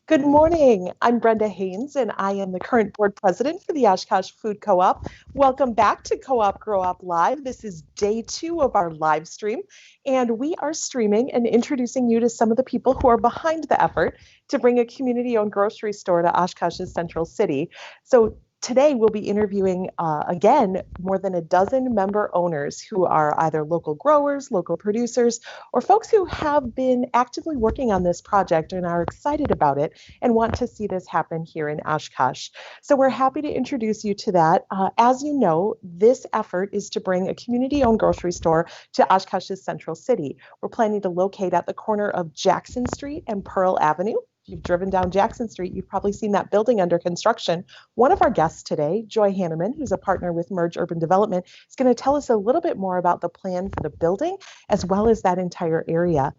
Good morning. I'm Brenda Haynes, and I am the current board president for the Oshkosh Food Co-op. Welcome back to Co-op Grow Up Live. This is day 2 of our live stream, and we are streaming and introducing you to some of the people who are behind the effort to bring a community-owned grocery store to Oshkosh's Central City. So today we'll be interviewing, again, more than a dozen member owners who are either local growers, local producers, or folks who have been actively working on this project and are excited about it and want to see this happen here in Oshkosh. So we're happy to introduce you to that. As you know, this effort is to bring a community-owned grocery store to Oshkosh's Central City. We're planning to locate at the corner of Jackson Street and Pearl Avenue. If you've driven down Jackson Street, you've probably seen that building under construction. One of our guests today, Joy Hanneman, who's a partner with Merge Urban Development, is going to tell us a little bit more about the plan for the building as well as that entire area.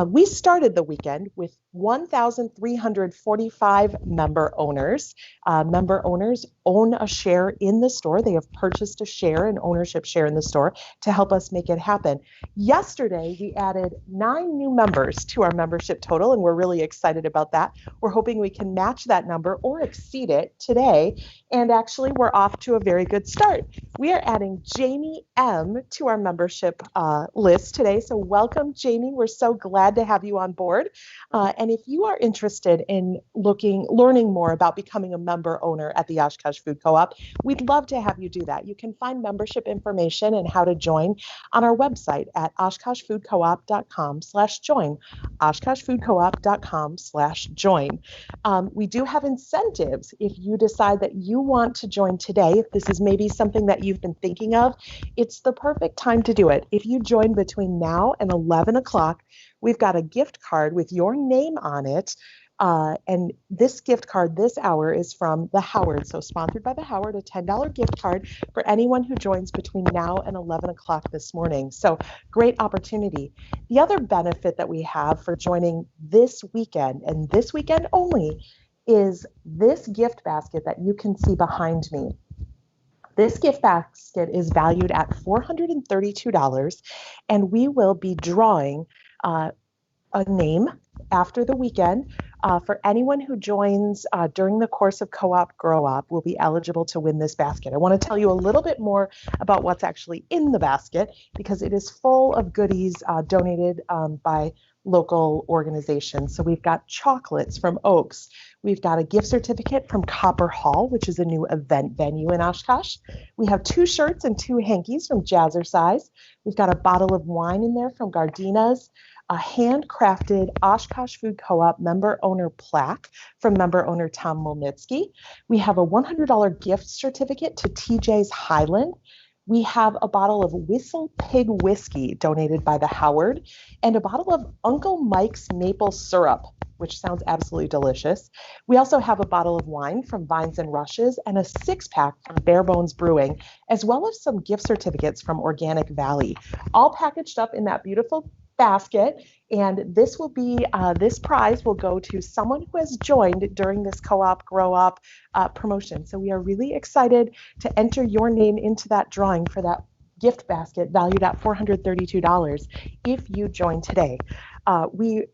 We started the weekend with 1,345 member owners. Member owners own a share in the store. They have purchased a share, an ownership share in the store to help us make it happen. Yesterday, we added 9 new members to our membership total, and we're really excited about that. We're hoping we can match that number or exceed it today. And actually, we're off to a very good start. We are adding Jamie M. to our membership list today. So welcome, Jamie. We're so glad to have you on board. And if you are interested in learning more about becoming a member owner at the Oshkosh Food Co-op, we'd love to have you do that. You can find membership information and how to join on our website at oshkoshfoodcoop.com/join, oshkoshfoodcoop.com/join. We do have incentives if you decide that you want to join today. If this is maybe something that you've been thinking of, it's the perfect time to do it. If you join between now and 11 o'clock, we've got a gift card with your name on it. And this gift card this hour is from the Howard. So sponsored by the Howard, a $10 gift card for anyone who joins between now and 11 o'clock this morning. So great opportunity. The other benefit that we have for joining this weekend and this weekend only is this gift basket that you can see behind me. This gift basket is valued at $432, and we will be drawing a name after the weekend. For anyone who joins during the course of Co-op Grow Up will be eligible to win this basket. I want to tell you a little bit more about what's actually in the basket because it is full of goodies donated by local organizations. So we've got chocolates from Oaks. We've got a gift certificate from Copper Hall, which is a new event venue in Oshkosh. We have 2 shirts and 2 hankies from Jazzercise. We've got a bottle of wine in there from Gardina's, a handcrafted Oshkosh Food Co-op member owner plaque from member owner Tom Molnitsky. We have a $100 gift certificate to TJ's Highland. We have a bottle of Whistle Pig Whiskey donated by the Howard and a bottle of Uncle Mike's maple syrup, which sounds absolutely delicious. We also have a bottle of wine from Vines and Rushes and a 6-pack from Bare Bones Brewing, as well as some gift certificates from Organic Valley, all packaged up in that beautiful basket. And this will be this prize will go to someone who has joined during this Co-op Grow Up promotion. So we are really excited to enter your name into that drawing for that gift basket valued at $432 if you join today. We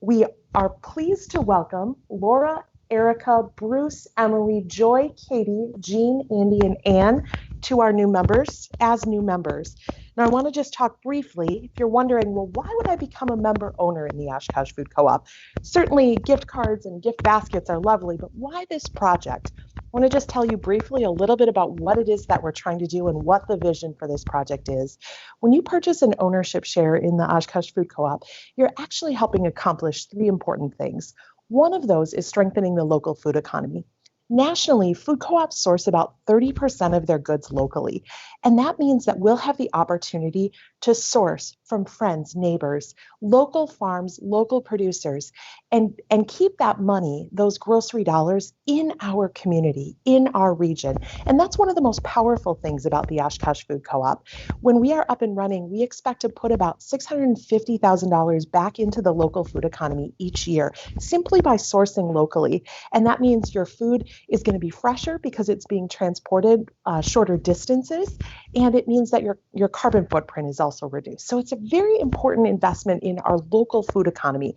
are pleased to welcome Laura, Erica, Bruce, Emily, Joy, Katie, Jean, Andy, and Ann to our new members as new members. Now, I want to just talk briefly, if you're wondering, well, why would I become a member owner in the Oshkosh Food Co-op? Certainly, gift cards and gift baskets are lovely, but why this project? I want to just tell you briefly a little bit about what it is that we're trying to do and what the vision for this project is. When you purchase an ownership share in the Oshkosh Food Co-op, you're actually helping accomplish 3 important things. One of those is strengthening the local food economy. Nationally, food co-ops source about 30% of their goods locally, and that means that we'll have the opportunity to source from friends, neighbors, local farms, local producers, and keep that money, those grocery dollars, in our community, in our region. And that's one of the most powerful things about the Oshkosh Food Co-op. When we are up and running, we expect to put about $650,000 back into the local food economy each year, simply by sourcing locally. And that means your food is going to be fresher because it's being transported shorter distances, and it means that your carbon footprint is also reduced. So it's a very important investment in our local food economy.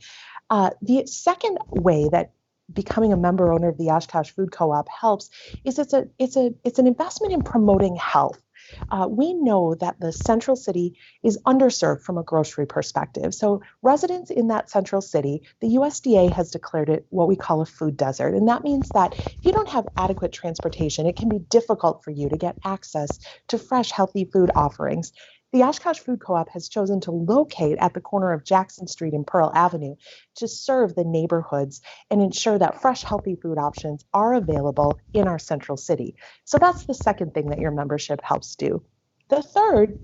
The second way that becoming a member owner of the Oshkosh Food Co-op helps is it's an investment in promoting health. We know that the central city is underserved from a grocery perspective. So residents in that central city, the USDA has declared it what we call a food desert. And that means that if you don't have adequate transportation, it can be difficult for you to get access to fresh, healthy food offerings. The Oshkosh Food Co-op has chosen to locate at the corner of Jackson Street and Pearl Avenue to serve the neighborhoods and ensure that fresh, healthy food options are available in our central city. So that's the second thing that your membership helps do. The third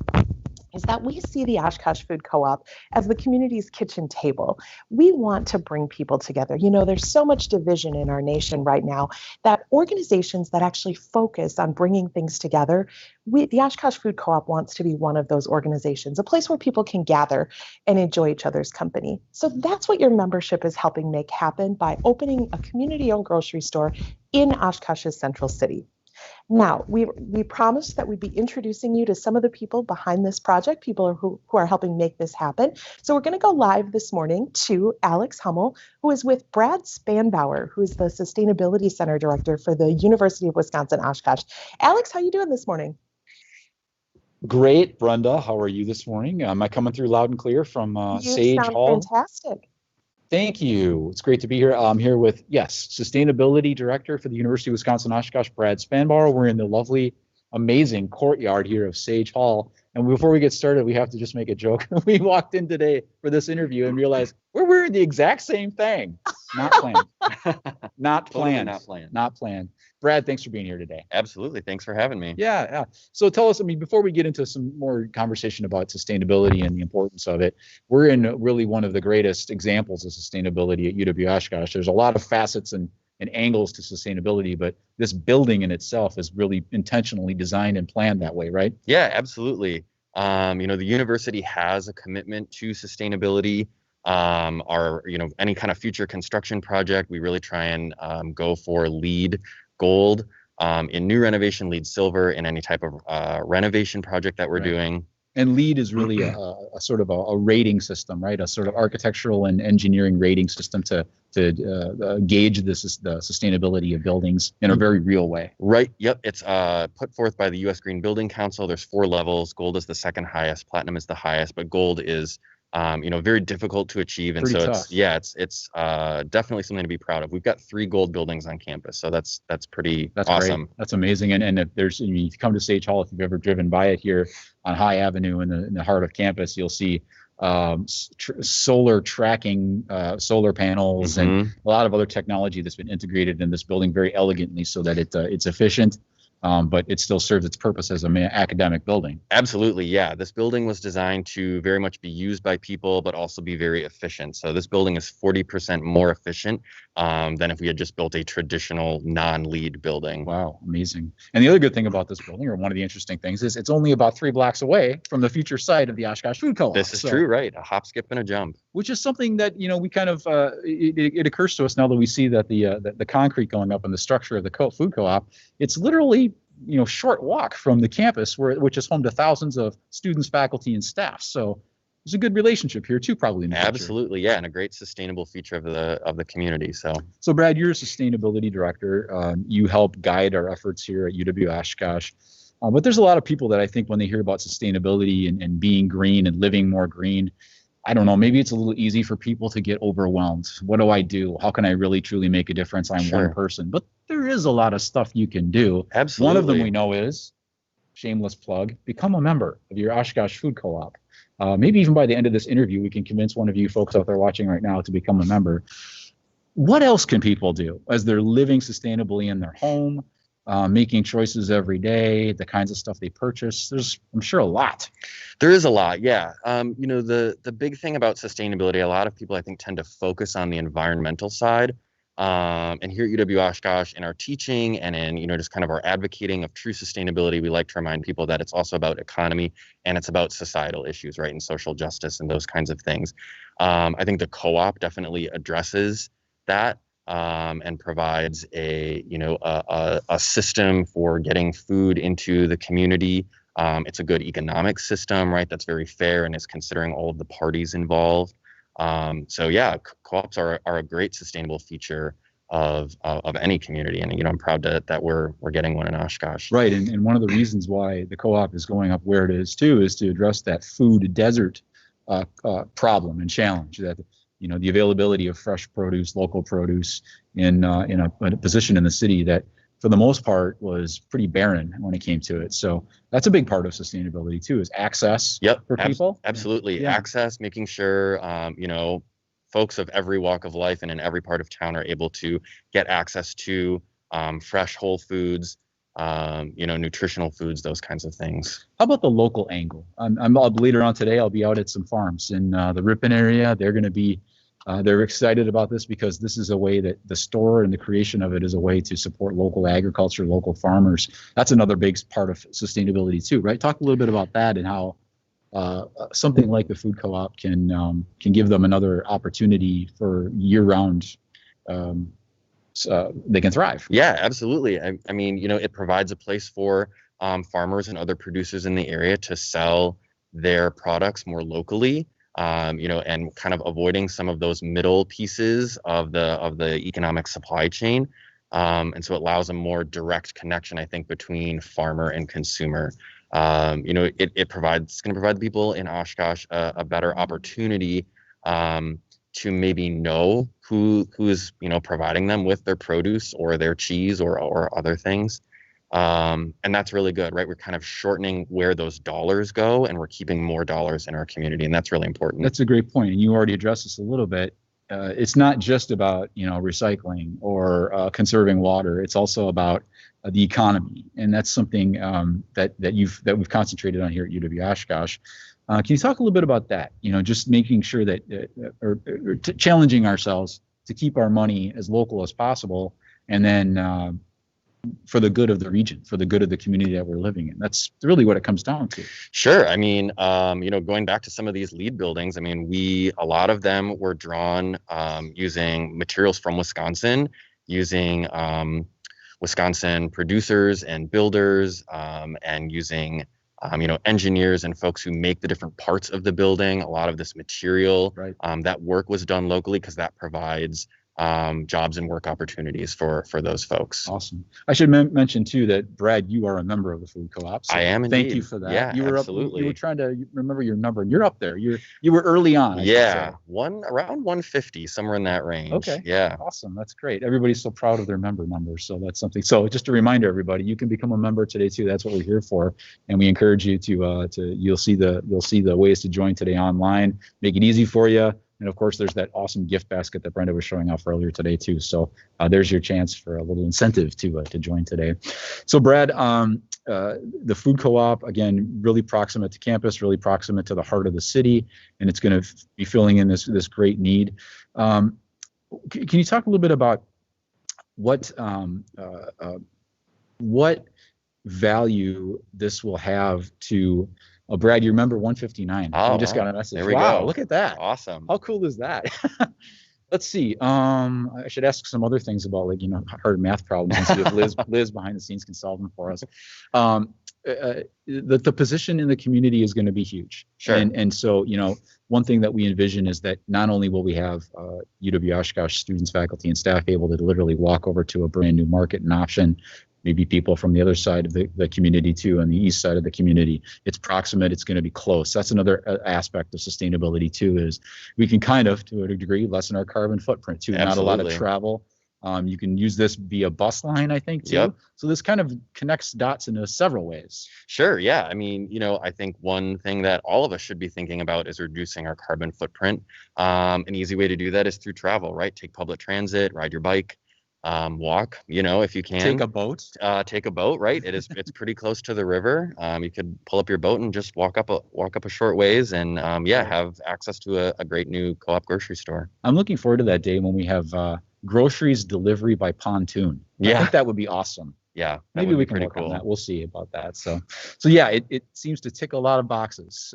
is that we see the Oshkosh Food Co-op as the community's kitchen table. We want to bring people together. You know, there's so much division in our nation right now that organizations that actually focus on bringing things together, the Oshkosh Food Co-op wants to be one of those organizations, a place where people can gather and enjoy each other's company. So that's what your membership is helping make happen by opening a community-owned grocery store in Oshkosh's central city. Now, we promised that we'd be introducing you to some of the people behind this project, people who are helping make this happen. So we're going to go live this morning to Alex Hummel, who is with Brad Spanbauer, who is the Sustainability Center Director for the University of Wisconsin-Oshkosh. Alex, how are you doing this morning? Great, Brenda. How are you this morning? Am I coming through loud and clear from Sage Hall? You sound fantastic. Thank you. It's great to be here. I'm here with, Sustainability Director for the University of Wisconsin-Oshkosh, Brad Spanbauer. We're in the lovely, amazing courtyard here of Sage Hall. And before we get started, we have to just make a joke. We walked in today for this interview and realized we're wearing the exact same thing. Not planned. Not planned. Totally not planned. Brad, thanks for being here today. Absolutely. Thanks for having me. Yeah. So tell us, before we get into some more conversation about sustainability and the importance of it, we're in really one of the greatest examples of sustainability at UW-Oshkosh. There's a lot of facets and angles to sustainability, but this building in itself is really intentionally designed and planned that way, right? Yeah, absolutely. The university has a commitment to sustainability. Any kind of future construction project, we really try and go for LEED Gold. In new renovation, LEED Silver in any type of renovation project that we're doing. And LEED is really a sort of a rating system, right? A sort of architectural and engineering rating system to gauge the sustainability of buildings in a very real way. Right. Yep. It's put forth by the U.S. Green Building Council. There's 4 levels. Gold is the second highest. Platinum is the highest, but gold is very difficult to achieve. And pretty so tough. it's definitely something to be proud of. We've got 3 gold buildings on campus. So that's awesome. Great. That's amazing. And if if you come to Sage Hall, if you've ever driven by it here on High Avenue in the heart of campus, you'll see solar tracking, solar panels, and a lot of other technology that's been integrated in this building very elegantly so that it's efficient. But it still serves its purpose as an academic building. Absolutely, yeah. This building was designed to very much be used by people, but also be very efficient. So this building is 40% more efficient than if we had just built a traditional non-LEED building. Wow, amazing. And the other good thing about this building, or one of the interesting things, is it's only about 3 blocks away from the future site of the Oshkosh Food Co-op. This is true, right? A hop, skip, and a jump. Which is something that, we kind of, it occurs to us now that we see that the concrete going up in the structure of the food co-op, it's literally, short walk from the campus, which is home to thousands of students, faculty, and staff. So there's a good relationship here too, probably in the future. Absolutely, yeah, and a great sustainable feature of the community. So Brad, you're a sustainability director. You help guide our efforts here at UW-Oshkosh. But there's a lot of people that I think when they hear about sustainability and being green and living more green, I don't know, maybe it's a little easy for people to get overwhelmed. What do I do? How can I really truly make a difference? I'm one person. But there is a lot of stuff you can do. Absolutely. One of them we know is, shameless plug, become a member of your Oshkosh Food Co-op. Maybe even by the end of this interview, we can convince one of you folks out there watching right now to become a member. What else can people do as they're living sustainably in their home, making choices every day, the kinds of stuff they purchase? There's, I'm sure, a lot. There is a lot, yeah. The big thing about sustainability, a lot of people I think tend to focus on the environmental side. And here at UW-Oshkosh, in our teaching and in, just kind of our advocating of true sustainability, we like to remind people that it's also about economy and it's about societal issues, right, and social justice and those kinds of things. I think the co-op definitely addresses that. And provides a system for getting food into the community. It's a good economic system, right? That's very fair and is considering all of the parties involved. Co-ops are a great sustainable feature of any community. And I'm proud that we're getting one in Oshkosh. Right, and one of the reasons why the co-op is going up where it is too is to address that food desert problem and challenge, that the availability of fresh produce, local produce in a position in the city that for the most part was pretty barren when it came to it. So that's a big part of sustainability too, is access for people. Absolutely. Yeah. Access, making sure, folks of every walk of life and in every part of town are able to get access to fresh, whole foods, nutritional foods, those kinds of things. How about the local angle? Later on today, I'll be out at some farms in the Ripon area. They're going to be, they're excited about this because this is a way that the store and the creation of it is a way to support local agriculture, local farmers. That's another big part of sustainability too, right? Talk a little bit about that and how something like the food co-op can give them another opportunity for year-round. They can thrive. Yeah, absolutely. I mean, it provides a place for farmers and other producers in the area to sell their products more locally, and kind of avoiding some of those middle pieces of the economic supply chain. And so it allows a more direct connection, I think, between farmer and consumer. It's going to provide people in Oshkosh a better opportunity to maybe know who is providing them with their produce or their cheese or other things, and that's really good, right? We're kind of shortening where those dollars go, and we're keeping more dollars in our community, and that's really important. That's a great point, and you already addressed this a little bit. It's not just about recycling or conserving water. It's also about the economy, and that's something that we've concentrated on here at UW Oshkosh. Can you talk a little bit about that? Just making sure that challenging ourselves to keep our money as local as possible, and then for the good of the region, for the good of the community that we're living in. That's really what it comes down to. Sure. I mean, going back to some of these LEED buildings, I mean, a lot of them were drawn using materials from Wisconsin, using Wisconsin producers and builders, and using engineers and folks who make the different parts of the building. A lot of this material, right. That work was done locally because that provides jobs and work opportunities for those folks. Awesome. I should mention too that Brad, you are a member of the food co-op. So I am indeed. Thank you for that. Yeah, you were absolutely. You were trying to remember your number, and you're up there. You were early on. Yeah, around 150, somewhere in that range. Okay. Yeah. Awesome. That's great. Everybody's so proud of their member numbers, so that's something. So just a reminder, everybody, you can become a member today too. That's what we're here for, and we encourage you to you'll see the ways to join today online. Make it easy for you. And of course, there's that awesome gift basket that Brenda was showing off earlier today too. So there's your chance for a little incentive to join today. So Brad, the food co-op, again, really proximate to campus, really proximate to the heart of the city, and it's going to be filling in this great need. Can you talk a little bit about what value this will have to? Oh, Brad, you remember 159. Oh, we just got a message. There we wow, go. Look at that. Awesome. How cool is that? Let's see. I should ask some other things about hard math problems and see if Liz behind the scenes can solve them for us. The position in the community is going to be huge. Sure. And so, one thing that we envision is that not only will we have UW Oshkosh students, faculty, and staff able to literally walk over to a brand new market and option, maybe people from the other side of the community too, on the east side of the community. It's proximate, it's going to be close. That's another aspect of sustainability too, is we can kind of, to a degree, lessen our carbon footprint too. Absolutely. Not a lot of travel. You can use this via bus line, I think, too. Yep. So this kind of connects dots into several ways. Sure. Yeah. I mean, I think one thing that all of us should be thinking about is reducing our carbon footprint. An easy way to do that is through travel, right? Take public transit, ride your bike. Walk, if you can. Take a boat. Take a boat, right? It's pretty close to the river. You could pull up your boat and just walk up a short ways, and have access to a great new co-op grocery store. I'm looking forward to that day when we have groceries delivery by pontoon. Yeah. I think that would be awesome. Yeah, maybe we can work on that. We'll see about that. So yeah, it seems to tick a lot of boxes.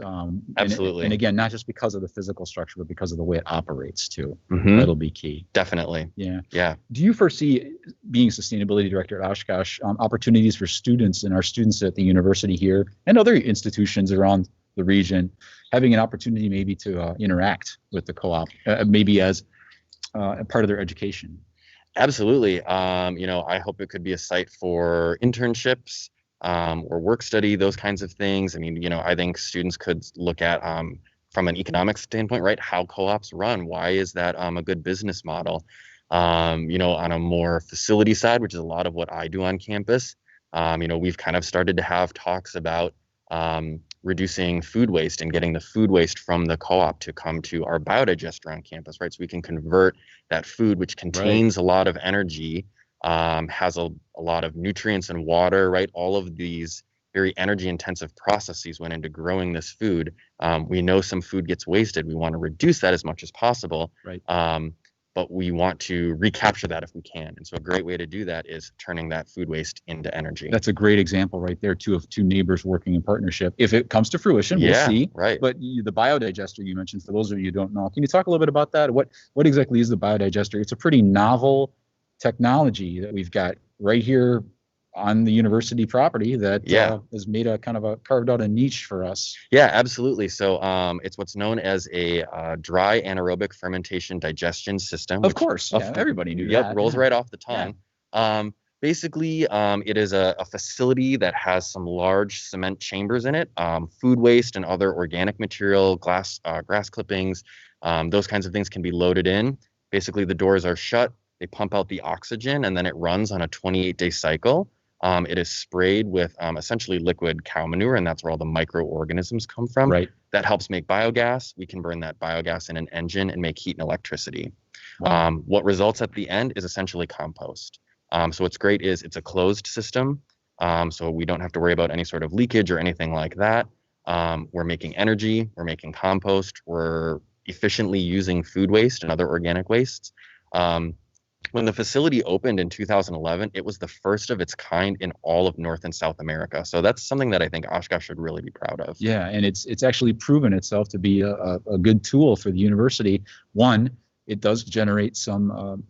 Absolutely. And again, not just because of the physical structure, but because of the way it operates too. Mm-hmm. That'll be key. Definitely. Yeah. Yeah. Do you foresee, being sustainability director at Oshkosh, opportunities for students and our students at the university here and other institutions around the region having an opportunity maybe to interact with the co-op, maybe as a part of their education? Absolutely. I hope it could be a site for internships, or work study, those kinds of things. I mean, I think students could look at, from an economic standpoint, right, how co-ops run. Why is that a good business model? On a more facility side, which is a lot of what I do on campus, we've kind of started to have talks about reducing food waste and getting the food waste from the co-op to come to our biodigester on campus, right? So we can convert that food, which contains a lot of energy, has a lot of nutrients and water, right? All of these very energy intensive processes went into growing this food. We know some food gets wasted. We want to reduce that as much as possible. Right. But we want to recapture that if we can. And so a great way to do that is turning that food waste into energy. That's a great example right there, too, of two neighbors working in partnership. If it comes to fruition, we'll see. Right. But the biodigester you mentioned, for those of you who don't know, can you talk a little bit about that? What exactly is the biodigester? It's a pretty novel technology that we've got right here on the university property that has made a kind of a carved out a niche for us. Yeah, absolutely. So it's what's known as a dry anaerobic fermentation digestion system. Of course, everybody knew that. Yep, rolls right off the tongue. Yeah. Basically, it is a facility that has some large cement chambers in it. Food waste and other organic material, grass clippings, those kinds of things can be loaded in. Basically, the doors are shut. They pump out the oxygen, and then it runs on a 28-day cycle. It is sprayed with essentially liquid cow manure, and that's where all the microorganisms come from. Right. That helps make biogas. We can burn that biogas in an engine and make heat and electricity. Wow. What results at the end is essentially compost. So what's great is it's a closed system, so we don't have to worry about any sort of leakage or anything like that. We're making energy. We're making compost. We're efficiently using food waste and other organic wastes. When the facility opened in 2011, it was the first of its kind in all of North and South America. So that's something that I think Oshkosh should really be proud of. Yeah, and it's actually proven itself to be a good tool for the university. One, it does generate some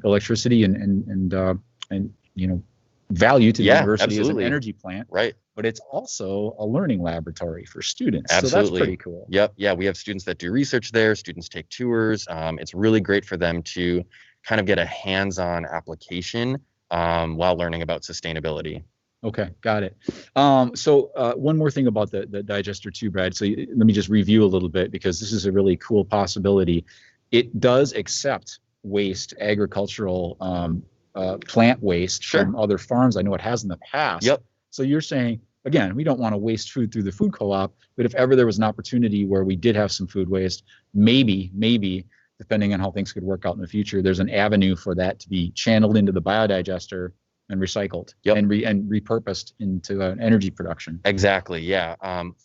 electricity and value to the university as an energy plant. Right. But it's also a learning laboratory for students. Absolutely. So that's pretty cool. Yep. Yeah, we have students that do research there. Students take tours. It's really great for them to kind of get a hands-on application while learning about sustainability. Okay, got it. So one more thing about the digester too, Brad. So let me just review a little bit, because this is a really cool possibility. It does accept waste, agricultural plant waste from other farms. I know it has in the past. Yep. So you're saying, again, we don't want to waste food through the food co-op, but if ever there was an opportunity where we did have some food waste, maybe, depending on how things could work out in the future, there's an avenue for that to be channeled into the biodigester and recycled and repurposed into energy production. Exactly. Yeah.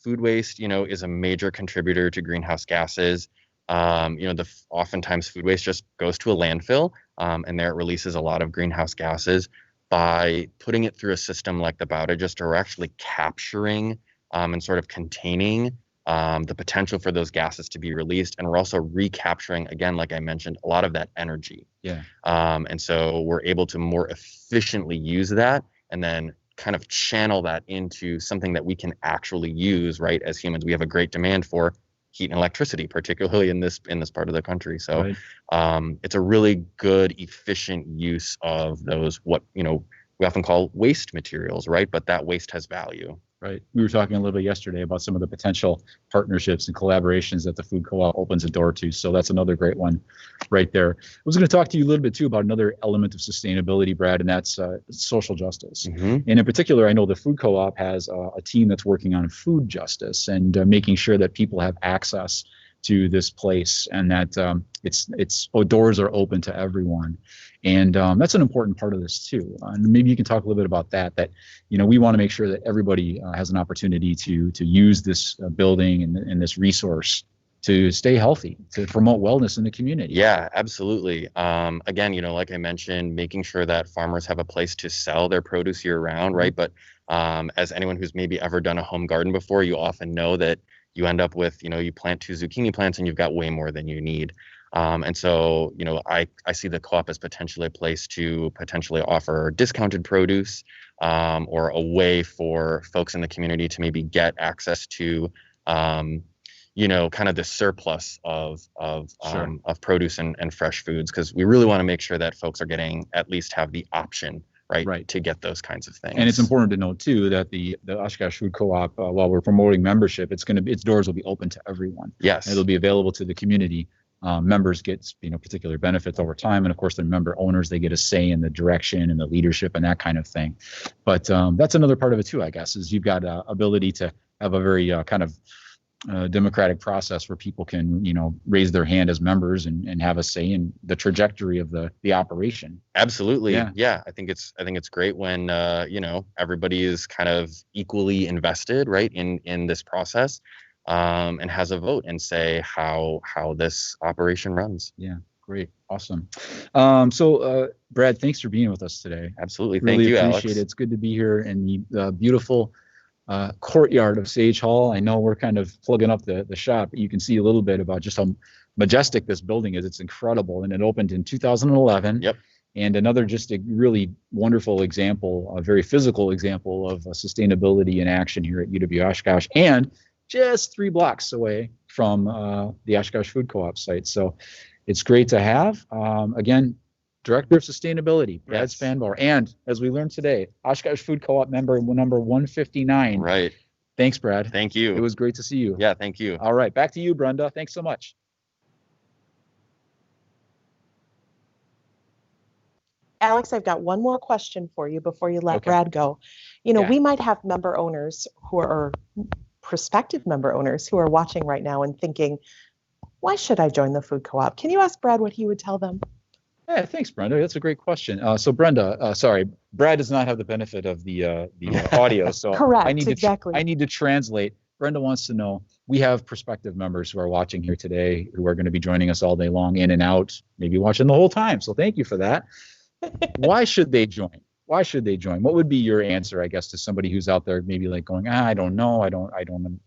Food waste, is a major contributor to greenhouse gases. Oftentimes food waste just goes to a landfill, and there it releases a lot of greenhouse gases. By putting it through a system like the biodigester, we're actually capturing and sort of containing the potential for those gases to be released. And we're also recapturing, again, like I mentioned, a lot of that energy. Yeah. And so we're able to more efficiently use that and then kind of channel that into something that we can actually use, right? As humans, we have a great demand for heat and electricity, particularly in this part of the country. So it's a really good, efficient use of those, what, we often call waste materials, right? But that waste has value. Right. We were talking a little bit yesterday about some of the potential partnerships and collaborations that the food co-op opens a door to. So that's another great one right there. I was going to talk to you a little bit too about another element of sustainability, Brad, and that's social justice. Mm-hmm. And in particular, I know the food co-op has a team that's working on food justice and making sure that people have access to this place and that doors are open to everyone. And that's an important part of this too. And maybe you can talk a little bit about that we want to make sure that everybody has an opportunity to use this building and this resource to stay healthy, to promote wellness in the community. Yeah, absolutely. Again, like I mentioned, making sure that farmers have a place to sell their produce year round, right? But as anyone who's maybe ever done a home garden before, you often know that you end up with, you plant 2 zucchini plants and you've got way more than you need. And so, I see the co-op as potentially a place to potentially offer discounted produce or a way for folks in the community to maybe get access to, kind of the surplus of Sure. produce and fresh foods, because we really want to make sure that folks are at least have the option, right, Right. to get those kinds of things. And it's important to note too that the Oshkosh Food Co-op, while we're promoting membership, its doors will be open to everyone. Yes. And it'll be available to the community. Members get particular benefits over time, and of course the member owners, they get a say in the direction and the leadership and that kind of thing. But that's another part of it too, I guess, is you've got ability to have a very kind of democratic process where people can raise their hand as members and have a say in the trajectory of the operation. Absolutely. Yeah. Yeah. I think it's great when everybody is kind of equally invested, right, in this process, and has a vote and say how this operation runs. Yeah. Great. Awesome. So Brad, thanks for being with us today. Absolutely. Really Thank you, appreciate Alex. it. It's good to be here in the beautiful courtyard of Sage Hall. I know we're kind of plugging up the shop, but you can see a little bit about just how majestic this building is. It's incredible. And it opened in 2011. Yep. And another just a really wonderful example, a very physical example of sustainability in action here at UW Oshkosh, and just 3 blocks away from the Oshkosh Food Co-op site. So it's great to have. Again, Director of Sustainability, Brad Yes. Spanbauer. And as we learned today, Oshkosh Food Co-op member number 159. Right. Thanks, Brad. Thank you. It was great to see you. Yeah. Thank you. All right. Back to you, Brenda. Thanks so much. Alex, I've got one more question for you before you let Okay. Brad go. Yeah. We might have member owners who are prospective member owners who are watching right now and thinking, why should I join the food co-op? Can you ask Brad what he would tell them? Yeah, thanks, Brenda. That's a great question. So Brenda, sorry, Brad does not have the benefit of the audio, so Correct, I need exactly. I need to translate. Brenda wants to know, we have prospective members who are watching here today who are going to be joining us all day long, in and out, maybe watching the whole time. So thank you for that. Why should they join? Why should they join? What would be your answer, I guess, to somebody who's out there maybe like going, I don't know.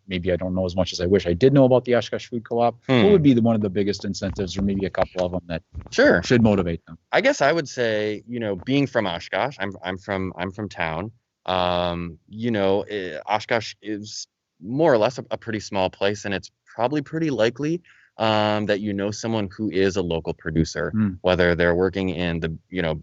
Maybe I don't know as much as I wish I did know about the Oshkosh Food Co-op. What would be one of the biggest incentives, or maybe a couple of them that Sure. should motivate them? I guess I would say, being from Oshkosh, I'm from town. Oshkosh is more or less a pretty small place, and it's probably pretty likely that someone who is a local producer, whether they're working in the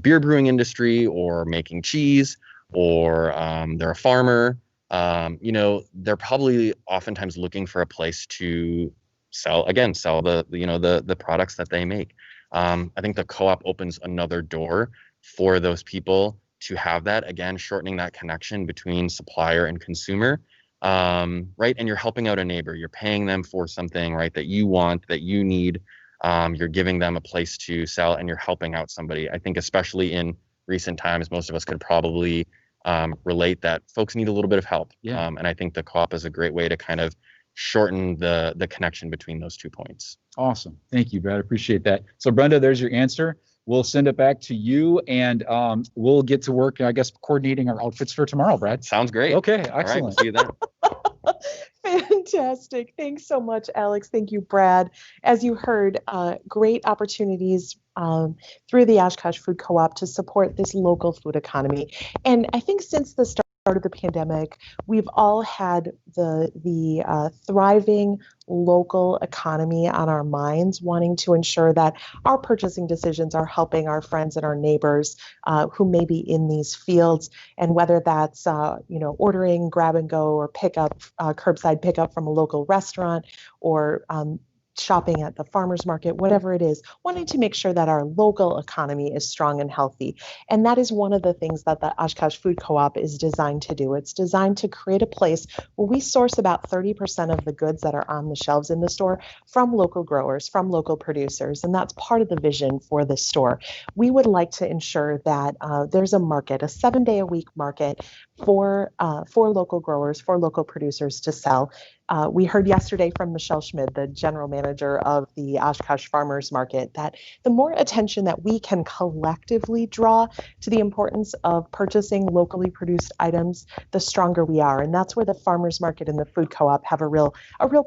beer brewing industry or making cheese, or they're a farmer. They're probably oftentimes looking for a place to sell the products that they make. I think the co-op opens another door for those people to have that, again, shortening that connection between supplier and consumer. Right. And you're helping out a neighbor. You're paying them for something, right, that you want, that you need. You're giving them a place to sell, and you're helping out somebody. I think especially in recent times, most of us could probably relate that folks need a little bit of help. Yeah. And I think the co-op is a great way to kind of shorten the connection between those 2 points. Awesome. Thank you, Brad. Appreciate that. So Brenda, there's your answer. We'll send it back to you, and we'll get to work, I guess, coordinating our outfits for tomorrow, Brad. Sounds great. Okay, All right, excellent. we'll see you then. Fantastic. Thanks so much, Alex. Thank you, Brad. As you heard, great opportunities through the Oshkosh Food Co-op to support this local food economy. And I think since the start of the pandemic, we've all had the thriving local economy on our minds, wanting to ensure that our purchasing decisions are helping our friends and our neighbors who may be in these fields. And whether that's ordering grab and go or pickup, curbside pickup from a local restaurant, or shopping at the farmer's market, whatever it is, wanting to make sure that our local economy is strong and healthy. And that is one of the things that the Oshkosh Food Co-op is designed to do. It's designed to create a place where we source about 30% of the goods that are on the shelves in the store from local growers, from local producers. And that's part of the vision for the store. We would like to ensure that there's a market, a 7-day-a-week market for local growers, for local producers to sell. We heard yesterday from Michelle Schmid, the general manager of the Oshkosh Farmers Market, that the more attention that we can collectively draw to the importance of purchasing locally produced items, the stronger we are. And that's where the Farmers Market and the Food Co-op have a real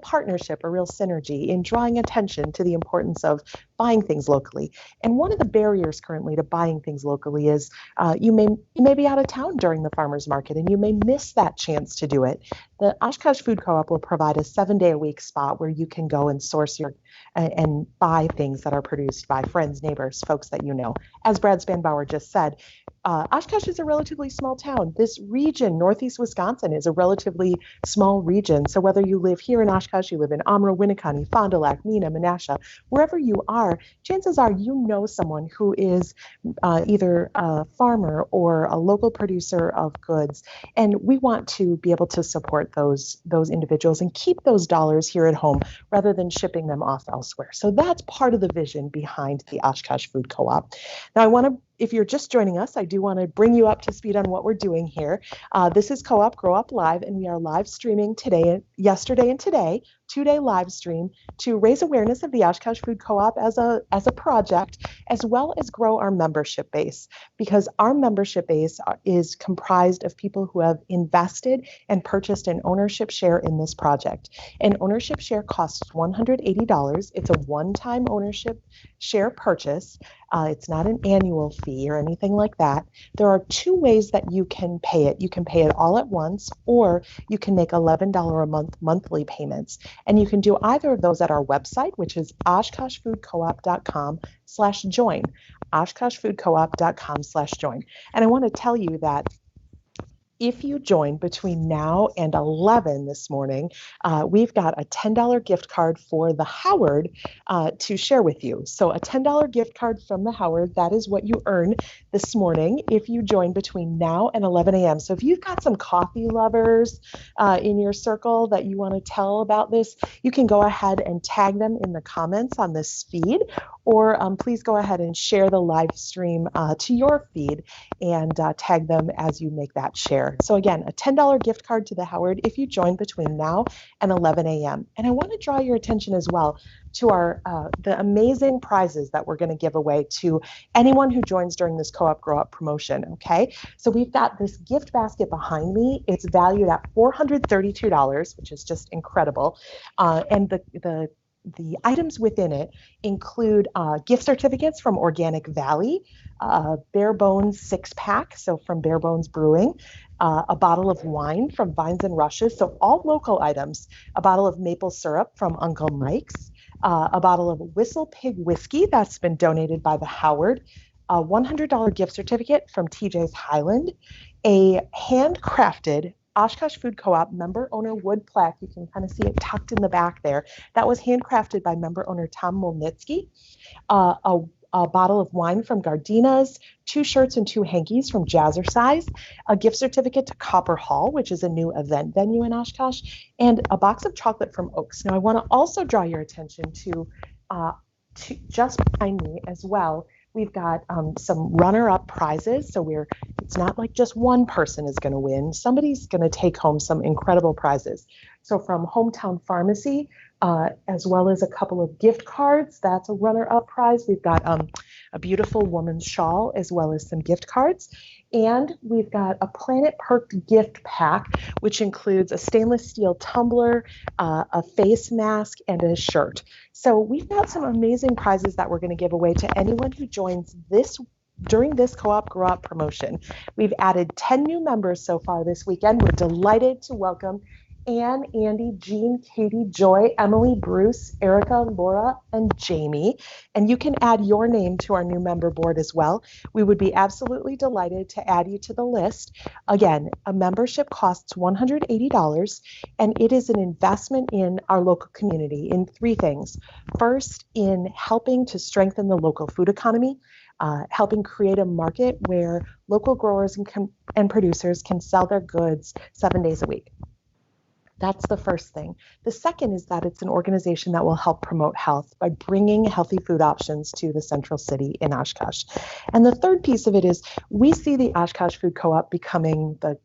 partnership, a real synergy in drawing attention to the importance of buying things locally. And one of the barriers currently to buying things locally is you may be out of town during the farmers market, and you may miss that chance to do it. The Oshkosh Food Co-op will provide a 7-day-a-week spot where you can go and source your and buy things that are produced by friends, neighbors, folks that you know. As Brad Spanbauer just said, Oshkosh is a relatively small town. This region, Northeast Wisconsin, is a relatively small region. So whether you live here in Oshkosh, you live in Amro, Winnicott, Fond du Lac, Neenah, Menasha, wherever you are, chances are you know someone who is either a farmer or a local producer of goods. And we want to be able to support those individuals and keep those dollars here at home rather than shipping them off elsewhere. So that's part of the vision behind the Oshkosh Food Co-op. Now, if you're just joining us, I do want to bring you up to speed on what we're doing here. This is Co-op Grow Up Live, and we are live streaming yesterday and today, 2-day live stream to raise awareness of the Oshkosh Food Co-op as a project, as well as grow our membership base, because our membership base is comprised of people who have invested and purchased an ownership share in this project. An ownership share costs $180. It's a one-time ownership share purchase. It's not an annual fee or anything like that. There are 2 ways that you can pay it. You can pay it all at once, or you can make $11 a month monthly payments. And you can do either of those at our website, which is oshkoshfoodcoop.com/join. oshkoshfoodcoop.com/join. And I want to tell you that if you join between now and 11 this morning, we've got a $10 gift card for the Howard to share with you. So a $10 gift card from the Howard, that is what you earn this morning if you join between now and 11 a.m. So if you've got some coffee lovers in your circle that you want to tell about this, you can go ahead and tag them in the comments on this feed, or please go ahead and share the live stream to your feed and tag them as you make that share. So again, a $10 gift card to the Howard if you join between now and 11 a.m. And I want to draw your attention as well to the amazing prizes that we're going to give away to anyone who joins during this Co-op Grow Up promotion, okay? So we've got this gift basket behind me. It's valued at $432, which is just incredible. And the items within it include gift certificates from Organic Valley, Bare Bones 6-pack, so from Bare Bones Brewing, a bottle of wine from Vines and Rushes, so all local items, a bottle of maple syrup from Uncle Mike's, a bottle of Whistle Pig whiskey that's been donated by the Howard, a $100 gift certificate from TJ's Highland, a handcrafted Oshkosh Food Co-op member owner wood plaque. You can kind of see it tucked in the back there. That was handcrafted by member owner Tom Molnitsky. A bottle of wine from Gardina's, 2 shirts and 2 hankies from Jazzercise, a gift certificate to Copper Hall, which is a new event venue in Oshkosh, and a box of chocolate from Oaks. Now, I want to also draw your attention to just behind me as well. We've got some runner-up prizes. So it's not like just one person is going to win. Somebody's going to take home some incredible prizes. So from Hometown Pharmacy, as well as a couple of gift cards, that's a runner-up prize. We've got a beautiful woman's shawl, as well as some gift cards. And we've got a Planet Perk gift pack, which includes a stainless steel tumbler, a face mask, and a shirt. So we've got some amazing prizes that we're going to give away to anyone who joins during this Co-op Grow Up promotion. We've added 10 new members so far this weekend. We're delighted to welcome Anne, Andy, Jean, Katie, Joy, Emily, Bruce, Erica, Laura, and Jamie. And you can add your name to our new member board as well. We would be absolutely delighted to add you to the list. Again, a membership costs $180, and it is an investment in our local community in 3 things. First, in helping to strengthen the local food economy, helping create a market where local growers and producers can sell their goods 7 days a week. That's the first thing. The second is that it's an organization that will help promote health by bringing healthy food options to the central city in Oshkosh. And the third piece of it is we see the Oshkosh Food Co-op becoming the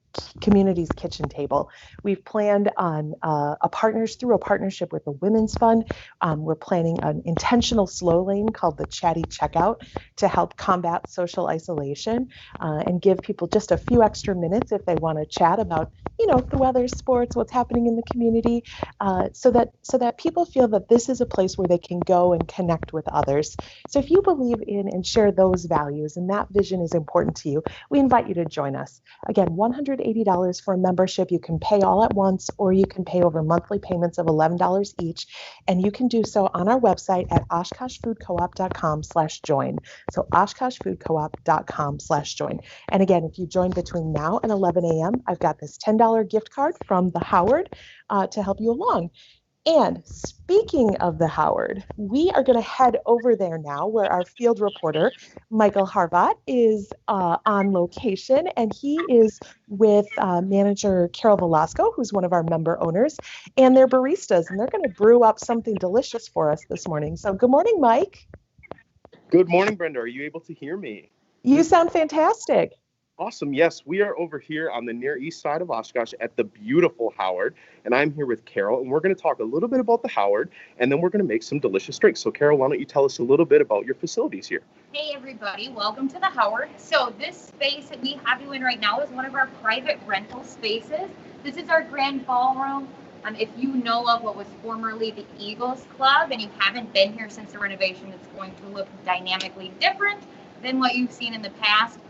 community's kitchen table. We've planned on a partnership with the Women's Fund. We're planning an intentional slow lane called the Chatty Checkout to help combat social isolation and give people just a few extra minutes if they want to chat about, the weather, sports, what's happening in the community, so that people feel that this is a place where they can go and connect with others. So if you believe in and share those values and that vision is important to you, we invite you to join us. Again, $180 $180 for a membership. You can pay all at once, or you can pay over monthly payments of $11 each. And you can do so on our website at oshkoshfoodcoop.com/join. So oshkoshfoodcoop.com/join. And again, if you join between now and 11 a.m., I've got this $10 gift card from the Howard to help you along. And speaking of the Howard, we are going to head over there now where our field reporter, Michael Harvat, is on location, and he is with manager Carol Velasco, who's one of our member owners, and their baristas, and they're going to brew up something delicious for us this morning. So good morning, Mike. Good morning, Brenda. Are you able to hear me? You sound fantastic. Awesome. Yes, we are over here on the near east side of Oshkosh at the beautiful Howard, and I'm here with Carol, and we're going to talk a little bit about the Howard, and then we're going to make some delicious drinks. So, Carol, why don't you tell us a little bit about your facilities here? Hey, everybody. Welcome to the Howard. So this space that we have you in right now is one of our private rental spaces. This is our grand ballroom. If you know of what was formerly the Eagles Club and you haven't been here since the renovation, it's going to look dynamically different than what you've seen in the past.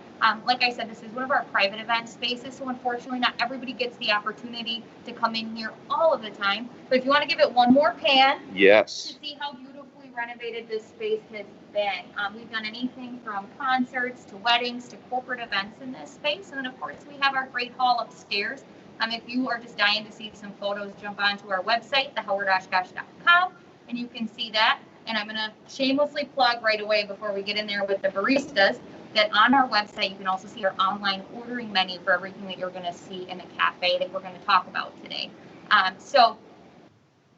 Like I said, this is one of our private event spaces, so unfortunately not everybody gets the opportunity to come in here all of the time. But if you want to give it one more pan Yes. to see how beautifully renovated this space has been. We've done anything from concerts to weddings to corporate events in this space. And then, of course, we have our great hall upstairs. If you are just dying to see some photos, jump onto our website, thehowardoshkosh.com, and you can see that. And I'm going to shamelessly plug right away before we get in there with the baristas that on our website, you can also see our online ordering menu for everything that you're going to see in the cafe that we're going to talk about today. So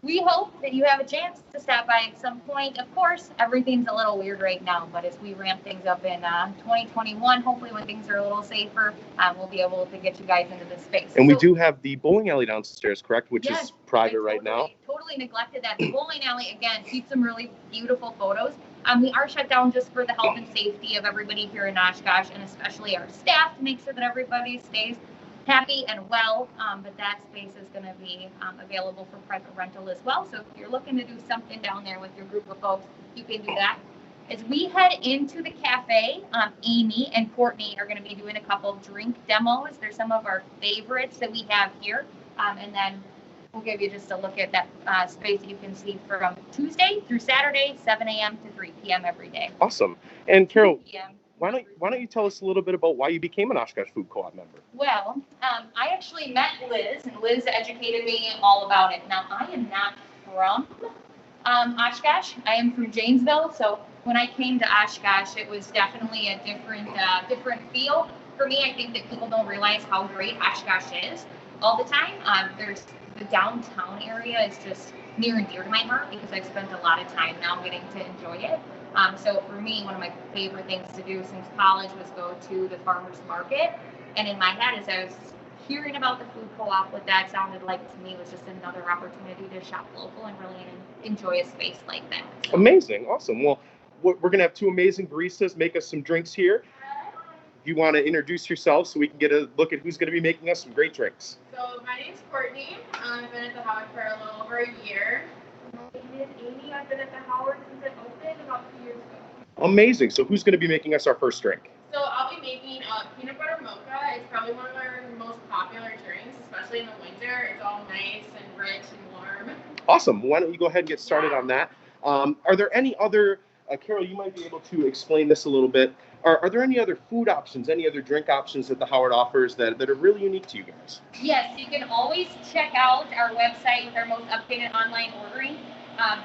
we hope that you have a chance to stop by at some point. Of course, everything's a little weird right now, but as we ramp things up in 2021, hopefully when things are a little safer, we'll be able to get you guys into this space. And we do have the bowling alley downstairs, correct? Which yes, is private right now. Totally neglected that. The bowling alley, again, keeps some really beautiful photos. We are shut down just for the health and safety of everybody here in Oshkosh, and especially our staff, to make sure that everybody stays happy and well, but that space is going to be available for private rental as well. So if you're looking to do something down there with your group of folks, you can do that. As we head into the cafe, Amy and Courtney are going to be doing a couple drink demos. They're some of our favorites that we have here, and then we'll give you just a look at that space that you can see from Tuesday through Saturday, 7 a.m. to 3 p.m. every day. Awesome. And Carol, why don't you tell us a little bit about why you became an Oshkosh Food Co-op member? Well, I actually met Liz, and Liz educated me all about it. Now, I am not from Oshkosh. I am from Janesville, so when I came to Oshkosh, it was definitely a different feel. For me, I think that people don't realize how great Oshkosh is all the time. There's the downtown area is just near and dear to my heart because I've spent a lot of time now getting to enjoy it. So for me, one of my favorite things to do since college was go to the farmer's market. And in my head, as I was hearing about the food co-op, what that sounded like to me was just another opportunity to shop local and really enjoy a space like that. So. Amazing. Awesome. Well, we're going to have two amazing baristas make us some drinks here. You want to introduce yourself so we can get a look at who's going to be making us some great drinks? So my name's Courtney. I've been at the Howard for a little over a year. My name is Amy. I've been at the Howard since it opened about 2 years ago. Amazing. So who's going to be making us our first drink? So I'll be making peanut butter mocha. It's probably one of our most popular drinks, especially in the winter. It's all nice and rich and warm. Awesome. Why don't you go ahead and get started on that? Are there any other, Carol, you might be able to explain this a little bit. Are there any other food options, any other drink options that the Howard offers that are really unique to you guys? Yes, you can always check out our website with our most updated online ordering.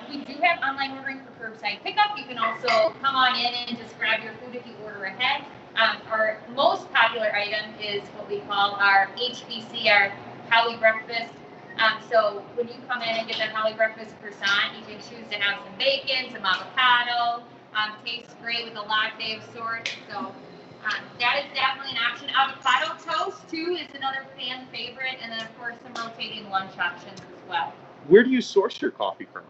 We do have online ordering for curbside pickup. You can also come on in and just grab your food if you order ahead. Our most popular item is what we call our HBC, our Howie Breakfast. So when you come in and get that Howie Breakfast croissant, you can choose to have some bacon, some avocado. Tastes great with a latte of sorts. So that is definitely an option. Avocado toast, too, is another fan favorite. And then, of course, some rotating lunch options as well. Where do you source your coffee from?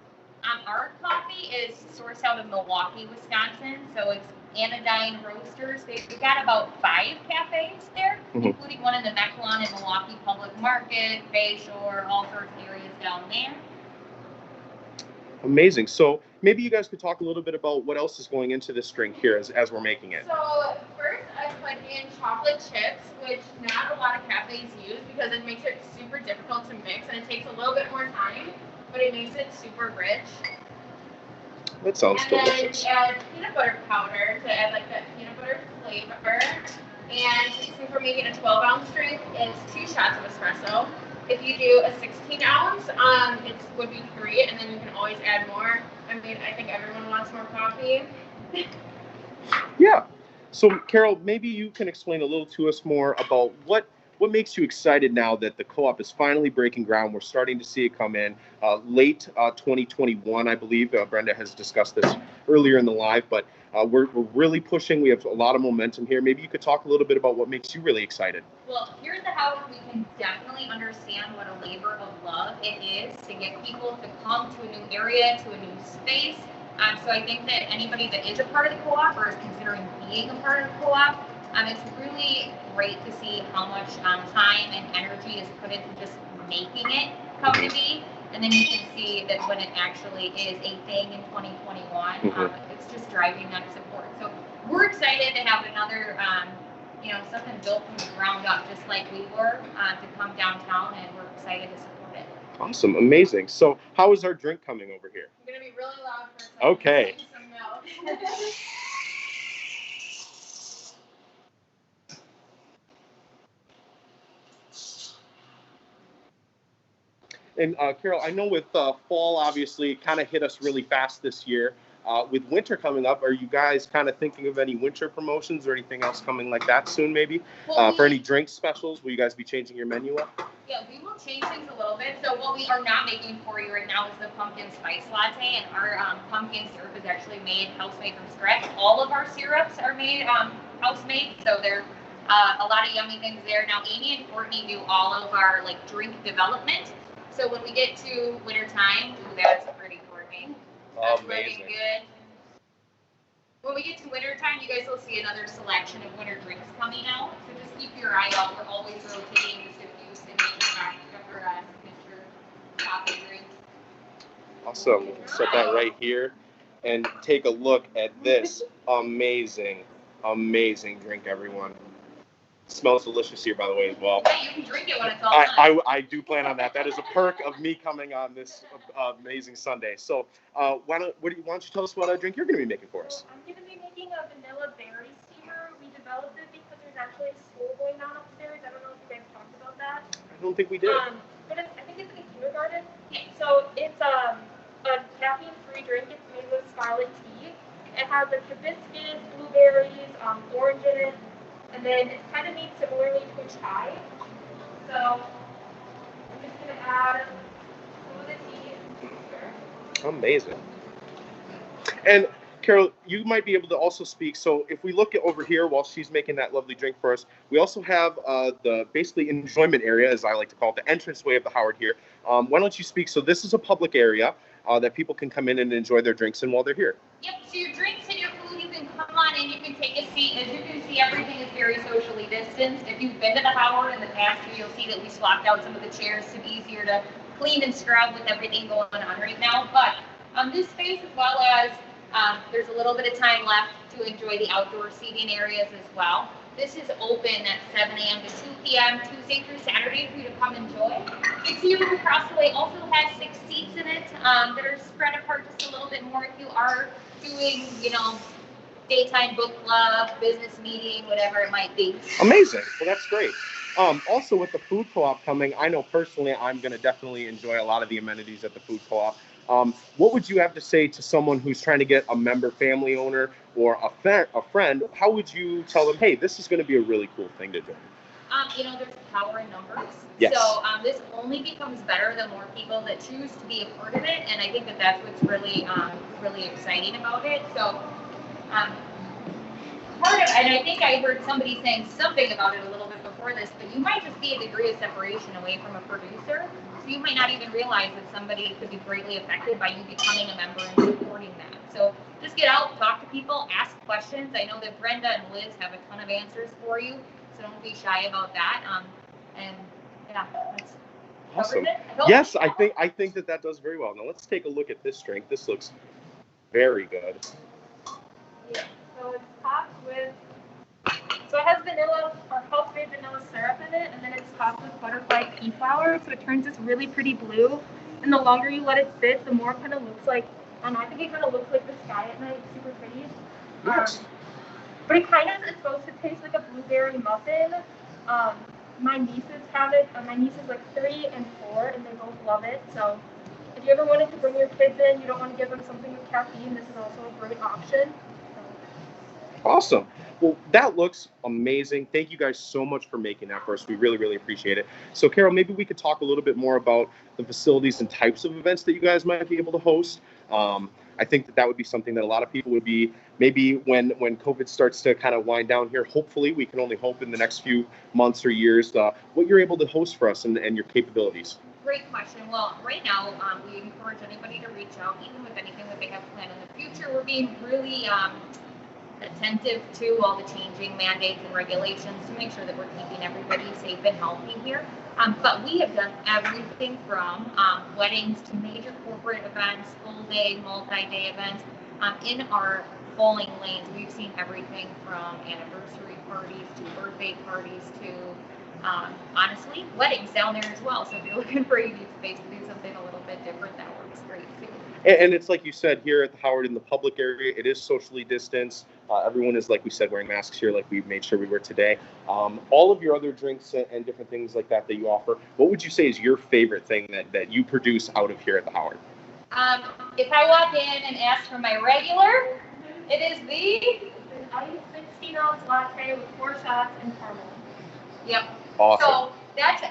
Our coffee is sourced out of Milwaukee, Wisconsin. So it's Anodyne Roasters. We've got about 5 cafes there, including one in the Mequon and Milwaukee Public Market, Bayshore, all sorts of areas down there. Amazing. So maybe you guys could talk a little bit about what else is going into this drink here as we're making it. So first, I put in chocolate chips, which not a lot of cafes use because it makes it super difficult to mix and it takes a little bit more time, but it makes it super rich. That sounds delicious. And then add peanut butter powder to add like that peanut butter flavor. And since we're making a 12-ounce drink, it's 2 shots of espresso. If you do a 16-ounce, it would be 3, and then you can always add more. I mean, I think everyone wants more coffee. Yeah. So, Carol, maybe you can explain a little to us more about what makes you excited now that the co-op is finally breaking ground. We're starting to see it come in late 2021, I believe. Brenda has discussed this earlier in the live, but we're really pushing. We have a lot of momentum here. Maybe you could talk a little bit about what makes you really excited. Well, here at the house, we can definitely understand what a labor of love it is to get people to come to a new area, to a new space. So I think that anybody that is a part of the co-op or is considering being a part of the co-op, it's really great to see how much time and energy is put into just making it come to be. And then you can see that when it actually is a thing in 2021, it's just driving that support. So we're excited to have another, something built from the ground up, just like we were, to come downtown, and we're excited to support it. Awesome, amazing. So how is our drink coming over here? I'm gonna be really loud for a second. Okay. Some milk. And Carol, I know with fall, obviously, kind of hit us really fast this year. With winter coming up, are you guys kind of thinking of any winter promotions or anything else coming like that soon, maybe? For any drink specials, will you guys be changing your menu up? Yeah, we will change things a little bit. So what we are not making for you right now is the pumpkin spice latte, and our pumpkin syrup is actually made house-made from scratch. All of our syrups are made house-made, so they're a lot of yummy things there. Now, Amy and Courtney do all of our drink development. So when we get to wintertime, that's pretty, Courtney. That's looking good. When we get to wintertime, you guys will see another selection of winter drinks coming out. So just keep your eye out. We're always rotating this diffuse and signature coffee drink. Awesome. Set that right here and take a look at this amazing, amazing drink, everyone. It smells delicious here, by the way, as well. Yeah, you can drink it when it's all done. I do plan on that. That is a perk of me coming on this amazing Sunday. So why don't you tell us what drink you're going to be making for us? I'm going to be making a vanilla berry steamer. We developed it because there's actually a school going on upstairs. I don't know if you guys talked about that. I don't think we did. But I think it's in kindergarten. So it's a caffeine-free drink. It's made with scarlet tea. It has hibiscus, blueberries, orange in it. And then it's kind of made similarly to a chai. So I'm just going to add some of the tea here. Amazing. And Carol, you might be able to also speak. So if we look at over here while she's making that lovely drink for us, we also have the basically enjoyment area, as I like to call it, the entranceway of the Howard here. Why don't you speak? So this is a public area that people can come in and enjoy their drinks in while they're here. Yep, so your drinks and your food, you can come on in, you can take a seat. As you can see, everything is very socially distanced. If you've been to the Howard in the past year, you'll see that we swapped out some of the chairs to be easier to clean and scrub with everything going on right now. But this space, as well as there's a little bit of time left to enjoy the outdoor seating areas as well. This is open at 7 a.m. to 2 p.m. Tuesday through Saturday for you to come enjoy. The tea room across the way also has 6 seats in it that are spread apart just a little bit more if you are doing, daytime book club, business meeting, whatever it might be. Amazing. Well, that's great. Also, with the food co-op coming, I know personally I'm going to definitely enjoy a lot of the amenities at the food co-op. What would you have to say to someone who's trying to get a member family owner or a friend? How would you tell them, hey, this is going to be a really cool thing to do? There's power in numbers. Yes. So this only becomes better the more people that choose to be a part of it, and I think that that's what's really, really exciting about it. So part of, and I think I heard somebody saying something about it a little bit before this, but you might just be a degree of separation away from a producer. So you might not even realize that somebody could be greatly affected by you becoming a member and supporting that. So just get out, talk to people, ask questions. I know that Brenda and Liz have a ton of answers for you, so don't be shy about that. And yeah, that's awesome. it. Yes, I think that does very well. Now let's take a look at this drink. This looks very good. Yeah. So it's topped with So it has vanilla or house-made vanilla syrup in it, and then it's topped with butterfly pea flower, so it turns this really pretty blue. And the longer you let it sit, the more it kind of looks like, I think it kind of looks like the sky at night. It's super pretty. Yes. But it kind of is supposed to taste like a blueberry muffin. My nieces have it. My niece is like 3 and 4, and they both love it. So if you ever wanted to bring your kids in, you don't want to give them something with caffeine, this is also a great option. Awesome. Well, that looks amazing. Thank you guys so much for making that for us. We really, really appreciate it. So, Carol, maybe we could talk a little bit more about the facilities and types of events that you guys might be able to host. I think that would be something that a lot of people would be, maybe when COVID starts to kind of wind down here, hopefully, we can only hope in the next few months or years, what you're able to host for us and your capabilities. Great question. Well, right now, we encourage anybody to reach out, even with anything that they have planned in the future. We're being really attentive to all the changing mandates and regulations to make sure that we're keeping everybody safe and healthy here. But we have done everything from weddings to major corporate events, full day, multi-day events. In our bowling lanes, we've seen everything from anniversary parties to birthday parties to honestly, weddings down there as well. So if you're looking for a unique space to do something a little bit different, that works great too. And it's like you said, here at the Howard in the public area, it is socially distanced. Everyone is, like we said, wearing masks here like we made sure we were today. All of your other drinks and different things like that you offer, what would you say is your favorite thing that you produce out of here at the Howard? If I walk in and ask for my regular, it is the iced 16-ounce latte with 4 shots and caramel. Yep. Awesome. So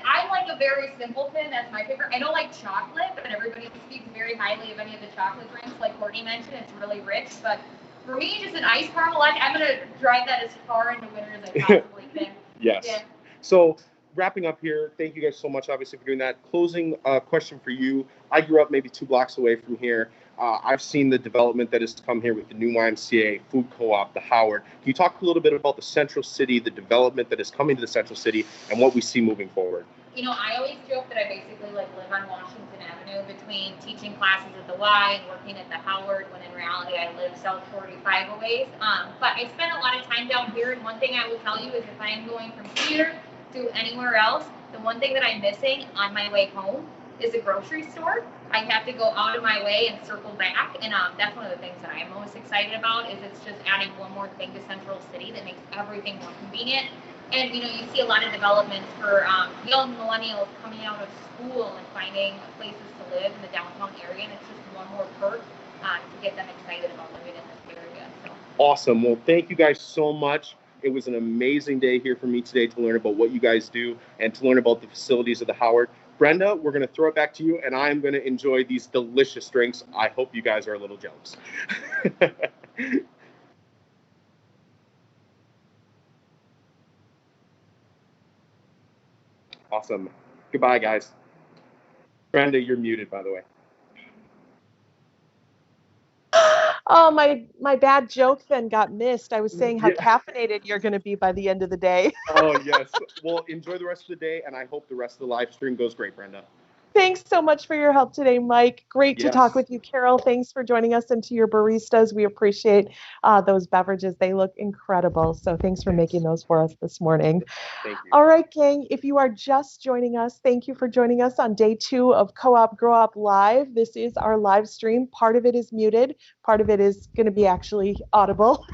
I'm like a very simpleton. That's my favorite. I don't like chocolate, but everybody speaks very highly of any of the chocolate drinks. Like Courtney mentioned, it's really rich. But for me, just an iced caramel latte, I'm gonna drive that as far into winter as I possibly can. Yes. Yeah. So wrapping up here, thank you guys so much, obviously, for doing that. Closing question for you. I grew up maybe 2 blocks away from here. I've seen the development that has come here with the new YMCA, food co-op, the Howard. Can you talk a little bit about the Central City, the development that is coming to the Central City, and what we see moving forward? You know, I always joke that I basically live on Washington Avenue between teaching classes at the Y and working at the Howard, when in reality I live South 45 a ways. But I spend a lot of time down here, and one thing I will tell you is if I am going from here to anywhere else, the one thing that I'm missing on my way home is a grocery store. I have to go out of my way and circle back, and that's one of the things that I'm most excited about. Is it's just adding one more thing to Central City that makes everything more convenient. And you know, you see a lot of developments for young millennials coming out of school and finding places to live in the downtown area, and it's just one more perk to get them excited about living in this area. So. Awesome. Well, thank you guys so much. It was an amazing day here for me today to learn about what you guys do and to learn about the facilities of the Howard. Brenda, we're going to throw it back to you, and I'm going to enjoy these delicious drinks. I hope you guys are a little jealous. Awesome. Goodbye, guys. Brenda, you're muted, by the way. Oh, my bad joke then got missed. I was saying how caffeinated you're going to be by the end of the day. Oh, yes. Well, enjoy the rest of the day, and I hope the rest of the live stream goes great, Brenda. Thanks so much for your help today, Mike. Great to talk with you, Carol. Thanks for joining us, and to your baristas. We appreciate those beverages. They look incredible. So thanks for making those for us this morning. Thank you. All right, gang. If you are just joining us, thank you for joining us on day 2 of Co-op Grow Up Live. This is our live stream. Part of it is muted. Part of it is going to be actually audible.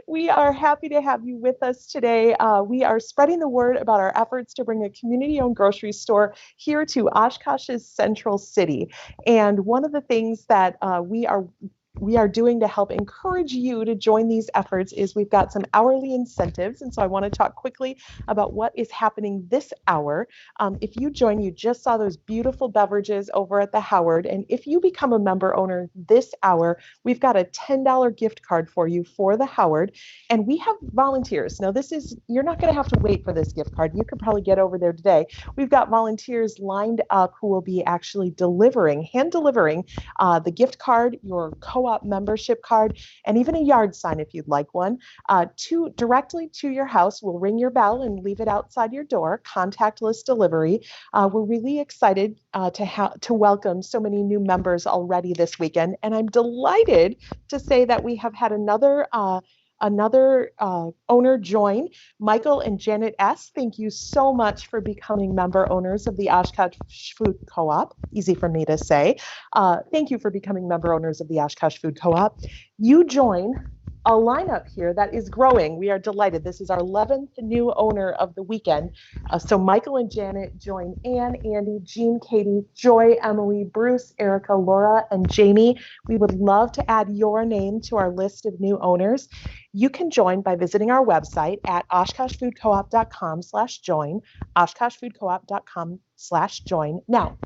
We are happy to have you with us today. We are spreading the word about our efforts to bring a community-owned grocery store here to Oshkosh's Central City. And one of the things that we are doing to help encourage you to join these efforts is we've got some hourly incentives. And so I want to talk quickly about what is happening this hour. If you join, you just saw those beautiful beverages over at the Howard. And if you become a member owner this hour, we've got a $10 gift card for you for the Howard. And we have volunteers. Now you're not going to have to wait for this gift card. You could probably get over there today. We've got volunteers lined up who will be actually hand delivering the gift card, your co-op membership card, and even a yard sign if you'd like one, directly to your house. We'll ring your bell and leave it outside your door, contactless delivery. We're really excited to welcome so many new members already this weekend, and I'm delighted to say that we have had another another owner join. Michael and Janet S., thank you so much for becoming member owners of the Oshkosh Food Co-op. Easy for me to say. Thank you for becoming member owners of the Oshkosh Food Co-op. You join a lineup here that is growing. We are delighted. This is our 11th new owner of the weekend. So Michael and Janet join Ann, Andy, Jean, Katie, Joy, Emily, Bruce, Erica, Laura, and Jamie. We would love to add your name to our list of new owners. You can join by visiting our website at oshkoshfoodcoop.com/join, oshkoshfoodcoop.com/join. Now,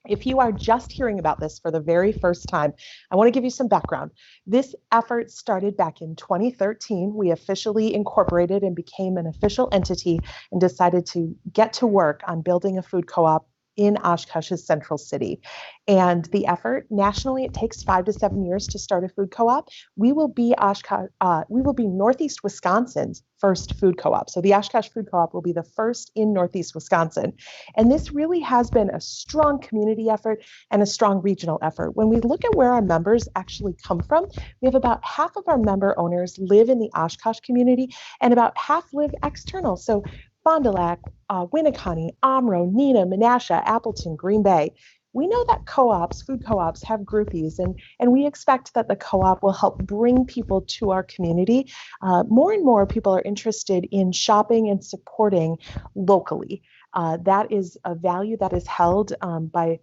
if you are just hearing about this for the very first time, I want to give you some background. This effort started back in 2013. We officially incorporated and became an official entity and decided to get to work on building a food co-op in Oshkosh's central city. And the effort nationally, it takes 5 to 7 years to start a food co-op. We will be Northeast Wisconsin's first food co-op. So the Oshkosh Food Co-op will be the first in Northeast Wisconsin. And this really has been a strong community effort and a strong regional effort. When we look at where our members actually come from, we have about half of our member owners live in the Oshkosh community and about half live external. So Fond du Lac, Winneconne, Omro, Neenah, Menasha, Appleton, Green Bay. We know that co-ops, food co-ops have groupies, and we expect that the co-op will help bring people to our community. More and more people are interested in shopping and supporting locally. That is a value that is held by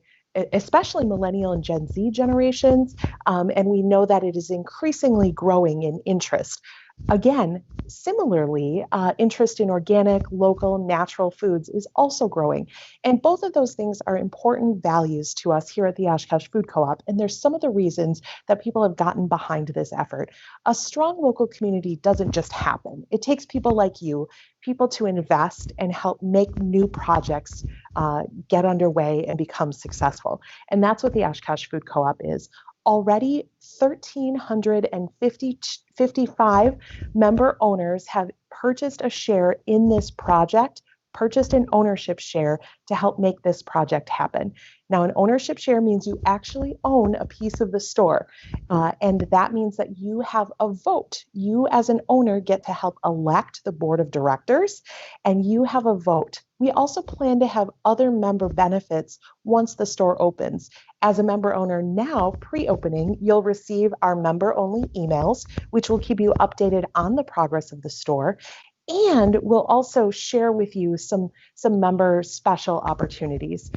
especially millennial and Gen Z generations, and we know that it is increasingly growing in interest. Again, similarly, interest in organic, local, natural foods is also growing. And both of those things are important values to us here at the Oshkosh Food Co-op. And there's some of the reasons that people have gotten behind this effort. A strong local community doesn't just happen. It takes people like you, people to invest and help make new projects get underway and become successful. And that's what the Oshkosh Food Co-op is. Already 1,355 member owners have purchased a share in this project, purchased an ownership share to help make this project happen. Now, an ownership share means you actually own a piece of the store, and that means that you have a vote. You as an owner get to help elect the board of directors, and you have a vote. We also plan to have other member benefits once the store opens. As a member owner now, pre-opening, you'll receive our member-only emails, which will keep you updated on the progress of the store. And we'll also share with you some member special opportunities.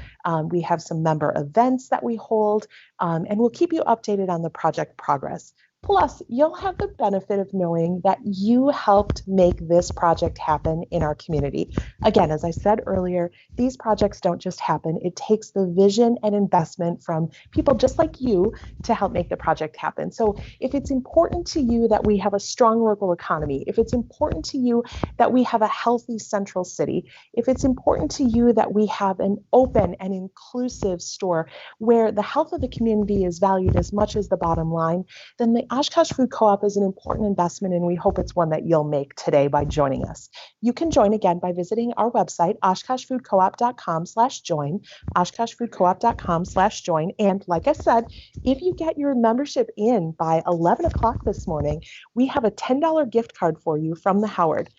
We have some member events that we hold, and we'll keep you updated on the project progress. Plus, you'll have the benefit of knowing that you helped make this project happen in our community. Again, as I said earlier, these projects don't just happen. It takes the vision and investment from people just like you to help make the project happen. So if it's important to you that we have a strong local economy, if it's important to you that we have a healthy central city, if it's important to you that we have an open and inclusive store where the health of the community is valued as much as the bottom line, then the Oshkosh Food Co-op is an important investment, and we hope it's one that you'll make today by joining us. You can join again by visiting our website, oshkoshfoodcoop.com/join, oshkoshfoodcoop.com/join. And like I said, if you get your membership in by 11 o'clock this morning, we have a $10 gift card for you from the Howard.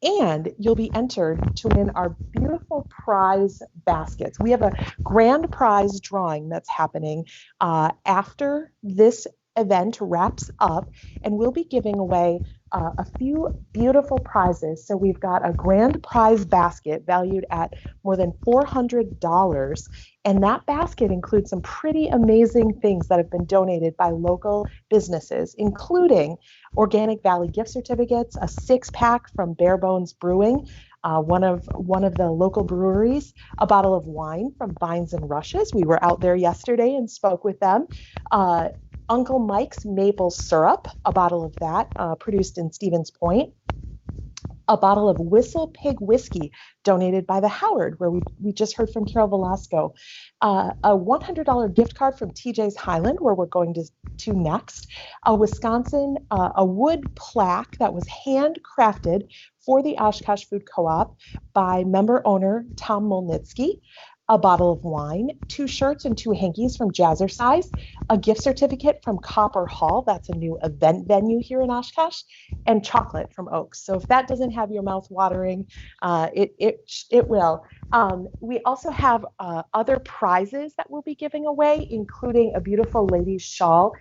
And you'll be entered to win our beautiful prize baskets. We have a grand prize drawing that's happening after this event wraps up, and we'll be giving away a few beautiful prizes. So we've got a grand prize basket valued at more than $400, and that basket includes some pretty amazing things that have been donated by local businesses, including Organic Valley gift certificates, a 6-pack from Bare Bones Brewing, one of the local breweries, a bottle of wine from Vines and Rushes. We were out there yesterday and spoke with them. Uncle Mike's maple syrup, a bottle of that produced in Stevens Point. A bottle of Whistle Pig whiskey donated by the Howard, where we just heard from Carol Velasco. A $100 gift card from TJ's Highland, where we're going to next. A Wisconsin, a wood plaque that was handcrafted for the Oshkosh Food Co-op by member owner Tom Molnitsky. a bottle of wine, 2 shirts and 2 hankies from Jazzercise, a gift certificate from Copper Hall, that's a new event venue here in Oshkosh, and chocolate from Oaks. So if that doesn't have your mouth watering, it will. We also have other prizes that we'll be giving away, including a beautiful ladies shawl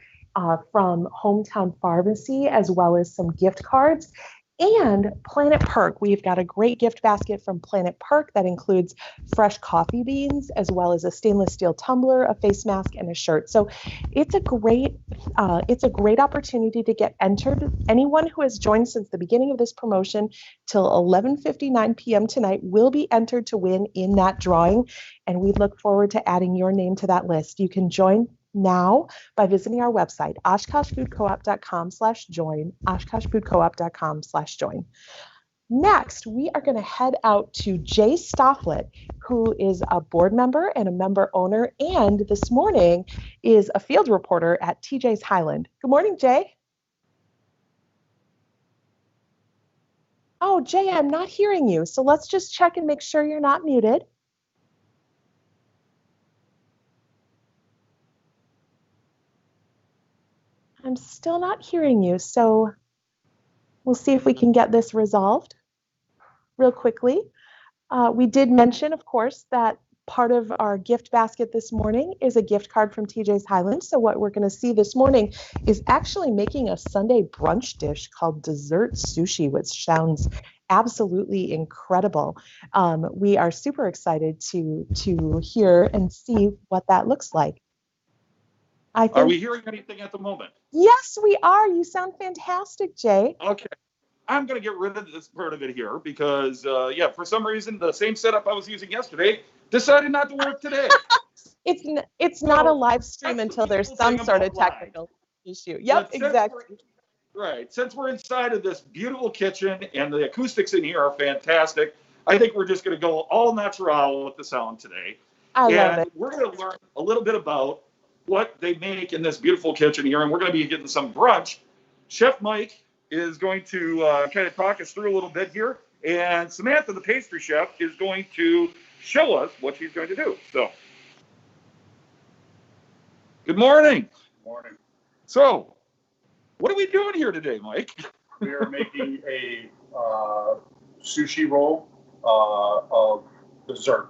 from Hometown Pharmacy, as well as some gift cards. And Planet Perk, we've got a great gift basket from Planet Perk that includes fresh coffee beans, as well as a stainless steel tumbler, a face mask, and a shirt. So it's a great opportunity to get entered. Anyone who has joined since the beginning of this promotion till 11:59 p.m. tonight will be entered to win in that drawing, and we look forward to adding your name to that list. You can join now by visiting our website, oshkoshfoodcoop.com/join, oshkoshfoodcoop.com/join. Next, we are going to head out to Jay Stofflet, who is a board member and a member owner, and this morning is a field reporter at TJ's Highland. Good morning, Jay. Oh, Jay, I'm not hearing you, so let's just check and make sure you're not muted. I'm still not hearing you, so we'll see if we can get this resolved real quickly. We did mention, of course, that part of our gift basket this morning is a gift card from TJ's Highland. So what we're going to see this morning is actually making a Sunday brunch dish called dessert sushi, which sounds absolutely incredible. We are super excited to hear and see what that looks like. Are we hearing anything at the moment? Yes, we are. You sound fantastic, Jay. Okay. I'm going to get rid of this part of it here because, for some reason, the same setup I was using yesterday decided not to work today. It's not a live stream until there's some sort of technical issue. Yep, exactly. Right. Since we're inside of this beautiful kitchen and the acoustics in here are fantastic, I think we're just going to go all natural with the sound today. I love it. We're going to learn a little bit about what they make in this beautiful kitchen here, and we're going to be getting some brunch. Chef Mike is going to kind of talk us through a little bit here, and Samantha, the pastry chef, is going to show us what she's going to do. So, good morning. Morning. So, what are we doing here today, Mike? We are making a sushi roll of dessert.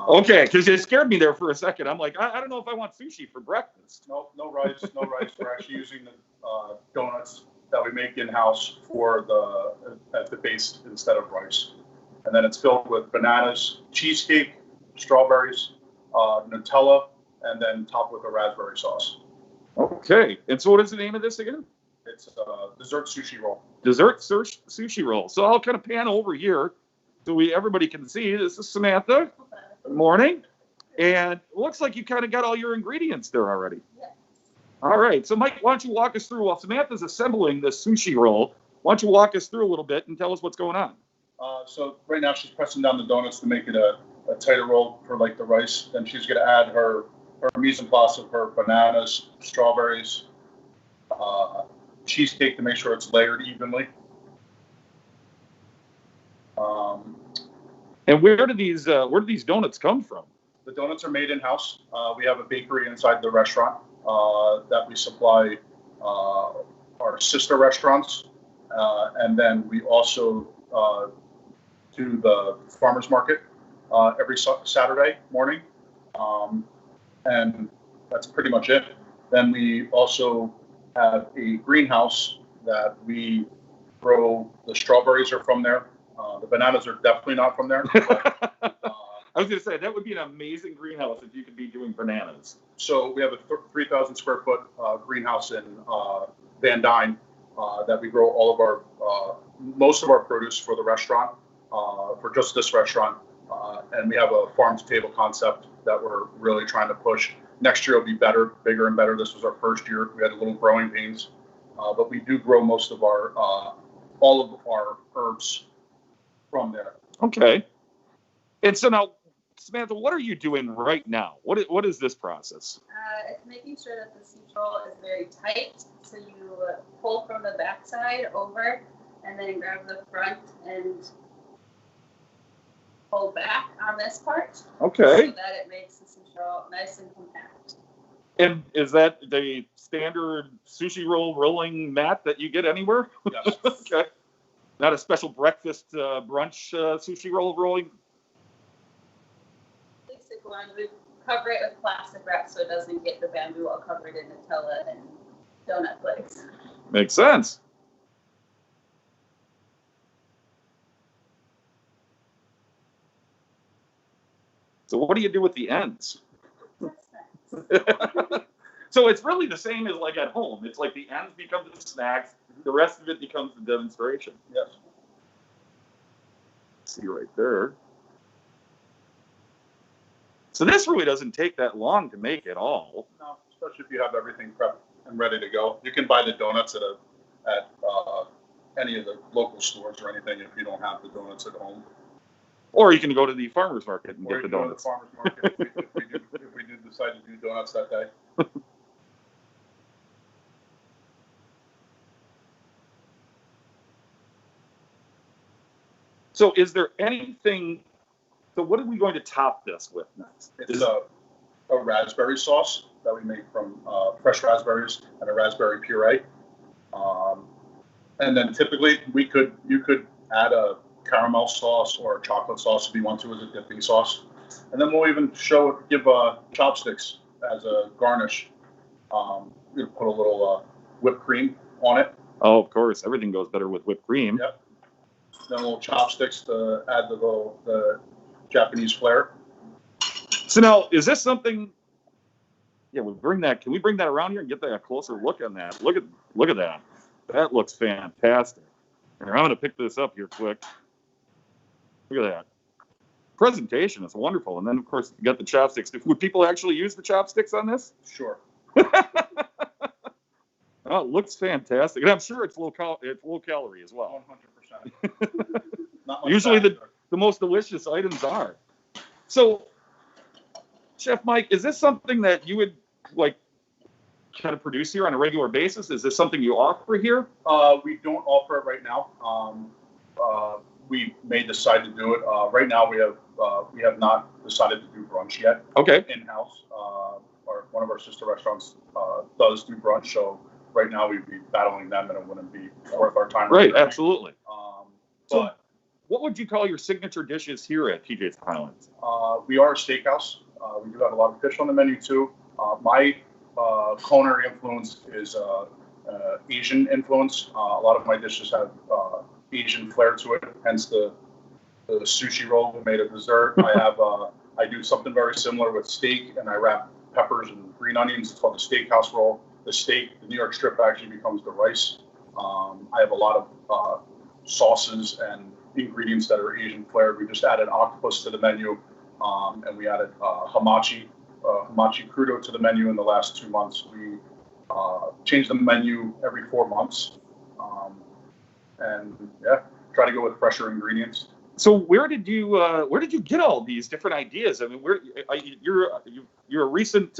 Okay, because it scared me there for a second. I'm like, I don't know if I want sushi for breakfast. No rice. We're actually using the donuts that we make in-house for the base instead of rice. And then it's filled with bananas, cheesecake, strawberries, Nutella, and then topped with a raspberry sauce. Okay, and so what is the name of this again? It's a dessert sushi roll. Dessert sushi roll. So I'll kind of pan over here so everybody can see. This is Samantha. Good morning. And it looks like you kind of got all your ingredients there already. Yes. All right. So, Mike, why don't you walk us through, while Samantha's assembling this sushi roll, why don't you walk us through a little bit and tell us what's going on? So right now she's pressing down the donuts to make it a tighter roll for like the rice. Then she's going to add her mise en place of her bananas, strawberries, cheesecake to make sure it's layered evenly. And where do these donuts come from? The donuts are made in-house. We have a bakery inside the restaurant that we supply our sister restaurants. And then we also do the farmers market every Saturday morning. And that's pretty much it. Then we also have a greenhouse that we grow. The strawberries are from there. The bananas are definitely not from there. But, I was going to say, that would be an amazing greenhouse if you could be doing bananas. So we have a 3,000 square foot greenhouse in Van Dyne that we grow all of our, most of our produce for the restaurant, for just this restaurant. And we have a farm to table concept that we're really trying to push. Next year will be better, bigger and better. This was our first year. We had a little growing pains, but we do grow most of our, all of our herbs from there. Okay. And so now, Samantha, what are you doing right now? What is this process? It's making sure that the sushi roll is very tight. So you pull from the backside over and then grab the front and pull back on this part. Okay. So that it makes the sushi roll nice and compact. And is that the standard sushi roll rolling mat that you get anywhere? Yes. Okay. Not a special breakfast brunch sushi roll rolling? Basic one, we cover it with plastic wrap so it doesn't get the bamboo all covered in Nutella and donut flakes. Makes sense. So what do you do with the ends? So it's really the same as like at home. It's like the ends become the snacks, the rest of it becomes the demonstration. Yes. See right there. So this really doesn't take that long to make at all. No, especially if you have everything prepped and ready to go. You can buy the donuts at any of the local stores or anything if you don't have the donuts at home. Or you can go to the farmer's market and Or get you the can go to the donuts. farmer's market if we do decide to do donuts that day. So is there anything, so what are we going to top this with next? It's a raspberry sauce that we make from fresh raspberries and a raspberry puree. And then typically you could add a caramel sauce or a chocolate sauce if you want to as a dipping sauce. And then we'll even give chopsticks as a garnish. You put a little whipped cream on it. Oh, of course. Everything goes better with whipped cream. Yep. Then little chopsticks to add the Japanese flair. So now, is this something? Yeah, we bring that. Can we bring that around here and get a closer look on that? Look at that. That looks fantastic. Here, I'm gonna pick this up here quick. Look at that. Presentation is wonderful, and then of course you got the chopsticks. Would people actually use the chopsticks on this? Sure. Oh, it looks fantastic, and I'm sure it's low calorie as well. 100%. Not much Usually fat. the most delicious items are. So, Chef Mike, is this something that you would like kind of produce here on a regular basis? Is this something you offer here? We don't offer it right now. We may decide to do it. Right now, we have not decided to do brunch yet. Okay. In-house, or one of our sister restaurants does do brunch. So right now, we'd be battling them, and it wouldn't be worth our time. Right. Absolutely. But So, what would you call your signature dishes here at TJ's Highlands? we are a steakhouse. We do have a lot of fish on the menu too. My culinary influence is Asian influence. A lot of my dishes have Asian flair to it, hence the sushi roll made of dessert. I do something very similar with steak, and I wrap peppers and green onions. It's called the steakhouse roll. The steak, the New York strip, actually becomes the rice. I have a lot of sauces and ingredients that are Asian flavored. We just added octopus to the menu, and we added hamachi crudo to the menu in the last 2 months. We change the menu every 4 months, and try to go with fresher ingredients. So where did you get all these different ideas? I mean, you're a recent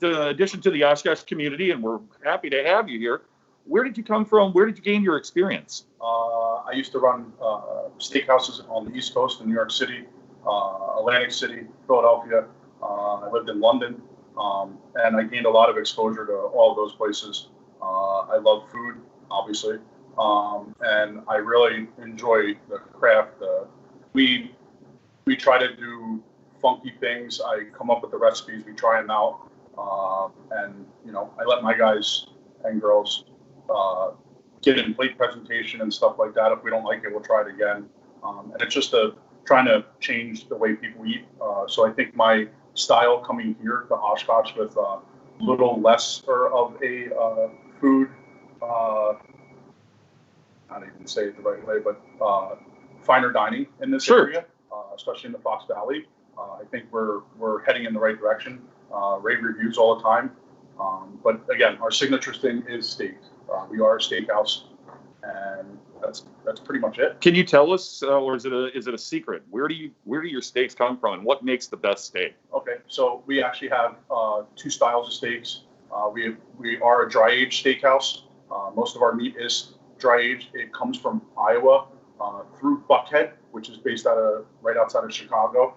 addition to the Oshkosh community, and we're happy to have you here. Where did you come from? Where did you gain your experience? I used to run steakhouses on the East Coast in New York City, Atlantic City, Philadelphia. I lived in London, and I gained a lot of exposure to all of those places. I love food, obviously, and I really enjoy the craft. We try to do funky things. I come up with the recipes. We try them out, and I let my guys and girls get in plate presentation and stuff like that. If we don't like it, we'll try it again. And it's just trying to change the way people eat. So I think my style coming here to Oshkosh with a little less of a food, not even say it the right way, but finer dining in this area, especially in the Fox Valley. I think we're heading in the right direction. Rave reviews all the time. But again, our signature thing is steak. We are a steakhouse, and that's pretty much it. Can you tell us, or is it a secret? Where do your steaks come from, and what makes the best steak? Okay, so we actually have 2 styles of steaks. We are a dry aged steakhouse. Most of our meat is dry aged. It comes from Iowa. through Buckhead, which is based right outside of Chicago,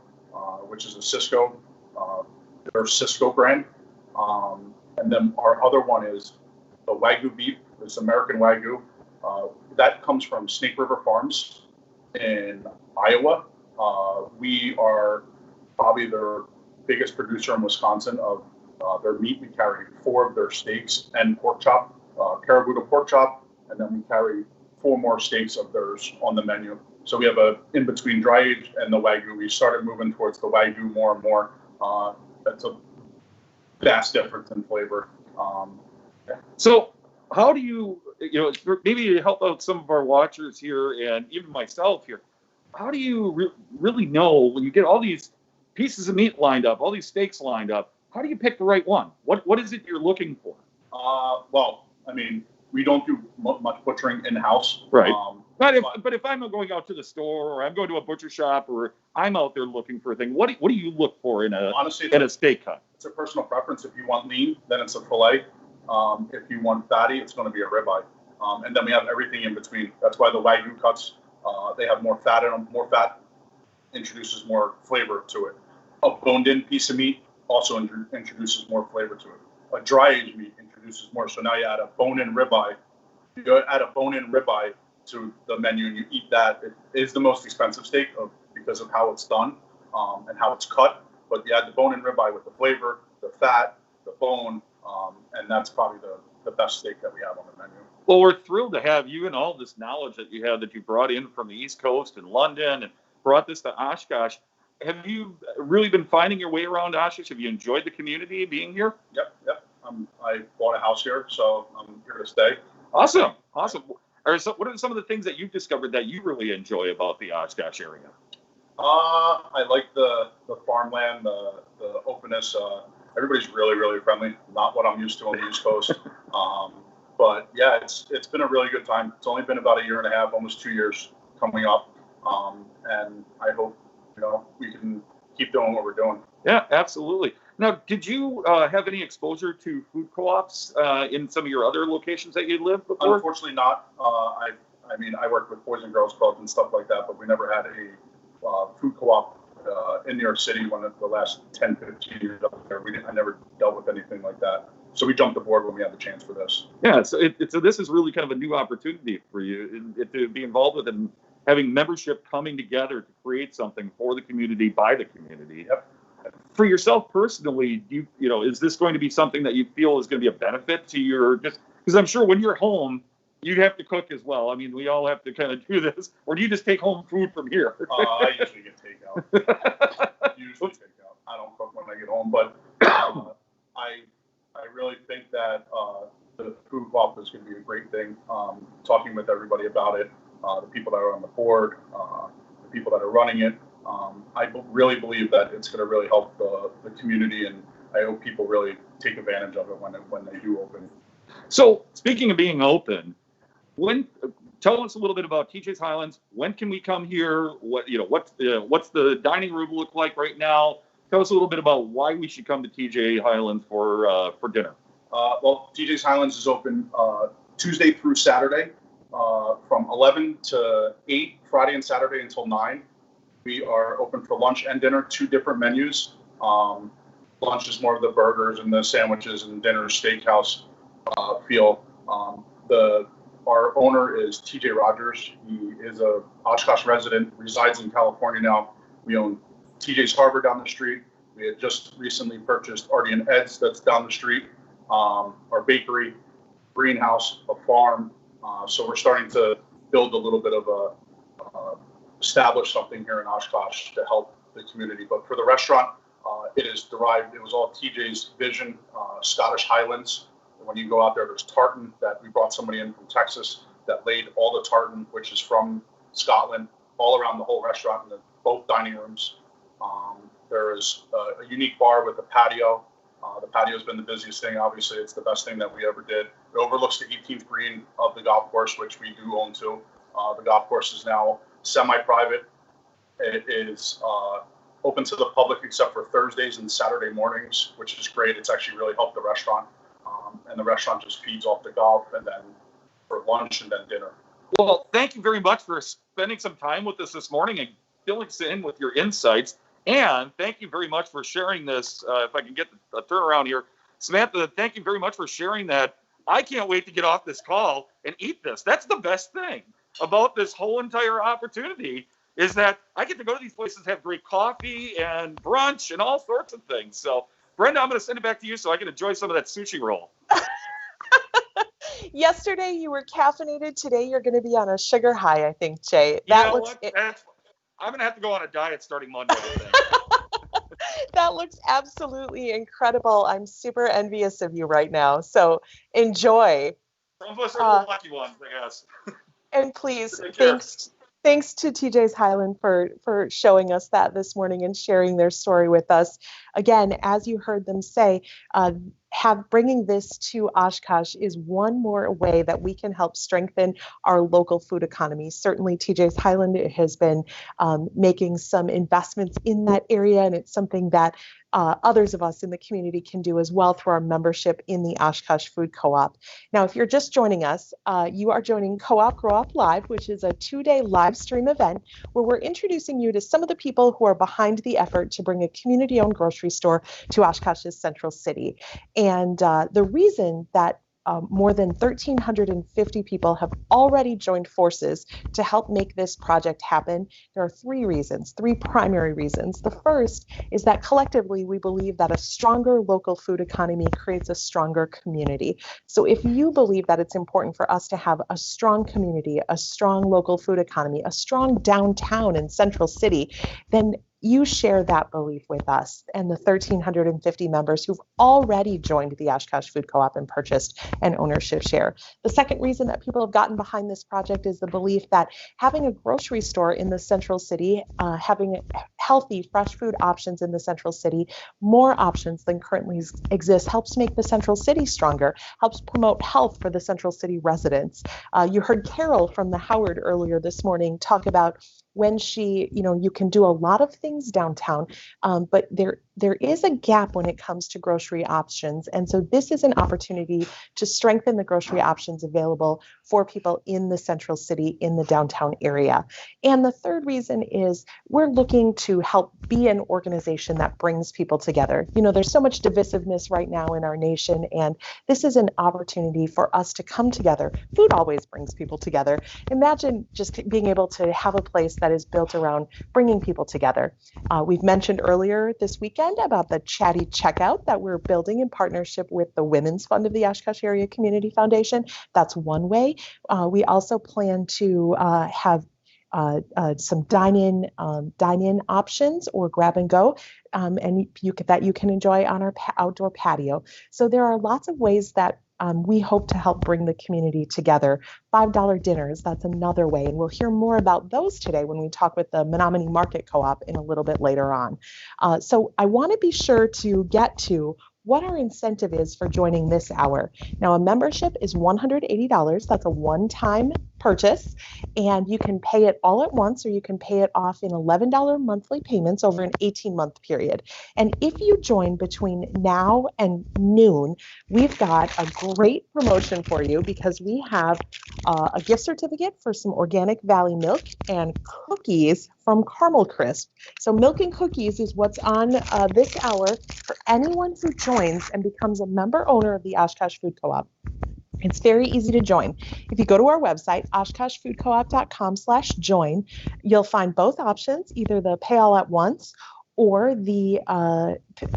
which is a Cisco, their Cisco brand. And then our other one is the Wagyu beef. It's American Wagyu. That comes from Snake River Farms in Iowa. We are probably their biggest producer in Wisconsin of their meat. We carry 4 of their steaks and pork chop, caribou pork chop, and then we carry 4 more steaks of theirs on the menu. So we have a in between dry age and the Wagyu. We started moving towards the Wagyu more and more. That's a vast difference in flavor. So how do you, maybe help out some of our watchers here and even myself here, how do you really know when you get all these pieces of meat lined up, all these steaks lined up, how do you pick the right one? What is it you're looking for? Well, I mean, we don't do much butchering in-house. Right. But if I'm going out to the store or I'm going to a butcher shop or I'm out there looking for a thing, what do you look for in a steak cut? It's a personal preference. If you want lean, then it's a fillet. If you want fatty, it's going to be a ribeye. And then we have everything in between. That's why the Wagyu cuts, they have more fat in them. More fat introduces more flavor to it. A boned-in piece of meat also introduces more flavor to it. A dry-aged meat introduces more. So now you add a bone-in ribeye. You add a bone-in ribeye to the menu and you eat that. It is the most expensive steak because of how it's done and how it's cut. But you add the bone-in ribeye with the flavor, the fat, the bone, and that's probably the best steak that we have on the menu. Well, we're thrilled to have you and all this knowledge that you have that you brought in from the East Coast and London and brought this to Oshkosh. Have you really been finding your way around Oshkosh? Have you enjoyed the community being here? Yep. I bought a house here, so I'm here to stay. Awesome. What are some of the things that you've discovered that you really enjoy about the Oshkosh area? I like the farmland, the openness. Everybody's really, really friendly. Not what I'm used to on the East Coast. But yeah, it's been a really good time. It's only been about 1.5 years, almost 2 years coming up. And I hope, we can keep doing what we're doing. Yeah, absolutely. Now, did you have any exposure to food co-ops in some of your other locations that you lived before? Unfortunately not. I worked with Boys and Girls Clubs and stuff like that, but we never had a food co-op in New York City when the last 10, 15 years up there. I never dealt with anything like that. So we jumped aboard when we had the chance for this. Yeah, so this is really kind of a new opportunity for you to be involved with and having membership coming together to create something for the community, by the community. Yep. For yourself personally, is this going to be something that you feel is going to be a benefit to your, just because I'm sure when you're home, you have to cook as well. I mean, we all have to kind of do this, or do you just take home food from here? I usually get takeout. I don't cook when I get home, but I really think that the food co-op is going to be a great thing. Talking with everybody about it, the people that are on the board, the people that are running it. I really believe that it's going to really help the community, and I hope people really take advantage of it when they do open. So, speaking of being open, tell us a little bit about TJ's Highlands. When can we come here? What's the dining room look like right now? Tell us a little bit about why we should come to TJ Highlands for dinner. Well, TJ's Highlands is open Tuesday through Saturday from 11 to 8, Friday and Saturday until 9. We are open for lunch and dinner, 2 different menus. Lunch is more of the burgers and the sandwiches, and dinner steakhouse feel. Our owner is TJ Rogers. He is a Oshkosh resident, resides in California now. We own TJ's Harbor down the street. We had just recently purchased Artie and Ed's that's down the street. Our bakery, greenhouse, a farm. So we're starting to build a little bit of establish something here in Oshkosh to help the community. But for the restaurant, it was all TJ's vision, Scottish Highlands. When you go out there, there's tartan that we brought somebody in from Texas that laid all the tartan, which is from Scotland, all around the whole restaurant in both dining rooms. There is a unique bar with a patio. The patio has been the busiest thing. Obviously, it's the best thing that we ever did. It overlooks the 18th green of the golf course, which we do own too. The golf course is now semi-private. It is open to the public except for Thursdays and Saturday mornings, which is great. It's actually really helped the restaurant. And the restaurant just feeds off the golf and then for lunch and then dinner. Well, thank you very much for spending some time with us this morning and filling us in with your insights. And thank you very much for sharing this. If I can get a turnaround here, Samantha, thank you very much for sharing that. I can't wait to get off this call and eat this. That's the best thing about this whole entire opportunity, is that I get to go to these places, have great coffee and brunch and all sorts of things. So, Brenda, I'm going to send it back to you so I can enjoy some of that sushi roll. Yesterday you were caffeinated. Today you're going to be on a sugar high, I think, Jay. I'm going to have to go on a diet starting Monday, I think. That looks absolutely incredible. I'm super envious of you right now. So enjoy. Some of us are the lucky ones, I guess. And please, thanks to TJ's Highland for showing us that this morning and sharing their story with us. Again, as you heard them say, bringing this to Oshkosh is one more way that we can help strengthen our local food economy. Certainly, TJ's Highland has been making some investments in that area, and it's something that others of us in the community can do as well through our membership in the Oshkosh Food Co-op. Now, if you're just joining us, you are joining Co-op Grow Up Live, which is a 2-day live stream event where we're introducing you to some of the people who are behind the effort to bring a community-owned grocery store to Oshkosh's Central City. And the reason that more than 1,350 people have already joined forces to help make this project happen, there are three primary reasons. The first is that collectively we believe that a stronger local food economy creates a stronger community. So if you believe that it's important for us to have a strong community, a strong local food economy, a strong downtown in Central City, then you share that belief with us and the 1,350 members who've already joined the Oshkosh Food Co-op and purchased an ownership share. The second reason that people have gotten behind this project is the belief that having a grocery store in the Central City, having healthy, fresh food options in the Central City, more options than currently exist, helps make the Central City stronger, helps promote health for the Central City residents. You heard Carol from the Howard earlier this morning talk about when you can do a lot of things downtown, but there is a gap when it comes to grocery options. And so this is an opportunity to strengthen the grocery options available for people in the Central City, in the downtown area. And the third reason is we're looking to help be an organization that brings people together. There's so much divisiveness right now in our nation, and this is an opportunity for us to come together. Food always brings people together. Imagine just being able to have a place that is built around bringing people together. We've mentioned earlier this weekend about the Chatty Checkout that we're building in partnership with the Women's Fund of the Oshkosh Area Community Foundation. That's one way. We also plan to have some dine-in options or grab and go, and you can enjoy on our outdoor patio. So there are lots of ways that we hope to help bring the community together. $5 dinners, that's another way. And we'll hear more about those today when we talk with the Menominee Market Co-op in a little bit later on. So I want to be sure to get to what our incentive is for joining this hour. Now, a membership is $180. That's a one-time purchase, and you can pay it all at once, or you can pay it off in $11 monthly payments over an 18-month period. And if you join between now and noon, we've got a great promotion for you, because we have a gift certificate for some Organic Valley milk and cookies from Caramel Crisp. So milk and cookies is what's on this hour for anyone who joins and becomes a member owner of the Oshkosh Food Co-op. It's very easy to join. If you go to our website, oshkoshfoodcoop.com/join, you'll find both options, either the pay all at once or the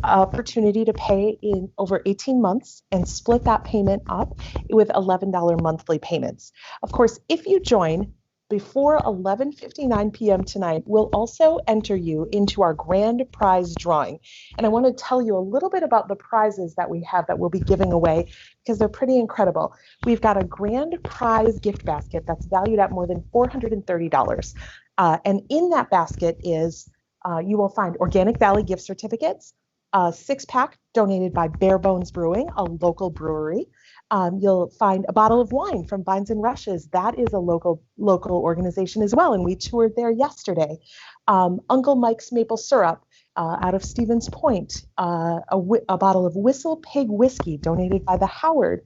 opportunity to pay in over 18 months and split that payment up with $11 monthly payments. Of course, if you join before 11:59 p.m. tonight, we'll also enter you into our grand prize drawing. And I want to tell you a little bit about the prizes that we have that we'll be giving away, because they're pretty incredible. We've got a grand prize gift basket that's valued at more than $430. And in that basket is, you will find Organic Valley gift certificates, a 6-pack donated by Bare Bones Brewing, a local brewery. You'll find a bottle of wine from Vines and Rushes. That is a local organization as well, and we toured there yesterday. Uncle Mike's maple syrup, out of Stevens Point, a bottle of Whistle Pig whiskey donated by the Howard,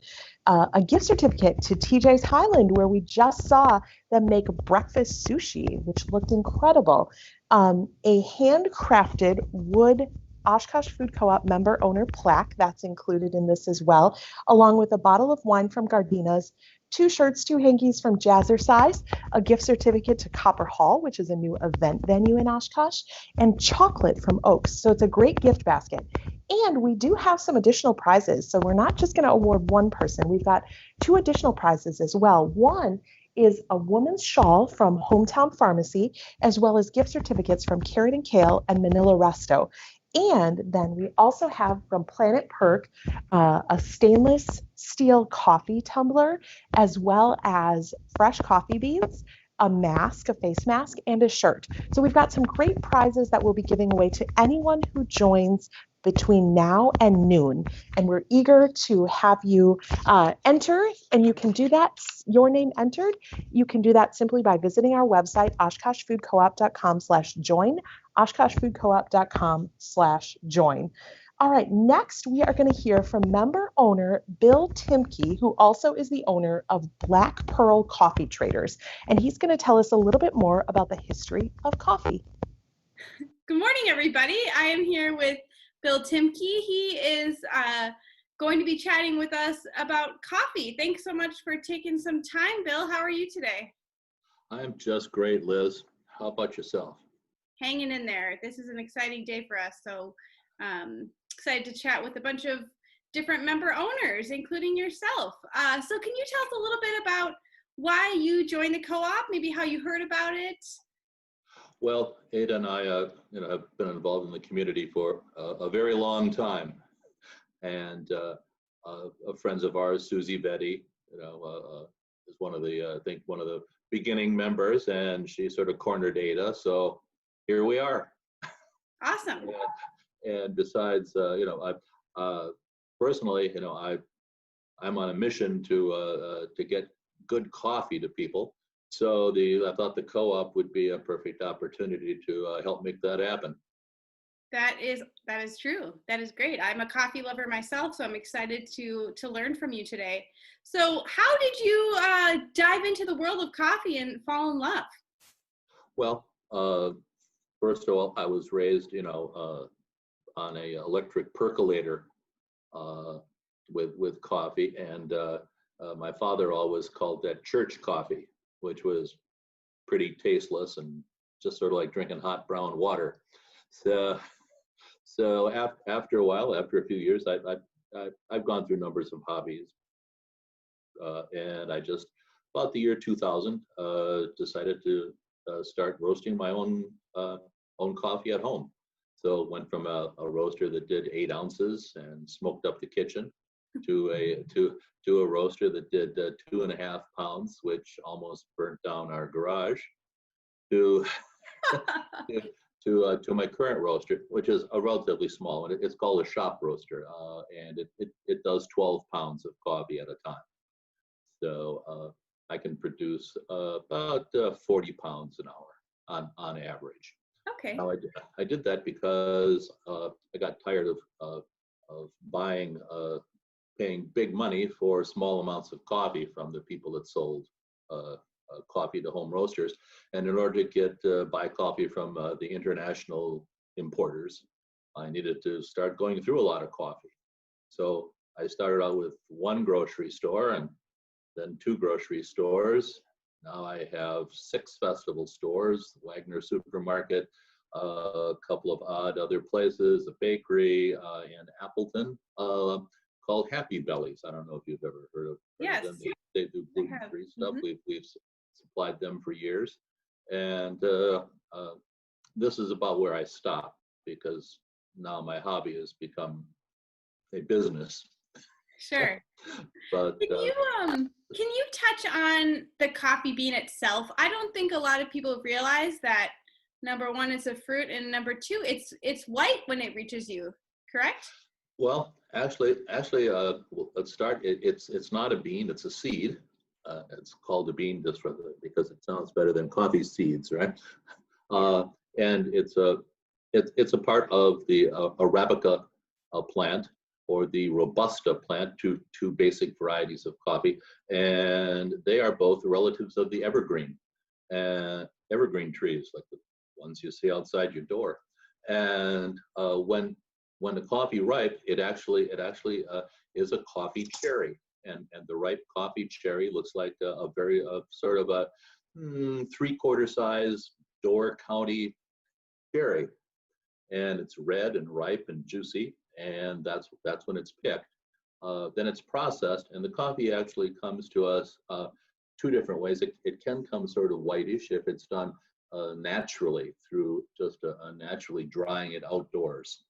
a gift certificate to TJ's Highland, where we just saw them make breakfast sushi, which looked incredible, a handcrafted wood Oshkosh Food Co-op member owner plaque that's included in this as well, along with a bottle of wine from Gardina's, 2 shirts, 2 hankies from Jazzercise, a gift certificate to Copper Hall, which is a new event venue in Oshkosh, and chocolate from Oaks. So it's a great gift basket. And we do have some additional prizes. So we're not just going to award one person. We've got 2 additional prizes as well. One is a woman's shawl from Hometown Pharmacy, as well as gift certificates from Carrot and Kale and Manila Resto. And then we also have from Planet Perk a stainless steel coffee tumbler, as well as fresh coffee beans, a mask, a face mask, and a shirt. So we've got some great prizes that we'll be giving away to anyone who joins between now and noon. And we're eager to have you enter, and you can do that, your name entered. You can do that simply by visiting our website, oshkoshfoodcoop.com/join, oshkoshfoodcoop.com/join. All right, next we are going to hear from member owner Bill Timke, who also is the owner of Black Pearl Coffee Traders. And he's going to tell us a little bit more about the history of coffee. Good morning, everybody. I am here with Bill Timke. He is going to be chatting with us about coffee. Thanks so much for taking some time, Bill. How are you today? I'm just great, Liz. How about yourself? Hanging in there. This is an exciting day for us. So excited to chat with a bunch of different member owners, including yourself. So can you tell us a little bit about why you joined the co-op, maybe how you heard about it? Well, Ada and I have been involved in the community for a very long time. And friends of ours, Susie Betty, is one of the, I think, one of the beginning members, and she sort of cornered Ada. So here we are. Awesome. And besides, personally, I'm on a mission to get good coffee to people. So I thought the co-op would be a perfect opportunity to help make that happen. That is true. That is great. I'm a coffee lover myself, so I'm excited to learn from you today. So how did you dive into the world of coffee and fall in love? Well, first of all, I was raised, on a electric percolator with coffee, and my father always called that church coffee, which was pretty tasteless and just sort of like drinking hot brown water. So after a while, after a few years, I've gone through numbers of hobbies, and I just about the year 2000 decided to start roasting my own coffee at home. So it went from a roaster that did 8 ounces and smoked up the kitchen to a roaster that did 2.5 pounds, which almost burnt down our garage, to my current roaster, which is a relatively small one. It's called a shop roaster, and it does 12 pounds of coffee at a time. So I can produce about 40 pounds an hour on average. Okay. Now I did that because I got tired of paying big money for small amounts of coffee from the people that sold coffee to home roasters. And in order to buy coffee from the international importers, I needed to start going through a lot of coffee. So I started out with 1 grocery store and then 2 grocery stores. Now I have 6 festival stores, Wagner Supermarket, a couple of odd other places, a bakery in Appleton called Happy Bellies. I don't know if you've ever heard of them. They do gluten-free stuff. Mm-hmm. We've supplied them for years. And this is about where I stopped, because now my hobby has become a business. Sure. But can you touch on the coffee bean itself? I don't think a lot of people realize that, number 1, it's a fruit, and number 2, it's white when it reaches you, correct? Well, actually, let's start. It's not a bean; it's a seed. It's called a bean just because it sounds better than coffee seeds, right? And it's a It's a part of the Arabica plant or the Robusta plant, two basic varieties of coffee, and they are both relatives of the evergreen trees, like the ones you see outside your door. And when the coffee ripe, it actually is a coffee cherry, and the ripe coffee cherry looks like a very sort of a 3/4 size Door County cherry, and it's red and ripe and juicy, and that's when it's picked. Then it's processed, and the coffee actually comes to us two different ways. It can come sort of whitish if it's done naturally through just naturally drying it outdoors,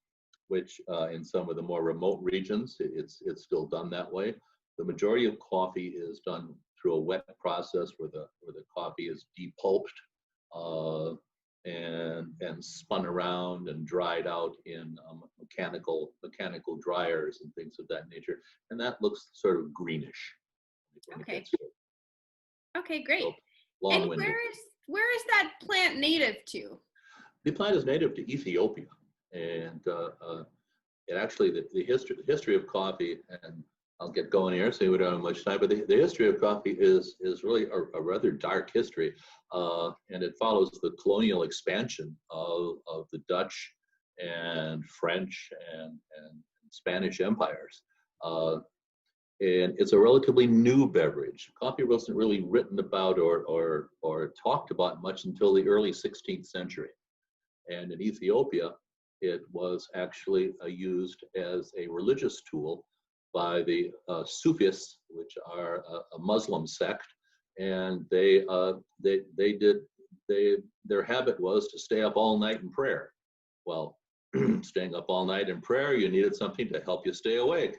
which in some of the more remote regions, it's still done that way. The majority of coffee is done through a wet process where the coffee is depulped and spun around and dried out in mechanical dryers and things of that nature, and that looks sort of greenish. Okay. Okay, great. So, and long-winded. where is that plant native to? The plant is native to Ethiopia, and it actually the history of coffee, and I'll get going here so we don't have much time, but the history of coffee is really a rather dark history, and it follows the colonial expansion of the Dutch and French and Spanish empires. And it's a relatively new beverage. Coffee wasn't really written about or talked about much until the early 16th century. And in Ethiopia, it was actually used as a religious tool by the Sufis, which are a Muslim sect, and their habit was to stay up all night in prayer. Well, staying up all night in prayer, you needed something to help you stay awake.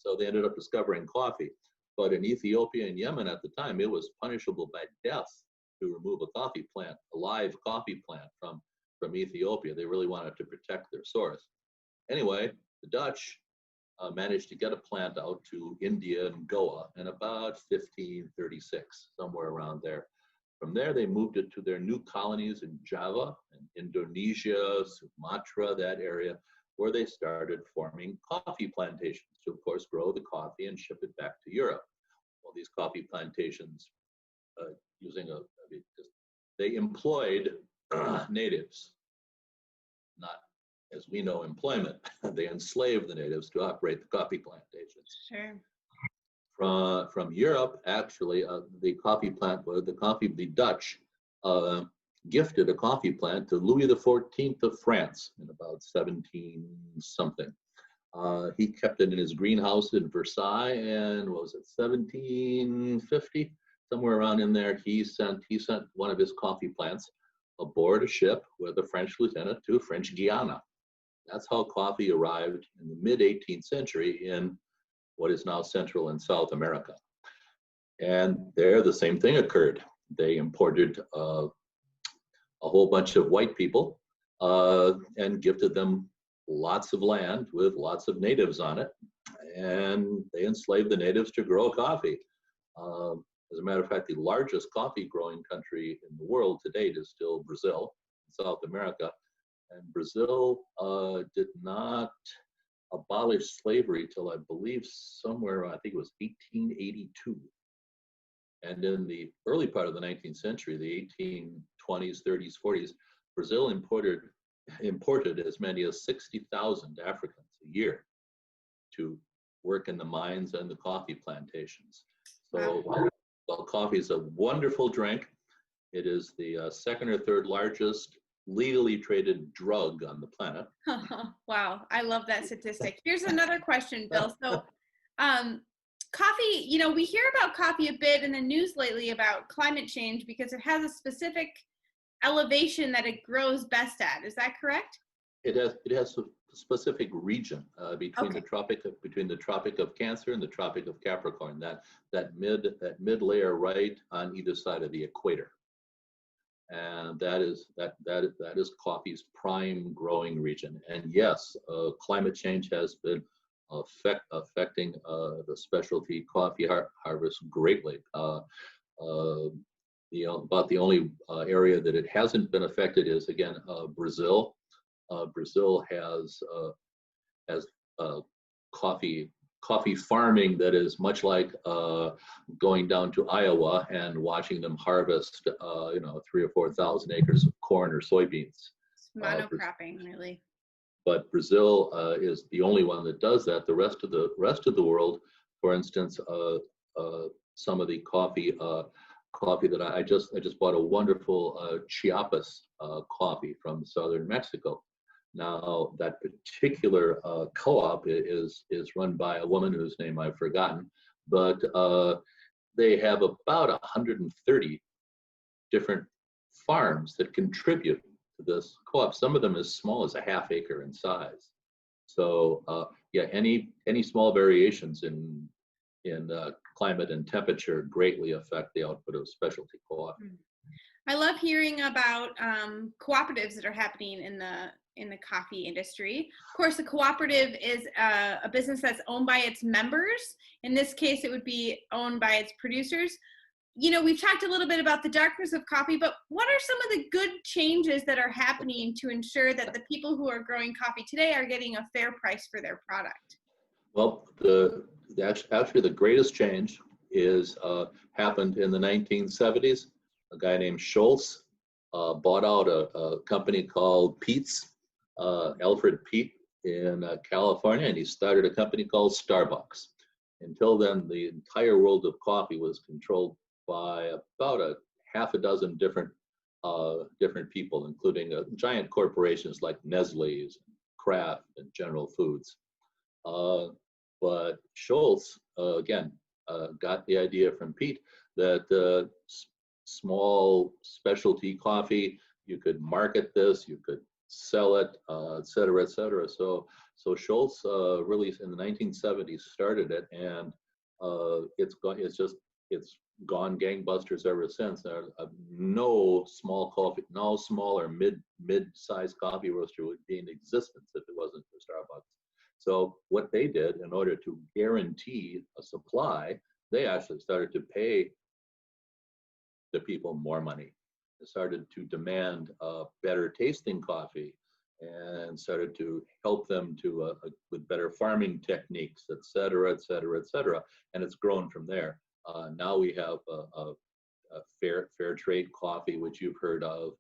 So they ended up discovering coffee. But in Ethiopia and Yemen at the time, it was punishable by death to remove a coffee plant, a live coffee plant from Ethiopia. They really wanted to protect their source. Anyway, the Dutch managed to get a plant out to India and Goa in about 1536, somewhere around there. From there, they moved it to their new colonies in Java and Indonesia, Sumatra, that area, where they started forming coffee plantations to, of course, grow the coffee and ship it back to Europe. Well, these coffee plantations, they employed natives, not as we know employment. They enslaved the natives to operate the coffee plantations. Sure. From Europe, actually, the Dutch gifted a coffee plant to Louis XIV of France in about 17 something. He kept it in his greenhouse in Versailles, and what was it, 1750, somewhere around in there. He sent one of his coffee plants aboard a ship with a French lieutenant to French Guiana. That's how coffee arrived in the mid-18th century in what is now Central and South America. And there the same thing occurred. They imported a whole bunch of white people and gifted them lots of land with lots of natives on it. And they enslaved the natives to grow coffee. As a matter of fact, the largest coffee growing country in the world to date is still Brazil, South America. And Brazil did not abolished slavery till I believe somewhere, I think it was 1882. And in the early part of the 19th century, the 1820s, 30s, 40s, Brazil imported as many as 60,000 Africans a year to work in the mines and the coffee plantations. So while coffee is a wonderful drink, it is the second or third largest legally traded drug on the planet. Wow, I love that statistic. Here's another question, Bill. So coffee, we hear about coffee a bit in the news lately about climate change because it has a specific elevation that it grows best at. Is that correct? It has a specific region between the Tropic of Cancer and the Tropic of Capricorn, that mid layer right on either side of the equator. And that is coffee's prime growing region. And yes, climate change has been affecting the specialty coffee harvest greatly. About the only area that it hasn't been affected is, again, Brazil. Brazil has coffee farming that is much like going down to Iowa and watching them harvest, 3,000 or 4,000 acres of corn or soybeans. It's monocropping, really. But Brazil is the only one that does that. The rest of the world, for instance, some of the coffee that I just bought a wonderful Chiapas coffee from southern Mexico. Now that particular co-op is run by a woman whose name I've forgotten, but they have about 130 different farms that contribute to this co-op. Some of them as small as a half acre in size. So yeah, any small variations in climate and temperature greatly affect the output of specialty coffee. I love hearing about cooperatives that are happening in the coffee industry. Of course, a cooperative is a business that's owned by its members. In this case, it would be owned by its producers. We've talked a little bit about the darkness of coffee, but what are some of the good changes that are happening to ensure that the people who are growing coffee today are getting a fair price for their product? Well, actually the greatest change is happened in the 1970s. A guy named Schultz bought out a company called Peet's, Alfred Peet in California, and he started a company called Starbucks. Until then, the entire world of coffee was controlled by about a half a dozen different people, including giant corporations like Nestle's, Kraft, and General Foods. But Schultz, again, got the idea from Pete that small specialty coffee, you could market this, you could sell it, et cetera, et cetera. So Schultz really in the 1970s started it, and it's gone gangbusters ever since. There are no small or mid-sized coffee roaster would be in existence if it wasn't for Starbucks. So what they did in order to guarantee a supply, they actually started to pay the people more money. They started to demand better tasting coffee and started to help them with better farming techniques, et cetera, et cetera, et cetera. And it's grown from there. Now we have a fair trade coffee, which you've heard of,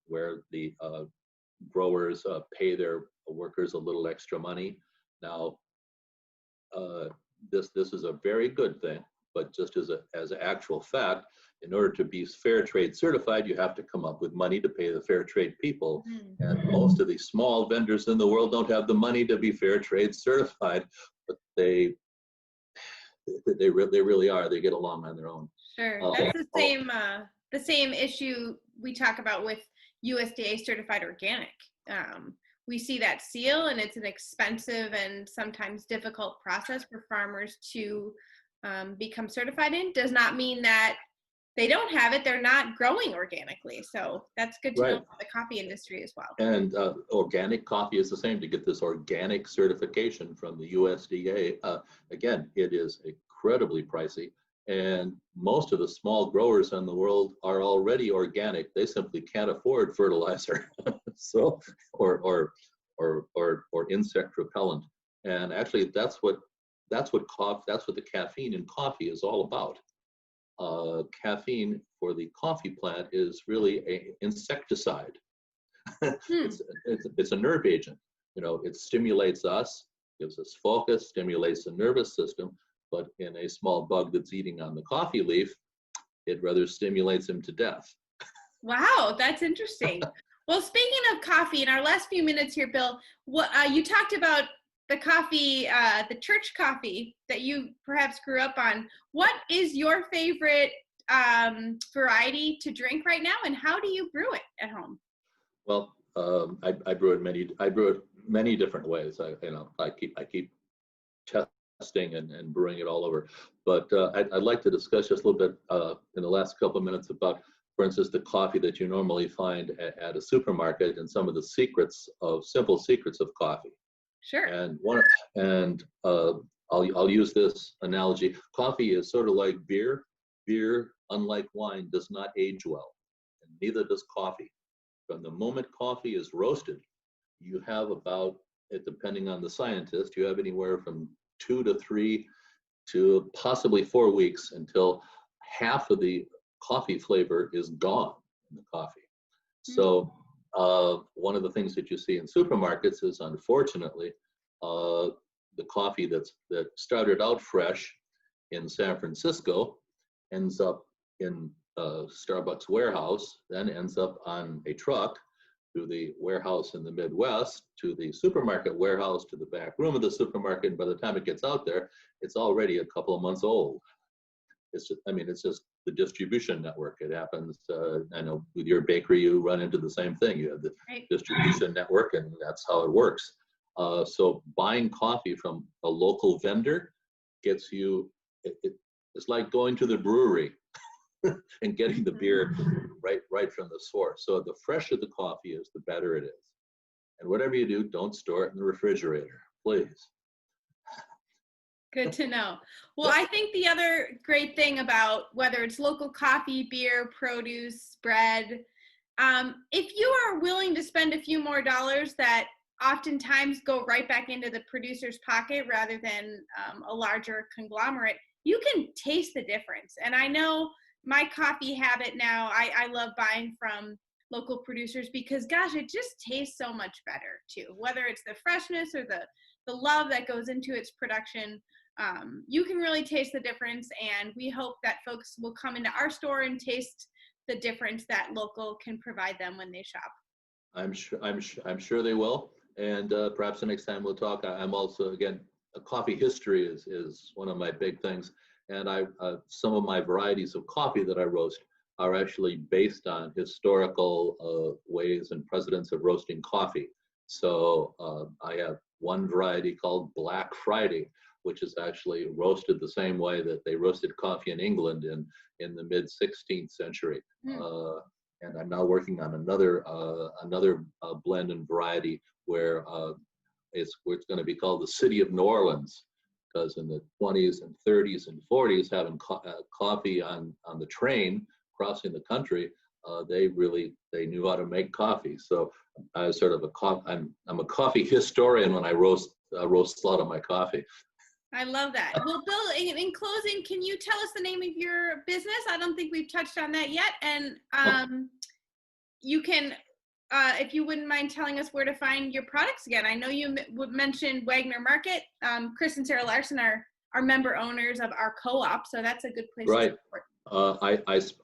where the growers pay their workers a little extra money. Now, this is a very good thing, but just as an actual fact, in order to be fair trade certified, you have to come up with money to pay the fair trade people. And most of the small vendors in the world don't have the money to be fair trade certified, but they really are. They get along on their own. Sure, that's the same issue we talk about with USDA certified organic. We see that seal, and it's an expensive and sometimes difficult process for farmers to become certified in. Does not mean that they don't have it, they're not growing organically. So that's good to know about the coffee industry as well. And organic coffee is the same. To get this organic certification from the USDA, again, it is incredibly pricey. And most of the small growers in the world are already organic. They simply can't afford fertilizer, so or insect repellent. And actually, that's what the caffeine in coffee is all about. Caffeine for the coffee plant is really an insecticide. It's a nerve agent. It stimulates us, gives us focus, stimulates the nervous system. But in a small bug that's eating on the coffee leaf, it rather stimulates him to death. Wow, that's interesting. Well, speaking of coffee, in our last few minutes here, Bill, you talked about the coffee, the church coffee that you perhaps grew up on. What is your favorite variety to drink right now, and how do you brew it at home? Well, I brew it many different ways. I keep testing and brewing it all over. But I'd like to discuss just a little bit in the last couple of minutes about, for instance, the coffee that you normally find at a supermarket and some of the simple secrets of coffee. Sure. And I'll use this analogy. Coffee is sort of like beer. Beer, unlike wine, does not age well, and neither does coffee. From the moment coffee is roasted, you have about, depending on the scientist, you have anywhere from 2 to 3 to possibly 4 weeks until half of the coffee flavor is gone in the coffee. So one of the things that you see in supermarkets is, unfortunately, the coffee that started out fresh in San Francisco ends up in a Starbucks warehouse, then ends up on a truck to the warehouse in the Midwest, to the supermarket warehouse, to the back room of the supermarket. And by the time it gets out there, it's already a couple of months old. It's just, I mean, it's just the distribution network. It happens, I know with your bakery, you run into the same thing. You have the distribution network, and that's how it works. So buying coffee from a local vendor gets you, it's like going to the brewery and getting the beer right from the source. So the fresher the coffee is, the better it is. And whatever you do, don't store it in the refrigerator, please. Good to know. Well, I think the other great thing about whether it's local coffee, beer, produce, bread, if you are willing to spend a few more dollars that oftentimes go right back into the producer's pocket rather than a larger conglomerate, you can taste the difference. And I know my coffee habit now, I love buying from local producers because, gosh, it just tastes so much better too. Whether it's the freshness or the love that goes into its production, you can really taste the difference. And we hope that folks will come into our store and taste the difference that local can provide them when they shop. I'm sure they will. And perhaps the next time we'll talk. I'm also, again, coffee history is one of my big things. And some of my varieties of coffee that I roast are actually based on historical ways and precedents of roasting coffee. So I have one variety called Black Friday, which is actually roasted the same way that they roasted coffee in England in the mid 16th century. And I'm now working on another blend and variety where it's going to be called the City of New Orleans, because in the 20s and 30s and 40s, having coffee on the train crossing the country, they knew how to make coffee. So I was sort of I'm a coffee historian when I roast a lot of my coffee. I love that. Well, Bill, in closing, can you tell us the name of your business? I don't think we've touched on that yet. And you can, if you wouldn't mind telling us where to find your products again. I know you mentioned Wagner Market. Chris and Sarah Larson are member owners of our co-op, so that's a good place to support.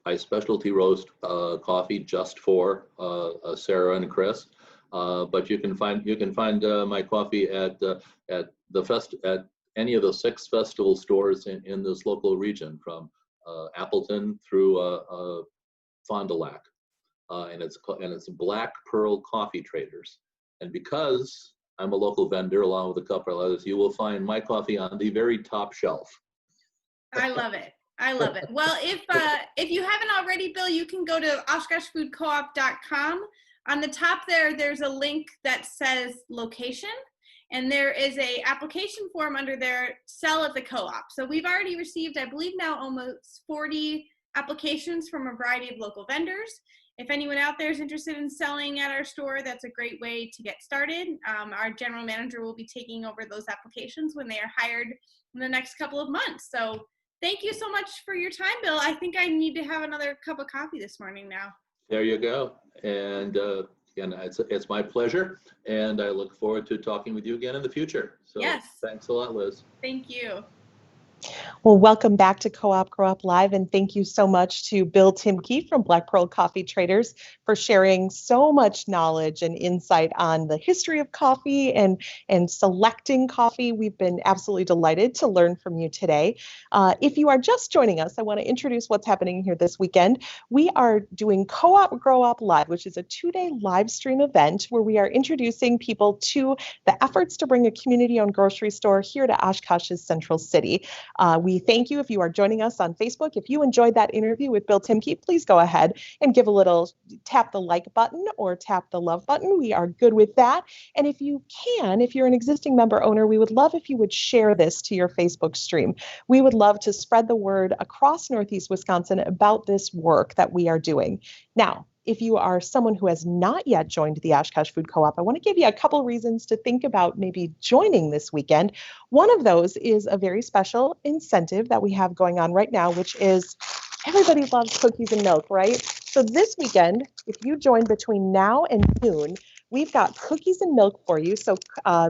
I specialty roast coffee just for Sarah and Chris, but you can find my coffee at any of the 6 festival stores in this local region, from Appleton through Fond du Lac, and it's Black Pearl Coffee Traders. And because I'm a local vendor along with a couple of others, you will find my coffee on the very top shelf. I love it. I love it. Well, if you haven't already, Bill, you can go to OshkoshFoodCoop.com. On the top there's a link that says location, and there is a application form under there, sell at the co-op. So we've already received, I believe now, almost 40 applications from a variety of local vendors. If anyone out there is interested in selling at our store, that's a great way to get started. Our general manager will be taking over those applications when they are hired in the next couple of months. So thank you so much for your time, Bill. I think I need to have another cup of coffee this morning now. There you go. And again, it's my pleasure. And I look forward to talking with you again in the future. So yes. Thanks a lot, Liz. Thank you. Well, welcome back to Co-op Grow Up Live, and thank you so much to Bill Timke from Black Pearl Coffee Traders for sharing so much knowledge and insight on the history of coffee and selecting coffee. We've been absolutely delighted to learn from you today. If you are just joining us, I want to introduce what's happening here this weekend. We are doing Co-op Grow Up Live, which is a 2-day live stream event where we are introducing people to the efforts to bring a community-owned grocery store here to Oshkosh's Central City. We thank you if you are joining us on Facebook. If you enjoyed that interview with Bill Timke, please go ahead and give a little tap the like button or tap the love button. We are good with that. And if you can, if you're an existing member owner, we would love if you would share this to your Facebook stream. We would love to spread the word across Northeast Wisconsin about this work that we are doing. Now, if you are someone who has not yet joined the Oshkosh Food Co-op, I want to give you a couple reasons to think about maybe joining this weekend. One of those is a very special incentive that we have going on right now, which is everybody loves cookies and milk, right? So this weekend, if you join between now and noon, we've got cookies and milk for you. So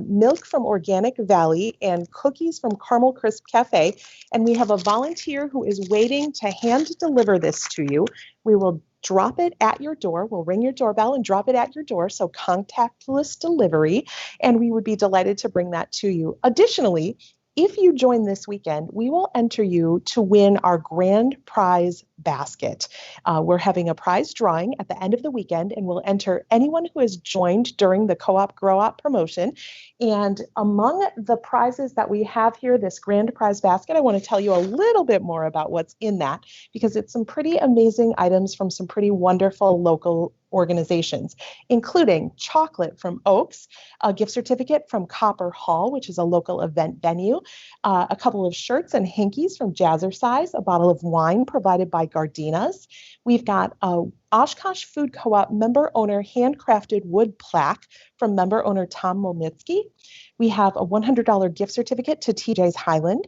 milk from Organic Valley and cookies from Caramel Crisp Cafe. And we have a volunteer who is waiting to hand deliver this to you. We will drop it at your door. We'll ring your doorbell and drop it at your door. So contactless delivery. And we would be delighted to bring that to you. Additionally, if you join this weekend, we will enter you to win our grand prize basket. We're having a prize drawing at the end of the weekend, and we'll enter anyone who has joined during the Co-op Grow-Op promotion. And among the prizes that we have here, this grand prize basket, I want to tell you a little bit more about what's in that, because it's some pretty amazing items from some pretty wonderful local organizations, including chocolate from Oaks, a gift certificate from Copper Hall, which is a local event venue, a couple of shirts and hankies from Jazzercise, a bottle of wine provided by Gardina's. We've got a Oshkosh Food Co-op member owner handcrafted wood plaque from member owner Tom Molnitsky. We have a $100 gift certificate to TJ's Highland.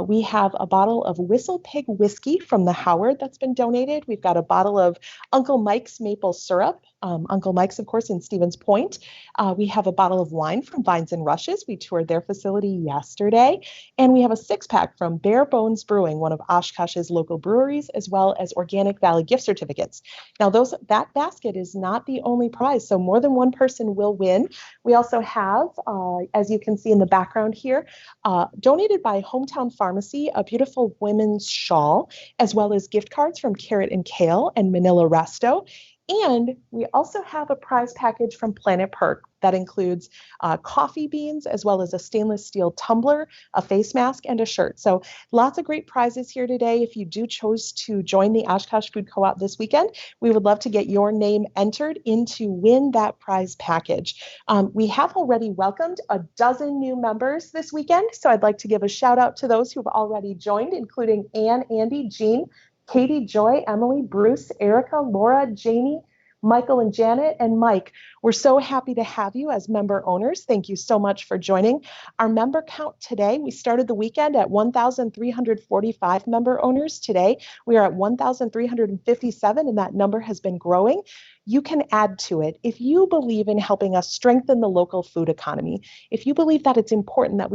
We have a bottle of Whistle Pig whiskey from the Howard that's been donated. We've got a bottle of Uncle Mike's maple syrup. Uncle Mike's, of course, in Stevens Point. We have a bottle of wine from Vines and Rushes. We toured their facility yesterday. And we have a 6-pack from Bare Bones Brewing, one of Oshkosh's local breweries, as well as Organic Valley gift certificates. Now, that basket is not the only prize, so more than one person will win. We also have, as you can see in the background here, donated by Hometown Pharmacy, a beautiful women's shawl, as well as gift cards from Carrot and Kale and Manila Resto. And we also have a prize package from Planet Perk that includes coffee beans, as well as a stainless steel tumbler, a face mask, and a shirt. So lots of great prizes here today. If you do choose to join the Oshkosh Food Co-op this weekend, we would love to get your name entered in to win that prize package. We have already welcomed a dozen new members this weekend, so I'd like to give a shout out to those who've already joined, including Ann, Andy, Jean, Katie, Joy, Emily, Bruce, Erica, Laura, Janie, Michael and Janet, and Mike. We're so happy to have you as member owners. Thank you so much for joining. Our member count today, we started the weekend at 1,345 member owners. Today, we are at 1,357, and that number has been growing. You can add to it. If you believe in helping us strengthen the local food economy, if you believe that it's important that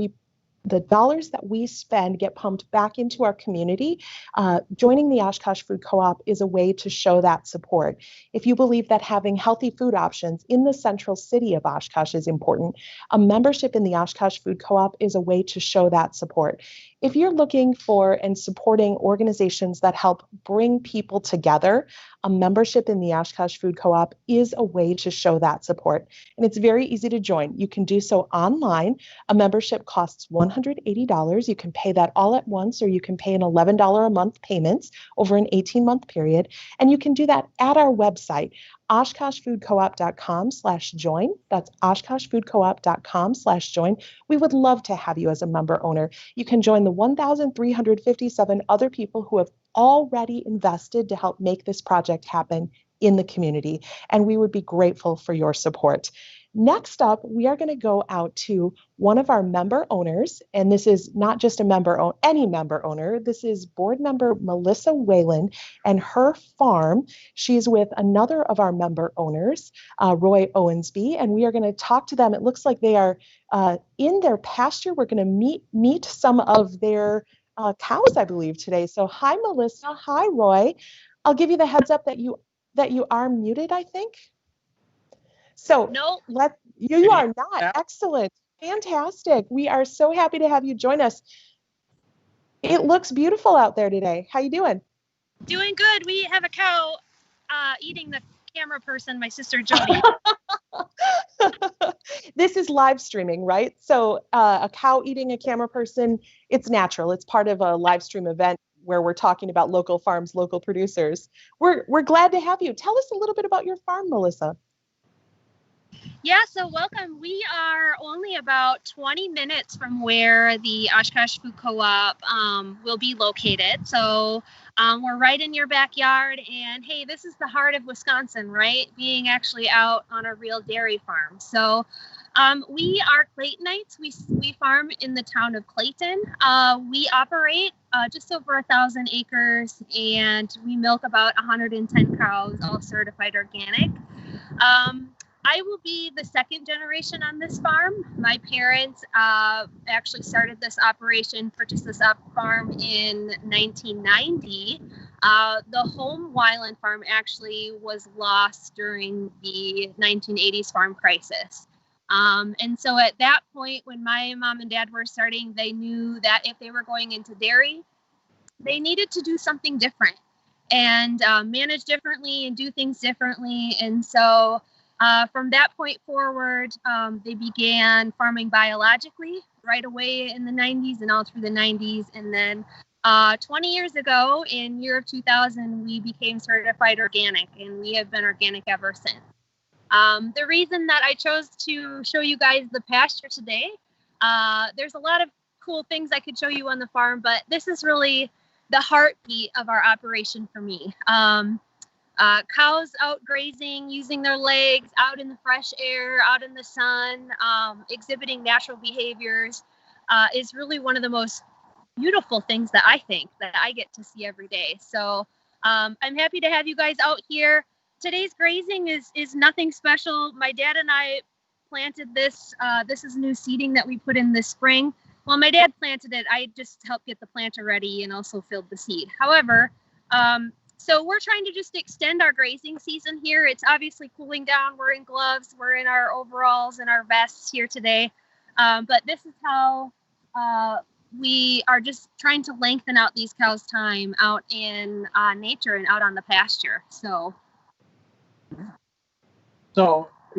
the dollars that we spend get pumped back into our community, joining the Oshkosh Food Co-op is a way to show that support. If you believe that having healthy food options in the central city of Oshkosh is important, a membership in the Oshkosh Food Co-op is a way to show that support. If you're looking for and supporting organizations that help bring people together, a membership in the Oshkosh Food Co-op is a way to show that support. And it's very easy to join. You can do so online. A membership costs $180. You can pay that all at once, or you can pay an $11 a month payments over an 18-month period. And you can do that at our website, oshkoshfoodcoop.com/join. That's oshkoshfoodcoop.com/join. We would love to have you as a member owner. You can join the 1,357 other people who have already invested to help make this project happen in the community, and we would be grateful for your support. Next up, we are going to go out to one of our member owners, and this is not just any member owner. This is board member Melissa Whalen and her farm. She's with another of our member owners, Roy Owensby, and we are going to talk to them. It looks like they are in their pasture. We're going to meet some of their cows, I believe, today. So hi, Melissa. Hi, Roy. I'll give you the heads up that you are muted, I think. So no, you are not. Excellent. Fantastic. We are so happy to have you join us. It looks beautiful out there today. How you doing? Doing good. We have a cow eating the camera person, my sister Jody. This is live streaming, right? So a cow eating a camera person, it's natural. It's part of a live stream event where we're talking about local farms, local producers. We're glad to have you. Tell us a little bit about your farm, Melissa. Yeah, so welcome. We are only about 20 minutes from where the Oshkosh Food Co-op will be located. So we're right in your backyard. And hey, this is the heart of Wisconsin, right? Being actually out on a real dairy farm. So we are Claytonites. We farm in the town of Clayton. We operate just over 1,000 acres, and we milk about 110 cows, all certified organic. I will be the second generation on this farm. My parents actually started this operation, purchased this farm in 1990. The home Weiland farm actually was lost during the 1980s farm crisis. And so at that point, when my mom and dad were starting, they knew that if they were going into dairy, they needed to do something different and manage differently and do things differently. And so from that point forward, they began farming biologically right away in the 90s and all through the 90s. And then 20 years ago, in year of 2000, we became certified organic, and we have been organic ever since. The reason that I chose to show you guys the pasture today, there's a lot of cool things I could show you on the farm, but this is really the heartbeat of our operation for me. Cows out grazing, using their legs, out in the fresh air, out in the sun, exhibiting natural behaviors is really one of the most beautiful things that I think that I get to see every day. So I'm happy to have you guys out here. Today's grazing is nothing special. My dad and I planted this. This is new seeding that we put in this spring. Well, my dad planted it. I just helped get the planter ready and also filled the seed. However, so we're trying to just extend our grazing season here. It's obviously cooling down. We're in gloves. We're in our overalls and our vests here today. But this is how we are just trying to lengthen out these cows' time out in nature and out on the pasture. So,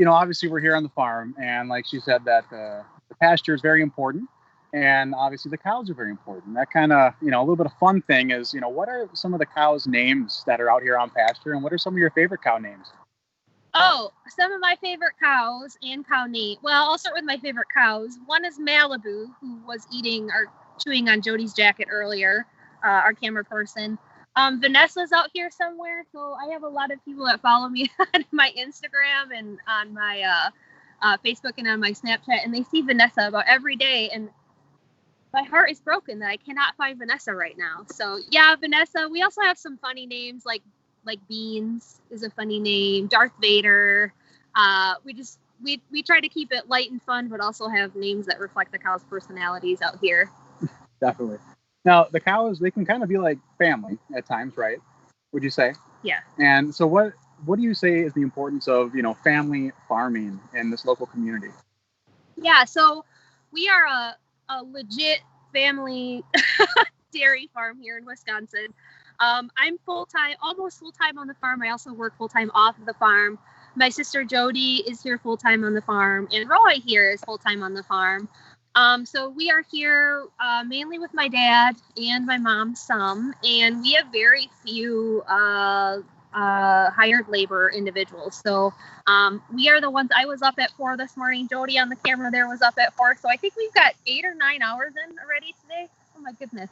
obviously we're here on the farm, and like she said, that the pasture is very important. And obviously the cows are very important. That kind of, a little bit of fun thing is, what are some of the cows' names that are out here on pasture, and what are some of your favorite cow names? Oh, some of my favorite cows and cow name. Well, I'll start with my favorite cows. One is Malibu, who was chewing on Jody's jacket earlier, our camera person. Vanessa's out here somewhere, so I have a lot of people that follow me on my Instagram and on my Facebook and on my Snapchat, and they see Vanessa about every day, and my heart is broken that I cannot find Vanessa right now. So yeah, Vanessa. We also have some funny names like Beans is a funny name. Darth Vader. We try to keep it light and fun, but also have names that reflect the cows' personalities out here. Definitely. Now the cows, they can kind of be like family at times, right? Would you say? Yeah. And so what do you say is the importance of family farming in this local community? Yeah. So we are a legit family dairy farm here in Wisconsin. I'm almost full-time on the farm. I also work full-time off of the farm. My sister Jody is here full-time on the farm, and Roy here is full-time on the farm. So we are here mainly with my dad and my mom some, and we have very few hired labor individuals. So we are the ones. I was up at 4 this morning. Jody on the camera there was up at 4. So I think we've got 8 or 9 hours in already today. Oh my goodness.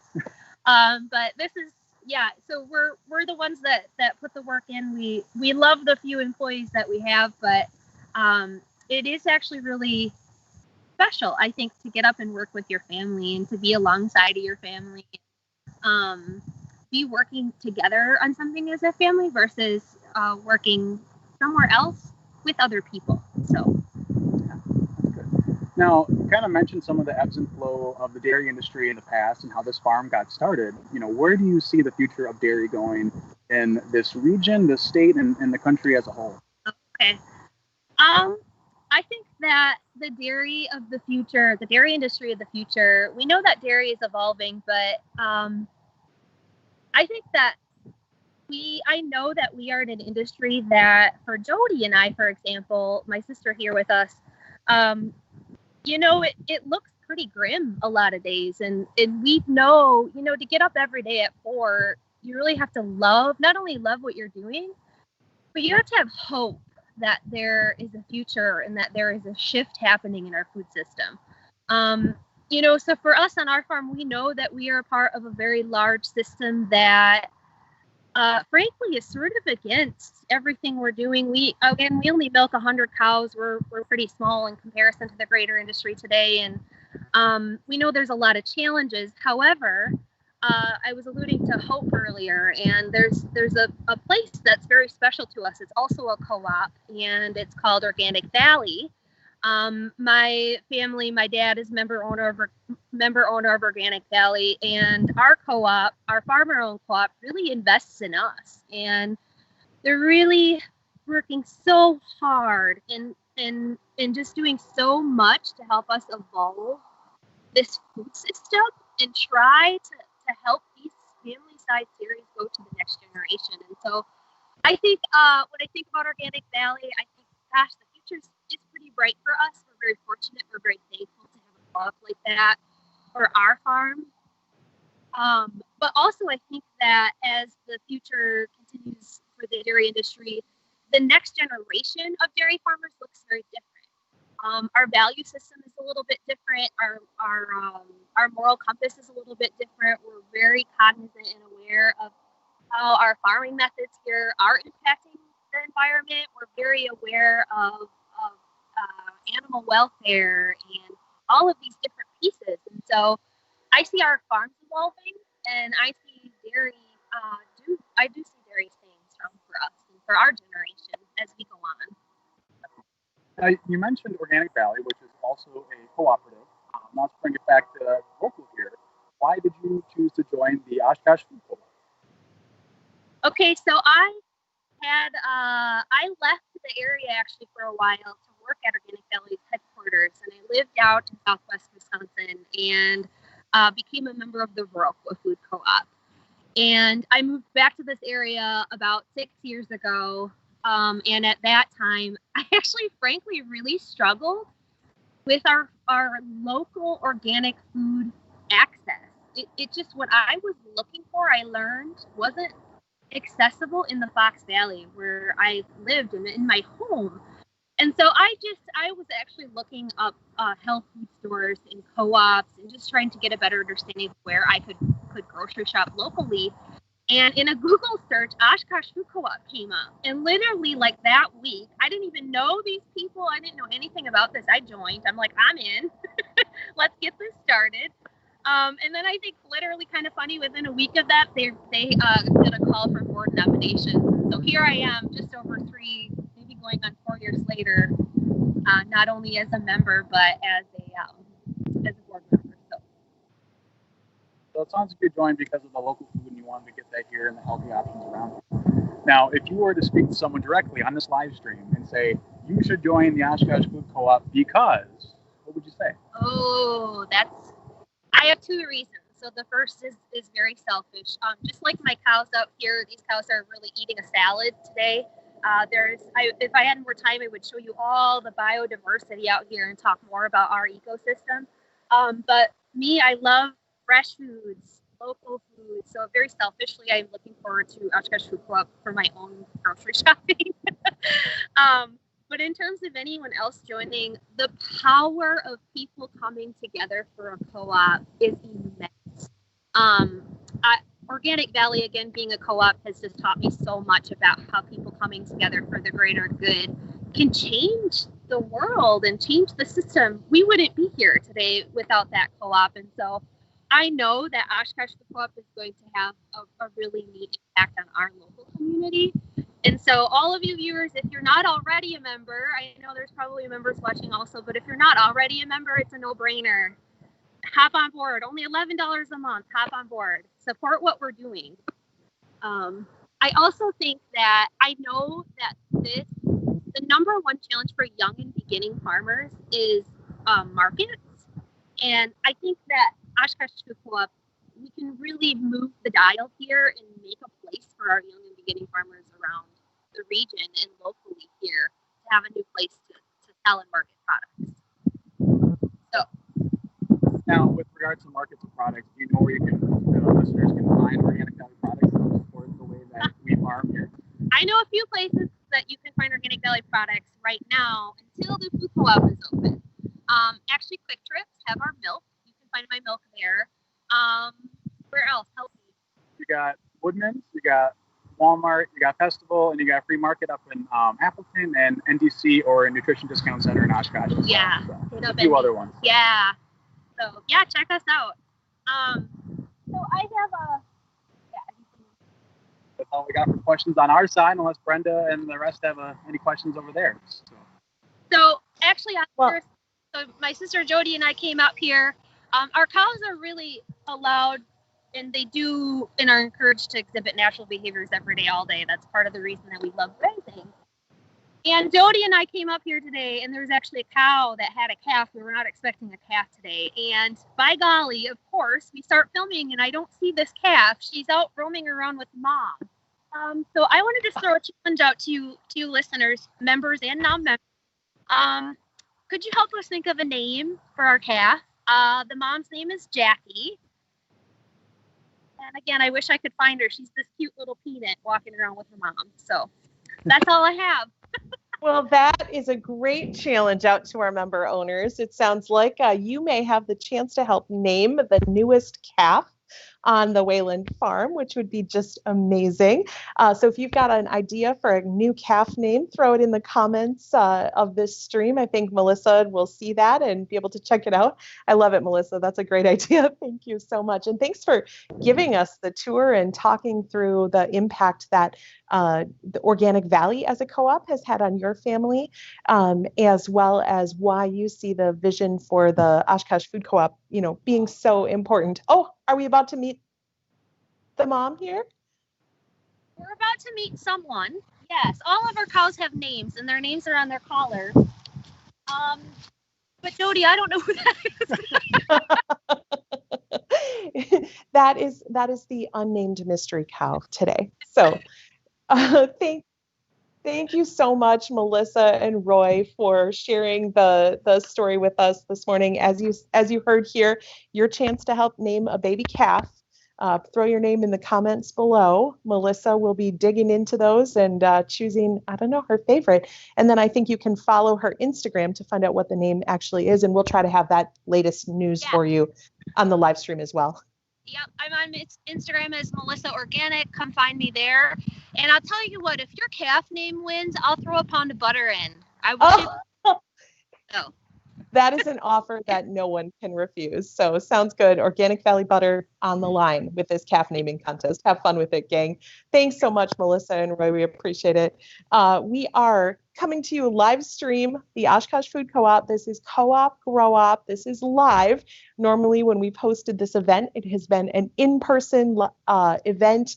But this is, yeah. So we're the ones that put the work in. We love the few employees that we have, but it is actually really special, I think, to get up and work with your family and to be alongside of your family. Be working together on something as a family versus working somewhere else with other people. So, yeah, that's good. Now, you kind of mentioned some of the ebbs and flow of the dairy industry in the past and how this farm got started. Where do you see the future of dairy going in this region, the state, and the country as a whole? Okay. I think that the dairy of the future, the dairy industry of the future, we know that dairy is evolving, but I think that I know that we are in an industry that, for Jody and I, for example, my sister here with us, it looks pretty grim a lot of days. And we know, to get up every day at 4, you really have to not only love what you're doing, but you have to have hope that there is a future and that there is a shift happening in our food system. So for us on our farm, we know that we are a part of a very large system that frankly is sort of against everything we're doing. We only milk 100 cows. We're pretty small in comparison to the greater industry today, and we know there's a lot of challenges. However, I was alluding to Hope earlier, and there's a place that's very special to us. It's also a co-op, and it's called Organic Valley. My family, my dad is member owner of Organic Valley, and our co-op, our farmer-owned co-op, really invests in us, and they're really working so hard and just doing so much to help us evolve this food system and try to help these family-sized dairies go to the next generation. And so I think when I think about Organic Valley, I think, gosh, the future is pretty bright for us. We're very fortunate. We're very thankful to have a co-op like that for our farm. But also I think that as the future continues for the dairy industry, the next generation of dairy farmers looks very different. Our value system is a little bit different. Our moral compass is a little bit different. We're very cognizant and aware of how our farming methods here are impacting the environment. We're very aware of animal welfare and all of these different pieces. And so I see our farms evolving, and I see dairy. I do see dairy staying strong for us and for our generation as we go on. You mentioned Organic Valley, which is also a cooperative. Now to bring it back to local here, why did you choose to join the Oshkosh Food Co-op? Okay, so I left the area actually for a while to work at Organic Valley's headquarters, and I lived out in Southwest Wisconsin and became a member of the Viroqua Food Co-op. And I moved back to this area about 6 years ago. And at that time, I actually, frankly, really struggled with our local organic food access. It just, what I was looking for, I learned, wasn't accessible in the Fox Valley where I lived and in my home. And so I was actually looking up health food stores and co-ops and just trying to get a better understanding of where I could grocery shop locally. And in a Google search, Oshkosh Food Co-op came up. And literally, like that week, I didn't even know these people. I didn't know anything about this. I joined. I'm like, I'm in. Let's get this started. And then I think literally kind of funny, within a week of that, they did a call for board nominations. So here I am, just over 3, maybe going on 4 years later, not only as a member, but as a board member. So it sounds like you joined because of the local food and you wanted to get that here and the healthy options around it. Now, if you were to speak to someone directly on this live stream and say, you should join the Oshkosh Food Co-op because, what would you say? Oh, I have 2 reasons. So the first is very selfish. Just like my cows out here, these cows are really eating a salad today. If I had more time, I would show you all the biodiversity out here and talk more about our ecosystem. But me, I love fresh foods, local foods. So very selfishly, I'm looking forward to Oshkosh Food Co-op for my own grocery shopping. But in terms of anyone else joining, the power of people coming together for a co-op is immense. Organic Valley, again, being a co-op, has just taught me so much about how people coming together for the greater good can change the world and change the system. We wouldn't be here today without that co-op. And so I know that Oshkosh Food Co-op is going to have a really neat impact on our local community. And so all of you viewers, if you're not already a member, I know there's probably members watching also, but if you're not already a member, it's a no-brainer. Hop on board. Only $11 a month. Hop on board. Support what we're doing. I also think that I know that the number one challenge for young and beginning farmers is markets. And I think that Oshkosh Food Co-op, we can really move the dial here and make a place for our young and beginning farmers around the region and locally here to have a new place to sell and market products. So, now, with regards to markets and products, do you know where the listeners can find Organic Valley products and support the way that we farm here? I know a few places. that you can find Organic Valley products right now until the food co-op is open. Actually, Quick Trips have our milk. You can find my milk there. Where else? Help me. You got Woodman's, you got Walmart, you got Festival, and you got Free Market up in Appleton, and NDC or Nutrition Discount Center in Oshkosh. Yeah. So, a few other ones. Yeah. So yeah, check us out. So I have a. That's all we got for questions on our side, unless Brenda and the rest have any questions over there. So actually, so my sister Jody and I came up here. Our cows are really allowed, and they do and are encouraged to exhibit natural behaviors every day, all day. That's part of the reason that we love grazing. And Jody and I came up here today, and there was actually a cow that had a calf. We were not expecting a calf today. And by golly, of course, we start filming, and I don't see this calf. She's out roaming around with mom. So I want to just throw a challenge out to you listeners, members and non-members. Could you help us think of a name for our calf? The mom's name is Jackie. And again, I wish I could find her. She's this cute little peanut walking around with her mom. So that's all I have. Well, that is a great challenge out to our member owners. It sounds like you may have the chance to help name the newest calf on the Wayland farm, which would be just amazing. So if you've got an idea for a new calf name, throw it in the comments of this stream. I think Melissa will see that and be able to check it out. I love it, Melissa. That's a great idea. Thank you so much. And thanks for giving us the tour and talking through the impact that the Organic Valley as a co-op has had on your family, as well as why you see the vision for the Oshkosh Food Co-op, being so important. Oh, are we about to meet the mom here? We're about to meet someone. Yes, all of our cows have names, and their names are on their collar. But Jody, I don't know who that is. That is the unnamed mystery cow today. So thank you so much, Melissa and Roy, for sharing the story with us this morning. As you heard here, your chance to help name a baby calf. Throw your name in the comments below. Melissa will be digging into those and choosing, her favorite. And then I think you can follow her Instagram to find out what the name actually is. And we'll try to have that latest news for you on the live stream as well. Yep, I'm on Instagram as Melissa Organic. Come find me there. And I'll tell you what, if your calf name wins, I'll throw a pound of butter in. That is an offer that no one can refuse. So sounds good. Organic Valley butter on the line with this calf naming contest. Have fun with it, gang. Thanks so much, Melissa and Roy. We appreciate it. We are coming to you live stream, the Oshkosh Food Co-op. This is Co-op Grow Op. This is live. Normally, when we posted this event, it has been an in-person event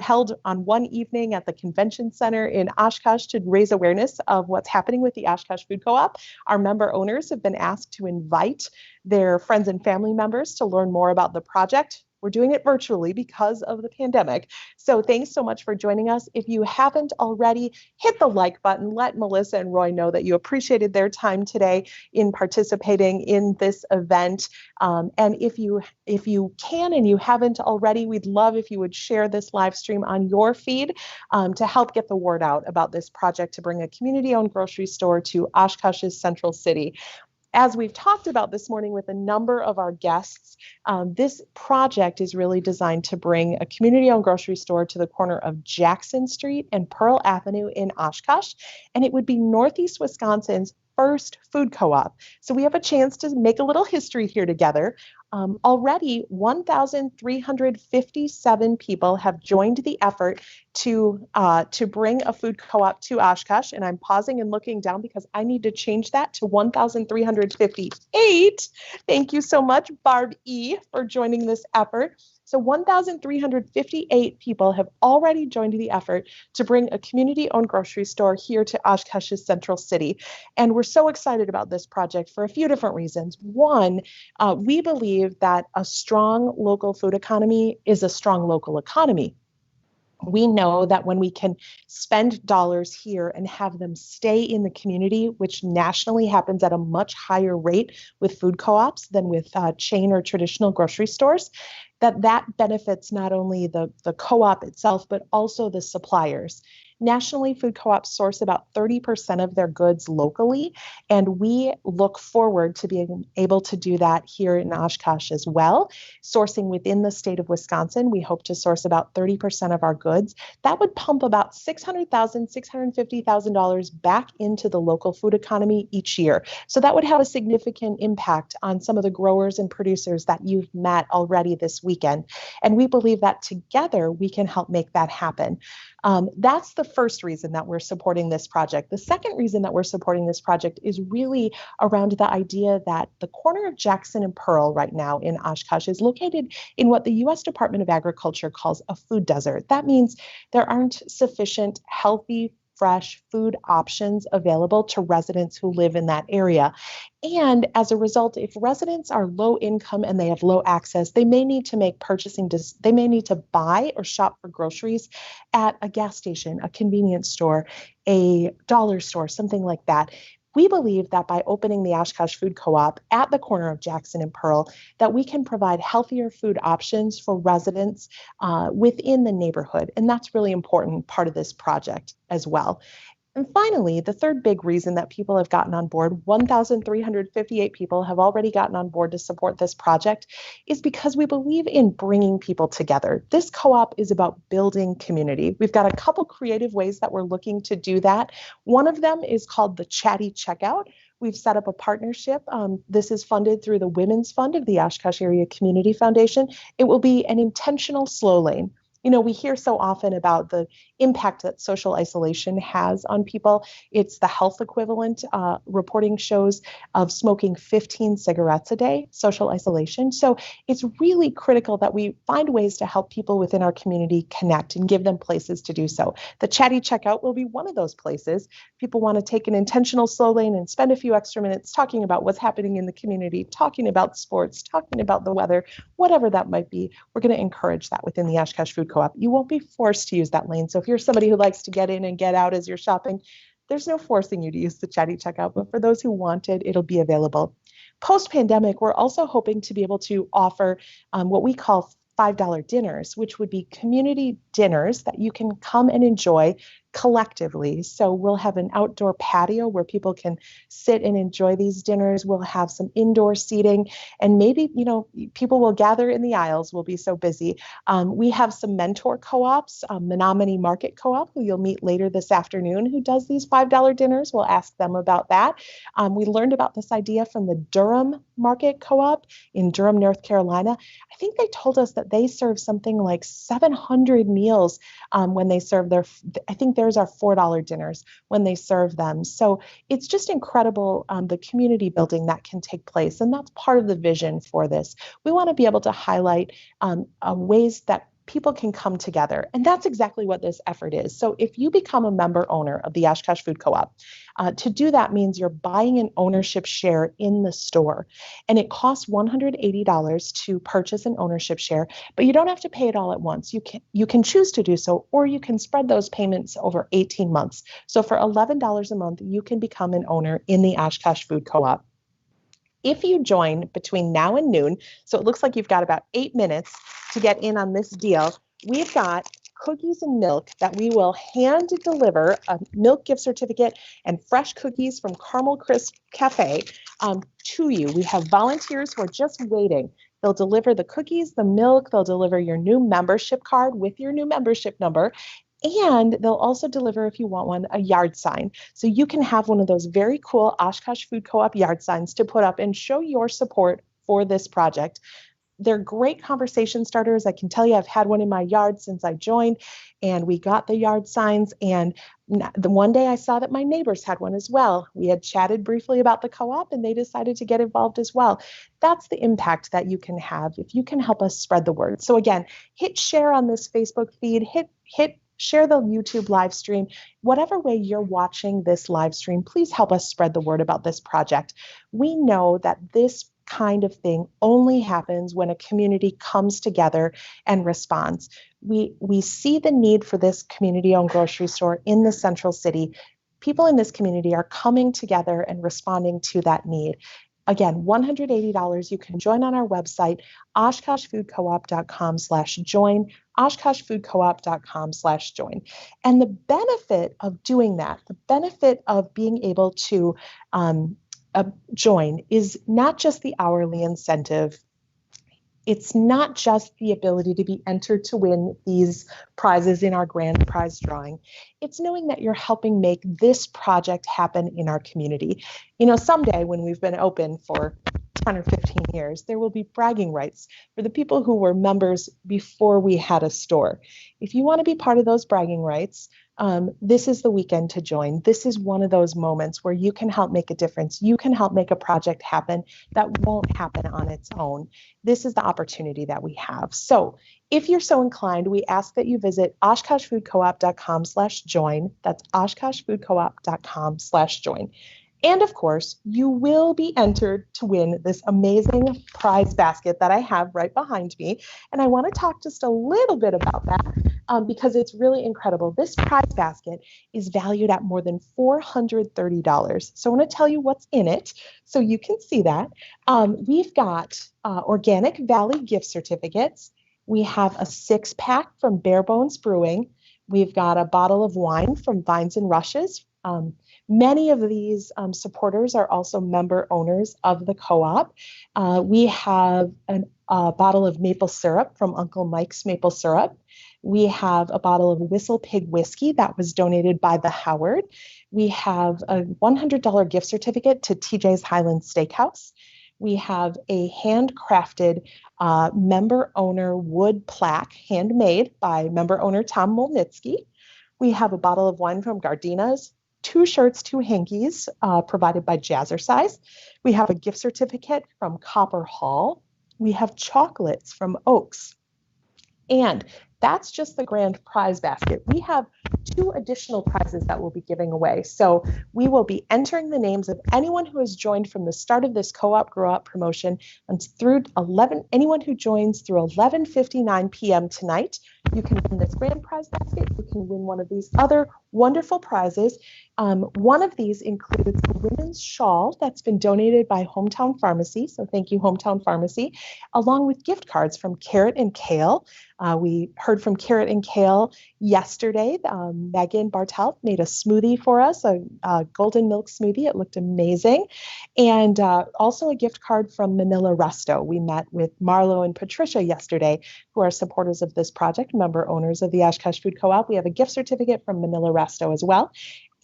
held on one evening at the Convention Center in Oshkosh to raise awareness of what's happening with the Oshkosh Food Co-op. Our member owners have been asked to invite their friends and family members to learn more about the project. We're doing it virtually because of the pandemic. So thanks so much for joining us. If you haven't already, hit the like button. Let Melissa and Roy know that you appreciated their time today in participating in this event. And if you can and you haven't already, we'd love if you would share this live stream on your feed to help get the word out about this project to bring a community-owned grocery store to Oshkosh's Central City. As we've talked about this morning with a number of our guests, this project is really designed to bring a community-owned grocery store to the corner of Jackson Street and Pearl Avenue in Oshkosh, and it would be Northeast Wisconsin's first food co-op. So we have a chance to make a little history here together. Already 1,357 people have joined the effort to bring a food co-op to Oshkosh, and I'm pausing and looking down because I need to change that to 1,358. Thank you so much, Barb E., for joining this effort. So 1,358 people have already joined the effort to bring a community-owned grocery store here to Oshkosh's Central City. And we're so excited about this project for a few different reasons. One, we believe that a strong local food economy is a strong local economy. We know that when we can spend dollars here and have them stay in the community, which nationally happens at a much higher rate with food co-ops than with chain or traditional grocery stores, that benefits not only the co-op itself, but also the suppliers. Nationally, food co-ops source about 30% of their goods locally, and we look forward to being able to do that here in Oshkosh as well. Sourcing within the state of Wisconsin, we hope to source about 30% of our goods. That would pump about $600,000, $650,000 back into the local food economy each year. So that would have a significant impact on some of the growers and producers that you've met already this weekend. And we believe that together we can help make that happen. That's the first reason that we're supporting this project. The second reason that we're supporting this project is really around the idea that the corner of Jackson and Pearl right now in Oshkosh is located in what the U.S. Department of Agriculture calls a food desert. That means there aren't sufficient healthy, fresh food options available to residents who live in that area. And as a result, if residents are low income and they have low access, they may need to make they may need to buy or shop for groceries at a gas station, a convenience store, a dollar store, something like that. We believe that by opening the Oshkosh Food Co-op at the corner of Jackson and Pearl, that we can provide healthier food options for residents within the neighborhood. And that's really important part of this project as well. And finally, the third big reason that people have gotten on board, 1,358 people have already gotten on board to support this project, is because we believe in bringing people together. This co-op is about building community. We've got a couple creative ways that we're looking to do that. One of them is called the Chatty Checkout. We've set up a partnership. This is funded through the Women's Fund of the Oshkosh Area Community Foundation. It will be an intentional slow lane. You know, we hear so often about the impact that social isolation has on people. It's the health equivalent. Reporting shows of smoking 15 cigarettes a day, social isolation. So it's really critical that we find ways to help people within our community connect and give them places to do so. The Chatty Checkout will be one of those places. People want to take an intentional slow lane and spend a few extra minutes talking about what's happening in the community, talking about sports, talking about the weather, whatever that might be. We're going to encourage that within the Oshkosh Food Co-op. You won't be forced to use that lane. So if you're somebody who likes to get in and get out as you're shopping, there's no forcing you to use the Chatty Checkout. But for those who want it, it'll be available. Post-pandemic, we're also hoping to be able to offer what we call $5 dinners, which would be community dinners that you can come and enjoy collectively. So we'll have an outdoor patio where people can sit and enjoy these dinners. We'll have some indoor seating, and maybe, you know, people will gather in the aisles. We'll be so busy. We have some mentor co-ops, Menominee Market Co-op, who you'll meet later this afternoon, who does these $5 dinners. We'll ask them about that. We learned about this idea from the Durham Market Co-op in Durham, North Carolina. I think they told us that they serve something like 700 meals when they serve their, I think there's our $4 dinners when they serve them. So it's just incredible, the community building that can take place. And that's part of the vision for this. We want to be able to highlight ways that people can come together. And that's exactly what this effort is. So if you become a member owner of the Oshkosh Food Co-op, to do that means you're buying an ownership share in the store. And it costs $180 to purchase an ownership share, but you don't have to pay it all at once. You can choose to do so, or you can spread those payments over 18 months. So for $11 a month, you can become an owner in the Oshkosh Food Co-op. If you join between now and noon, so it looks like you've got about 8 minutes to get in on this deal, we've got cookies and milk that we will hand deliver, a milk gift certificate and fresh cookies from Caramel Crisp Cafe to you. We have volunteers who are just waiting. They'll deliver the cookies, the milk, they'll deliver your new membership card with your new membership number. And they'll also deliver, if you want one, a yard sign. So you can have one of those very cool Oshkosh Food Co-op yard signs to put up and show your support for this project. They're great conversation starters. I can tell you I've had one in my yard since I joined, and we got the yard signs. And the one day I saw that my neighbors had one as well. We had chatted briefly about the co-op, and they decided to get involved as well. That's the impact that you can have if you can help us spread the word. So again, hit share on this Facebook feed, hit share the YouTube live stream. Whatever way you're watching this live stream, please help us spread the word about this project. We know that this kind of thing only happens when a community comes together and responds. We see the need for this community-owned grocery store in the central city. People in this community are coming together and responding to that need. Again, $180. You can join on our website, oshkoshfoodcoop.com/join, oshkoshfoodcoop.com/join. And the benefit of doing that, the benefit of being able to join is not just the hourly incentive. It's not just the ability to be entered to win these prizes in our grand prize drawing. It's knowing that you're helping make this project happen in our community. You know, someday when we've been open for 10 or 15 years, there will be bragging rights for the people who were members before we had a store. If you want to be part of those bragging rights, this is the weekend to join. This is one of those moments where you can help make a difference. You can help make a project happen that won't happen on its own. This is the opportunity that we have. So if you're so inclined, we ask that you visit oshkoshfoodcoop.com/join. That's oshkoshfoodcoop.com/join. And of course, you will be entered to win this amazing prize basket that I have right behind me. And I want to talk just a little bit about that because it's really incredible. This prize basket is valued at more than $430. So I want to tell you what's in it so you can see that. We've got Organic Valley gift certificates. We have a 6-pack from Bare Bones Brewing. We've got a bottle of wine from Vines and Rushes. Many of these supporters are also member owners of the co-op. We have a bottle of maple syrup from Uncle Mike's Maple Syrup. We have a bottle of Whistle Pig whiskey that was donated by the Howard. We have a $100 gift certificate to TJ's Highland Steakhouse. We have a handcrafted member owner wood plaque, handmade by member owner Tom Molnitsky. We have a bottle of wine from Gardina's, 2 shirts, 2 hankies provided by Jazzercise. We have a gift certificate from Copper Hall. We have chocolates from Oaks. And that's just the grand prize basket. We have 2 additional prizes that we'll be giving away. So we will be entering the names of anyone who has joined from the start of this Co-op Grow Up promotion and through anyone who joins through 11:59 p.m. tonight. You can win this grand prize basket. You can win one of these other wonderful prizes. One of these includes a women's shawl that's been donated by Hometown Pharmacy. So thank you, Hometown Pharmacy, along with gift cards from Carrot and Kale. We heard from Carrot and Kale yesterday. Megan Bartelt made a smoothie for us, a golden milk smoothie. It looked amazing. And also a gift card from Manila Resto. We met with Marlo and Patricia yesterday, who are supporters of this project, member owners of the Oshkosh Food Co-op. We have a gift certificate from Manila Resto as well.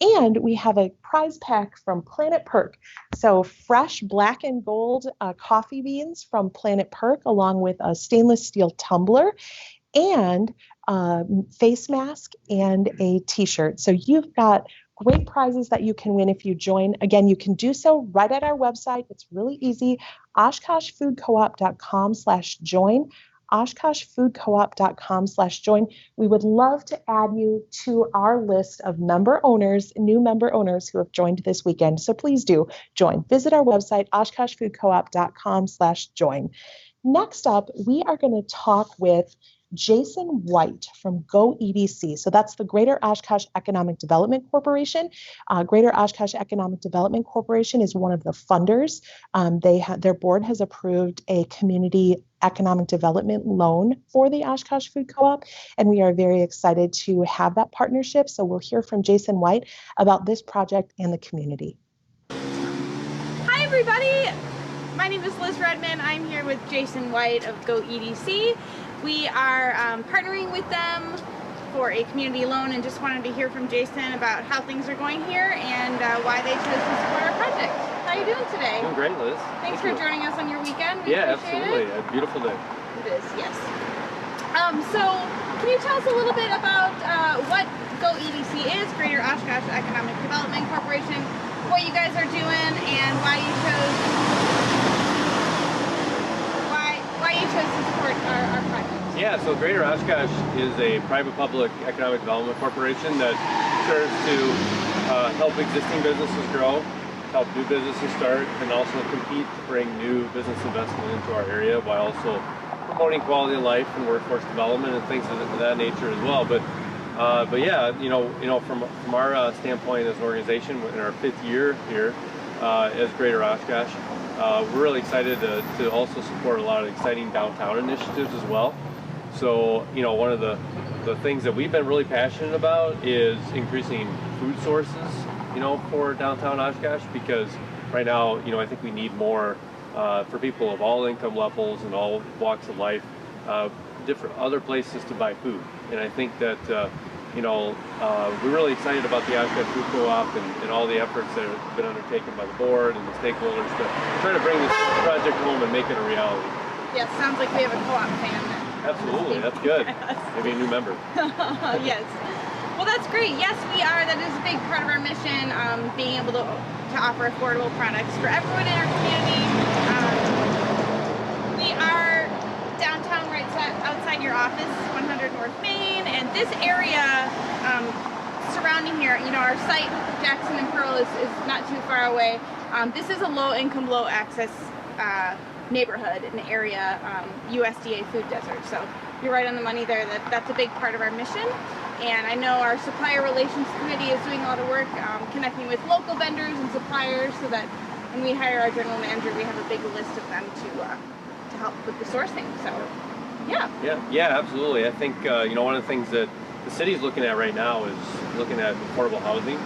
And we have a prize pack from Planet Perk. So fresh black and gold coffee beans from Planet Perk, along with a stainless steel tumbler and face mask and a t-shirt. So you've got great prizes that you can win if you join. Again, you can do so right at our website. It's really easy, oshkoshfoodcoop.com/join. oshkoshfoodcoop.com/join. We would love to add you to our list of member owners, new member owners who have joined this weekend. So please do join. Visit our website, oshkoshfoodcoop.com/join. Next up, we are going to talk with Jason White from Go EDC. So that's the Greater Oshkosh Economic Development Corporation. Greater Oshkosh Economic Development Corporation is one of the funders. Their board has approved a community economic development loan for the Oshkosh Food Co-op, and we are very excited to have that partnership. So we'll hear from Jason White about this project and the community. Hi, everybody. My name is Liz Redman. I'm here with Jason White of Go EDC. We are partnering with them for a community loan, and just wanted to hear from Jason about how things are going here and why they chose to support our project. How are you doing today? Doing great, Liz. Thanks for joining us on your weekend. Yeah, absolutely. A beautiful day. It is, yes. So can you tell us a little bit about what Go EDC is, Greater Oshkosh Economic Development Corporation, what you guys are doing, and why you chose to support our project? Yeah, so Greater Oshkosh is a private-public economic development corporation that serves to help existing businesses grow, help new businesses start, and also compete to bring new business investment into our area while also promoting quality of life and workforce development and things of that nature as well. But yeah, from our standpoint as an organization, in our 5th year here, as Greater Oshkosh. We're really excited to also support a lot of exciting downtown initiatives as well. So, you know, one of the things that we've been really passionate about is increasing food sources, you know, for downtown Oshkosh, because right now, you know, I think we need more for people of all income levels and all walks of life, different other places to buy food. And I think that, you know, we're really excited about the Oshkosh Food Co-op and all the efforts that have been undertaken by the board and the stakeholders to try to bring this project home and make it a reality. Yes, sounds like we have a co-op fan. Absolutely, that's good. Maybe a new member. Yes. Well, that's great. Yes, we are. That is a big part of our mission, being able to offer affordable products for everyone in our community. We are downtown right outside your office, 100 North Main, and this area surrounding here, you know, our site, Jackson and Pearl, is not too far away. This is a low-income, low-access neighborhood, an area, USDA food desert. So you're right on the money there. That's a big part of our mission. And I know our supplier relations committee is doing a lot of work connecting with local vendors and suppliers so that when we hire our general manager, we have a big list of them to help with the sourcing. So yeah, absolutely. I think you know, one of the things that the city's looking at right now is looking at affordable housing.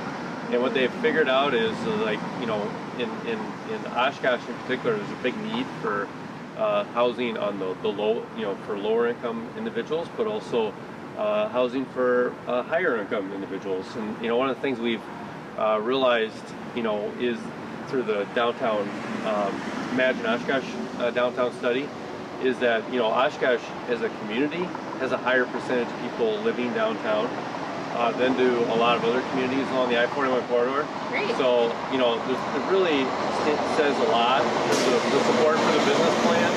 And what they've figured out is, like, you know, in Oshkosh in particular, there's a big need for housing on the low, you know, for lower income individuals, but also housing for higher income individuals. And, you know, one of the things we've realized, you know, is through the downtown, Imagine Oshkosh downtown study, is that, you know, Oshkosh as a community has a higher percentage of people living downtown than do a lot of other communities along the I-41 corridor. Great. So, you know, it really says a lot, the support for the business plan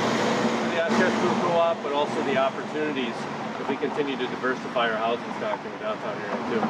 for the Oshkosh Food Co-op, but also the opportunities if we continue to diversify our housing stock in the downtown area too.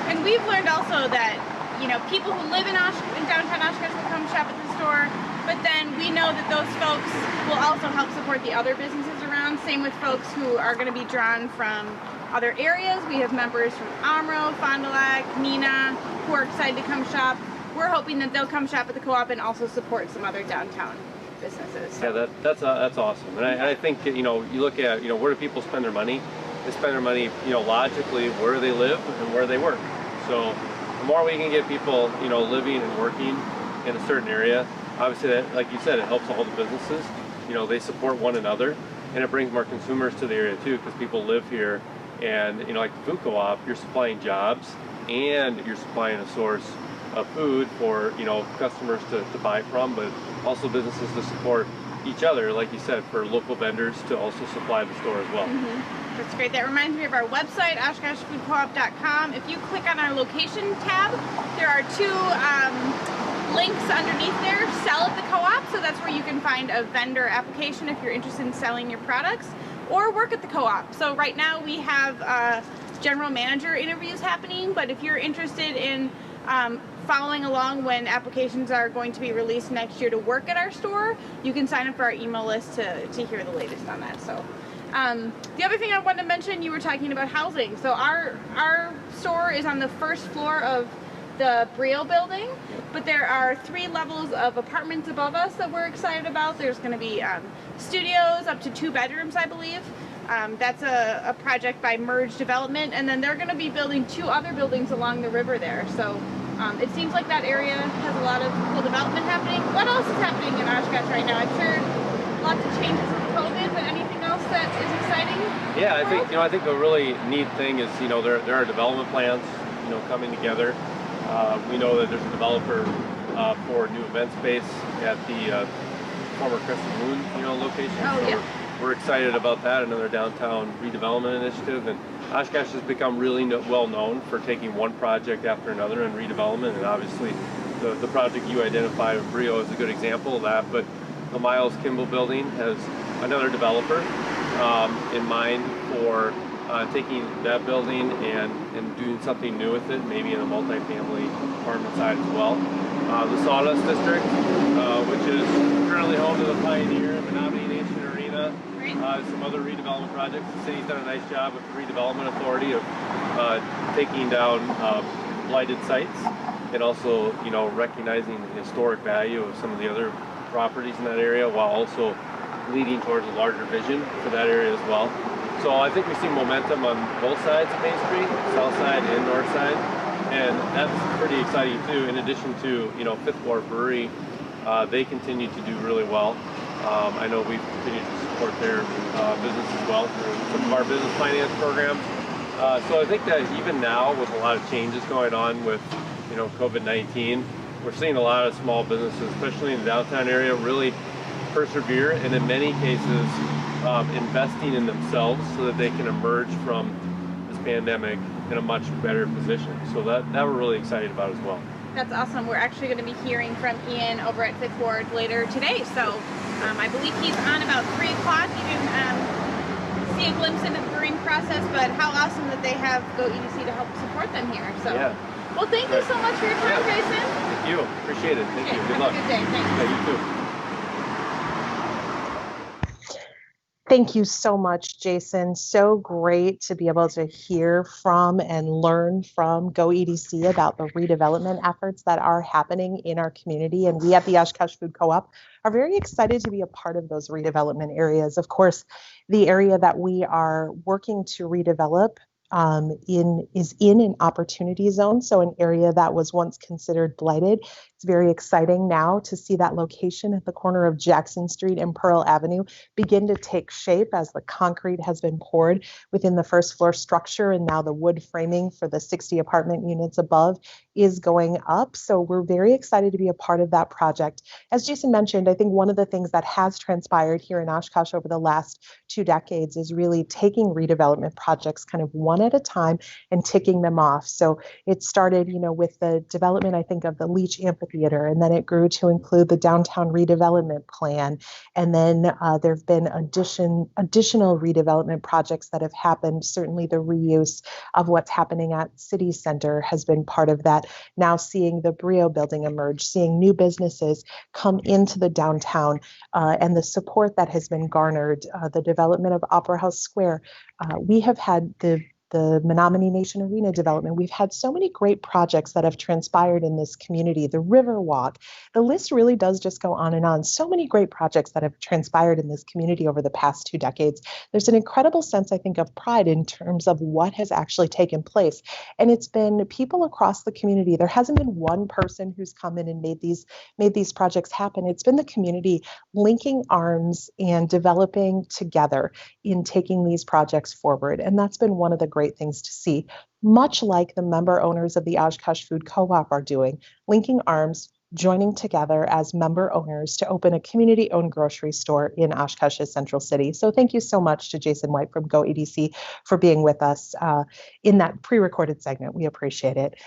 And we've learned also that, you know, people who live in downtown Oshkosh will come shop at the store, but then we know that those folks will also help support the other businesses around. Same with folks who are going to be drawn from other areas. We have members from Amro, Fond du Lac, Neenah, who are excited to come shop. We're hoping that they'll come shop at the co-op and also support some other downtown businesses. Yeah, that's awesome. And I think, you know, you look at, you know, where do people spend their money? They spend their money, you know, logically where they live and where they work. So the more we can get people, you know, living and working in a certain area, obviously that, like you said, it helps all the businesses. You know, they support one another, and it brings more consumers to the area too, because people live here. And, you know, like the food co-op, you're supplying jobs and you're supplying a source of food for, you know, customers to buy from, but also businesses to support each other, like you said, for local vendors to also supply the store as well. Mm-hmm. That's great. That reminds me of our website, OshkoshFoodCoop.com. If you click on our location tab, there are two links underneath there, sell at the co-op, so that's where you can find a vendor application if you're interested in selling your products, or work at the co-op. So right now we have general manager interviews happening, but if you're interested in following along when applications are going to be released next year to work at our store, you can sign up for our email list to hear the latest on that. So the other thing I wanted to mention, you were talking about housing. So our store is on the first floor of the Brio building, but there are 3 levels of apartments above us that we're excited about. There's going to be studios up to 2 bedrooms, I believe. That's a project by Merge Development, and then they're going to be building 2 other buildings along the river there. So it seems like that area has a lot of cool development happening. What else is happening in Oshkosh right now? I'm sure lots of changes with COVID, but anything else that is exciting? Yeah, I think a really neat thing is, you know, there are development plans, you know, coming together. We know that there's a developer for new event space at the former Crescent Moon, you know, location. Oh, so yeah. We're excited about that, another downtown redevelopment initiative. And Oshkosh has become really well known for taking one project after another in redevelopment. And obviously the project you identified with Brio is a good example of that. But the Miles Kimball building has another developer in mind for taking that building and doing something new with it, maybe in a multifamily apartment side as well. The Sawdust District, which is currently home to the Pioneer and Menominee Nation Arena, some other redevelopment projects. The city's done a nice job with the Redevelopment Authority of taking down blighted sites and also, you know, recognizing the historic value of some of the other properties in that area, while also leading towards a larger vision for that area as well. So I think we see momentum on both sides of Main Street, south side and north side, and that's pretty exciting too. In addition to, you know, Fifth Wharf Brewery, they continue to do really well. I know we've continued to support their business as well through some of our business finance programs. So I think that even now, with a lot of changes going on with, you know, COVID-19, we're seeing a lot of small businesses, especially in the downtown area, really persevere, and in many cases investing in themselves so that they can emerge from this pandemic in a much better position. So that we're really excited about as well. That's awesome. We're actually going to be hearing from Ian over at Fifth Ward later today. So I believe he's on about 3 o'clock. You can see a glimpse into the brewing process, but how awesome that they have Go EDC to help support them here. So, yeah. Well, thank you so much for your time, Jason. Thank you. Appreciate it. Thank you. Good luck. Have a good day. Thanks. Yeah, you too. Thank you so much, Jason. So great to be able to hear from and learn from Go EDC about the redevelopment efforts that are happening in our community. And we at the Oshkosh Food Co-op are very excited to be a part of those redevelopment areas. Of course, the area that we are working to redevelop is in an opportunity zone, so an area that was once considered blighted. It's very exciting now to see that location at the corner of Jackson Street and Pearl Avenue begin to take shape as the concrete has been poured within the first floor structure, and now the wood framing for the 60 apartment units above is going up. So we're very excited to be a part of that project. As Jason mentioned, I think one of the things that has transpired here in Oshkosh over the last 2 decades is really taking redevelopment projects kind of one at a time and ticking them off. So it started, with the development, I think, of the Leach Amphitheater, and then it grew to include the downtown redevelopment plan. And then there have been additional redevelopment projects that have happened. Certainly the reuse of what's happening at City Center has been part of that. Now seeing the Brio building emerge, seeing new businesses come into the downtown, and the support that has been garnered, the development of Opera House Square. We have had the Menominee Nation Arena development. We've had so many great projects that have transpired in this community. The Riverwalk, the list really does just go on and on. So many great projects that have transpired in this community over the past 2 decades. There's an incredible sense, I think, of pride in terms of what has actually taken place. And it's been people across the community. There hasn't been one person who's come in and made these projects happen. It's been the community linking arms and developing together in taking these projects forward. And that's been one of the great things to see, much like the member owners of the Oshkosh Food Co-op are doing, linking arms, joining together as member owners to open a community-owned grocery store in Oshkosh's Central City. So thank you so much to Jason White from Go EDC for being with us in that pre-recorded segment. We appreciate it.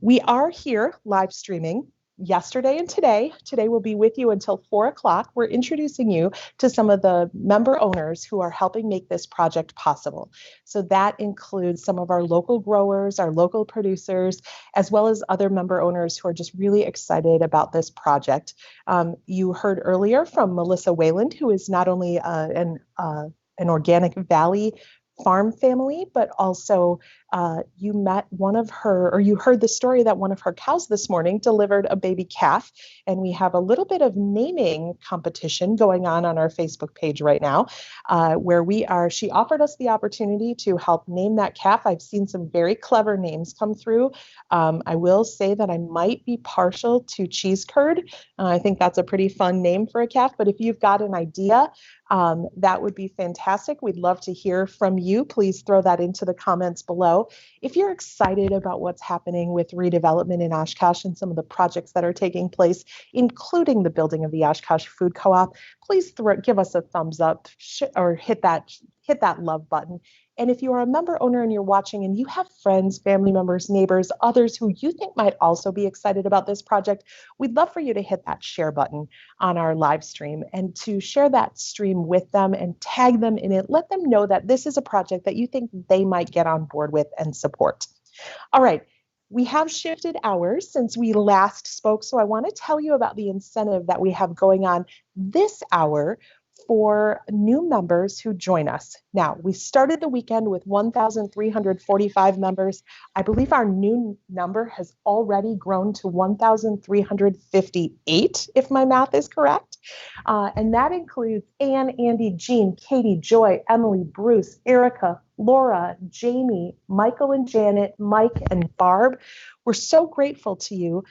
We are here live streaming yesterday and today. Today we'll be with you until 4 o'clock. We're introducing you to some of the member owners who are helping make this project possible. So that includes some of our local growers, our local producers, as well as other member owners who are just really excited about this project. You heard earlier from Melissa Wayland, who is not only an Organic Valley farm family, but also you heard the story that one of her cows this morning delivered a baby calf, and we have a little bit of naming competition going on our Facebook page right now, where she offered us the opportunity to help name that calf. I've seen some very clever names come through. I will say that I might be partial to Cheese Curd. I think that's a pretty fun name for a calf, but if you've got an idea, that would be fantastic. We'd love to hear from you. Please throw that into the comments below. If you're excited about what's happening with redevelopment in Oshkosh and some of the projects that are taking place, including the building of the Oshkosh Food Co-op, please give us a thumbs up or hit that love button. And if you are a member owner and you're watching and you have friends, family members, neighbors, others who you think might also be excited about this project, we'd love for you to hit that share button on our live stream and to share that stream with them and tag them in it. Let them know that this is a project that you think they might get on board with and support. All right. We have shifted hours since we last spoke, so I want to tell you about the incentive that we have going on this hour for new members who join us. Now, we started the weekend with 1,345 members. I believe our new number has already grown to 1,358, if my math is correct. And that includes Anne, Andy, Jean, Katie, Joy, Emily, Bruce, Erica, Laura, Jamie, Michael and Janet, Mike, and Barb. We're so grateful to you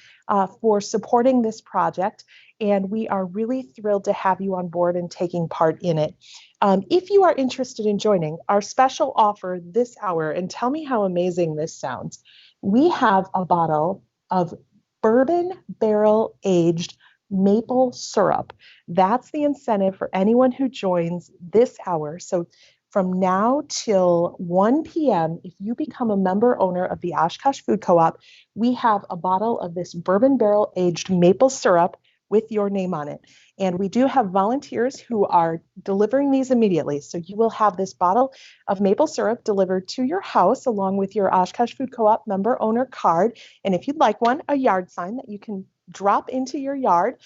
for supporting this project, and we are really thrilled to have you on board and taking part in it. If you are interested in joining our special offer this hour, and tell me how amazing this sounds, we have a bottle of bourbon barrel aged maple syrup. That's the incentive for anyone who joins this hour. So from now till 1 p.m., if you become a member owner of the Oshkosh Food Co-op, we have a bottle of this bourbon barrel aged maple syrup with your name on it. And we do have volunteers who are delivering these immediately. So you will have this bottle of maple syrup delivered to your house along with your Oshkosh Food Co-op member owner card. And if you'd like one, a yard sign that you can drop into your yard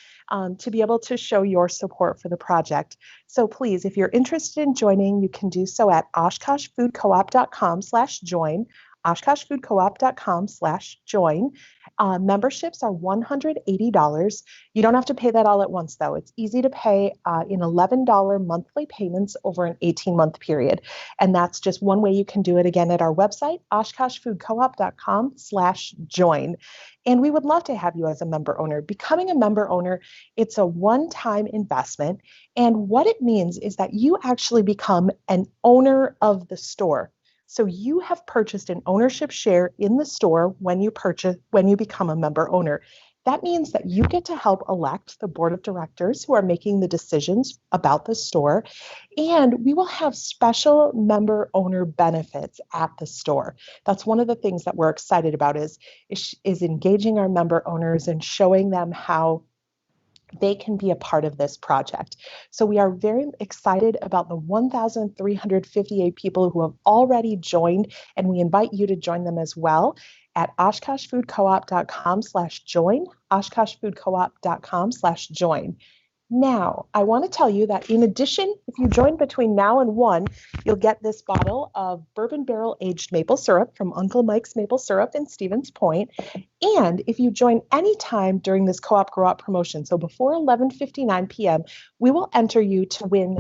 to be able to show your support for the project. So please, if you're interested in joining, you can do so at oshkoshfoodcoop.com/join, oshkoshfoodcoop.com/join. Memberships are $180. You don't have to pay that all at once, though. It's easy to pay in $11 monthly payments over an 18-month period. And that's just one way you can do it, again, at our website, oshkoshfoodcoop.com/join. And we would love to have you as a member owner. Becoming a member owner, it's a one-time investment. And what it means is that you actually become an owner of the store. So you have purchased an ownership share in the store when you become a member owner. That means that you get to help elect the board of directors who are making the decisions about the store. And we will have special member owner benefits at the store. That's one of the things that we're excited about is engaging our member owners and showing them how they can be a part of this project. So we are very excited about the 1,358 people who have already joined, and we invite you to join them as well at oshkoshfoodcoop.com/join, oshkoshfoodcoop.com/join. Now, I want to tell you that in addition, if you join between now and 1, you'll get this bottle of bourbon barrel aged maple syrup from Uncle Mike's Maple Syrup in Stevens Point. And if you join anytime during this Co-op Grow Up promotion, so before 11:59 p.m., we will enter you to win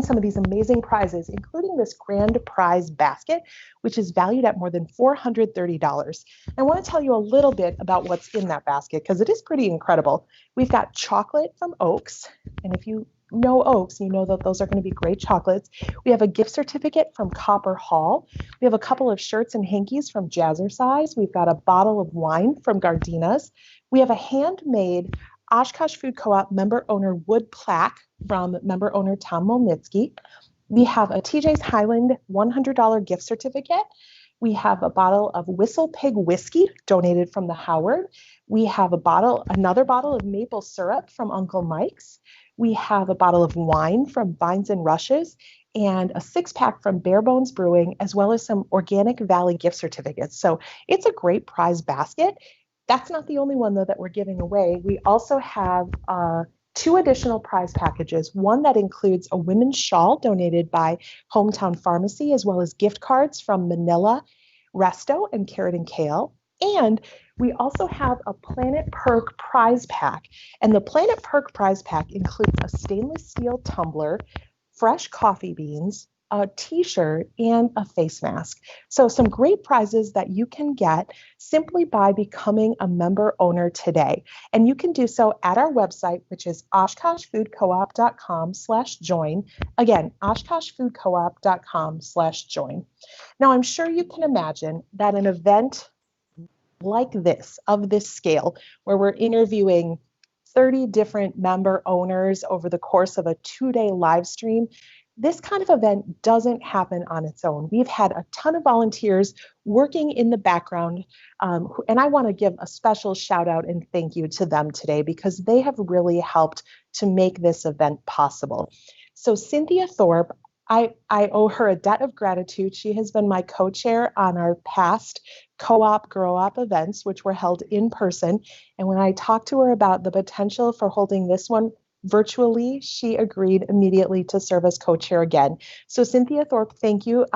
some of these amazing prizes, including this grand prize basket, which is valued at more than $430. I want to tell you a little bit about what's in that basket because it is pretty incredible. We've got chocolate from Oaks, and if you know Oaks, you know that those are going to be great chocolates. We have a gift certificate from Copper Hall. We have a couple of shirts and hankies from Jazzercise. We've got a bottle of wine from Gardina's. We have a handmade Oshkosh Food Co-op member owner wood plaque from member owner Tom Molnitsky. We have a TJ's Highland $100 gift certificate. We have a bottle of Whistle Pig whiskey donated from the Howard. We have another bottle of maple syrup from Uncle Mike's. We have a bottle of wine from Vines and Rushes and a 6-pack from Bare Bones Brewing, as well as some Organic Valley gift certificates. So it's a great prize basket. That's not the only one, though, that we're giving away. We also have 2 additional prize packages, one that includes a women's shawl donated by Hometown Pharmacy, as well as gift cards from Manila, Resto, and Carrot and Kale. And we also have a Planet Perk prize pack. And the Planet Perk prize pack includes a stainless steel tumbler, fresh coffee beans, a t-shirt, and a face mask. So some great prizes that you can get simply by becoming a member owner today. And you can do so at our website, which is oshkoshfoodcoop.com/join. Again, oshkoshfoodcoop.com/join. Now, I'm sure you can imagine that an event like this, of this scale, where we're interviewing 30 different member owners over the course of a 2-day live stream, this kind of event doesn't happen on its own. We've had a ton of volunteers working in the background, and I want to give a special shout out and thank you to them today because they have really helped to make this event possible. So Cynthia Thorpe, I owe her a debt of gratitude. She has been my co-chair on our past Co-op Grow Up events, which were held in person. And when I talked to her about the potential for holding this one virtually, she agreed immediately to serve as co-chair again. So Cynthia Thorpe, thank you.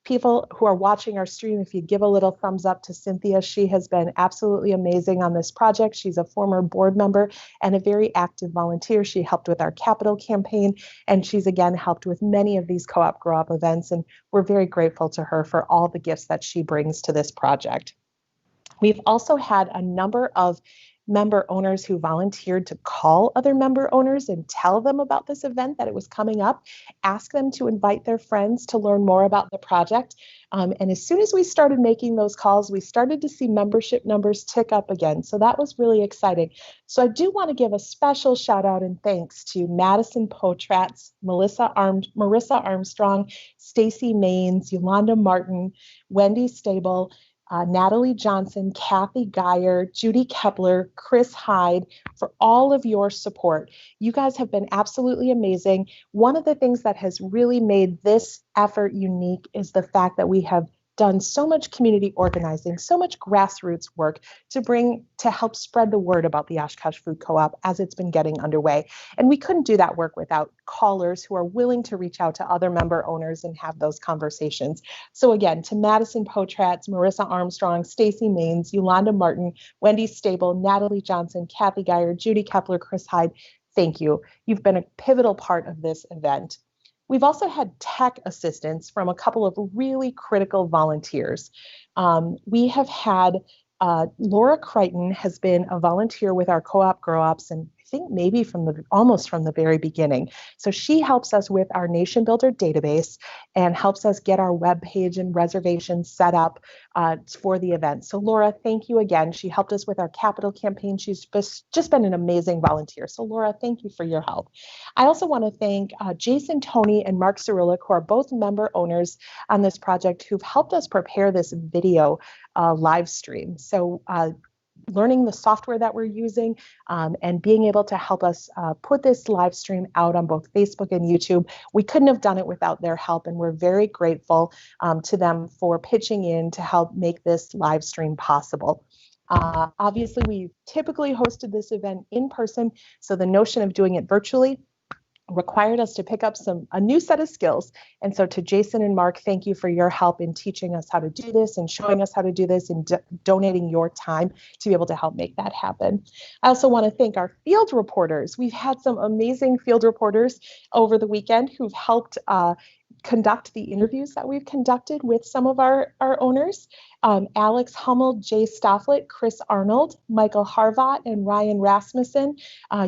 People who are watching our stream, if you give a little thumbs up to Cynthia, she has been absolutely amazing on this project. She's a former board member and a very active volunteer. She helped with our capital campaign, and she's again helped with many of these co-op grow up events. And we're very grateful to her for all the gifts that she brings to this project. We've also had a number of member owners who volunteered to call other member owners and tell them about this event, that it was coming up, ask them to invite their friends to learn more about the project. And as soon as we started making those calls, we started to see membership numbers tick up again. So that was really exciting. So I do want to give a special shout out and thanks to Madison Potratz, Marissa Armstrong, Stacy Maines, Yolanda Martin, Wendy Stable, Natalie Johnson, Kathy Geyer, Judy Kepler, Chris Hyde, for all of your support. You guys have been absolutely amazing. One of the things that has really made this effort unique is the fact that we have done so much community organizing, so much grassroots work to help spread the word about the Oshkosh Food Co-op as it's been getting underway. And we couldn't do that work without callers who are willing to reach out to other member owners and have those conversations. So again, to Madison Potratz, Marissa Armstrong, Stacy Maines, Yolanda Martin, Wendy Stable, Natalie Johnson, Kathy Geyer, Judy Kepler, Chris Hyde, thank you. You've been a pivotal part of this event. We've also had tech assistance from a couple of really critical volunteers. We have had Laura Crichton has been a volunteer with our co-op grow ops, and I think maybe almost from the very beginning. So she helps us with our Nation Builder database and helps us get our web page and reservations set up for the event. So Laura, thank you again. She helped us with our capital campaign. She's just been an amazing volunteer. So Laura, thank you for your help. I also want to thank Jason Tony and Mark Cyrillic, who are both member owners on this project, who've helped us prepare this video live stream. So learning the software that we're using and being able to help us put this live stream out on both Facebook and YouTube. We couldn't have done it without their help, and we're very grateful to them for pitching in to help make this live stream possible. Obviously, we typically hosted this event in person, so the notion of doing it virtually required us to pick up a new set of skills. And so to Jason and Mark, thank you for your help in teaching us how to do this and showing us how to do this and donating your time to be able to help make that happen. I also want to thank our field reporters. We've had some amazing field reporters over the weekend who've helped conduct the interviews that we've conducted with some of our owners. Alex Hummel, Jay Stofflet, Chris Arnold, Michael Harvat, and Ryan Rasmussen.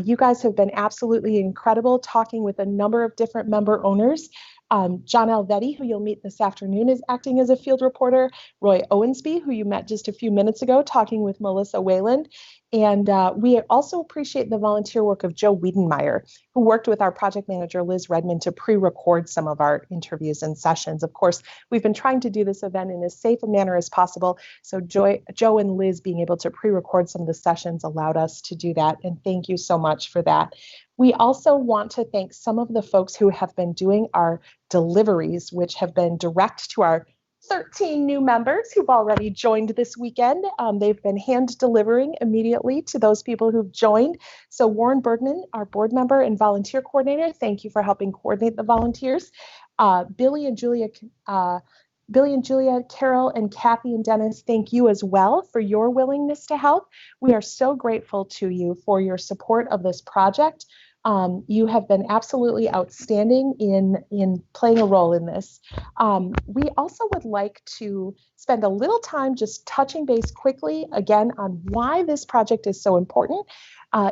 You guys have been absolutely incredible talking with a number of different member owners. John Alvetti, who you'll meet this afternoon, is acting as a field reporter. Roy Owensby, who you met just a few minutes ago, talking with Melissa Wayland. And we also appreciate the volunteer work of Joe Wiedenmeyer, who worked with our project manager, Liz Redmond, to pre-record some of our interviews and sessions. Of course, we've been trying to do this event in as safe a manner as possible. So Joe and Liz being able to pre-record some of the sessions allowed us to do that. And thank you so much for that. We also want to thank some of the folks who have been doing our deliveries, which have been direct to our 13 new members who've already joined this weekend. They've been hand delivering immediately to those people who've joined. So Warren Bergman, our board member and volunteer coordinator, thank you for helping coordinate the volunteers. Billy and Julia, Carol, and Kathy and Dennis, thank you as well for your willingness to help. We are so grateful to you for your support of this project. You have been absolutely outstanding in playing a role in this. We also would like to spend a little time just touching base quickly again on why this project is so important.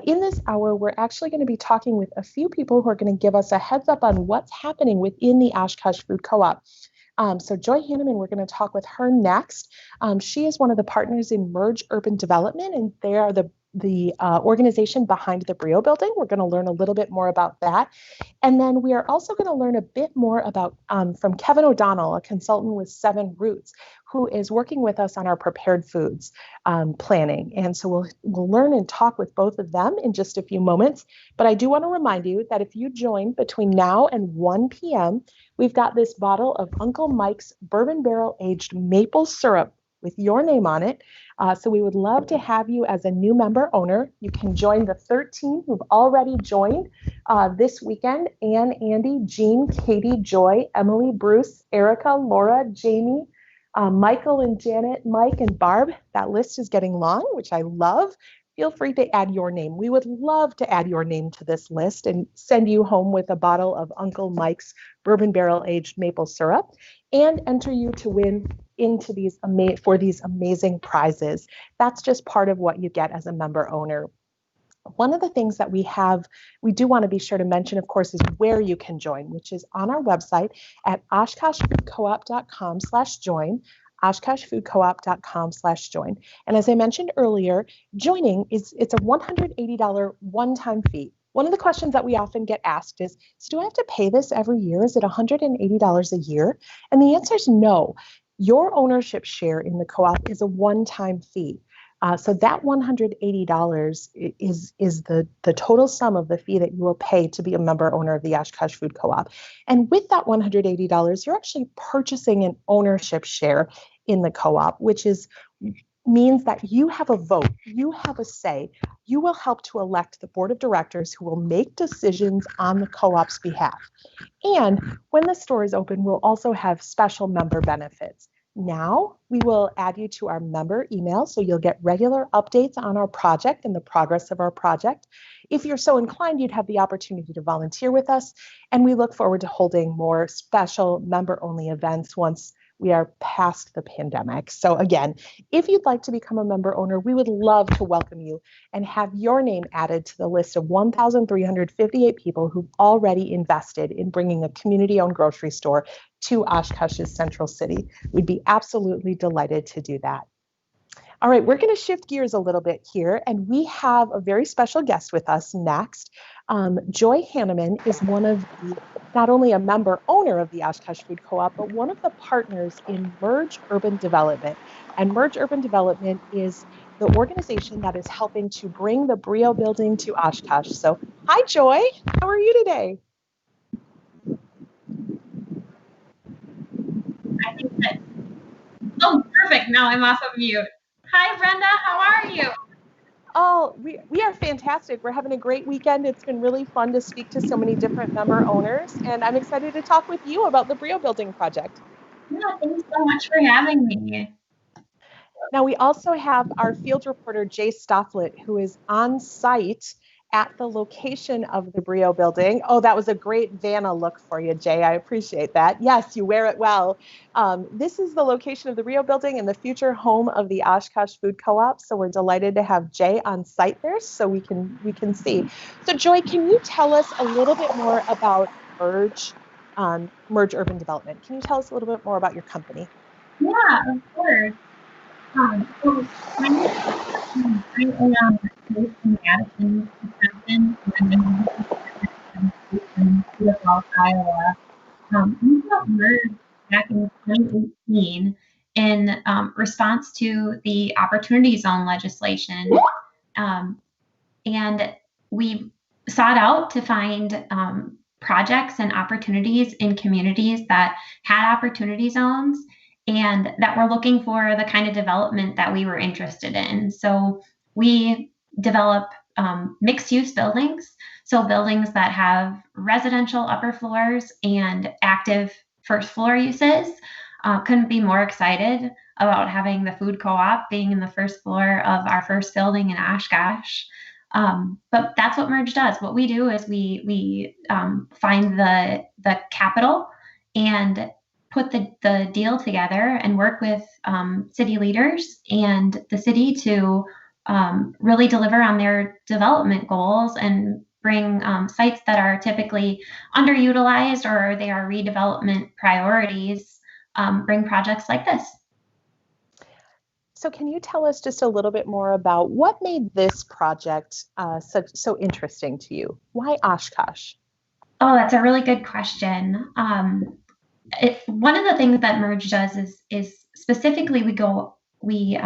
In this hour, we're actually going to be talking with a few people who are going to give us a heads up on what's happening within the Oshkosh Food Co-op. So Joy Hanneman, we're going to talk with her next. She is one of the partners in Merge Urban Development, and they are the organization behind the Brio building. We're going to learn a little bit more about that. And then we are also going to learn a bit more about from Kevin O'Donnell, a consultant with 7 Roots, who is working with us on our prepared foods planning. And so we'll learn and talk with both of them in just a few moments. But I do want to remind you that if you join between now and 1 p.m., we've got this bottle of Uncle Mike's bourbon barrel aged maple syrup, with your name on it. So we would love to have you as a new member owner. You can join the 13 who've already joined this weekend: Ann, Andy, Jean, Katie, Joy, Emily, Bruce, Erica, Laura, Jamie, Michael and Janet, Mike and Barb. That list is getting long, which I love. Feel free to add your name. We would love to add your name to this list and send you home with a bottle of Uncle Mike's bourbon barrel aged maple syrup and enter you to win into these amazing prizes. That's just part of what you get as a member owner. One of the things that we do want to be sure to mention, of course, is where you can join, which is on our website at oshkoshfoodcoop.com/join. oshkoshfoodcoop.com/join. And as I mentioned earlier, joining it's a $180 one-time fee. One of the questions that we often get asked is, do I have to pay this every year? Is it $180 a year? And the answer is no. Your ownership share in the co-op is a one-time fee. So that $180 is the total sum of the fee that you will pay to be a member owner of the Oshkosh Food Co-op. And with that $180, you're actually purchasing an ownership share in the co-op, which means that you have a vote, you have a say. You will help to elect the board of directors who will make decisions on the co-op's behalf. And when the store is open, we'll also have special member benefits. Now we will add you to our member email, so you'll get regular updates on our project and the progress of our project. If you're so inclined, you'd have the opportunity to volunteer with us, and we look forward to holding more special member-only events once we are past the pandemic. So again, if you'd like to become a member owner, we would love to welcome you and have your name added to the list of 1,358 people who've already invested in bringing a community-owned grocery store to Oshkosh's Central City. We'd be absolutely delighted to do that. All right, we're going to shift gears a little bit here, and we have a very special guest with us next. Joy Hanneman is not only a member owner of the Oshkosh Food Co-op, but one of the partners in Merge Urban Development. And Merge Urban Development is the organization that is helping to bring the Brio building to Oshkosh. So, hi, Joy. How are you today? I think that. Oh, perfect. Now I'm off of mute. Hi, Brenda. How are you? Oh, we are fantastic. We're having a great weekend. It's been really fun to speak to so many different member owners, and I'm excited to talk with you about the Brio Building project. Yeah, thanks so much for having me. Now, we also have our field reporter, Jay Stofflet, who is on site at the location of the Brio building. Oh, that was a great Vanna look for you, Jay. I appreciate that. Yes, you wear it well. This is the location of the Brio building and the future home of the Oshkosh Food Co-op. So we're delighted to have Jay on site there so we can see. So Joy, can you tell us a little bit more about Merge Urban Development? Can you tell us a little bit more about your company? Yeah, of course. So my name is I am based in Madison, Wisconsin, and in Falls, Iowa. We got Merge back in 2018 in response to the Opportunity Zone legislation, and we sought out to find projects and opportunities in communities that had opportunity zones and that were looking for the kind of development that we were interested in. So we develop mixed-use buildings, so buildings that have residential upper floors and active first floor uses. Couldn't be more excited about having the food co-op being in the first floor of our first building in Oshkosh. But that's what Merge does. What we do is we find the capital and put the deal together and work with city leaders and the city to really deliver on their development goals and bring sites that are typically underutilized or they are redevelopment priorities, bring projects like this. So can you tell us just a little bit more about what made this project so interesting to you? Why Oshkosh? Oh, that's a really good question. One of the things that Merge does is specifically we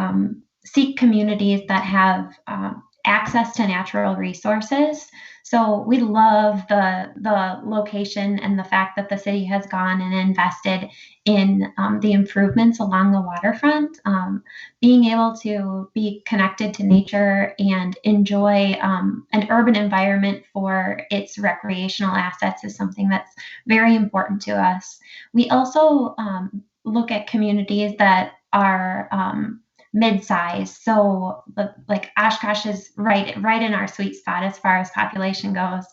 seek communities that have access to natural resources. So we love the location and the fact that the city has gone and invested in the improvements along the waterfront. Being able to be connected to nature and enjoy an urban environment for its recreational assets is something that's very important to us. We also look at communities that are mid-size. So like Oshkosh is right in our sweet spot as far as population goes.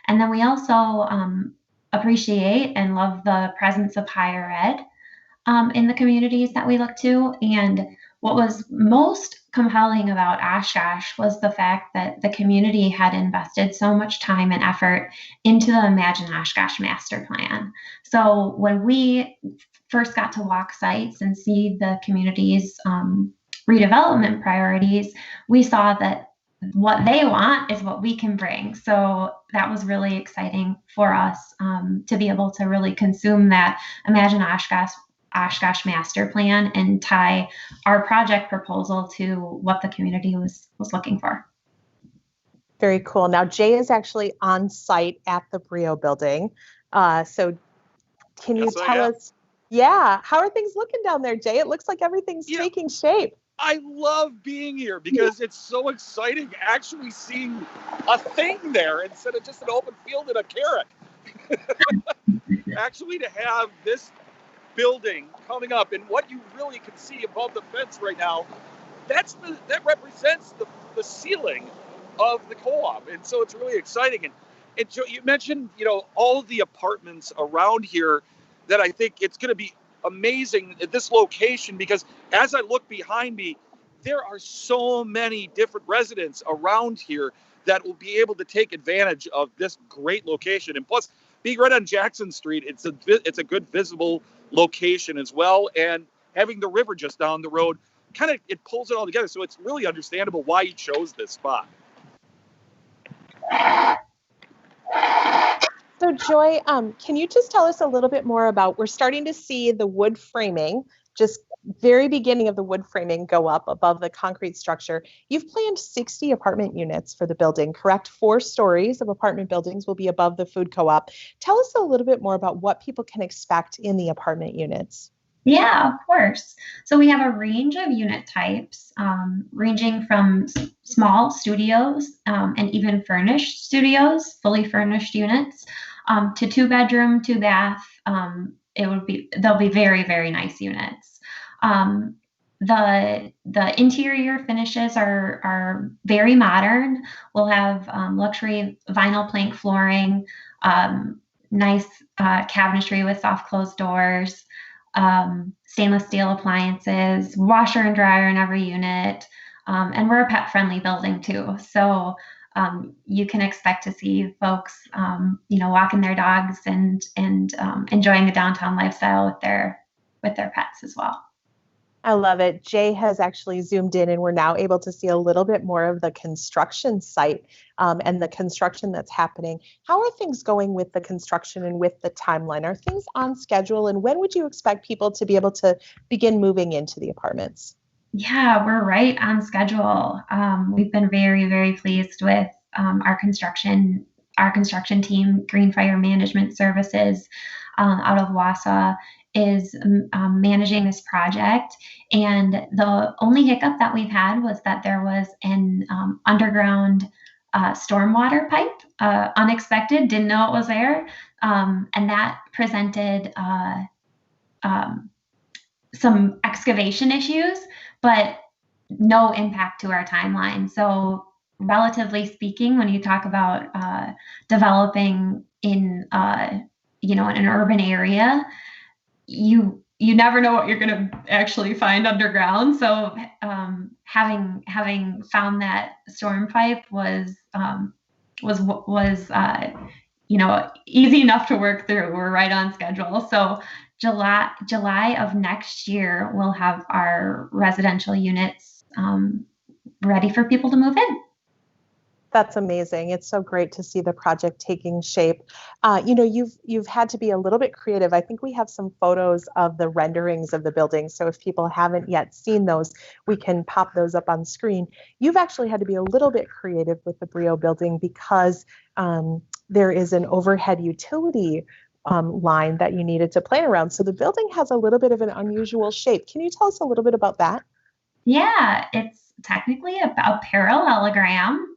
And then we also appreciate and love the presence of higher ed in the communities that we look to. And what was most compelling about Oshkosh was the fact that the community had invested so much time and effort into the Imagine Oshkosh master plan. So when we first got to walk sites and see the community's redevelopment priorities, we saw that what they want is what we can bring. So that was really exciting for us to be able to really consume that Imagine Oshkosh master plan and tie our project proposal to what the community was looking for. Very cool. Now, Jay is actually on site at the Brio building. So can you tell us, how are things looking down there, Jay? It looks like everything's taking shape. I love being here because it's so exciting actually seeing a thing there instead of just an open field and a carrot. Actually, to have this building coming up and what you really can see above the fence right now, that represents the ceiling of the co-op, and so it's really exciting. And Joe, you mentioned all of the apartments around here that I think it's going to be amazing at this location, because as I look behind me, there are so many different residents around here that will be able to take advantage of this great location. And plus, being right on Jackson Street, it's a good visible location as well. And having the river just down the road, it pulls it all together. So it's really understandable why you chose this spot. So Joy, can you just tell us a little bit more about, we're starting to see the wood framing, just very beginning of the wood framing go up above the concrete structure. You've planned 60 apartment units for the building, correct? 4 stories of apartment buildings will be above the food co-op. Tell us a little bit more about what people can expect in the apartment units. Yeah, of course. So we have a range of unit types, ranging from small studios and even furnished studios, fully furnished units, to 2-bedroom, 2-bath. They'll be very, very nice units. The interior finishes are very modern. We'll have luxury vinyl plank flooring, nice cabinetry with soft closed doors, stainless steel appliances, washer and dryer in every unit, and we're a pet-friendly building too. So you can expect to see folks, walking their dogs and enjoying the downtown lifestyle with their pets as well. I love it. Jay has actually zoomed in, and we're now able to see a little bit more of the construction site and the construction that's happening. How are things going with the construction and with the timeline? Are things on schedule, and when would you expect people to be able to begin moving into the apartments? Yeah, we're right on schedule. We've been very, very pleased with our construction team. Green Fire Management Services out of Wausau is managing this project, and the only hiccup that we've had was that there was an underground stormwater pipe, unexpected, didn't know it was there, and that presented some excavation issues, but no impact to our timeline. So relatively speaking, when you talk about developing in in an urban area, you never know what you're going to actually find underground. So having found that storm pipe was easy enough to work through. We're right on schedule. So July of next year, we'll have our residential units ready for people to move in. That's amazing. It's so great to see the project taking shape. You've had to be a little bit creative. I think we have some photos of the renderings of the building. So if people haven't yet seen those, we can pop those up on screen. You've actually had to be a little bit creative with the Brio building because there is an overhead utility line that you needed to plan around. So the building has a little bit of an unusual shape. Can you tell us a little bit about that? Yeah, it's technically a parallelogram.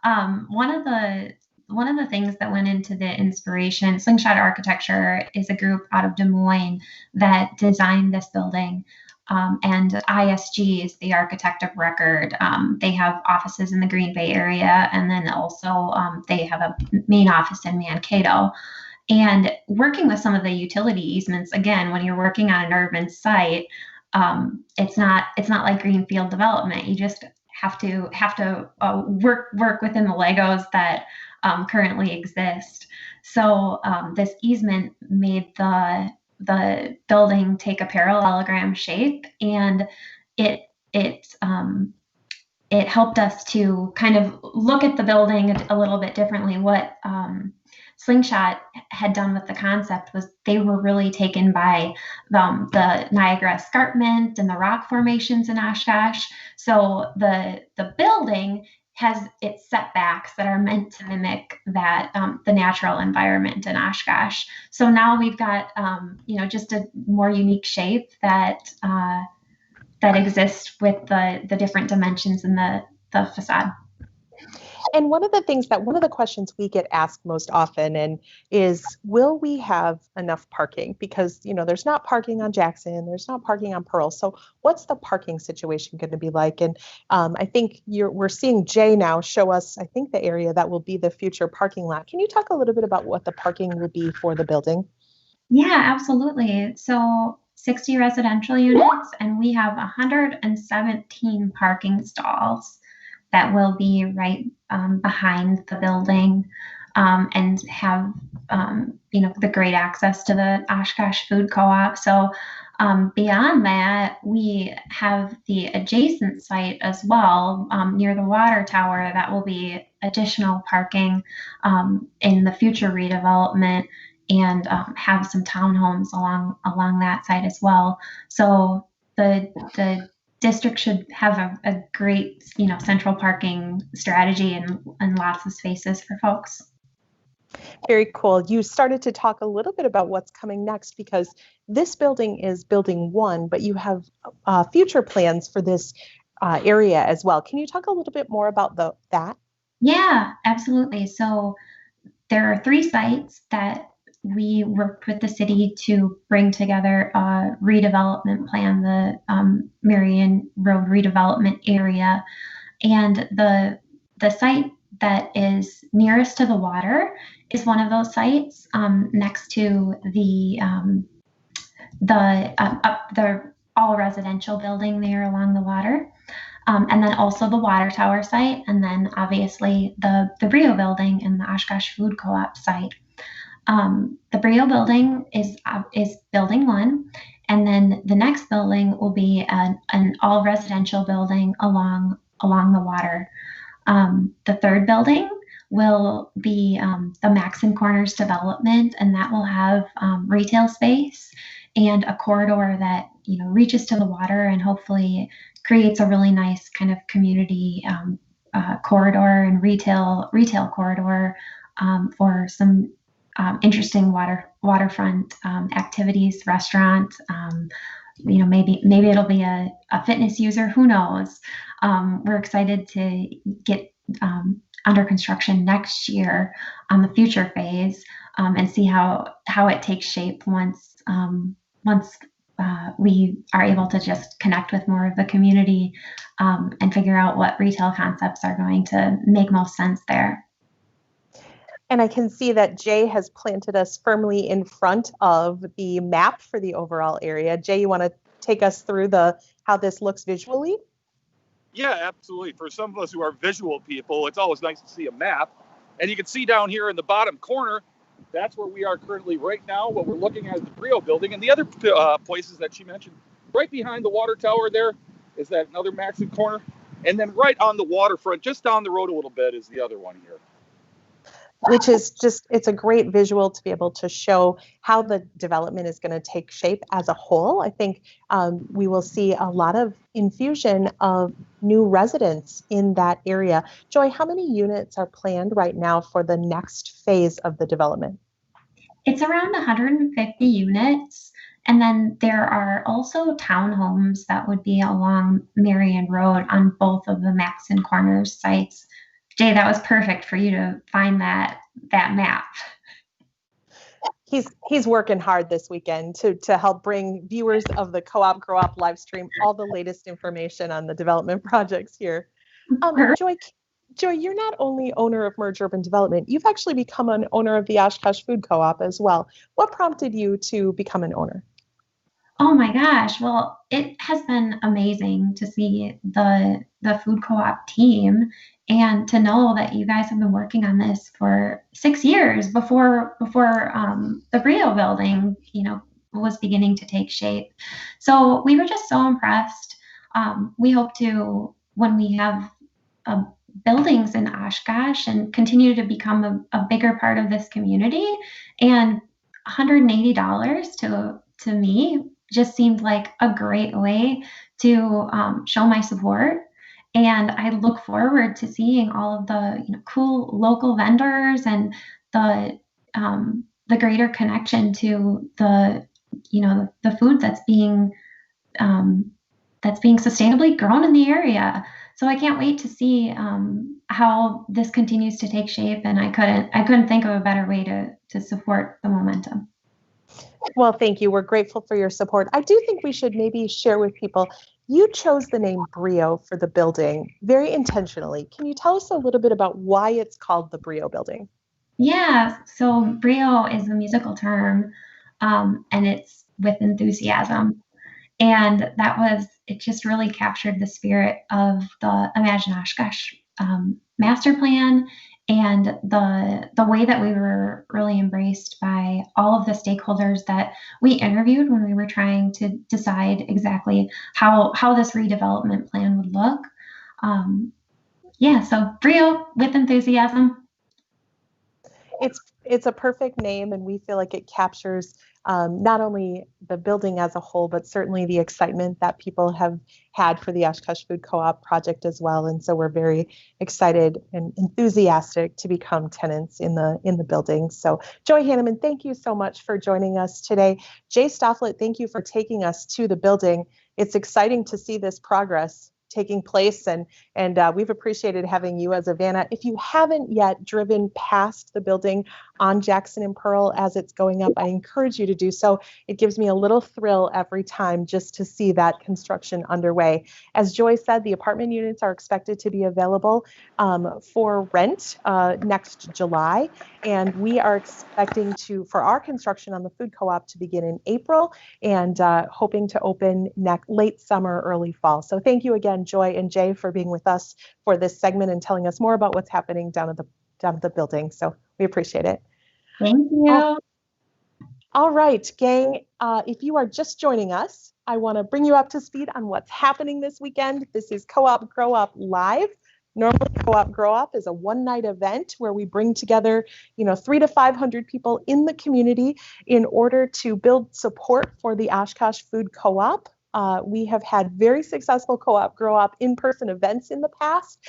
One of the things that went into the inspiration, Slingshot Architecture is a group out of Des Moines that designed this building. And ISG is the architect of record. They have offices in the Green Bay area, and then also they have a main office in Mankato. And working with some of the utility easements, again, when you're working on an urban site, it's not like greenfield development. You just have to work within the Legos that currently exist. So this easement made the building take a parallelogram shape, and it helped us to kind of look at the building a little bit differently. What Slingshot had done with the concept was they were really taken by the Niagara Escarpment and the rock formations in Oshkosh. So the building has its setbacks that are meant to mimic that the natural environment in Oshkosh. So now we've got just a more unique shape that exists with the different dimensions in the facade. And one of the questions we get asked most often is, will we have enough parking? Because, there's not parking on Jackson, there's not parking on Pearl. So what's the parking situation going to be like? And I think we're seeing Jay now show us, I think, the area that will be the future parking lot. Can you talk a little bit about what the parking will be for the building? Yeah, absolutely. So 60 residential units, and we have 117 parking stalls that will be right behind the building and have the great access to the Oshkosh Food Co-op. So beyond that, we have the adjacent site as well near the water tower that will be additional parking in the future redevelopment, and have some townhomes along that site as well. So the district should have a great, central parking strategy and lots of spaces for folks. Very cool. You started to talk a little bit about what's coming next, because this building is building 1, but you have future plans for this area as well. Can you talk a little bit more about that? Yeah, absolutely. So there are 3 sites that we worked with the city to bring together a redevelopment plan, the Marion Road redevelopment area. And the site that is nearest to the water is one of those sites next to the all residential building there along the water. And then also the water tower site, and then obviously the Brio building and the Oshkosh Food Co-op site. The Brio building is building 1, and then the next building will be an all residential building along the water. The third building will be the Maxon Corners development, and that will have retail space and a corridor that reaches to the water and hopefully creates a really nice kind of community corridor and retail corridor for some interesting waterfront activities, restaurant. Maybe it'll be a fitness user. Who knows? We're excited to get under construction next year on the future phase and see how it takes shape once we are able to just connect with more of the community and figure out what retail concepts are going to make most sense there. And I can see that Jay has planted us firmly in front of the map for the overall area. Jay, you want to take us through how this looks visually? Yeah, absolutely. For some of us who are visual people, it's always nice to see a map. And you can see down here in the bottom corner, that's where we are currently right now. What we're looking at is the Brio building. And the other places that she mentioned, right behind the water tower there, is that another Maxon corner. And then right on the waterfront, just down the road a little bit, is the other one here. Which is just, it's a great visual to be able to show how the development is going to take shape as a whole. I think we will see a lot of infusion of new residents in that area. Joy, how many units are planned right now for the next phase of the development? It's around 150 units. And then there are also townhomes that would be along Marion Road on both of the Maxon Corners sites. Jay, that was perfect for you to find that map. He's working hard this weekend to help bring viewers of the Co-op Grow Up live stream all the latest information on the development projects here. Joy, you're not only owner of Merge Urban Development, you've actually become an owner of the Oshkosh Food Co-op as well. What prompted you to become an owner? Oh my gosh. Well, it has been amazing to see the food co-op team and to know that you guys have been working on this for 6 years before the Brio building, was beginning to take shape. So we were just so impressed. We hope to, when we have buildings in Oshkosh and continue to become a bigger part of this community, and $180 to me just seemed like a great way to show my support. And I look forward to seeing all of the cool local vendors and the greater connection to the food that's being sustainably grown in the area. So I can't wait to see how this continues to take shape. And I couldn't think of a better way to support the momentum. Well, thank you. We're grateful for your support. I do think we should maybe share with people, you chose the name Brio for the building very intentionally. Can you tell us a little bit about why it's called the Brio building? Yeah, so Brio is a musical term, and it's with enthusiasm. And it just really captured the spirit of the Imagine Oshkosh master plan, and the way that we were really embraced by all of the stakeholders that we interviewed when we were trying to decide exactly how this redevelopment plan would look. So Brio with enthusiasm. It's a perfect name, and we feel like it captures not only the building as a whole, but certainly the excitement that people have had for the Oshkosh Food Co-op project as well. And so we're very excited and enthusiastic to become tenants in the building. So Joy Hanneman, thank you so much for joining us today. Jay Stofflet, thank you for taking us to the building. It's exciting to see this progress taking place, and we've appreciated having you as Vanna. If you haven't yet driven past the building on Jackson and Pearl as it's going up, I encourage you to do so. It gives me a little thrill every time just to see that construction underway. As Joy said, the apartment units are expected to be available for rent next July, and we are expecting for our construction on the food co-op to begin in April, and hoping to open late summer, early fall. So thank you again, Joy and Jay, for being with us for this segment and telling us more about what's happening down at the building. So we appreciate it. Thank you. All right, gang, if you are just joining us, I want to bring you up to speed on what's happening this weekend. This is Co-op Grow Up Live. Normally, Co-op Grow Up is a one-night event where we bring together, 300 to 500 people in the community in order to build support for the Oshkosh Food Co-op. We have had very successful Co-op Grow Up in-person events in the past.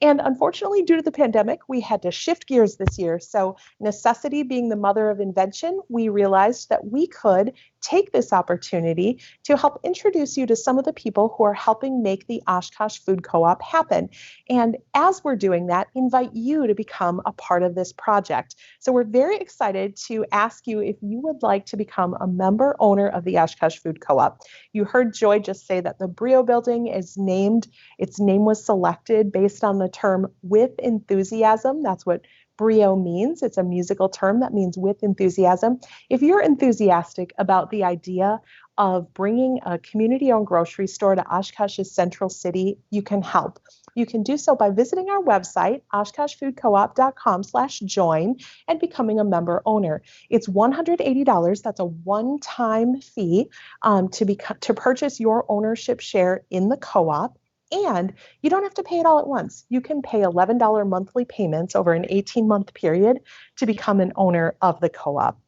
And unfortunately, due to the pandemic, we had to shift gears this year. So necessity being the mother of invention, we realized that we could take this opportunity to help introduce you to some of the people who are helping make the Oshkosh Food Co-op happen. And as we're doing that, invite you to become a part of this project. So we're very excited to ask you if you would like to become a member owner of the Oshkosh Food Co-op. You heard Joy just say that the Brio building is named, its name was selected based on the term with enthusiasm. That's what Brio means. It's a musical term that means with enthusiasm. If you're enthusiastic about the idea of bringing a community-owned grocery store to Oshkosh's Central City, you can help. You can do so by visiting our website, oshkoshfoodcoop.com/join, and becoming a member owner. It's $180. That's a one-time fee to purchase your ownership share in the co-op. And you don't have to pay it all at once. You can pay $11 monthly payments over an 18-month period to become an owner of the co-op.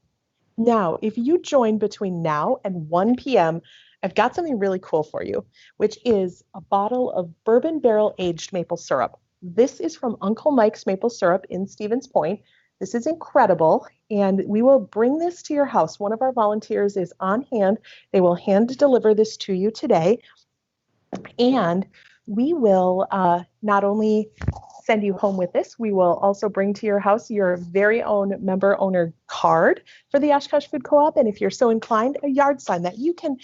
Now, if you join between now and 1 p.m., I've got something really cool for you, which is a bottle of bourbon barrel aged maple syrup. This is from Uncle Mike's Maple Syrup in Stevens Point. This is incredible, and we will bring this to your house. One of our volunteers is on hand. They will hand deliver this to you today, and we will not only send you home with this, we will also bring to your house your very own member owner card for the Oshkosh Food Co-op, and if you're so inclined, a yard sign that you can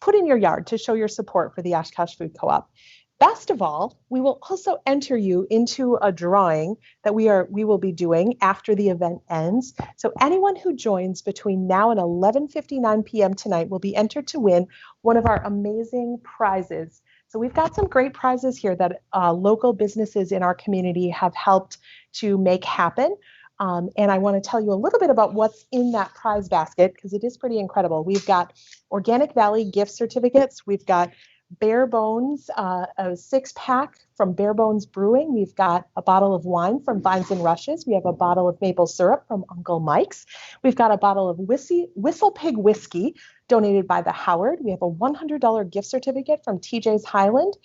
put in your yard to show your support for the Oshkosh Food Co-op. Best of all, we will also enter you into a drawing that we will be doing after the event ends. So anyone who joins between now and 11:59 p.m. tonight will be entered to win one of our amazing prizes. So we've got some great prizes here that local businesses in our community have helped to make happen. And I want to tell you a little bit about what's in that prize basket because it is pretty incredible. We've got Organic Valley gift certificates. We've got Bare Bones, a 6-pack from Bare Bones Brewing. We've got a bottle of wine from Vines and Rushes. We have a bottle of maple syrup from Uncle Mike's. We've got a bottle of Whistle Pig whiskey donated by the Howard. We have a $100 gift certificate from TJ's Highland.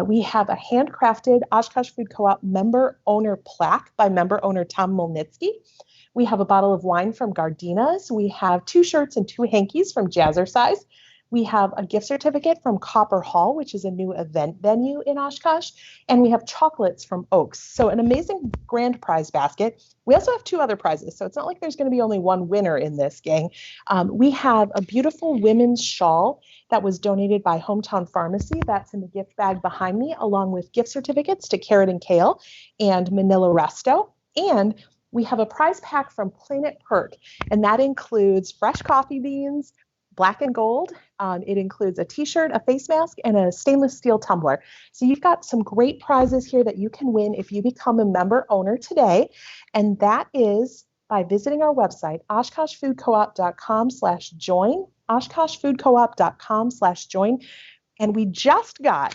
We have a handcrafted Oshkosh Food Co-op member owner plaque by member owner Tom Molnitsky. We have a bottle of wine from Gardina's. We have 2 shirts and 2 hankies from Jazzercise. We have a gift certificate from Copper Hall, which is a new event venue in Oshkosh, and we have chocolates from Oaks. So an amazing grand prize basket. We also have 2 other prizes, so it's not like there's going to be only one winner in this, gang. We have a beautiful women's shawl that was donated by Hometown Pharmacy. That's in the gift bag behind me, along with gift certificates to Carrot and Kale and Manila Resto. And we have a prize pack from Planet Perk, and that includes fresh coffee beans, black and gold. It includes a t-shirt, a face mask, and a stainless steel tumbler. So you've got some great prizes here that you can win if you become a member owner today. And that is by visiting our website, oshkoshfoodcoop.com/join, oshkoshfoodcoop.com/join. And we just got,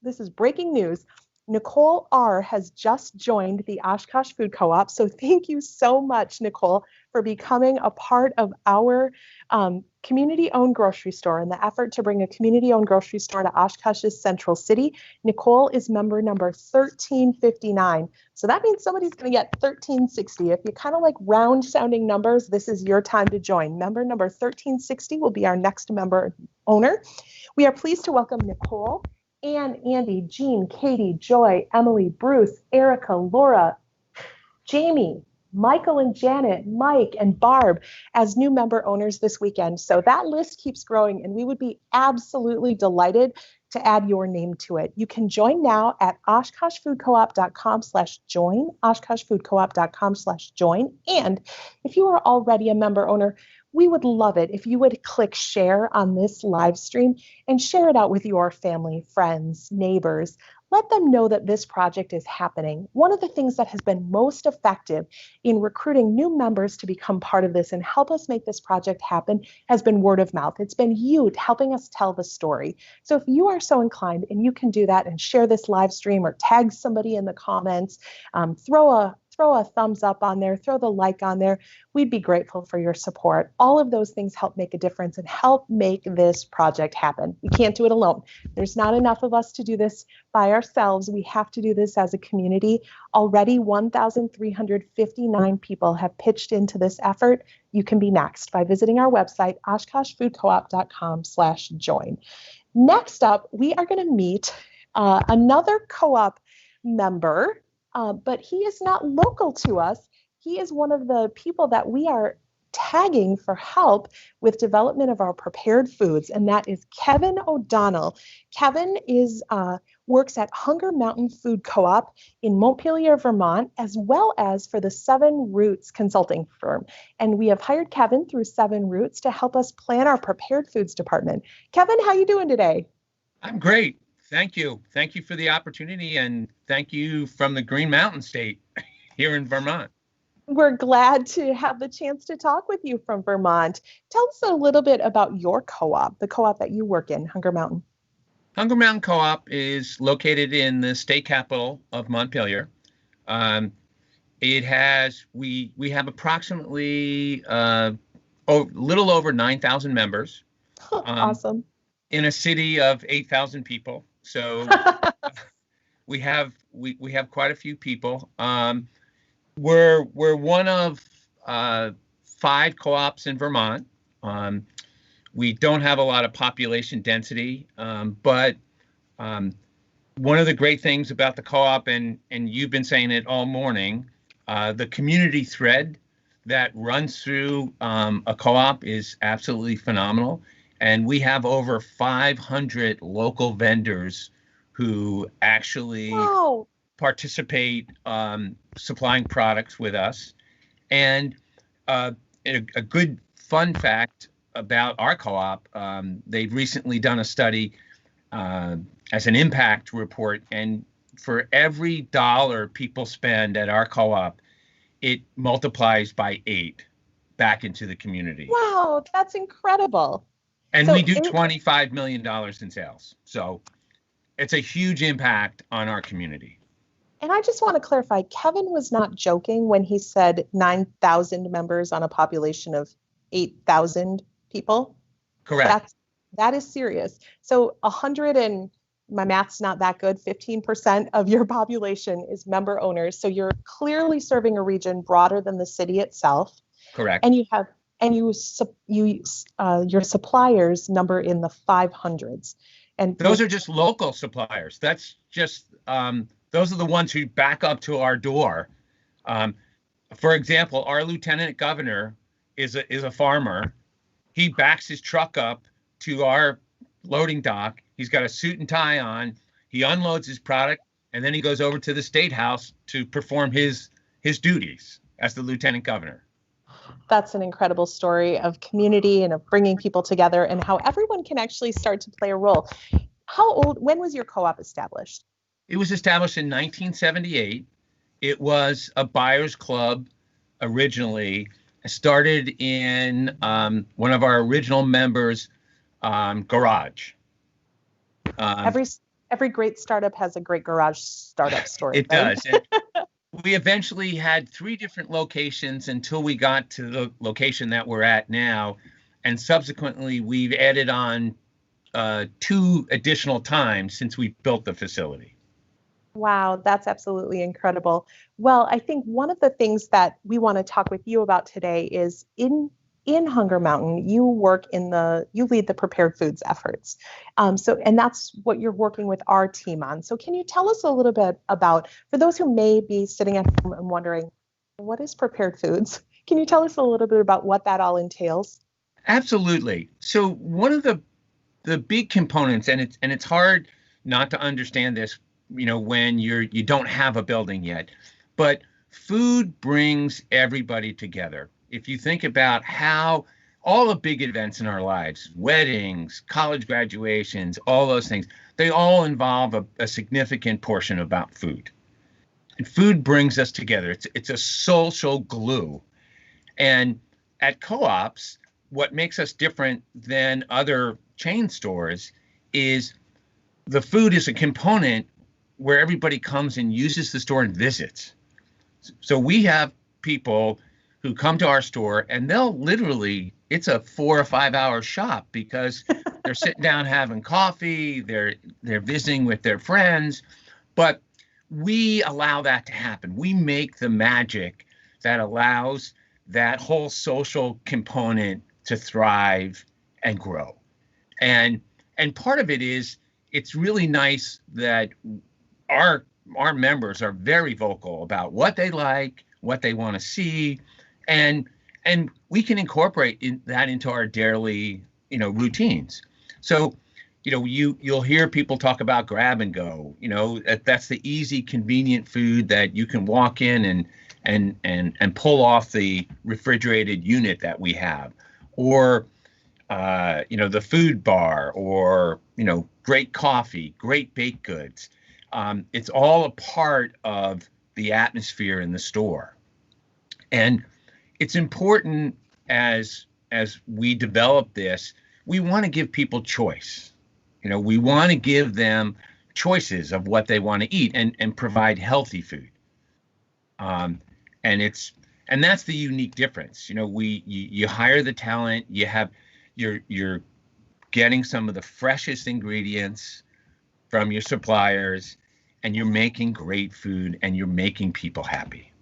this is breaking news, Nicole R. has just joined the Oshkosh Food Co-op. So thank you so much, Nicole, for becoming a part of our community-owned grocery store and the effort to bring a community-owned grocery store to Oshkosh's Central City. Nicole is member number 1359. So that means somebody's going to get 1360. If you kind of like round-sounding numbers, this is your time to join. Member number 1360 will be our next member owner. We are pleased to welcome Nicole, Ann, Andy, Jean, Katie, Joy, Emily, Bruce, Erica, Laura, Jamie, Michael and Janet, Mike, and Barb as new member owners this weekend. So that list keeps growing, and we would be absolutely delighted to add your name to it. You can join now at oshkoshfoodcoop.com/join, oshkoshfoodcoop.com/join. And if you are already a member owner, we would love it if you would click share on this live stream and share it out with your family, friends, neighbors. Let them know that this project is happening. One of the things that has been most effective in recruiting new members to become part of this and help us make this project happen has been word of mouth. It's been you helping us tell the story. So if you are so inclined and you can do that and share this live stream or tag somebody in the comments, throw a thumbs up on there, throw the like on there. We'd be grateful for your support. All of those things help make a difference and help make this project happen. We can't do it alone. There's not enough of us to do this by ourselves. We have to do this as a community. Already 1,359 people have pitched into this effort. You can be next by visiting our website, oshkoshfoodcoop.com/join. Next up, we are going to meet another co-op member. But he is not local to us. He is one of the people that we are tagging for help with development of our prepared foods, and that is Kevin O'Donnell. Kevin works at Hunger Mountain Food Co-op in Montpelier, Vermont, as well as for the Seven Roots consulting firm. And we have hired Kevin through Seven Roots to help us plan our prepared foods department. Kevin, how you doing today? I'm great. Thank you. Thank you for the opportunity, and thank you from the Green Mountain State here in Vermont. We're glad to have the chance to talk with you from Vermont. Tell us a little bit about your co-op, the co-op that you work in, Hunger Mountain. Hunger Mountain Co-op is located in the state capital of Montpelier. We have approximately a little over 9,000 members. Awesome. In a city of 8,000 people. So we have quite a few people. We're one of 5 co-ops in Vermont. We don't have a lot of population density, but one of the great things about the co-op, and you've been saying it all morning, the community thread that runs through a co-op is absolutely phenomenal. And we have over 500 local vendors who actually participate supplying products with us. And a good fun fact about our co-op, they've recently done a study as an impact report, and for every dollar people spend at our co-op, it multiplies by 8 back into the community. Wow, that's incredible. And we do $25 million in sales. So it's a huge impact on our community. And I just want to clarify, Kevin was not joking when he said 9,000 members on a population of 8,000 people. Correct. That is serious. So 100 and, my math's not that good, 15% of your population is member owners. So you're clearly serving a region broader than the city itself. Correct. And your suppliers number in the 500s. And those are just local suppliers. That's just those are the ones who back up to our door. For example, our lieutenant governor is a farmer. He backs his truck up to our loading dock. He's got a suit and tie on. He unloads his product, and then he goes over to the State House to perform his duties as the lieutenant governor. That's an incredible story of community and of bringing people together and how everyone can actually start to play a role. When was your co-op established? It was established in 1978. It was a buyer's club originally. It started in one of our original members' garage. Every great startup has a great garage startup story. It right? does. We eventually had 3 different locations until we got to the location that we're at now. And subsequently, we've added on 2 additional times since we built the facility. Wow, that's absolutely incredible. Well, I think one of the things that we want to talk with you about today is in Hunger Mountain, you lead the prepared foods efforts. And that's what you're working with our team on. So can you tell us a little bit about, for those who may be sitting at home and wondering, what is prepared foods? Can you tell us a little bit about what that all entails? Absolutely. So one of the big components, and it's hard not to understand this, when you don't have a building yet, but food brings everybody together. If you think about how all the big events in our lives, weddings, college graduations, all those things, they all involve a significant portion about food. And food brings us together. It's a social glue. And at co-ops, what makes us different than other chain stores is the food is a component where everybody comes and uses the store and visits. So we have people who come to our store and they'll literally, it's a 4 or 5 hour shop because they're sitting down having coffee, they're visiting with their friends, but we allow that to happen. We make the magic that allows that whole social component to thrive and grow. And part of it is, it's really nice that our members are very vocal about what they like, what they want to see, and we can incorporate that into our daily, routines. So, you'll hear people talk about grab and go. That's the easy, convenient food that you can walk in and pull off the refrigerated unit that we have, or the food bar, or great coffee, great baked goods. It's all a part of the atmosphere in the store. And it's important as we develop this, we want to give people choice. We want to give them choices of what they want to eat and provide healthy food. And that's the unique difference. You hire the talent, you're getting some of the freshest ingredients from your suppliers, and you're making great food and you're making people happy.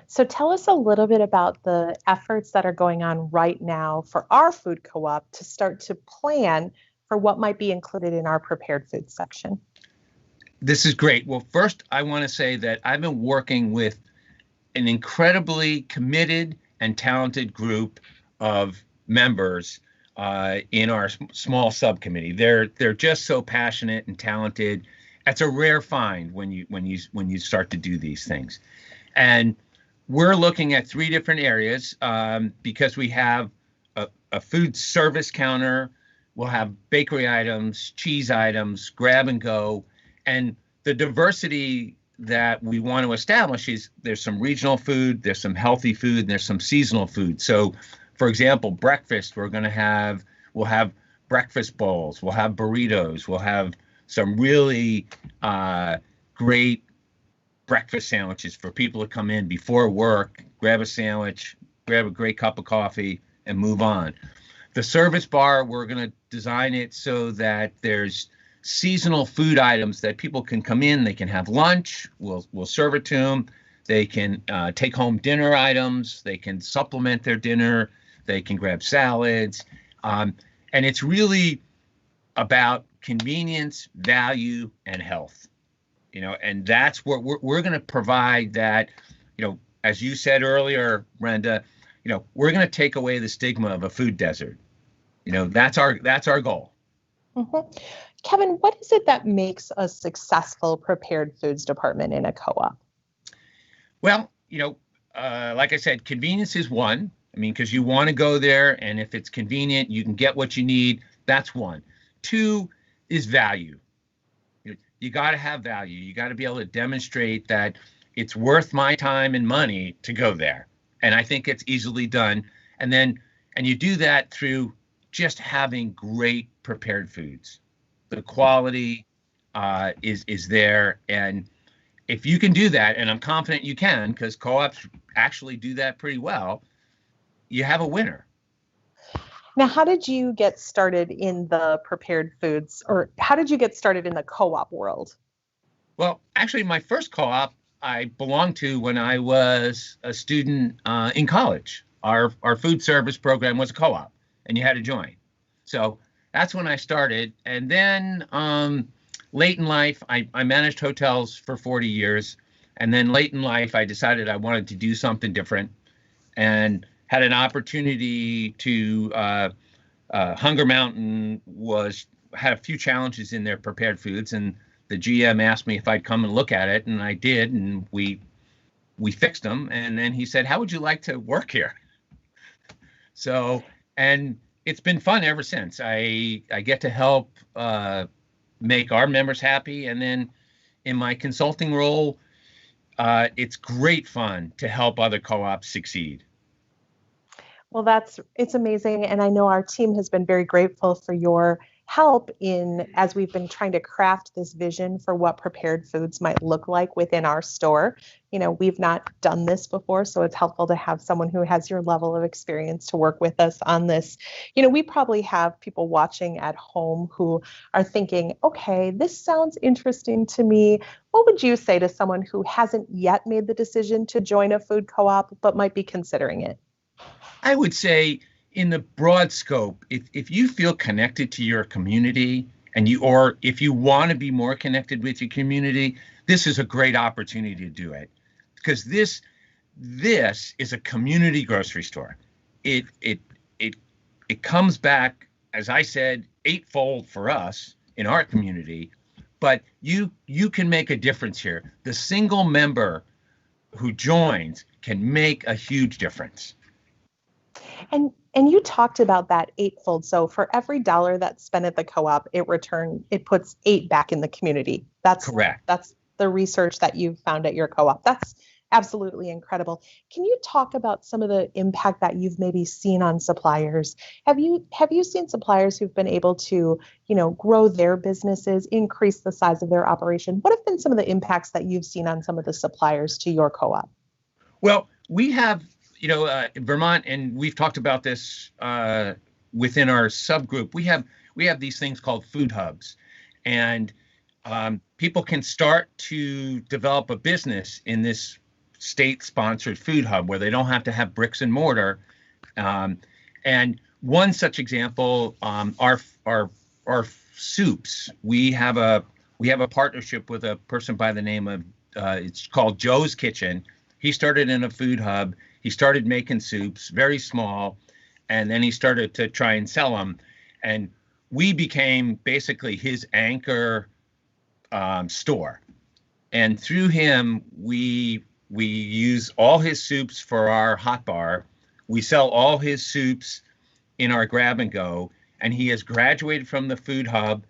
So tell us a little bit about the efforts that are going on right now for our food co-op to start to plan for what might be included in our prepared food section. This is great. Well, first, I want to say that I've been working with an incredibly committed and talented group of members in our small subcommittee. They're just so passionate and talented. That's a rare find when you start to do these things. And we're looking at 3 different areas because we have a food service counter, we'll have bakery items, cheese items, grab and go, and the diversity that we want to establish is there's some regional food, there's some healthy food, and there's some seasonal food. So, for example, breakfast, we'll have breakfast bowls, we'll have burritos, we'll have some really great breakfast sandwiches for people to come in before work, grab a sandwich, grab a great cup of coffee, and move on. The service bar, we're going to design it so that there's seasonal food items that people can come in, they can have lunch, we'll serve it to them, they can take home dinner items, they can supplement their dinner, they can grab salads, and it's really about convenience, value, and health. And that's what we're going to provide that, as you said earlier, Brenda, we're going to take away the stigma of a food desert. That's our goal. Mm-hmm. Kevin, what is it that makes a successful prepared foods department in a co-op? Well, like I said, convenience is one. Because you want to go there, and if it's convenient, you can get what you need. That's one. 2 is value. You got to have value. You got to be able to demonstrate that it's worth my time and money to go there. And I think it's easily done. And you do that through just having great prepared foods. The quality is there. And if you can do that, and I'm confident you can, because co-ops actually do that pretty well, you have a winner. Now, how did you get started in the prepared foods, or how did you get started in the co-op world? Well, actually, my first co-op I belonged to when I was a student in college. Our food service program was a co-op, and you had to join. So that's when I started. And then late in life, I managed hotels for 40 years. And then late in life, I decided I wanted to do something different, and had an opportunity to Hunger Mountain had a few challenges in their prepared foods, and the GM asked me if I'd come and look at it, and I did, and we fixed them. And then he said, "How would you like to work here?" So, and it's been fun ever since. I get to help make our members happy, and then in my consulting role, it's great fun to help other co-ops succeed. Well, it's amazing. And I know our team has been very grateful for your help as we've been trying to craft this vision for what prepared foods might look like within our store. We've not done this before, so it's helpful to have someone who has your level of experience to work with us on this. We probably have people watching at home who are thinking, okay, this sounds interesting to me. What would you say to someone who hasn't yet made the decision to join a food co-op, but might be considering it? I would say in the broad scope, if you feel connected to your community or if you want to be more connected with your community, this is a great opportunity to do it, because this is a community grocery store. It comes back, as I said, 8-fold for us in our community, but you can make a difference here. The single member who joins can make a huge difference. And you talked about that 8-fold. So for every $1 that's spent at the co-op, it puts 8 back in the community. That's correct. That's the research that you've found at your co-op. That's absolutely incredible. Can you talk about some of the impact that you've maybe seen on suppliers? Have you seen suppliers who've been able to, grow their businesses, increase the size of their operation? What have been some of the impacts that you've seen on some of the suppliers to your co-op? Well, we have, Vermont, and we've talked about this within our subgroup. We have these things called food hubs, and people can start to develop a business in this state-sponsored food hub where they don't have to have bricks and mortar. And one such example, our soups. We have a partnership with a person by the name of it's called Joe's Kitchen. He started in a food hub. He started making soups, very small, and then he started to try and sell them. And we became basically his anchor store. And through him, we use all his soups for our hot bar. We sell all his soups in our grab and go. And he has graduated from the food hub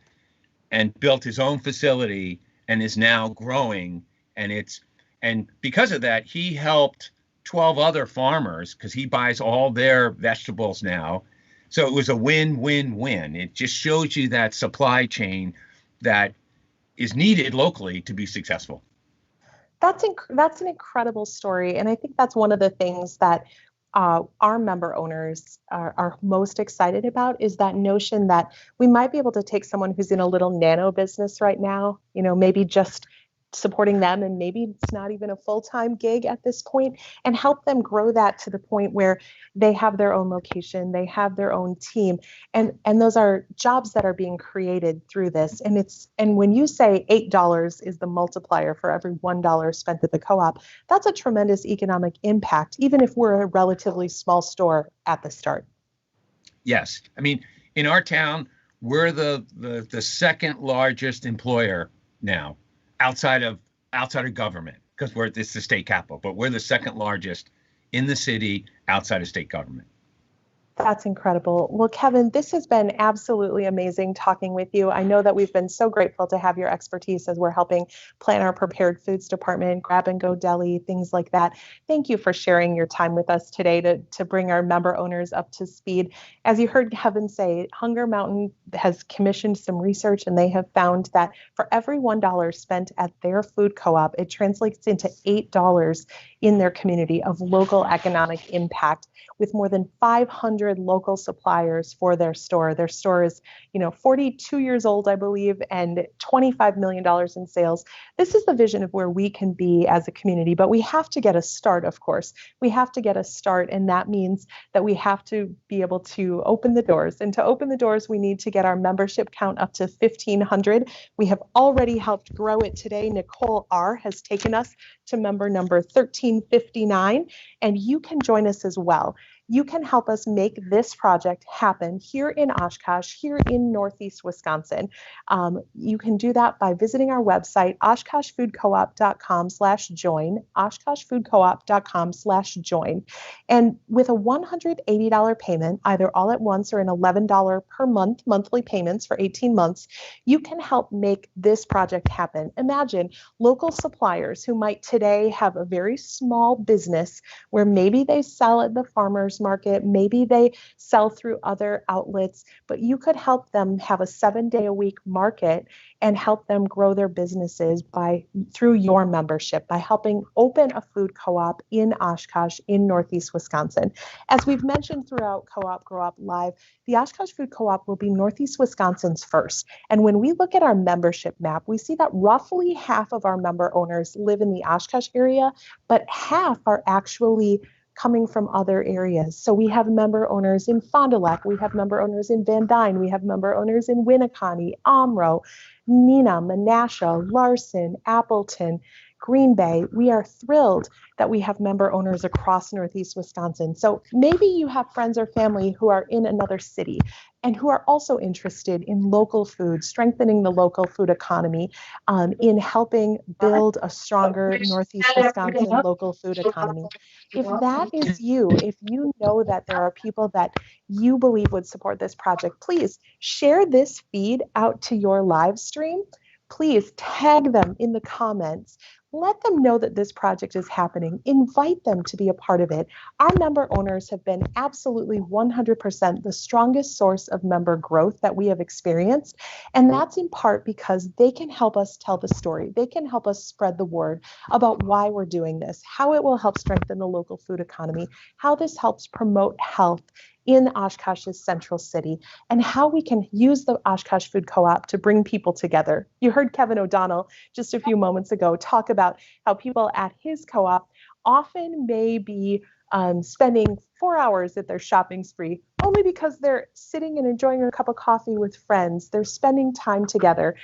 and built his own facility and is now growing. And because of that, he helped 12 other farmers because he buys all their vegetables now. So it was a win-win-win. It just shows you that supply chain that is needed locally to be successful. That's an incredible story. And I think that's one of the things that our member owners are most excited about, is that notion that we might be able to take someone who's in a little nano business right now, maybe just supporting them, and maybe it's not even a full-time gig at this point, and help them grow that to the point where they have their own location, they have their own team, and those are jobs that are being created through this. And when you say $8 is the multiplier for every $1 spent at the co-op, that's a tremendous economic impact, even if we're a relatively small store at the start. Yes, I mean, in our town, we're the second largest employer now. Outside of government, because it's the state capital, but we're the second largest in the city outside of state government. That's incredible. Well, Kevin, this has been absolutely amazing talking with you. I know that we've been so grateful to have your expertise as we're helping plan our prepared foods department, grab and go deli, things like that. Thank you for sharing your time with us today to bring our member owners up to speed. As you heard Kevin say, Hunger Mountain has commissioned some research, and they have found that for every $1 spent at their food co-op, it translates into $8 in their community of local economic impact, with more than 500 local suppliers for their store. Their store is, 42 years old, I believe, and $25 million in sales. This is the vision of where we can be as a community, but we have to get a start, of course. We have to get a start, and that means that we have to be able to open the doors. And to open the doors, we need to get our membership count up to 1,500. We have already helped grow it today. Nicole R. has taken us to member number 1359, and you can join us as well. You can help us make this project happen here in Oshkosh, here in Northeast Wisconsin. You can do that by visiting our website, oshkoshfoodcoop.com/join, oshkoshfoodcoop.com/join. And with a $180 payment, either all at once or an $11 per month, monthly payments for 18 months, you can help make this project happen. Imagine local suppliers who might today have a very small business where maybe they sell at the farmer's market, maybe they sell through other outlets, but you could help them have a 7-day-a-week market and help them grow their businesses through your membership, by helping open a food co-op in Oshkosh in Northeast Wisconsin. As we've mentioned throughout Co-op Grow Up Live, the Oshkosh Food Co-op will be Northeast Wisconsin's first. And when we look at our membership map, we see that roughly half of our member owners live in the Oshkosh area, but half are actually coming from other areas. So we have member owners in Fond du Lac, we have member owners in Van Dyne, we have member owners in Winneconne, Omro, Neenah, Menasha, Larson, Appleton, Green Bay. We are thrilled that we have member owners across Northeast Wisconsin. So maybe you have friends or family who are in another city and who are also interested in local food, strengthening the local food economy, in helping build a stronger Northeast Wisconsin local food economy. If that is you, if you know that there are people that you believe would support this project, please share this feed out to your live stream. Please tag them in the comments. let them know that this project is happening. Invite them to be a part of it. Our member owners have been absolutely 100% the strongest source of member growth that we have experienced. And that's in part because they can help us tell the story. They can help us spread the word about why we're doing this, how it will help strengthen the local food economy, how this helps promote health in Oshkosh's central city, and how we can use the Oshkosh Food Co-op to bring people together. You heard Kevin O'Donnell just a few moments ago talk about how people at his co-op often may be spending 4 hours at their shopping spree only because they're sitting and enjoying a cup of coffee with friends. They're spending time together.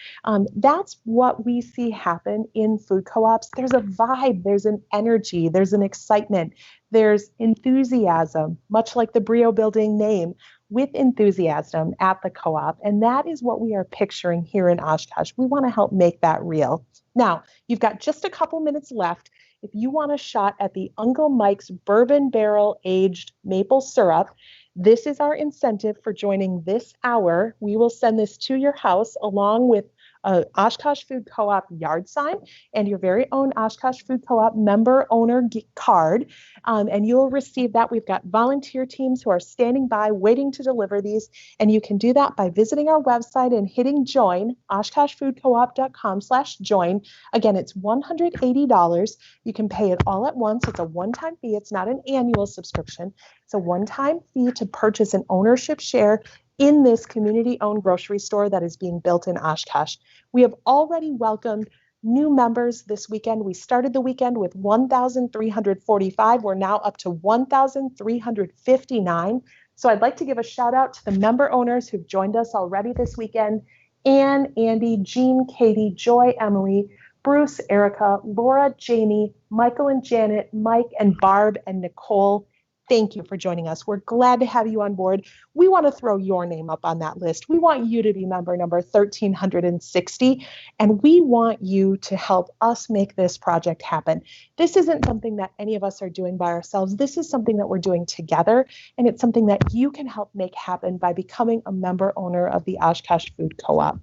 That's what we see happen in food co-ops. There's a vibe, there's an energy, there's an excitement, there's enthusiasm, much like the Brio Building name, with enthusiasm at the co-op. And that is what we are picturing here in Oshkosh. We want to help make that real. Now, you've got just a couple minutes left. If you want a shot at the Uncle Mike's bourbon barrel aged maple syrup, this is our incentive for joining this hour. We will send this to your house along with a Oshkosh Food Co-op yard sign and your very own Oshkosh Food Co-op member owner card. And you'll receive that. We've got volunteer teams who are standing by waiting to deliver these. And you can do that by visiting our website and hitting join, oshkoshfoodcoop.com/join. Again, it's $180. You can pay it all at once. It's a one-time fee. It's not an annual subscription. It's a one-time fee to purchase an ownership share in this community-owned grocery store that is being built in Oshkosh. We have already welcomed new members this weekend. We started the weekend with 1,345. We're now up to 1,359. So I'd like to give a shout out to the member owners who've joined us already this weekend. Ann, Andy, Jean, Katie, Joy, Emily, Bruce, Erica, Laura, Jamie, Michael and Janet, Mike and Barb and Nicole. Thank you for joining us. We're glad to have you on board. We want to throw your name up on that list. We want you to be member number 1,360, and we want you to help us make this project happen. This isn't something that any of us are doing by ourselves. This is something that we're doing together, and it's something that you can help make happen by becoming a member owner of the Oshkosh Food Co-op.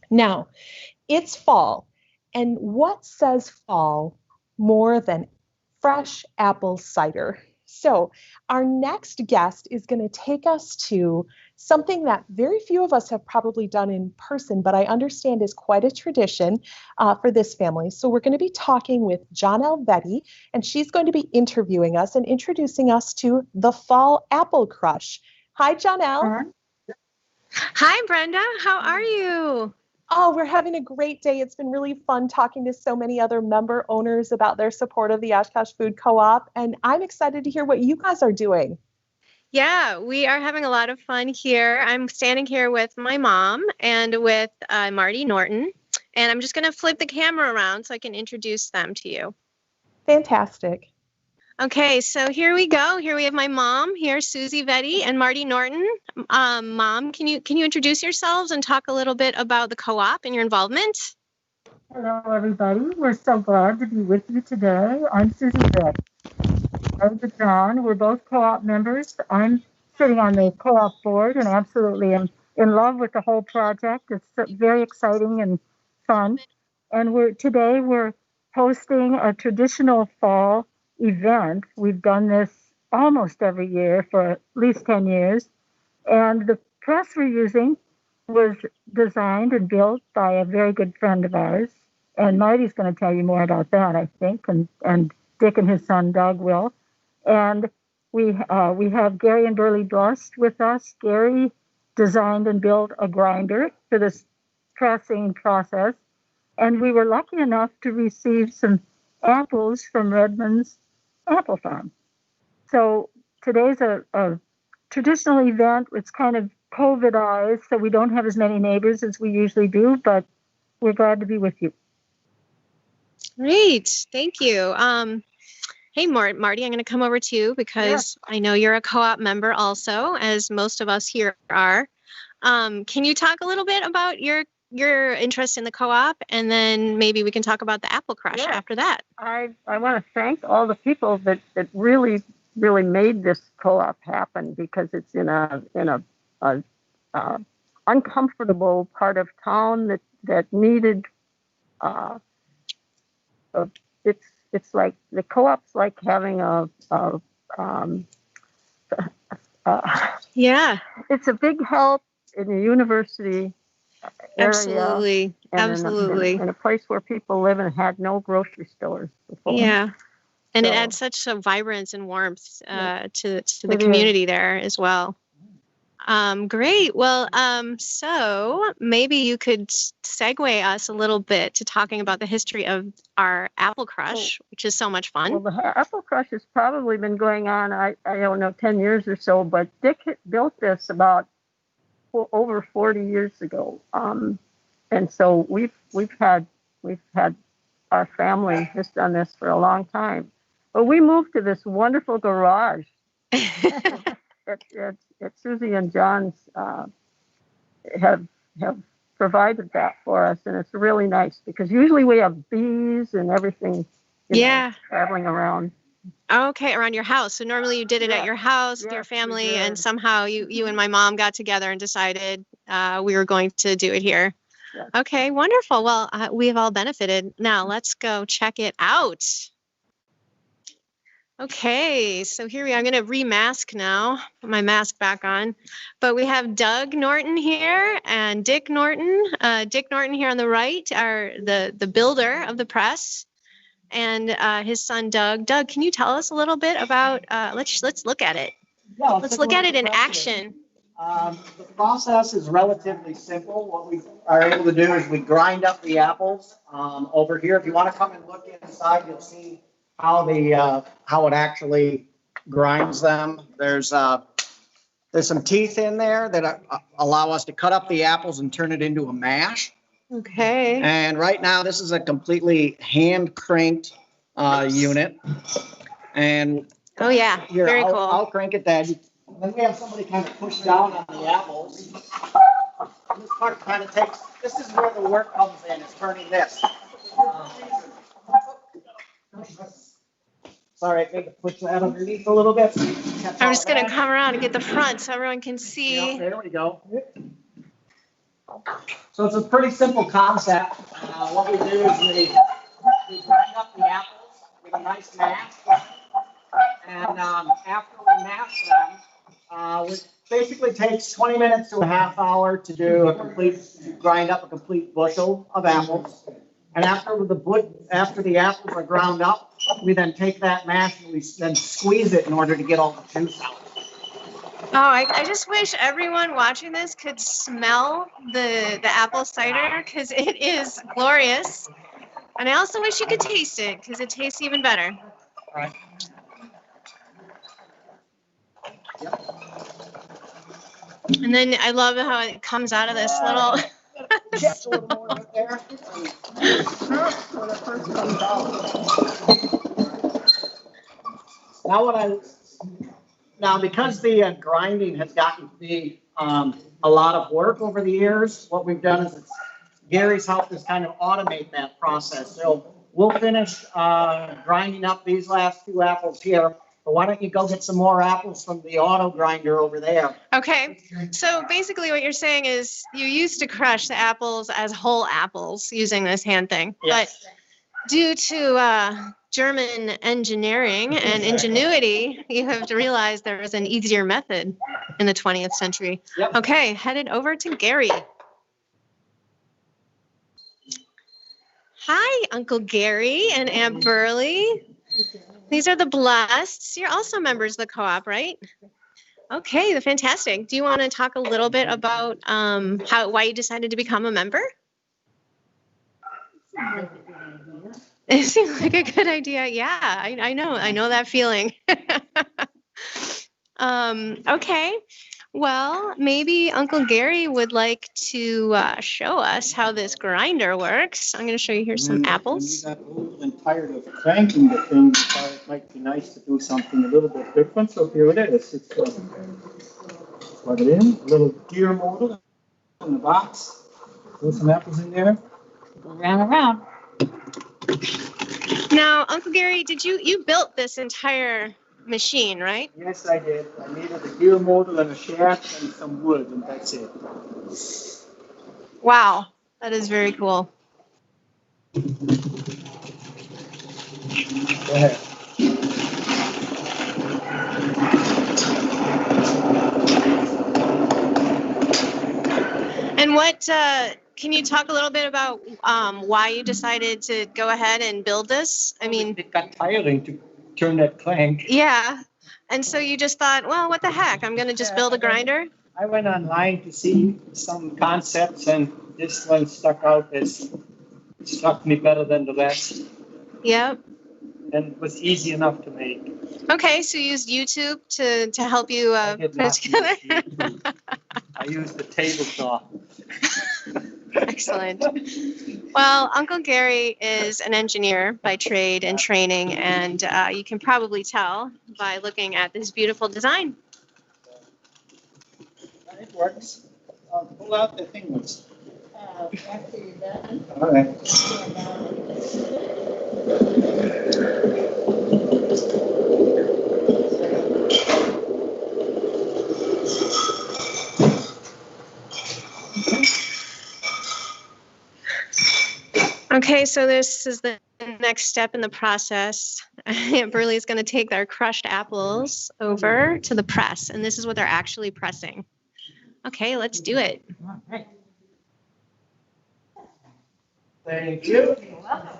Now, it's fall, and what says fall more than fresh apple cider? So our next guest is going to take us to something that very few of us have probably done in person, but I understand is quite a tradition for this family. So we're going to be talking with Jonelle Vetty, and she's going to be interviewing us and introducing us to the Fall Apple Crush. Hi, Jonelle. Hi, Brenda. How are you? Oh, we're having a great day. It's been really fun talking to so many other member owners about their support of the Oshkosh Food Co-op, and I'm excited to hear what you guys are doing. Yeah, we are having a lot of fun here. I'm standing here with my mom and with Marty Norton, and I'm just going to flip the camera around so I can introduce them to you. Fantastic. Okay, so here we go. Here we have my mom. Here's Susie Vetty and Marty Norton. Mom, can you introduce yourselves and talk a little bit about the co-op and your involvement? Hello, everybody. We're so glad to be with you today. I'm Susie Vetty. I'm John. We're both co-op members. I'm sitting on the co-op board and absolutely am in love with the whole project. It's very exciting and fun. And today we're hosting a traditional fall event. We've done this almost every year for at least 10 years. And the press we're using was designed and built by a very good friend of ours. And Marty's going to tell you more about that, I think, and Dick and his son Doug will. And we have Gary and Burley Brust with us. Gary designed and built a grinder for this pressing process. And we were lucky enough to receive some apples from Redmond's Apple Farm. So today's a traditional event. It's kind of COVIDized, so we don't have as many neighbors as we usually do, but we're glad to be with you. Great, thank you. Hey, Marty, I'm going to come over to you because I know you're a co-op member also, as most of us here are. Can you talk a little bit about your interest in the co-op, and then maybe we can talk about the Apple Crush after that? I want to thank all the people that really made this co-op happen, because it's in a uncomfortable part of town that needed it's like the co-op's like having Yeah. it's a big help in the university area. Absolutely. And Absolutely. in a place where people live and had no grocery stores before. Yeah. And it So- adds such a vibrance and warmth to the It is. community there as well. Great. Well, so maybe you could segue us a little bit to talking about the history of our Apple Crush, which is so much fun. Well, the Apple Crush has probably been going on, I don't know, 10 years or so, but Dick had built this about over 40 years ago. And so we've had our family has done this for a long time. But we moved to this wonderful garage. Susie and John's have provided that for us, and it's really nice because usually we have bees and everything, traveling around. Okay, around your house. So normally you did it at your house with your family, and somehow you and my mom got together and decided we were going to do it here. Yes. Okay, wonderful. Well, we've all benefited. Now let's go check it out. Okay, so here we are. I'm going to remask now, put my mask back on. But we have Doug Norton here and Dick Norton. Dick Norton here on the right are the builder of the press, and his son Doug. Doug, can you tell us a little bit about? Let's look at it. Yeah, let's look at it in action. The process is relatively simple. What we are able to do is we grind up the apples. Over here, if you want to come and look inside, you'll see how it actually grinds them. There's some teeth in there that allow us to cut up the apples and turn it into a mash. Okay. And right now, this is a completely hand cranked unit. And oh yeah, here, very cool. I'll crank it then. Then we have somebody kind of push down on the apples. This part kind of takes. This is where the work comes in. Is turning this. Sorry, I need to push that underneath a little bit. I'm just going to come around and get the front so everyone can see. Yeah, there we go. So it's a pretty simple concept. What we do is we grind up the apples with a nice mash. And after we mash them, it basically takes 20 minutes to a half hour to do grind up a complete bushel of apples. And after the apples are ground up, we then take that mash and we then squeeze it in order to get all the juice out. Oh, I just wish everyone watching this could smell the apple cider because it is glorious. And I also wish you could taste it because it tastes even better. All right. And then I love how it comes out of this little... Just a little more right there. Now because the grinding has gotten to be a lot of work over the years, what we've done is Gary's helped us kind of automate that process. So we'll finish grinding up these last two apples here. But why don't you go get some more apples from the auto grinder over there? Okay, so basically what you're saying is you used to crush the apples as whole apples using this hand thing. Yes. But due to German engineering and ingenuity, you have to realize there is an easier method in the 20th century. Yep. Okay, headed over to Gary. Hi, Uncle Gary and Aunt Burley. These are the Blesseds. You're also members of the co-op, right? Okay, fantastic. Do you want to talk a little bit about why you decided to become a member? It seems like a good idea. Yeah, I know that feeling. Okay. Well, maybe Uncle Gary would like to show us how this grinder works. I'm going to show you here some apples. When you got old and tired of cranking the thing, you thought it might be nice to do something a little bit different. So here it is. It's plug it in, a little gear motor in the box. Put some apples in there. Go around. Now, Uncle Gary, did you built this entire machine, right? Yes, I did. I needed a gear motor and a shaft and some wood, and that's it. Wow, that is very cool. Go ahead. And what can you talk a little bit about why you decided to go ahead and build this? I mean, It got tiring to turn that crank. yeah. And so you just thought, well, what the heck? I'm going to just build a grinder? I went online to see some concepts, and this one stuck me better than the rest. Yep. And it was easy enough to make. Okay, so you used YouTube to help you put it together? I used the table saw. Excellent. Well, Uncle Gary is an engineer by trade and training, and you can probably tell by looking at this beautiful design. It works. Pull out the things. After you're done. All right. Okay, so this is the next step in the process. Aunt Burley is going to take their crushed apples over to the press, and this is what they're actually pressing. Okay, let's do it. All right. Thank you. You're welcome.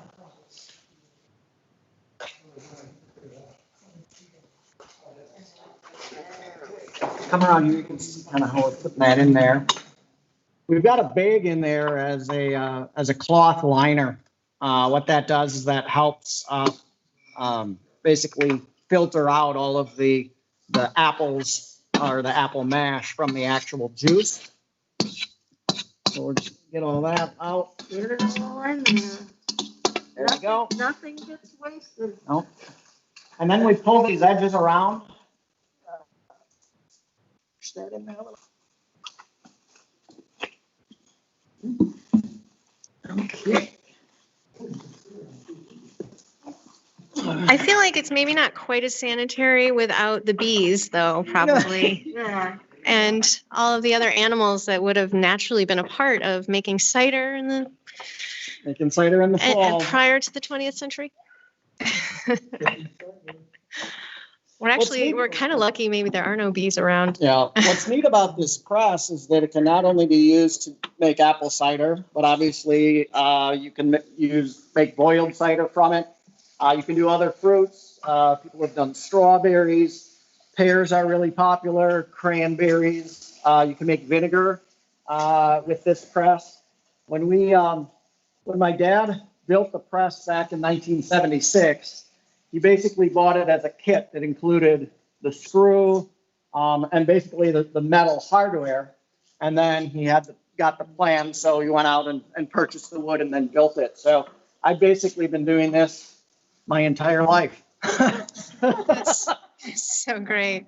Come around here, you can see kind of how we're putting that in there. We've got a bag in there as a cloth liner. What that does is that helps basically filter out all of the apples or the apple mash from the actual juice. So we'll just get all that out. Get it all in there. There we go. Nothing gets wasted. Nope. And then we pull these edges around. Push that in there a little. Okay. I feel like it's maybe not quite as sanitary without the bees, though, probably. Yeah. And all of the other animals that would have naturally been a part of making cider in the Making cider in the fall. and prior to the 20th century. We're kind of lucky make there are no bees around. Yeah, what's neat about this press is that it can not only be used to make apple cider, but obviously you can make boiled cider from it. You can do other fruits. People have done strawberries. Pears are really popular. Cranberries. You can make vinegar with this press. When my dad built the press back in 1976, he basically bought it as a kit that included the screw and basically the metal hardware. And then he got the plan, so he went out and purchased the wood and then built it. So I've basically been doing this my entire life. That's so great.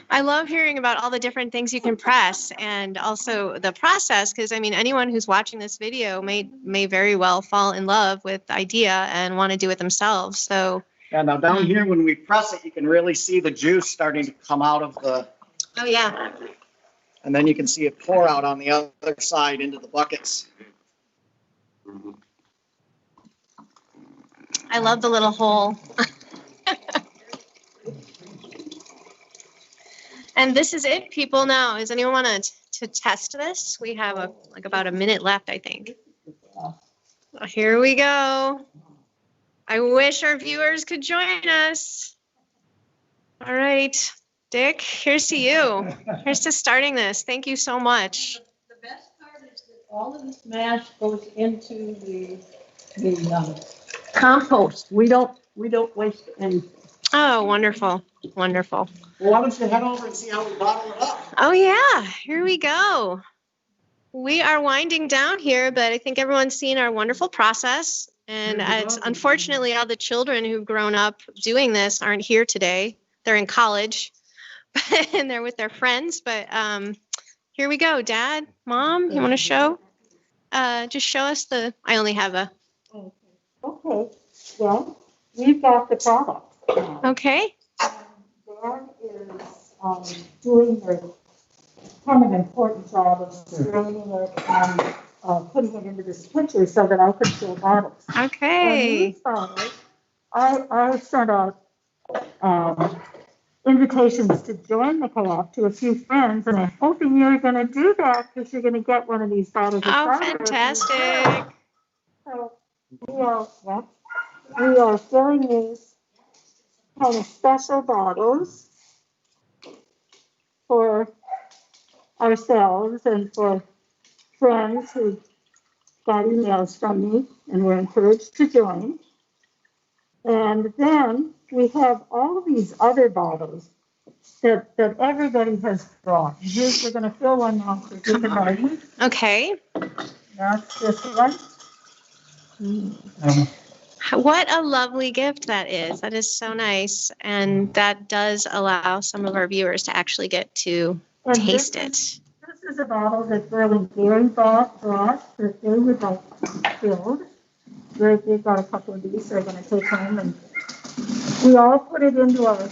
I love hearing about all the different things you can press and also the process, because I mean, anyone who's watching this video may very well fall in love with the idea and want to do it themselves. So yeah, now down here, when we press it, you can really see the juice starting to come out of the. Oh yeah. And then you can see it pour out on the other side into the buckets. I love the little hole. And this is it, people. Now, does anyone want to test this? We have about a minute left, I think. Here we go. I wish our viewers could join us. All right, Dick, here's to you. Here's to starting this. Thank you so much. The best part is that all of this mash goes into the compost. We don't waste any. Oh, wonderful. Wonderful. Well, why don't you head over and see how we bottle it up? Oh, yeah. Here we go. We are winding down here, but I think everyone's seen our wonderful process. And it's unfortunately all the children who've grown up doing this aren't here today. They're in college and they're with their friends. But here we go. Dad, Mom, you want to show? Just show us I only have a. Okay. Well, we've got the product. Okay. Dad is doing the kind of important job of straining it and putting it into this pitcher so that I could fill bottles. Okay. On the inside I sent out invitations to join the co-op to a few friends, and I'm hoping you're going to do that because you're going to get one of these bottles of Oh, cider. fantastic. So we are filling these kind of special bottles for ourselves and for friends who got emails from me and were encouraged to join. And then we have all these other bottles that everybody has brought. We're going to fill one now for everybody. Okay. That's this one. What a lovely gift that is. That is so nice. And that does allow some of our viewers to actually get to taste it. This is a bottle that Burl and Gary brought that they would like to build. They've got a couple of these they're going to take home, and we all put it into our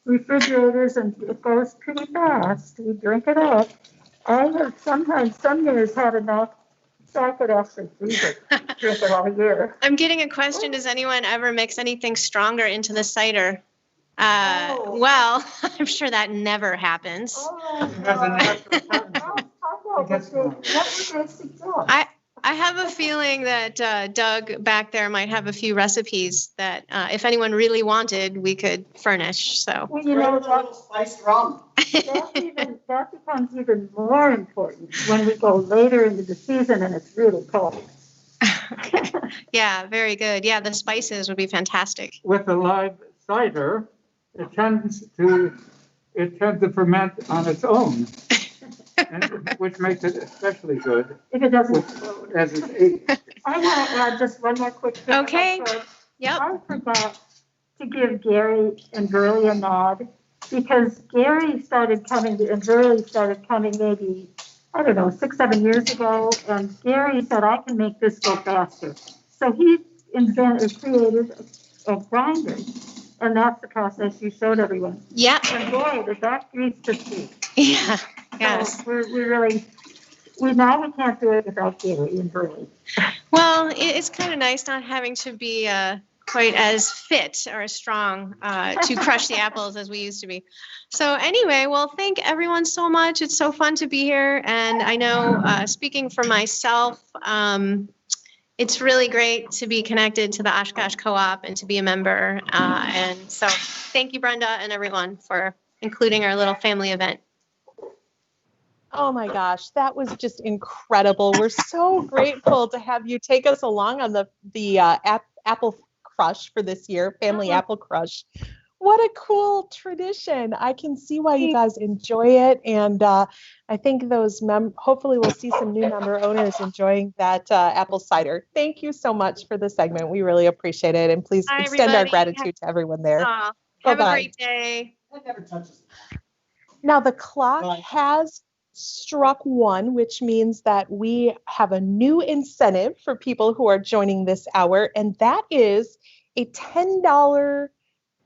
refrigerators, and it goes pretty fast. We drink it up. I have sometimes, some years, had enough so I could actually freeze it, drink it all year. I'm getting a question. Does anyone ever mix anything stronger into the cider? Well, I'm sure that never happens. I have a feeling that Doug back there might have a few recipes that if anyone really wanted, we could furnish. So. Well, you know, that spiced rum. That becomes even more important when we go later into the season and it's really cold. Okay. Yeah, very good. Yeah, the spices would be fantastic. With the live cider, it tends to ferment on its own, which makes it especially good. If it doesn't explode. As it's aged. I want to add just one more quick thing. Okay. Yep. I forgot to give Gary and Burley a nod because Gary started coming and Burley started coming maybe, I don't know, 6-7 years ago. And Gary said, I can make this go faster. So he created a grinder. And that's the process you showed everyone. Yeah. And boy, did that grease the teeth. Yeah. Yes. So we now can't do it without Gary and Burley. Well, it's kind of nice not having to be quite as fit or as strong to crush the apples as we used to be. So anyway, well, thank everyone so much. It's so fun to be here. And I know speaking for myself, it's really great to be connected to the Oshkosh Co-op and to be a member. And so thank you, Brenda, and everyone for including our little family event. Oh my gosh, that was just incredible. We're so grateful to have you take us along on the Apple Crush for this year, Family Apple Crush. What a cool tradition. I can see why you guys enjoy it. And I think those hopefully we'll see some new member owners enjoying that apple cider. Thank you so much for the segment. We really appreciate it. And please extend our gratitude to everyone there. Have a great day. Now the clock has struck 1, which means that we have a new incentive for people who are joining this hour, and that is a $10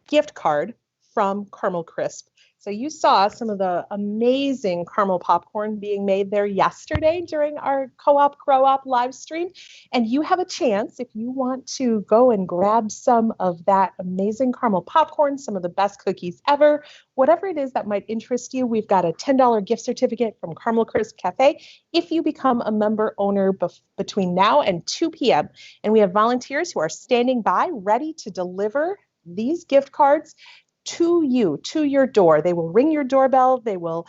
gift card from Caramel Crisp. So you saw some of the amazing caramel popcorn being made there yesterday during our Co-op Grow Up live stream. And you have a chance, if you want to go and grab some of that amazing caramel popcorn, some of the best cookies ever, whatever it is that might interest you, we've got a $10 gift certificate from Caramel Crisp Cafe if you become a member owner between now and 2 p.m. And we have volunteers who are standing by ready to deliver these gift cards to you, to your door. They will ring your doorbell. They will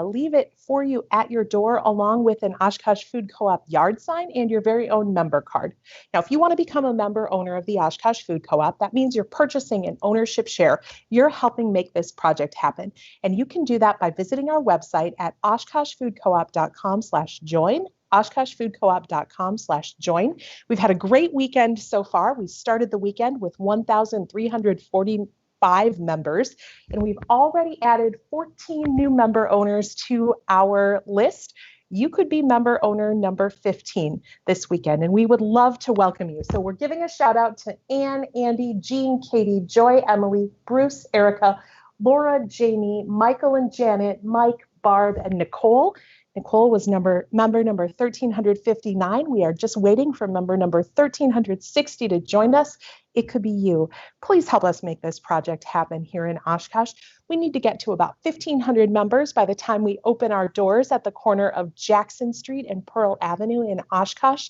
leave it for you at your door along with an Oshkosh Food Co-op yard sign and your very own member card. Now, if you want to become a member owner of the Oshkosh Food Co-op, that means you're purchasing an ownership share. You're helping make this project happen. And you can do that by visiting our website at oshkoshfoodcoop.com/join. oshkoshfoodcoop.com/join. We've had a great weekend so far. We started the weekend with 1,345 members, and we've already added 14 new member owners to our list. You could be member owner number 15 this weekend, and we would love to welcome you. So we're giving a shout out to Ann, Andy, Jean, Katie, Joy, Emily, Bruce, Erica, Laura, Jamie, Michael and Janet, Mike, Barb, and Nicole. Nicole was member number 1359. We are just waiting for member number 1360 to join us. It could be you. Please help us make this project happen here in Oshkosh. We need to get to about 1,500 members by the time we open our doors at the corner of Jackson Street and Pearl Avenue in Oshkosh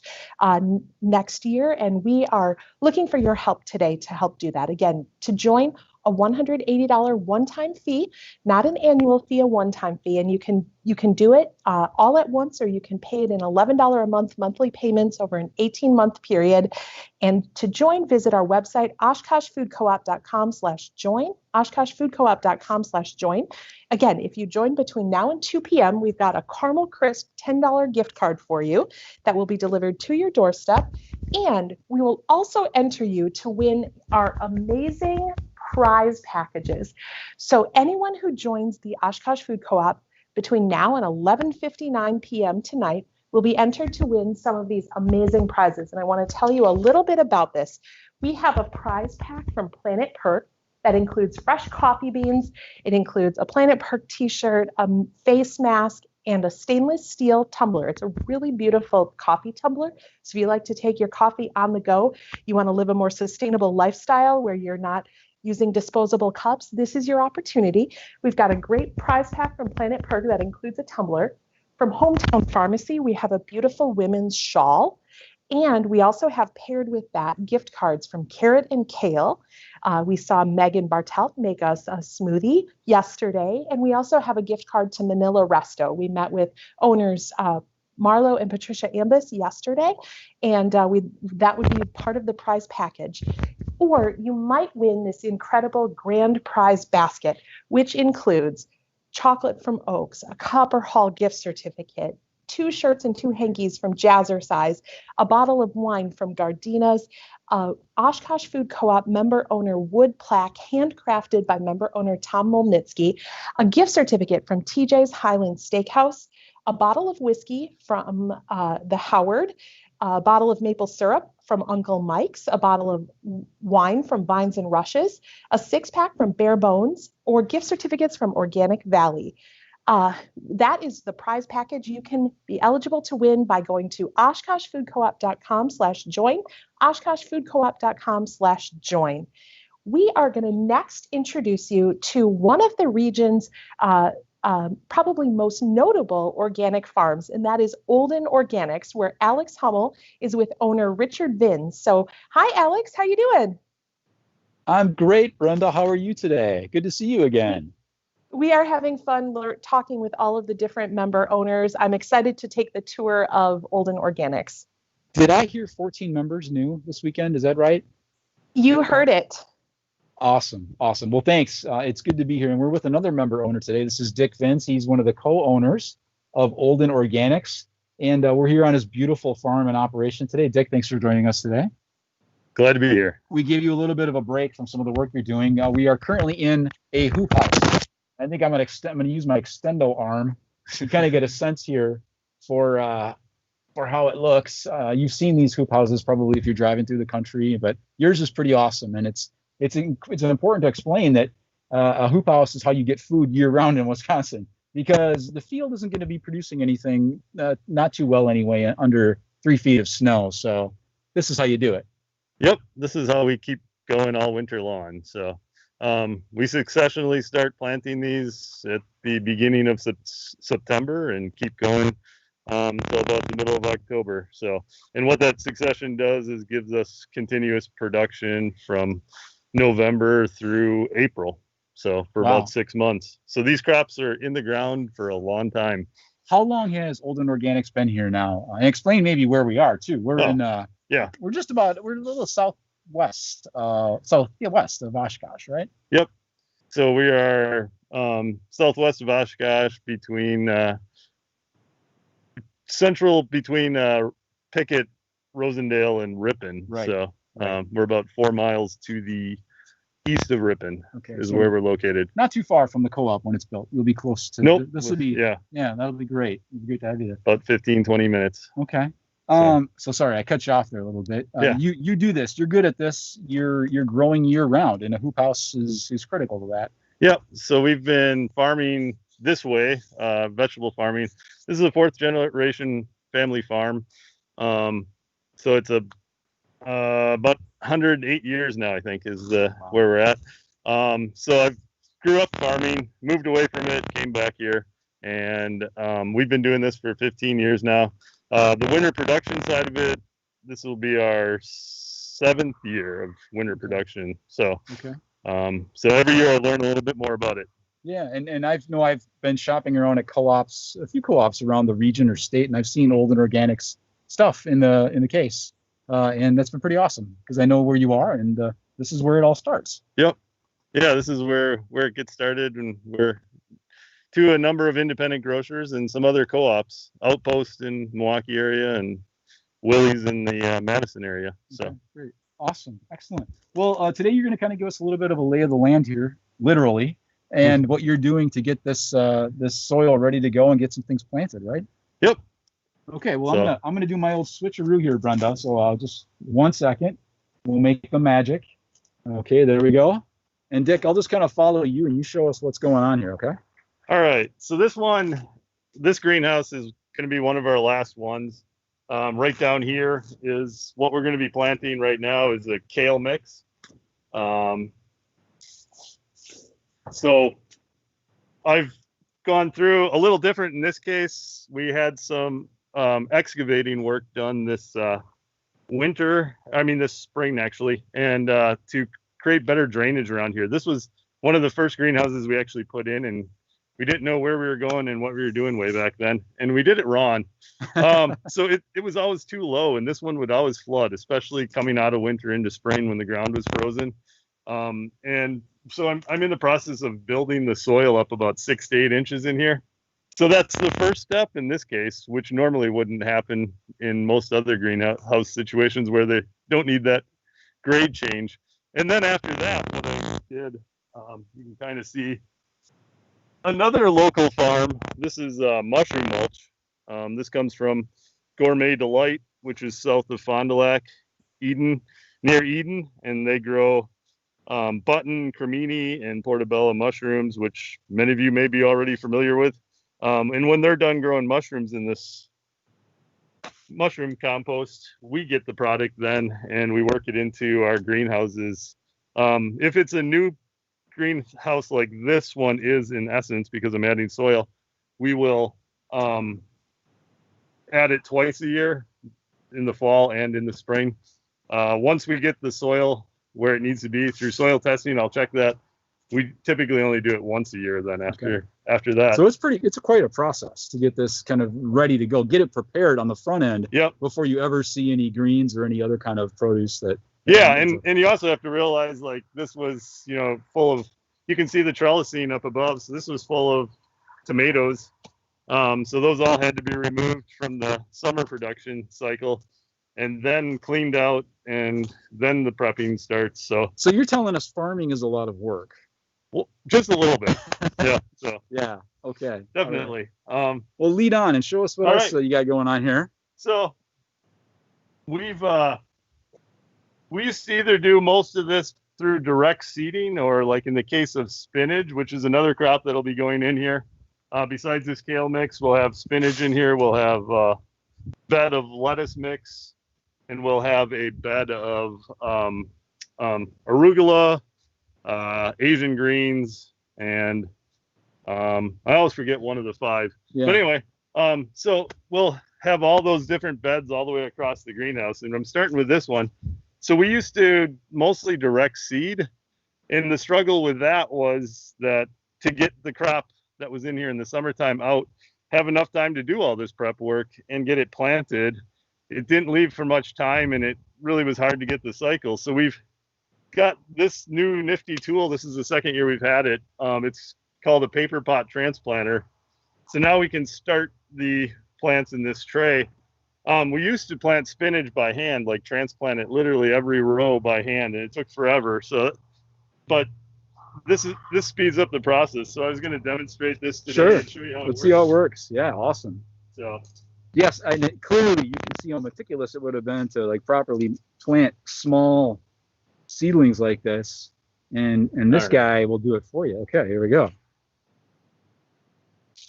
next year. And we are looking for your help today to help do that. Again, to join, a $180 one-time fee, not an annual fee, a one-time fee. And you can do it all at once, or you can pay it in $11 a month monthly payments over an 18-month period. And to join, visit our website, oshkoshfoodcoop.com/join, oshkoshfoodcoop.com/join. Again, if you join between now and 2 p.m., we've got a Caramel Crisp $10 gift card for you that will be delivered to your doorstep. And we will also enter you to win our amazing prize packages. So anyone who joins the Oshkosh Food Co-op between now and 11:59 p.m. tonight will be entered to win some of these amazing prizes. And I want to tell you a little bit about this. We have a prize pack from Planet Perk that includes fresh coffee beans. It includes a Planet Perk t-shirt, a face mask, and a stainless steel tumbler. It's a really beautiful coffee tumbler. So if you like to take your coffee on the go, you want to live a more sustainable lifestyle where you're not using disposable cups, this is your opportunity. We've got a great prize pack from Planet Perk that includes a tumbler. From Hometown Pharmacy, we have a beautiful women's shawl. And we also have paired with that gift cards from Carrot and Kale. We saw Megan Bartelt make us a smoothie yesterday. And we also have a gift card to Manila Resto. We met with owners Marlo and Patricia Ambus yesterday, and that would be part of the prize package. Or you might win this incredible grand prize basket, which includes chocolate from Oaks, a Copper Hall gift certificate, 2 shirts and 2 hankies from Jazzercise, a bottle of wine from Gardina's, Oshkosh Food Co-op member owner wood plaque handcrafted by member owner Tom Molnitsky, a gift certificate from TJ's Highland Steakhouse, a bottle of whiskey from the Howard, a bottle of maple syrup from Uncle Mike's, a bottle of wine from Vines and Rushes, a 6-pack from Bare Bones, or gift certificates from Organic Valley. That is the prize package. You can be eligible to win by going to oshkoshfoodcoop.com/join, oshkoshfoodcoop.com/join. We are going to next introduce you to one of the region's probably most notable organic farms, and that is Olden Organics, where Alex Hummel is with owner Richard Vins. So, hi, Alex. How you doing? I'm great, Brenda. How are you today? Good to see you again. We are having fun talking with all of the different member owners. I'm excited to take the tour of Olden Organics. Did I hear 14 members new this weekend? Is that right? You heard it. Awesome. Awesome. Well, thanks. It's good to be here. And we're with another member owner today. This is Dick Vins. He's one of the co-owners of Olden Organics. And we're here on his beautiful farm and operation today. Dick, thanks for joining us today. Glad to be here. We gave you a little bit of a break from some of the work you're doing. We are currently in a hoop house. I think I'm going to use my extendo arm to kind of get a sense here for how it looks. You've seen these hoop houses probably if you're driving through the country, but yours is pretty awesome. And it's important to explain that a hoop house is how you get food year round in Wisconsin, because the field isn't going to be producing anything not too well anyway under 3 feet of snow. So this is how you do it. Yep, this is how we keep going all winter long. So we successionally start planting these at the beginning of September and keep going until about the middle of October. So, and what that succession does is gives us continuous production from November through April. So for about 6 months. So these crops are in the ground for a long time. How long has Olden Organics been here now? And explain maybe where we are too. We're we're a little southwest, west of Oshkosh, right? Yep. So we are southwest of Oshkosh, between Pickett, Rosendale, and Ripon. Right. So we're about 4 miles to the east of Ripon. Is so where we're located. Not too far from the co-op when it's built. You'll be close to. Nope. This will be. Yeah, that'll be great. It'll be great to have you there. About 15-20 minutes. Okay. So sorry, I cut you off there a little bit. You do this. You're good at this. You're growing year round, and a hoop house is critical to that. Yep. So we've been farming this way, vegetable farming. This is a 4th generation family farm. So it's about 108 years now, I think, is where we're at. So I grew up farming, moved away from it, came back here, and we've been doing this for 15 years now. The winter production side of it, this will be our 7th year of winter production. So, so every year I learn a little bit more about it. Yeah, and I've been shopping around at co-ops, a few co-ops around the region or state, and I've seen Olden Organics stuff in the case, and that's been pretty awesome because I know where you are, and this is where it all starts. Yep. Yeah, this is where it gets started, and we're to a number of independent grocers and some other co-ops, Outpost in Milwaukee area and Willie's in the Madison area. So okay, great, awesome, excellent. Well, today you're going to kind of give us a little bit of a lay of the land here, literally, and what you're doing to get this this soil ready to go and get some things planted, right? Yep. Okay. Well, I'm gonna do my old switcheroo here, Brenda. So I'll just 1 second. We'll make the magic. Okay, there we go. And Dick, I'll just kind of follow you, and you show us what's going on here. Okay. All right. So this greenhouse is going to be one of our last ones. Right down here is what we're going to be planting right now is a kale mix. So I've gone through a little different in this case. We had some excavating work done this spring actually, and to create better drainage around here. This was one of the first greenhouses we actually put in, and we didn't know where we were going and what we were doing way back then, and we did it wrong. So it was always too low, and this one would always flood, especially coming out of winter into spring when the ground was frozen. And so I'm in the process of building the soil up about 6 to 8 inches in here. So that's the first step in this case, which normally wouldn't happen in most other greenhouse situations where they don't need that grade change. And then after that, what I did, you can kind of see another local farm. This is mushroom mulch. This comes from Gourmet Delight, which is south of Fond du Lac, near Eden, and they grow button, cremini, and portobello mushrooms, which many of you may be already familiar with. And when they're done growing mushrooms in this mushroom compost, we get the product then, and we work it into our greenhouses. If it's a new greenhouse like this one is, in essence, because I'm adding soil, we will add it twice a year, in the fall and in the spring. Once we get the soil where it needs to be through soil testing, I'll check that. We typically only do it once a year then after that. So it's quite a process to get this kind of ready to go, get it prepared on the front end before you ever see any greens or any other kind of produce that. Yeah, and you also have to realize, like, this was, full of, you can see the trellising up above, so this was full of tomatoes. So those all had to be removed from the summer production cycle and then cleaned out, and then the prepping starts. So you're telling us farming is a lot of work? Well, just a little bit. Yeah. So yeah. Okay. Definitely. Right. Well, lead on and show us what else you got going on here. So we used to either do most of this through direct seeding, or like in the case of spinach, which is another crop that'll be going in here. Besides this kale mix, we'll have spinach in here. We'll have a bed of lettuce mix, and we'll have a bed of arugula, Asian greens, and I always forget one of the 5. Yeah. But anyway, so we'll have all those different beds all the way across the greenhouse, and I'm starting with this one. So we used to mostly direct seed, and the struggle with that was that to get the crop that was in here in the summertime out, have enough time to do all this prep work and get it planted, it didn't leave for much time, and it really was hard to get the cycle. So we've got this new nifty tool. This is the second year we've had it. It's called a paper pot transplanter. So now we can start the plants in this tray. We used to plant spinach by hand, like transplant it literally every row by hand, and it took forever. So, but this speeds up the process. So I was going to demonstrate this today and show you how it works. Let's see how it works. Yeah, awesome. So yes, and clearly you can see how meticulous it would have been to like properly plant small seedlings like this, and this guy will do it for you. Okay, here we go.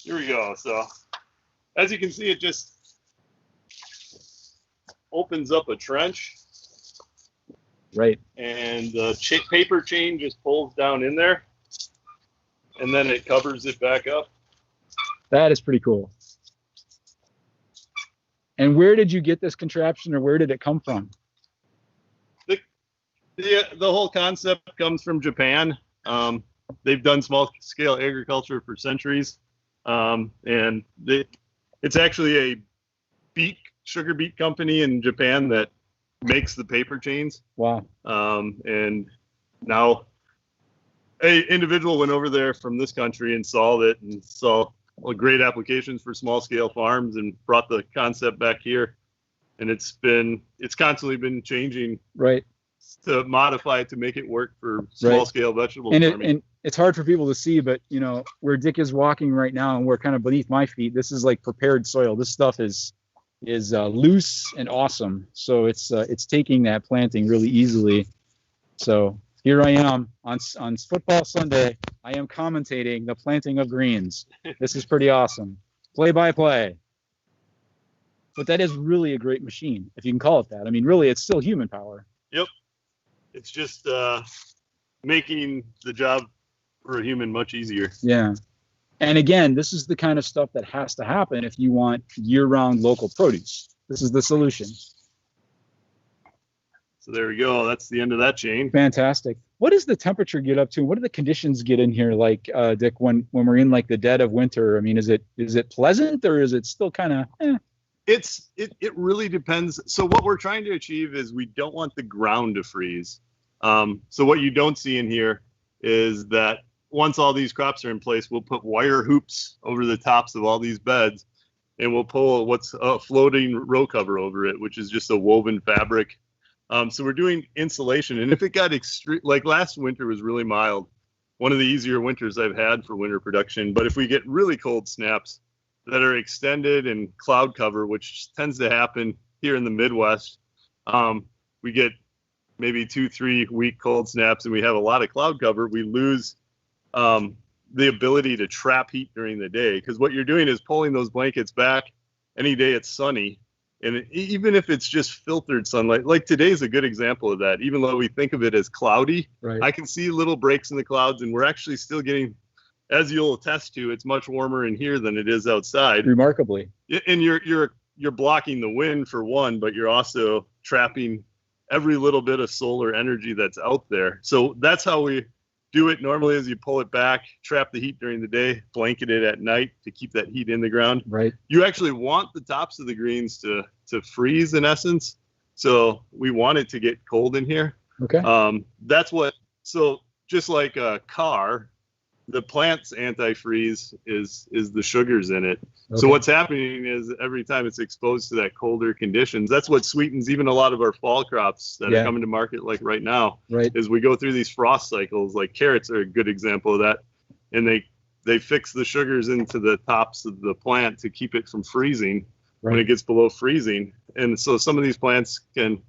here we go. So as you can see, it just opens up a trench. Right. And the paper chain just pulls down in there, and then it covers it back up. That is pretty cool. And where did you get this contraption, or where did it come from? The whole concept comes from Japan. They've done small scale agriculture for centuries. And it's actually a sugar beet company in Japan that makes the paper chains. Wow. And now a individual went over there from this country, installed it, and saw great applications for small scale farms, and brought the concept back here. And it's constantly been changing. Right. To modify it to make it work for small scale vegetable farming. And it's hard for people to see, but where Dick is walking right now, and we're kind of beneath my feet, this is like prepared soil. This stuff is loose and awesome. So it's taking that planting really easily. So here I am on football Sunday. I am commentating the planting of greens. This is pretty awesome. Play by play. But that is really a great machine, if you can call it that. I mean, really, it's still human power. Yep. It's just making the job for a human much easier. Yeah. And again, this is the kind of stuff that has to happen if you want year-round local produce. This is the solution. So there we go. That's the end of that chain. Fantastic. What does the temperature get up to? What do the conditions get in here like, Dick, when we're in like the dead of winter? I mean, is it pleasant, or is it still kind of It really depends. So what we're trying to achieve is we don't want the ground to freeze. So what you don't see in here is that once all these crops are in place, we'll put wire hoops over the tops of all these beds, and we'll pull what's a floating row cover over it, which is just a woven fabric. So we're doing insulation. And if it got extreme, like last winter was really mild, one of the easier winters I've had for winter production. But if we get really cold snaps that are extended and cloud cover, which tends to happen here in the Midwest, we get maybe 2-3 week cold snaps, and we have a lot of cloud cover. We lose the ability to trap heat during the day, because what you're doing is pulling those blankets back any day it's sunny. And even if it's just filtered sunlight, like today's a good example of that. Even though we think of it as cloudy, right, I can see little breaks in the clouds, and we're actually still getting, as you'll attest to, it's much warmer in here than it is outside. Remarkably. And you're blocking the wind for one, but you're also trapping every little bit of solar energy that's out there. So that's how we do it normally, is you pull it back, trap the heat during the day, blanket it at night to keep that heat in the ground. Right. You actually want the tops of the greens to freeze in essence. So we want it to get cold in here. Okay. So just like a car, the plant's antifreeze is the sugars in it. Okay. So what's happening is every time it's exposed to that colder conditions, that's what sweetens even a lot of our fall crops that are coming to market like right now. Right. Is we go through these frost cycles. Like carrots are a good example of that. And they fix the sugars into the tops of the plant to keep it from freezing when it gets below freezing. And so some of these plants can,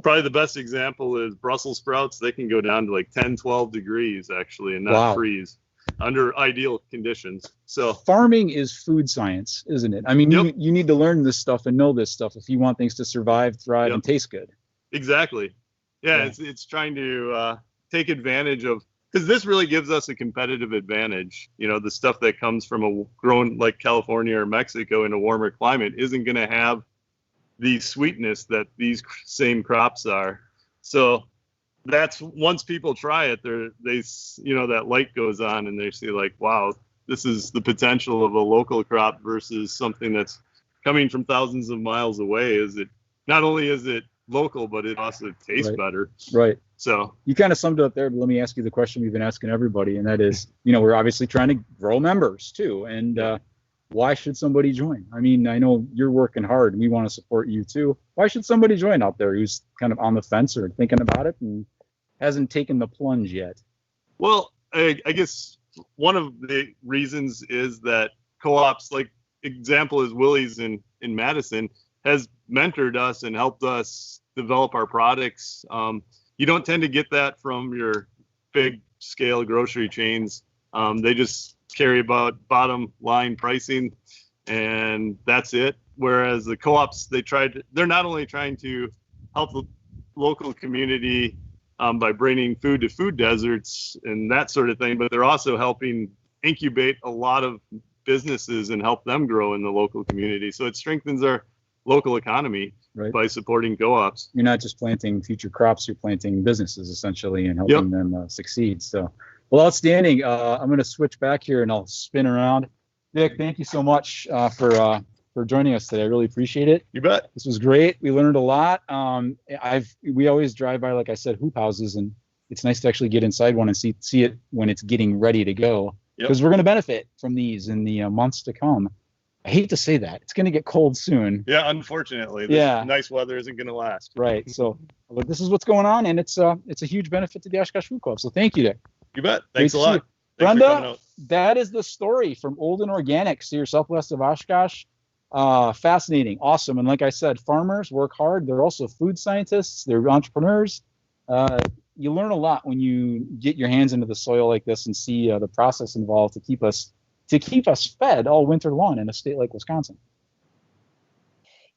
probably the best example is Brussels sprouts. They can go down to like 10, 12 degrees actually and not freeze under ideal conditions. So farming is food science, isn't it? I mean, you need to learn this stuff and know this stuff if you want things to survive, thrive, and taste good. Exactly. Yeah. It's trying to take advantage of, because this really gives us a competitive advantage. You know, the stuff that comes from a grown like California or Mexico in a warmer climate isn't going to have the sweetness that these same crops are. So that's, once people try it, that light goes on and they see like, wow, this is the potential of a local crop versus something that's coming from thousands of miles away. Is it not only is it local, but it also tastes better. Right. So you kind of summed it up there, but let me ask you the question we've been asking everybody, and that is, we're obviously trying to grow members too. And why should somebody join? I mean, I know you're working hard and we want to support you too. Why should somebody join out there who's kind of on the fence or thinking about it and hasn't taken the plunge yet? Well, I guess one of the reasons is that co-ops, like example is Willie's in Madison, has mentored us and helped us develop our products. You don't tend to get that from your big scale grocery chains. They just care about bottom line pricing, and that's it. Whereas the co-ops, they're not only trying to help the local community by bringing food to food deserts and that sort of thing, but they're also helping incubate a lot of businesses and help them grow in the local community. So it strengthens our local economy by supporting co-ops. You're not just planting future crops, you're planting businesses essentially and helping them succeed. So, well, outstanding. I'm going to switch back here and I'll spin around. Dick, thank you so much for joining us today. I really appreciate it. You bet. This was great. We learned a lot. We always drive by, like I said, hoop houses, and it's nice to actually get inside one and see it when it's getting ready to go. Because we're going to benefit from these in the months to come. I hate to say that. It's going to get cold soon. Yeah, unfortunately. This nice weather isn't going to last. Right. So, but this is what's going on, and it's a huge benefit to the Oshkosh Food Co-op. So thank you, Dick. You bet. Thanks a lot. Brenda, that is the story from Olden Organics here southwest of Oshkosh. Fascinating. Awesome. And like I said, farmers work hard. They're also food scientists. They're entrepreneurs. You learn a lot when you get your hands into the soil like this and see the process involved to keep us fed all winter long in a state like Wisconsin.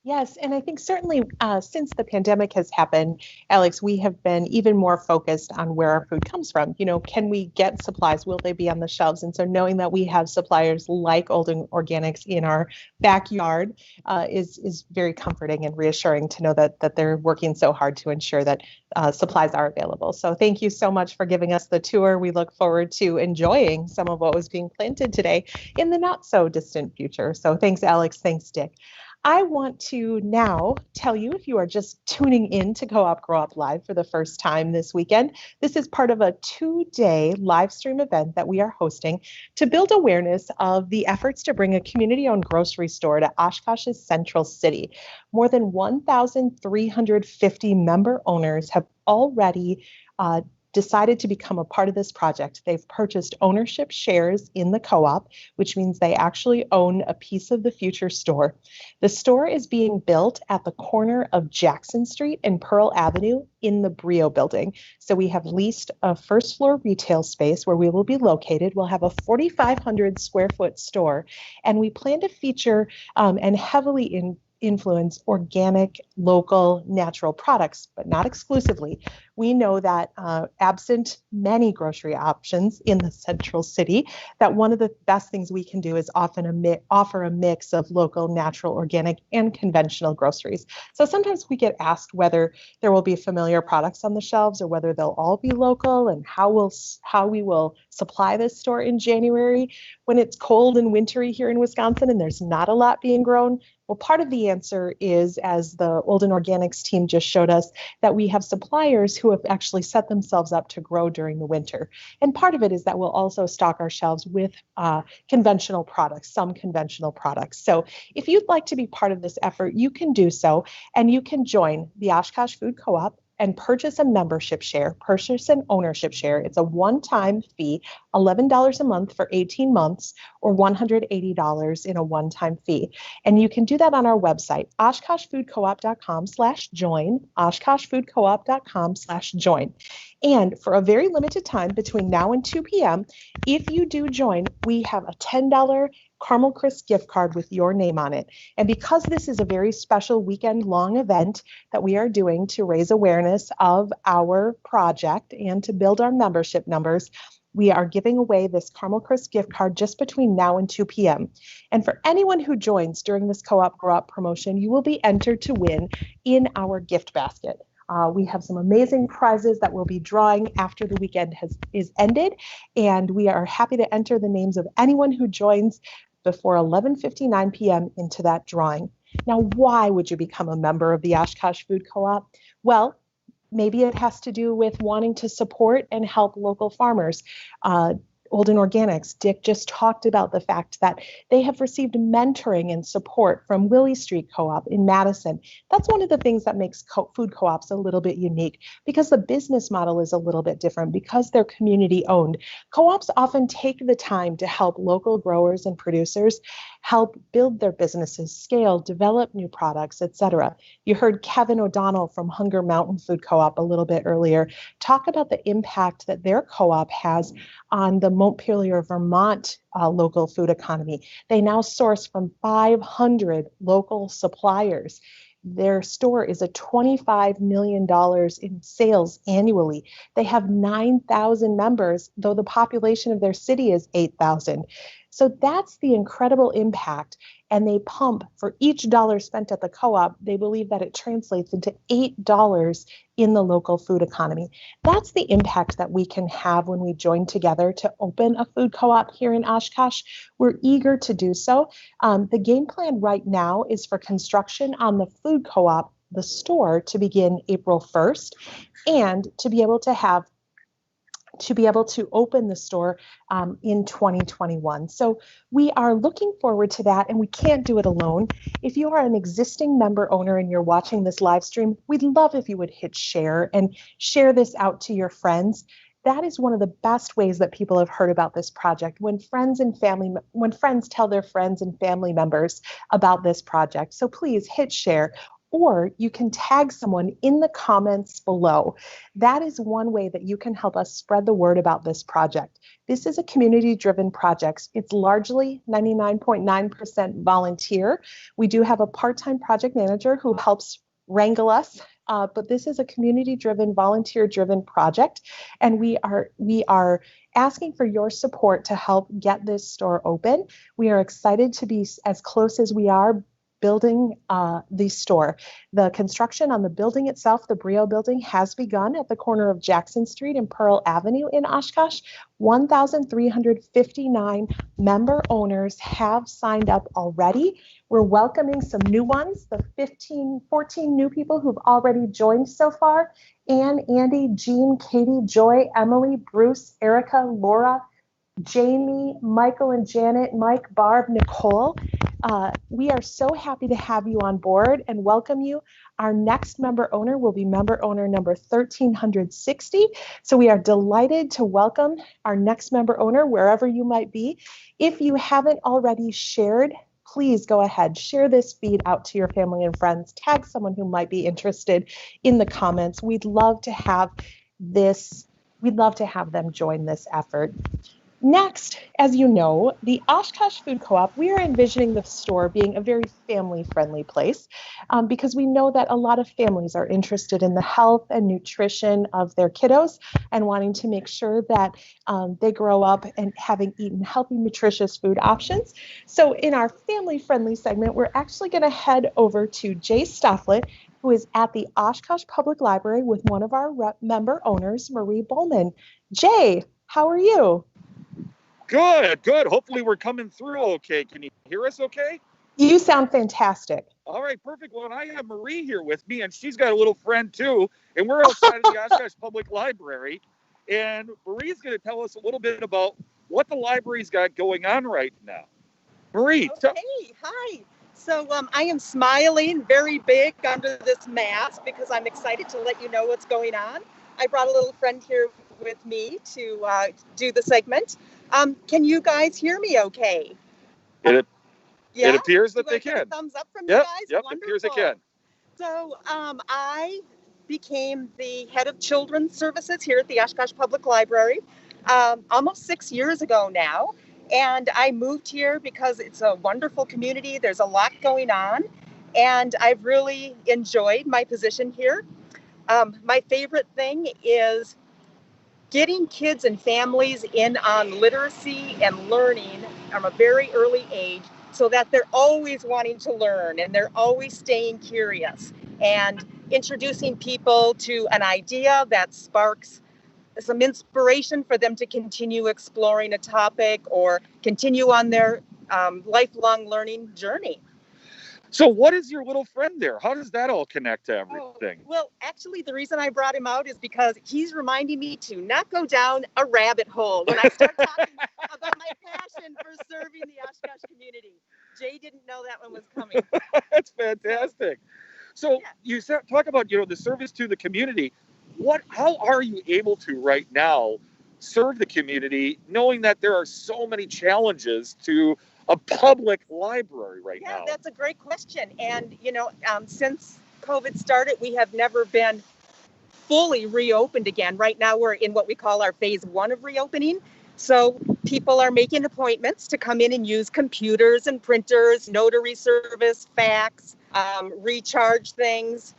Yes, and I think certainly since the pandemic has happened, Alex, we have been even more focused on where our food comes from. You know, can we get supplies? Will they be on the shelves? And so knowing that we have suppliers like Olden Organics in our backyard is very comforting and reassuring to know that they're working so hard to ensure that supplies are available. So thank you so much for giving us the tour. We look forward to enjoying some of what was being planted today in the not so distant future. So thanks, Alex. Thanks, Dick. I want to now tell you, if you are just tuning in to Co-op Grow Up Live for the first time this weekend, this is part of a 2-day live stream event that we are hosting to build awareness of the efforts to bring a community-owned grocery store to Oshkosh's Central City. More than 1,350 member owners have already decided to become a part of this project. They've purchased ownership shares in the co-op, which means they actually own a piece of the future store. The store is being built at the corner of Jackson Street and Pearl Avenue in the Brio building. So we have leased a first floor retail space where we will be located. We'll have a 4,500 square foot store, and we plan to feature and heavily influence organic, local, natural products, but not exclusively. We know that absent many grocery options in the Central City, that one of the best things we can do is often offer a mix of local, natural, organic, and conventional groceries. So sometimes we get asked whether there will be familiar products on the shelves or whether they'll all be local, and how we will supply this store in January when it's cold and wintry here in Wisconsin and there's not a lot being grown. Well, part of the answer is, as the Olden Organics team just showed us, that we have suppliers who have actually set themselves up to grow during the winter. And part of it is that we'll also stock our shelves with conventional products, some conventional products. So if you'd like to be part of this effort, you can do so, and you can join the Oshkosh Food Co-op and purchase a membership share, purchase an ownership share. It's a one-time fee, $11 a month for 18 months, or $180 in a one-time fee. And you can do that on our website, oshkoshfoodcoop.com/join, oshkoshfoodcoop.com/join. And for a very limited time between now and 2 p.m., if you do join, we have a $10 Caramel Crisp gift card with your name on it. And because this is a very special weekend-long event that we are doing to raise awareness of our project and to build our membership numbers, we are giving away this Caramel Crisp gift card just between now and 2 p.m. And for anyone who joins during this Co-op Grow Up promotion, you will be entered to win in our gift basket. We have some amazing prizes that we'll be drawing after the weekend is ended, and we are happy to enter the names of anyone who joins before 11:59 p.m. into that drawing. Now, why would you become a member of the Oshkosh Food Co-op? Well, maybe it has to do with wanting to support and help local farmers. Olden Organics, Dick just talked about the fact that they have received mentoring and support from Willie Street Co-op in Madison. That's one of the things that makes food co-ops a little bit unique, because the business model is a little bit different, because they're community owned. Co-ops often take the time to help local growers and producers help build their businesses, scale, develop new products, etc. You heard Kevin O'Donnell from Hunger Mountain Food Co-op a little bit earlier talk about the impact that their co-op has on the Montpelier, Vermont local food economy. They now source from 500 local suppliers. Their store is at $25 million in sales annually. They have 9,000 members, though the population of their city is 8,000. So that's the incredible impact. And they pump for each dollar spent at the co-op, they believe that it translates into $8 in the local food economy. That's the impact that we can have when we join together to open a food co-op here in Oshkosh. We're eager to do so. The game plan right now is for construction on the food co-op, the store, to begin April 1st, and to be able to open the store in 2021. So we are looking forward to that, and we can't do it alone. If you are an existing member owner and you're watching this live stream, we'd love if you would hit share and share this out to your friends. That is one of the best ways that people have heard about this project, when friends tell their friends and family members about this project. So please hit share. Or you can tag someone in the comments below. That is one way that you can help us spread the word about this project. This is a community-driven project. It's largely 99.9% volunteer. We do have a part-time project manager who helps wrangle us, but this is a community-driven, volunteer-driven project, and we are asking for your support to help get this store open. We are excited to be as close as we are building the store. The construction on the building itself, the Brio building, has begun at the corner of Jackson Street and Pearl Avenue in Oshkosh. 1,359 member owners have signed up already. We're welcoming some new ones, the 14 new people who've already joined so far. Ann, Andy, Jean, Katie, Joy, Emily, Bruce, Erica, Laura, Jamie, Michael and Janet, Mike, Barb, Nicole. We are so happy to have you on board and welcome you. Our next member owner will be member owner number 1360. So we are delighted to welcome our next member owner wherever you might be. If you haven't already shared, please go ahead, share this feed out to your family and friends, tag someone who might be interested in the comments. We'd love to have them join this effort. Next, as you know, the Oshkosh Food Co-op, we are envisioning the store being a very family-friendly place because we know that a lot of families are interested in the health and nutrition of their kiddos and wanting to make sure that they grow up and having eaten healthy, nutritious food options. So in our family-friendly segment, we're actually going to head over to Jay Stofflet, who is at the Oshkosh Public Library with one of our member owners, Marie Bowman. Jay, how are you? Good. Hopefully we're coming through okay. Can you hear us okay? You sound fantastic. All right, perfect. Well, and I have Marie here with me, and she's got a little friend too, and we're outside of the Oshkosh Public Library, and Marie's going to tell us a little bit about what the library's got going on right now. Marie. Hi. So I am smiling very big under this mask because I'm excited to let you know what's going on. I brought a little friend here with me to do the segment. Can you guys hear me okay? It appears that they can. Thumbs up from you guys? Yep, it appears they can. So I became the head of children's services here at the Oshkosh Public Library almost 6 years ago now. And I moved here because it's a wonderful community. There's a lot going on. And I've really enjoyed my position here. My favorite thing is getting kids and families in on literacy and learning from a very early age so that they're always wanting to learn and they're always staying curious, and introducing people to an idea that sparks some inspiration for them to continue exploring a topic or continue on their lifelong learning journey. So what is your little friend there? How does that all connect to everything? Well, actually, the reason I brought him out is because he's reminding me to not go down a rabbit hole when I start talking about my passion for serving the Oshkosh community. Jay didn't know that one was coming. That's fantastic. So you talk about, the service to the community. How are you able to right now serve the community, knowing that there are so many challenges to a public library right now? Yeah, that's a great question. And, since COVID started, we have never been fully reopened again. Right now, we're in what we call our phase 1 of reopening. So people are making appointments to come in and use computers and printers, notary service, fax, recharge things.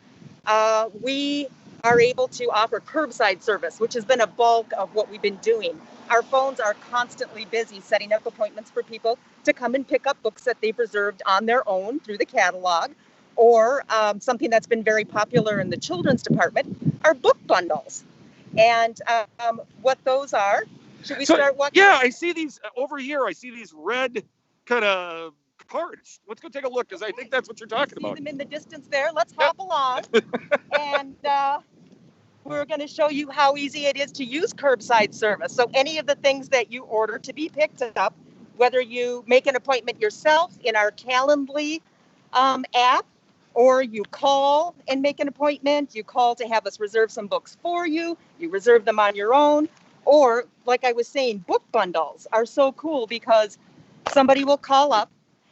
We are able to offer curbside service, which has been a bulk of what we've been doing. Our phones are constantly busy setting up appointments for people to come and pick up books that they've reserved on their own through the catalog, or something that's been very popular in the children's department are book bundles. And what those are, should we start watching? Yeah, I see these over here. I see these red kind of cards. Let's go take a look, because I think that's what you're talking about. See them in the distance there. Let's hop along. And we're going to show you how easy it is to use curbside service. So any of the things that you order to be picked up, whether you make an appointment yourself in our Calendly app, or you call and make an appointment, you call to have us reserve some books for you, you reserve them on your own, or like I was saying, book bundles are so cool because somebody will call up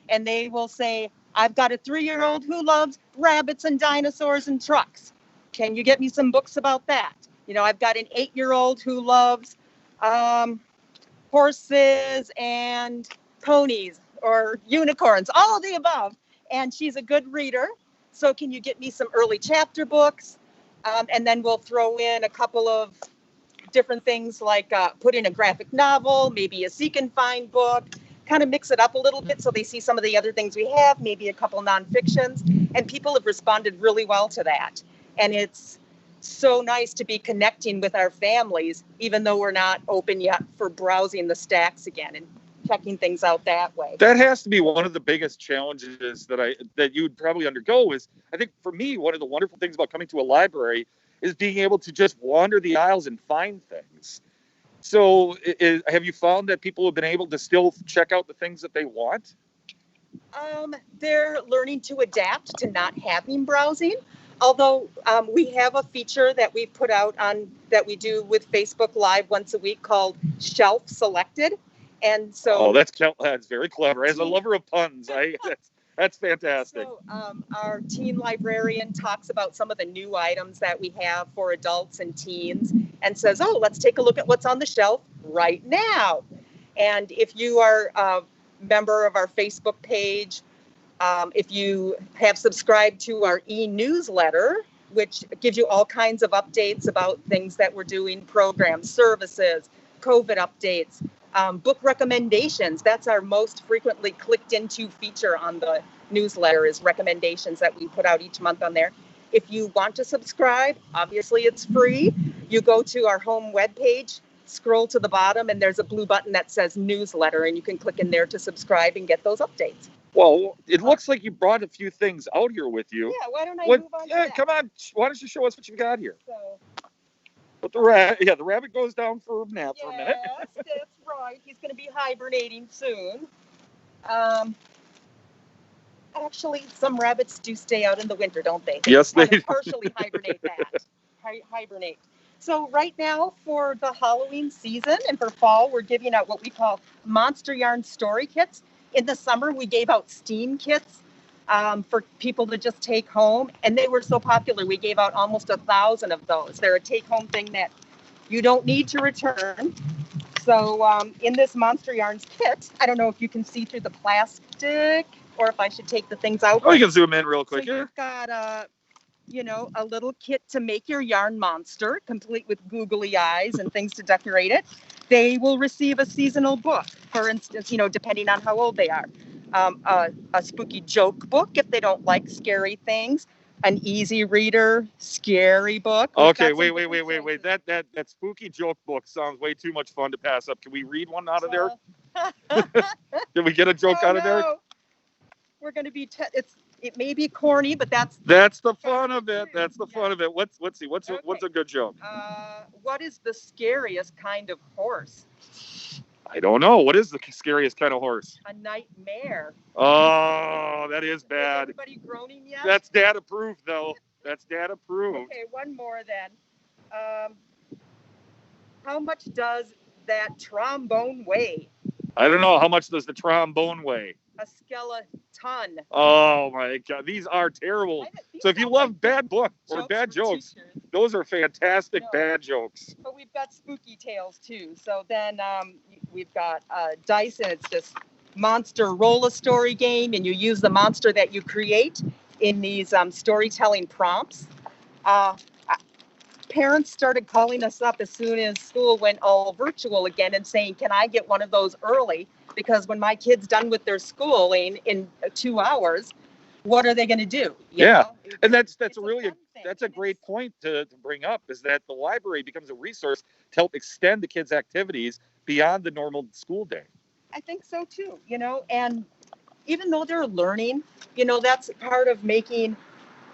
and they will say, I've got a 3-year-old who loves rabbits and dinosaurs and trucks. Can you get me some books about that? I've got an 8-year-old who loves horses and ponies or unicorns, all of the above. And she's a good reader. So can you get me some early chapter books? And then we'll throw in a couple of different things like put in a graphic novel, maybe a seek and find book, kind of mix it up a little bit so they see some of the other things we have, maybe a couple nonfictions. And people have responded really well to that. And it's so nice to be connecting with our families, even though we're not open yet, for browsing the stacks again and checking things out that way. That has to be one of the biggest challenges that you would probably undergo. Is, I think for me, one of the wonderful things about coming to a library is being able to just wander the aisles and find things. So have you found that people have been able to still check out the things that they want? They're learning to adapt to not having browsing. Although we have a feature that we put out that we do with Facebook Live once a week called Shelf Selected. And so that's very clever. As a lover of puns, that's fantastic. So our teen librarian talks about some of the new items that we have for adults and teens and says, let's take a look at what's on the shelf right now. And if you are a member of our Facebook page, if you have subscribed to our e-newsletter, which gives you all kinds of updates about things that we're doing, programs, services, COVID updates, book recommendations. That's our most frequently clicked into feature on the newsletter, is recommendations that we put out each month on there. If you want to subscribe, obviously it's free. You go to our home webpage, scroll to the bottom, and there's a blue button that says newsletter, and you can click in there to subscribe and get those updates. Well, it looks like you brought a few things out here with you. Yeah, why don't I move on to that? Come on. Why don't you show us what you've got here? So, But the rabbit goes down for a nap for a minute. Yes, that's right. He's going to be hibernating soon. Actually, some rabbits do stay out in the winter, don't they? Yes, they do. Partially hibernate. So right now for the Halloween season and for fall, we're giving out what we call Monster Yarn Story Kits. In the summer, we gave out Steam Kits for people to just take home. And they were so popular, we gave out almost 1,000 of those. They're a take-home thing that you don't need to return. So in this Monster Yarns kit, I don't know if you can see through the plastic or if I should take the things out. Oh, you can zoom in real quick. So you've got a little kit to make your yarn monster, complete with googly eyes and things to decorate it. They will receive a seasonal book, for instance, depending on how old they are. A spooky joke book if they don't like scary things. An easy reader, scary book. Okay, wait. That spooky joke book sounds way too much fun to pass up. Can we read one out of there? Can we get a joke out of there? We're going to be, it may be corny, but that's the fun of it. That's the fun of it. Let's see. What's a good joke? What is the scariest kind of horse? I don't know. What is the scariest kind of horse? A nightmare. Oh, that is bad. Is everybody groaning yet? That's dad approved, though. That's dad approved. Okay, one more then. How much does that trombone weigh? I don't know. How much does the trombone weigh? A skeleton. Oh my God, these are terrible. So if you love bad books or bad jokes, those are fantastic bad jokes. But we've got spooky tales too. So then we've got dice, and it's this monster roll a story game, and you use the monster that you create in these storytelling prompts. Parents started calling us up as soon as school went all virtual again and saying, can I get one of those early? Because when my kid's done with their schooling in 2 hours, what are they going to do? You know? And that's really that's a great point to bring up, is that the library becomes a resource to help extend the kids' activities beyond the normal school day. I think so too, you know, and even though they're learning, you know, that's part of making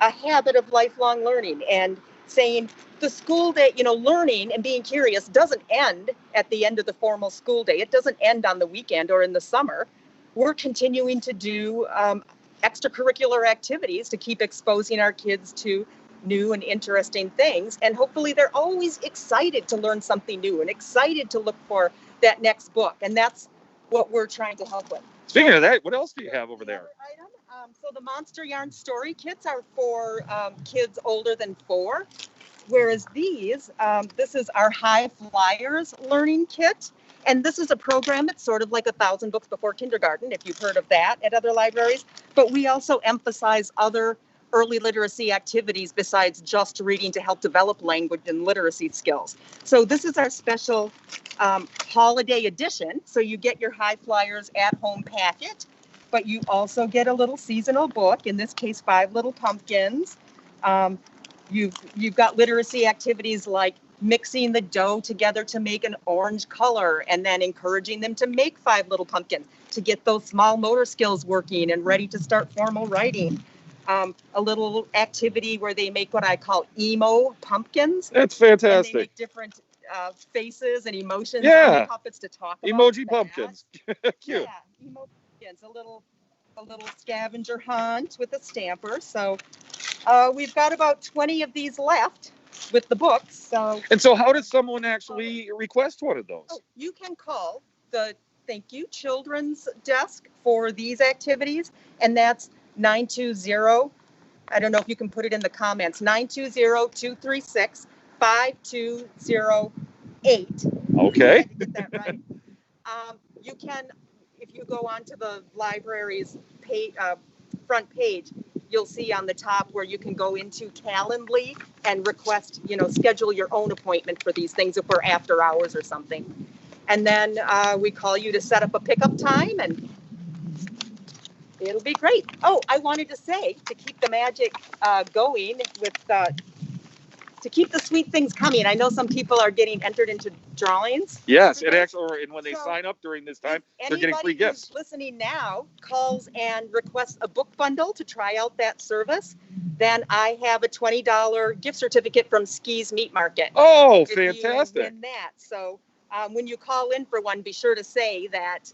a habit of lifelong learning and saying the school day, you know, learning and being curious doesn't end at the end of the formal school day. It doesn't end on the weekend or in the summer. We're continuing to do extracurricular activities to keep exposing our kids to new and interesting things. And hopefully they're always excited to learn something new and excited to look for that next book. And that's what we're trying to help with. Speaking of that, what else do you have over there? So the Monster Yarn Story Kits are for kids older than 4, whereas these, this is our High Flyers Learning Kit. And this is a program that's sort of like 1,000 Books Before Kindergarten, if you've heard of that at other libraries. But we also emphasize other early literacy activities besides just reading to help develop language and literacy skills. So this is our special holiday edition. So you get your High Flyers at home packet, but you also get a little seasonal book, in this case, 5 Little Pumpkins. You've got literacy activities like mixing the dough together to make an orange color, and then encouraging them to make 5 Little Pumpkins to get those small motor skills working and ready to start formal writing. A little activity where they make what I call emo pumpkins. That's fantastic. And they make different faces and emotions Yeah. on the puppets to talk about. Emoji pumpkins. Cute. Yeah, emo pumpkins. A little scavenger hunt with a stamper. So we've got about 20 of these left with the books. So. And so how does someone actually request one of those? Oh, you can call the Thank You Children's desk for these activities, and that's 920, I don't know if you can put it in the comments, 920-236-5208. Okay. I can get that right. You can, if you go onto the library's page, front page, you'll see on the top where you can go into Calendly and request, you know, schedule your own appointment for these things if we're after hours or something. And then we call you to set up a pickup time, and it'll be great. Oh, I wanted to say, to keep the magic going with, to keep the sweet things coming. I know some people are getting entered into drawings. Yes, and actually, and when they sign up during this time, they're getting free gifts. Anybody who's listening now calls and requests a book bundle to try out that service, then I have a $20 gift certificate from Ski's Meat Market. Oh, if fantastic. You win that. So when you call in for one, be sure to say that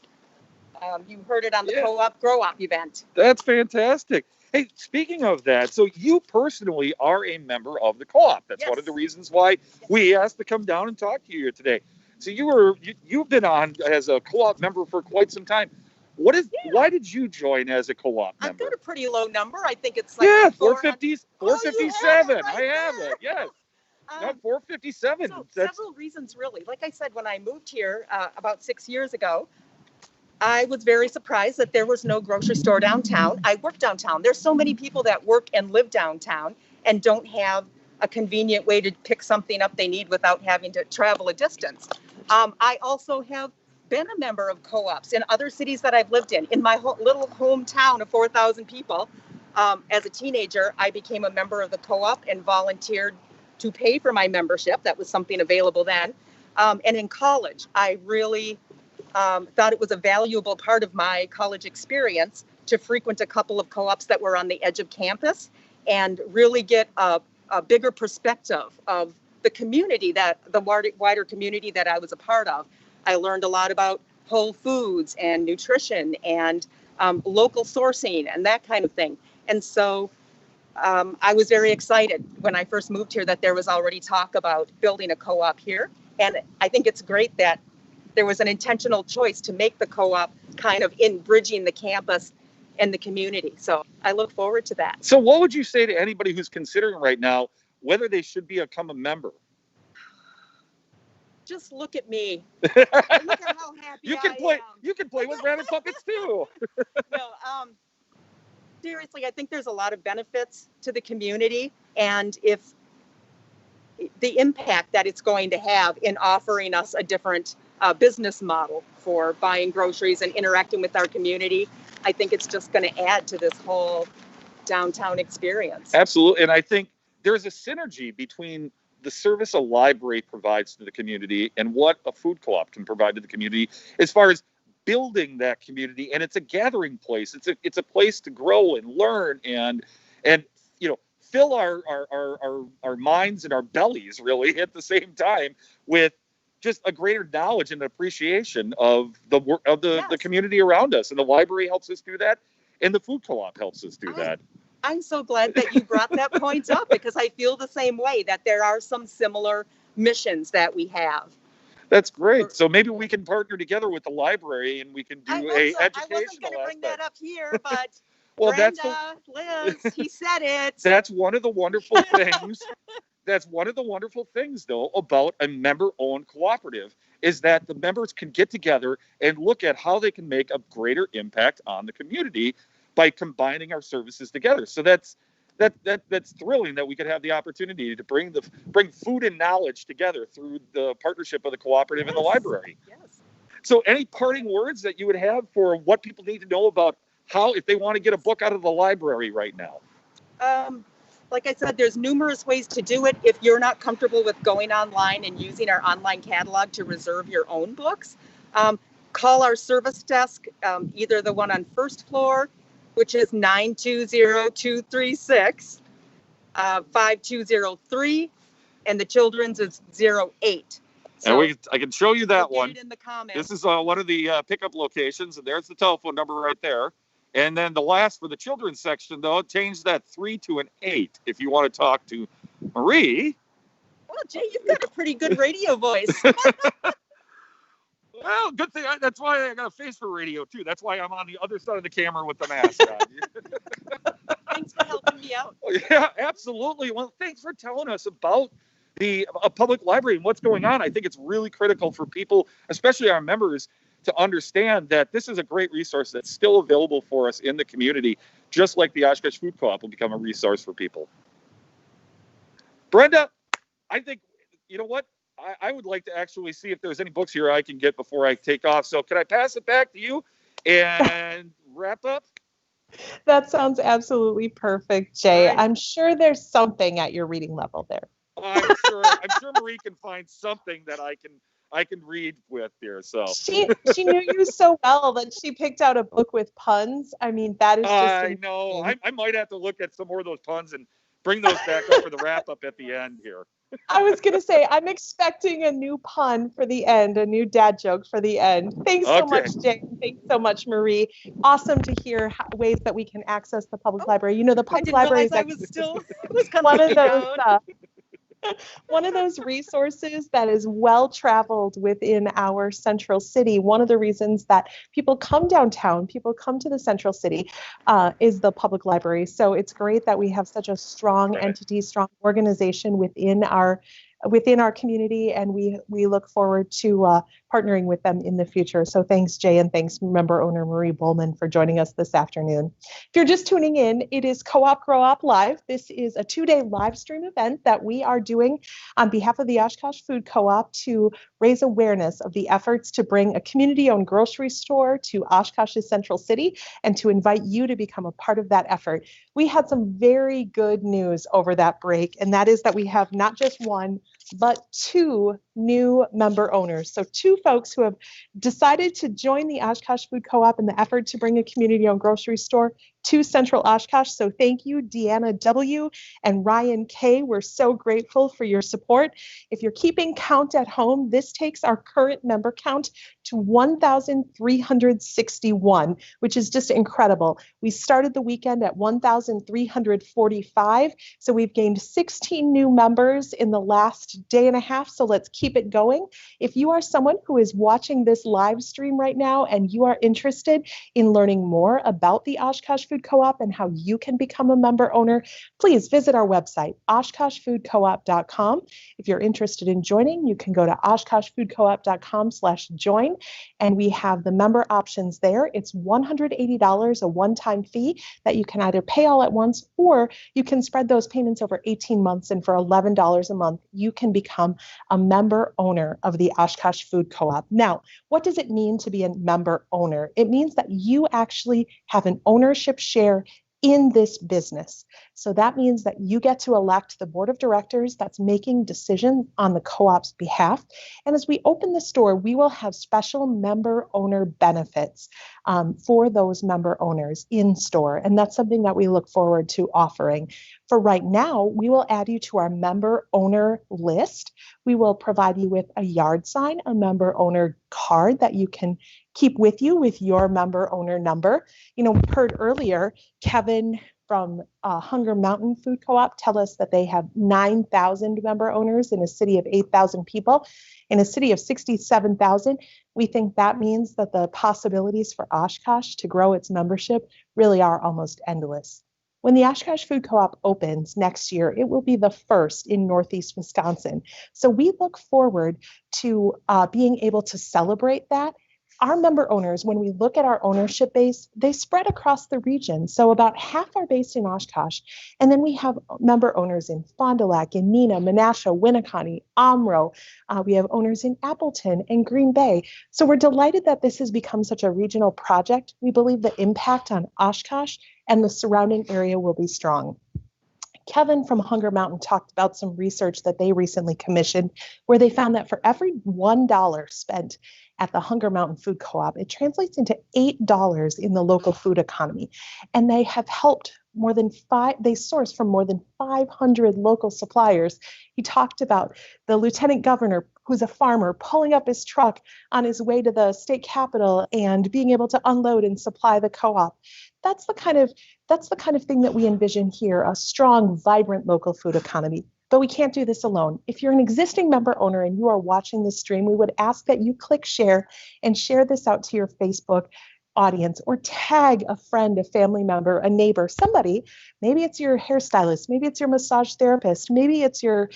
you heard it on the Co-op Grow-Op event. That's fantastic. Hey, speaking of that, so you personally are a member of the co-op. That's one of the reasons why we asked to come down and talk to you here today. So you've been on as a co-op member for quite some time. Why did you join as a co-op member? I've got a pretty low number. I think it's like 457. I have it. Yes. Not 457. So several reasons, really. Like I said, when I moved here about 6 years ago, I was very surprised that there was no grocery store downtown. I work downtown. There's so many people that work and live downtown and don't have a convenient way to pick something up they need without having to travel a distance. I also have been a member of co-ops in other cities that I've lived in. In my little hometown of 4,000 people, as a teenager, I became a member of the co-op and volunteered to pay for my membership. That was something available then. And in college, I really thought it was a valuable part of my college experience to frequent a couple of co-ops that were on the edge of campus and really get a bigger perspective of the community, the wider community that I was a part of. I learned a lot about whole foods and nutrition and local sourcing and that kind of thing. And so I was very excited when I first moved here that there was already talk about building a co-op here. And I think it's great that there was an intentional choice to make the co-op kind of in bridging the campus and the community. So I look forward to that. So what would you say to anybody who's considering right now whether they should become a member? Just look at me. Look at how happy You can play with rabbit puppets too. No, seriously, I think there's a lot of benefits to the community, and if the impact that it's going to have in offering us a different business model for buying groceries and interacting with our community, I think it's just going to add to this whole downtown experience. Absolutely. And I think there's a synergy between the service a library provides to the community and what a food co-op can provide to the community as far as building that community. And it's a gathering place. It's a place to grow and learn and you know, fill our minds and our bellies really at the same time with just a greater knowledge and appreciation of the work of the community around us. And the library helps us do that, and the food co-op helps us do that. I'm so glad that you brought that point up, because I feel the same way, that there are some similar missions that we have. That's great. So maybe we can partner together with the library and we can do educational I wasn't going to bring that up here, but well, Brenda, Liz, he said it. That's one of the wonderful things. That's one of the wonderful things, though, about a member-owned cooperative is that the members can get together and look at how they can make a greater impact on the community by combining our services together. So that's thrilling that we could have the opportunity to bring food and knowledge together through the partnership of the cooperative and the library. Yes. So any parting words that you would have for what people need to know about how, if they want to get a book out of the library right now? Like I said, there's numerous ways to do it. If you're not comfortable with going online and using our online catalog to reserve your own books, call our service desk, either the one on first floor, which is 920-236-5203, and the children's is 08. So, and I can show you that one. Get it in the comments. This is one of the pickup locations, and there's the telephone number right there. And then the last for the children's section, though, change that 3 to an 8 if you want to talk to Marie. Well, Jay, you've got a pretty good radio voice. Well, good thing. That's why I got a face for radio, too. That's why I'm on the other side of the camera with the mask on. Thanks for helping me out. Yeah, absolutely. Well, thanks for telling us about the public library and what's going on. I think it's really critical for people, especially our members, to understand that this is a great resource that's still available for us in the community, just like the Oshkosh Food Co-op will become a resource for people. Brenda, I think, you know what? I would like to actually see if there's any books here I can get before I take off. So can I pass it back to you and wrap up? That sounds absolutely perfect, Jay. Right. I'm sure there's something at your reading level there. I'm sure Marie can find something that I can read with here. So she knew you so well that she picked out a book with puns. I mean, that is just I know. I might have to look at some more of those puns and bring those back up for the wrap up at the end here. I was going to say, I'm expecting a new pun for the end, a new dad joke for the end. Thanks so much, Jay. Thanks so much, Marie. Awesome to hear ways that we can access the public library. You know, the public library is one of those resources that is well traveled within our central city. One of the reasons that people come downtown, people come to the central city, is the public library. So it's great that we have such a strong entity, strong organization within our community, and we look forward to partnering with them in the future. So thanks, Jay, and thanks, member owner Marie Bullman, for joining us this afternoon. If you're just tuning in, it is Co-op Grow Op Live. This is a 2-day live stream event that we are doing on behalf of the Oshkosh Food Co-op to raise awareness of the efforts to bring a community-owned grocery store to Oshkosh's Central City and to invite you to become a part of that effort. We had some very good news over that break, and that is that we have not just one, but 2 new member owners. So 2 folks who have decided to join the Oshkosh Food Co-op in the effort to bring a community-owned grocery store to Central Oshkosh. So thank you, Deanna W. and Ryan K. We're so grateful for your support. If you're keeping count at home, this takes our current member count to 1,361, which is just incredible. We started the weekend at 1,345, so we've gained 16 new members in the last day and a half, so let's keep it going. If you are someone who is watching this live stream right now and you are interested in learning more about the Oshkosh Food Co-op and how you can become a member owner, please visit our website, oshkoshfoodcoop.com. If you're interested in joining, you can go to oshkoshfoodcoop.com/join, and we have the member options there. It's $180, a one-time fee that you can either pay all at once, or you can spread those payments over 18 months, and for $11 a month, you can become a member owner of the Oshkosh Food Co-op. Now, what does it mean to be a member owner? It means that you actually have an ownership share in this business. So that means that you get to elect the board of directors that's making decisions on the co-op's behalf. And as we open the store, we will have special member owner benefits for those member owners in store. And that's something that we look forward to offering. For right now, we will add you to our member owner list. We will provide you with a yard sign, a member owner card that you can keep with you with your member owner number. You know, we heard earlier, Kevin from Hunger Mountain Food Co-op tell us that they have 9,000 member owners in a city of 8,000 people. In a city of 67,000, we think that means that the possibilities for Oshkosh to grow its membership really are almost endless. When the Oshkosh Food Co-op opens next year, it will be the first in Northeast Wisconsin. So we look forward to being able to celebrate that. Our member owners, when we look at our ownership base, they spread across the region. So about half are based in Oshkosh. And then we have member owners in Fond du Lac, in Neenah, Menasha, Winneconne, Omro. We have owners in Appleton and Green Bay. So we're delighted that this has become such a regional project. We believe the impact on Oshkosh and the surrounding area will be strong. Kevin from Hunger Mountain talked about some research that they recently commissioned where they found that for every $1 spent at the Hunger Mountain Food Co-op, it translates into $8 in the local food economy. And they have helped they source from more than 500 local suppliers. He talked about the lieutenant governor, who's a farmer, pulling up his truck on his way to the state capitol and being able to unload and supply the co-op. That's the kind of thing that we envision here, a strong, vibrant local food economy. But we can't do this alone. If you're an existing member owner and you are watching this stream, we would ask that you click share and share this out to your Facebook audience, or tag a friend, a family member, a neighbor, somebody. Maybe it's your hairstylist, maybe it's your massage therapist, maybe it's your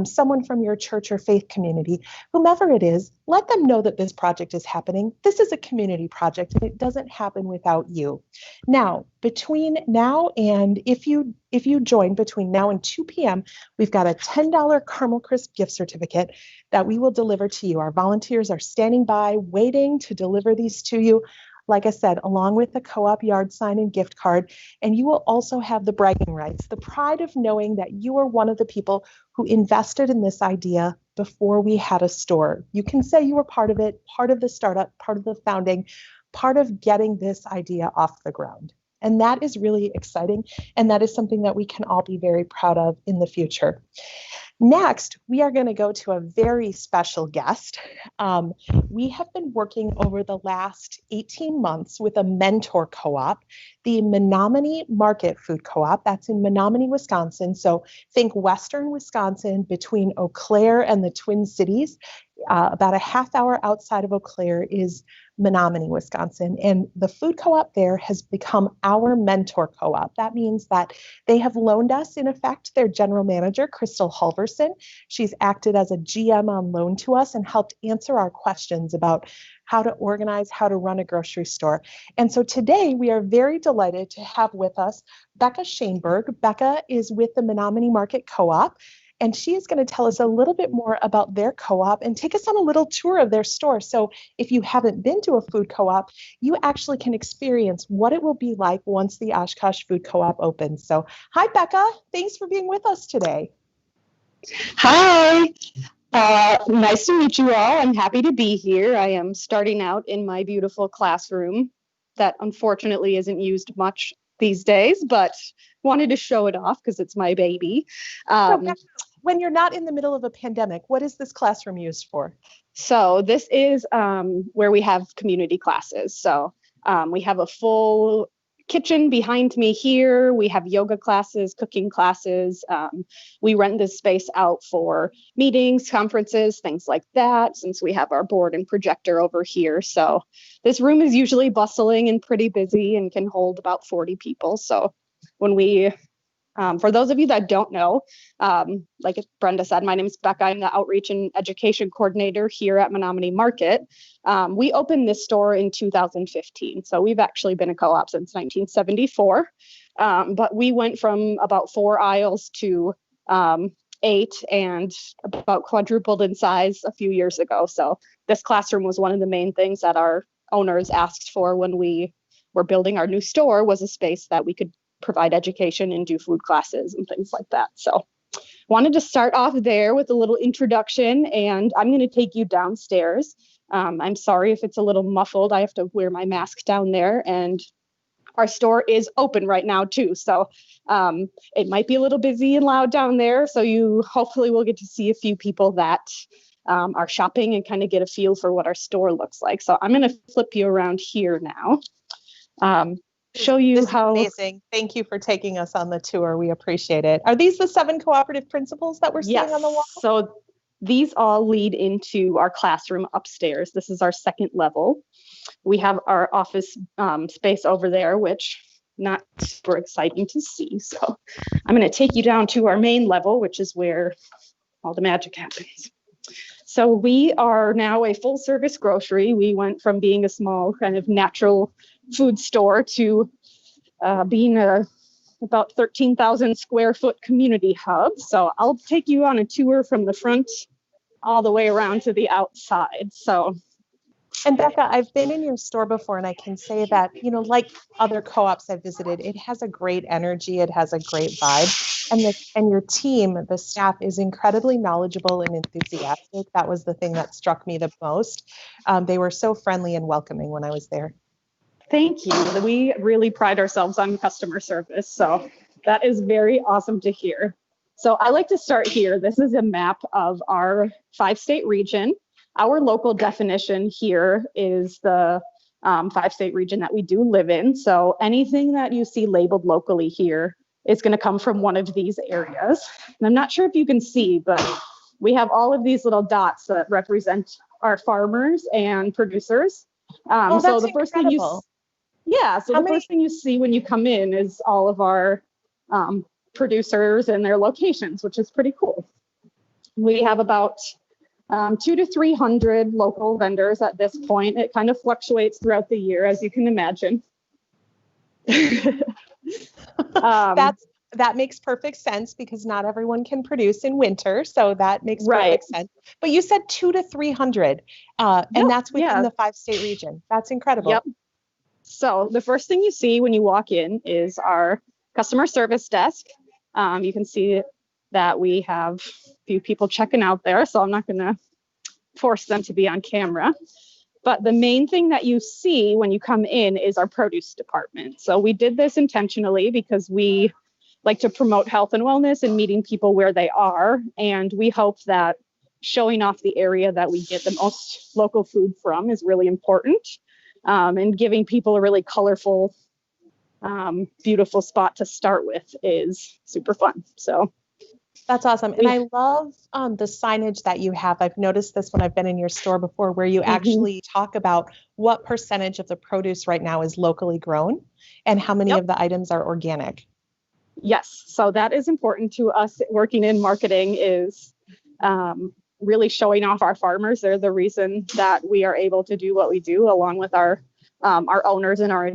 someone from your church or faith community. Whomever it is, let them know that this project is happening. This is a community project, and it doesn't happen without you. Now, between now and if you join between now and 2 p.m., we've got a $10 Caramel Crisp gift certificate that we will deliver to you. Our volunteers are standing by, waiting to deliver these to you. Like I said, along with the co-op yard sign and gift card, and you will also have the bragging rights, the pride of knowing that you are one of the people who invested in this idea before we had a store. You can say you were part of it, part of the startup, part of the founding, part of getting this idea off the ground. And that is really exciting, and that is something that we can all be very proud of in the future. Next, we are going to go to a very special guest. We have been working over the last 18 months with a mentor co-op, the Menominee Market Food Co-op. That's in Menominee, Wisconsin. So think Western Wisconsin between Eau Claire and the Twin Cities. About a half hour outside of Eau Claire is Menominee, Wisconsin. And the food co-op there has become our mentor co-op. That means that they have loaned us, in effect, their general manager, Crystal Halverson. She's acted as a GM on loan to us and helped answer our questions about how to organize, how to run a grocery store. And so today we are very delighted to have with us Becca Shaneberg. Becca is with the Menominee Market Co-op, and she is going to tell us a little bit more about their co-op and take us on a little tour of their store. So if you haven't been to a food co-op, you actually can experience what it will be like once the Oshkosh Food Co-op opens. So hi, Becca. Thanks for being with us today. Hi. Nice to meet you all. I'm happy to be here. I am starting out in my beautiful classroom that unfortunately isn't used much these days, but wanted to show it off because it's my baby. When you're not in the middle of a pandemic, what is this classroom used for? So this is where we have community classes. So we have a full kitchen behind me here. We have yoga classes, cooking classes. We rent this space out for meetings, conferences, things like that, since we have our board and projector over here. So this room is usually bustling and pretty busy and can hold about 40 people. So when we for those of you that don't know, like Brenda said, my name is Becca. I'm the Outreach and Education Coordinator here at Menominee Market. We opened this store in 2015, so we've actually been a co-op since 1974. But we went from about 4 aisles to 8 and about quadrupled in size a few years ago. So this classroom was one of the main things that our owners asked for when we were building our new store, was a space that we could provide education and do food classes and things like that. So wanted to start off there with a little introduction, and I'm going to take you downstairs. I'm sorry if it's a little muffled. I have to wear my mask down there, and our store is open right now too. So it might be a little busy and loud down there. So you hopefully will get to see a few people that are shopping and kind of get a feel for what our store looks like. So I'm going to flip you around here now. Show you this how amazing. Thank you for taking us on the tour. We appreciate it. Are these the 7 cooperative principles that we're seeing on the wall? So these all lead into our classroom upstairs. This is our second level. We have our office space over there, which not super exciting to see. So I'm going to take you down to our main level, which is where all the magic happens. So we are now a full service grocery. We went from being a small kind of natural food store to being a about 13,000 square foot community hub. So I'll take you on a tour from the front all the way around to the outside. So, and Becca, I've been in your store before, and I can say that, you know, like other co-ops I've visited, it has a great energy, it has a great vibe, and your team, the staff, is incredibly knowledgeable and enthusiastic. That was the thing that struck me the most. They were so friendly and welcoming when I was there. Thank you. We really pride ourselves on customer service, so that is very awesome to hear. So I like to start here. This is a map of our 5-state region. Our local definition here is the 5-state region that we do live in. So anything that you see labeled locally here is going to come from one of these areas. And I'm not sure if you can see, but we have all of these little dots that represent our farmers and producers. So the first thing first thing you see when you come in is all of our producers and their locations, which is pretty cool. We have about 200 to 300 local vendors at this point. It kind of fluctuates throughout the year, as you can imagine. That makes perfect sense, because not everyone can produce in winter, so that makes perfect sense. But you said 200 to 300, and that's within the 5-state region. That's incredible. Yep. So the first thing you see when you walk in is our customer service desk. You can see that we have a few people checking out there, so I'm not going to force them to be on camera. But the main thing that you see when you come in is our produce department. So we did this intentionally because we like to promote health and wellness and meeting people where they are. And we hope that showing off the area that we get the most local food from is really important. And giving people a really colorful, beautiful spot to start with is super fun. So that's awesome. And I love the signage that you have. I've noticed this when I've been in your store before, where you actually talk about what percentage of the produce right now is locally grown and how many of the items are organic. Yes. So that is important to us working in marketing, is really showing off our farmers. They're the reason that we are able to do what we do, along with our owners and our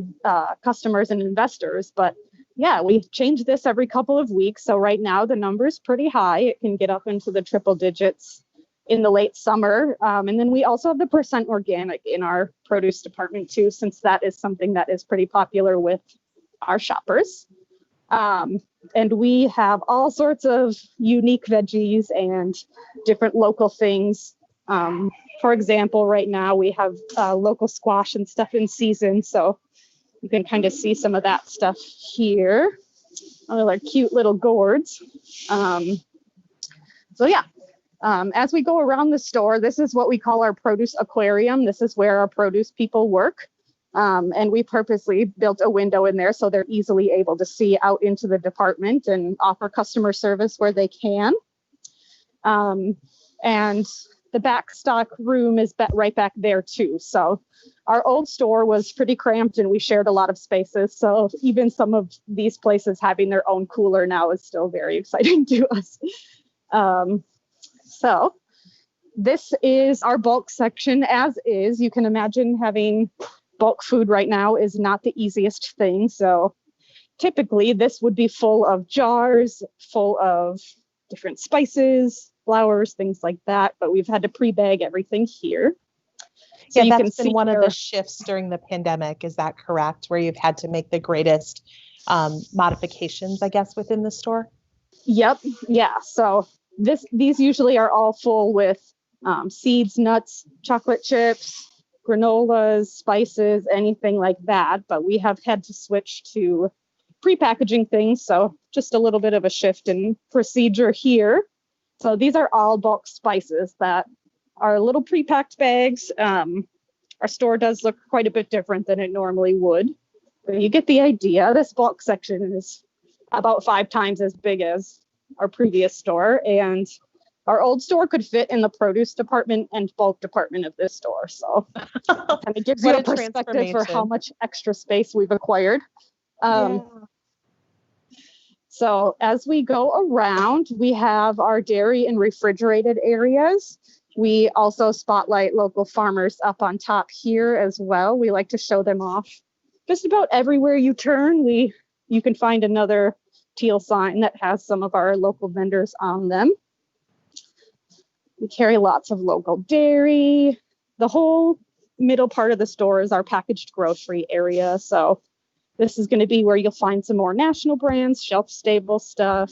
customers and investors. But yeah, we change this every couple of weeks. So right now the number is pretty high. It can get up into the triple digits in the late summer. And then we also have the percent organic in our produce department too, since that is something that is pretty popular with our shoppers. And we have all sorts of unique veggies and different local things. For example, right now we have local squash and stuff in season. So You can kind of see some of that stuff here. All our cute little gourds. So yeah, as we go around the store, this is what we call our produce aquarium. This is where our produce people work. And we purposely built a window in there so they're easily able to see out into the department and offer customer service where they can. And the back stock room is right back there too. So our old store was pretty cramped and we shared a lot of spaces. So even some of these places having their own cooler now is still very exciting to us. So this is our bulk section as is. You can imagine having bulk food right now is not the easiest thing. So typically this would be full of jars, full of different spices, flours, things like that. But we've had to pre-bag everything here. So yeah, that's been one of the shifts during the pandemic. Is that correct? Where you've had to make the greatest modifications, I guess, within the store? Yep. Yeah. So these usually are all full with seeds, nuts, chocolate chips, granolas, spices, anything like that. But we have had to switch to pre-packaging things. So just a little bit of a shift in procedure here. So these are all bulk spices that are little pre-packed bags. Our store does look quite a bit different than it normally would. But you get the idea. This bulk section is about 5 times as big as our previous store. And our old store could fit in the produce department and bulk department of this store. So it kind of gives you a perspective for how much extra space we've acquired. So as we go around, we have our dairy and refrigerated areas. We also spotlight local farmers up on top here as well. We like to show them off. Just about everywhere you turn, you can find another teal sign that has some of our local vendors on them. We carry lots of local dairy. The whole middle part of the store is our packaged grocery area. So this is going to be where you'll find some more national brands, shelf-stable stuff,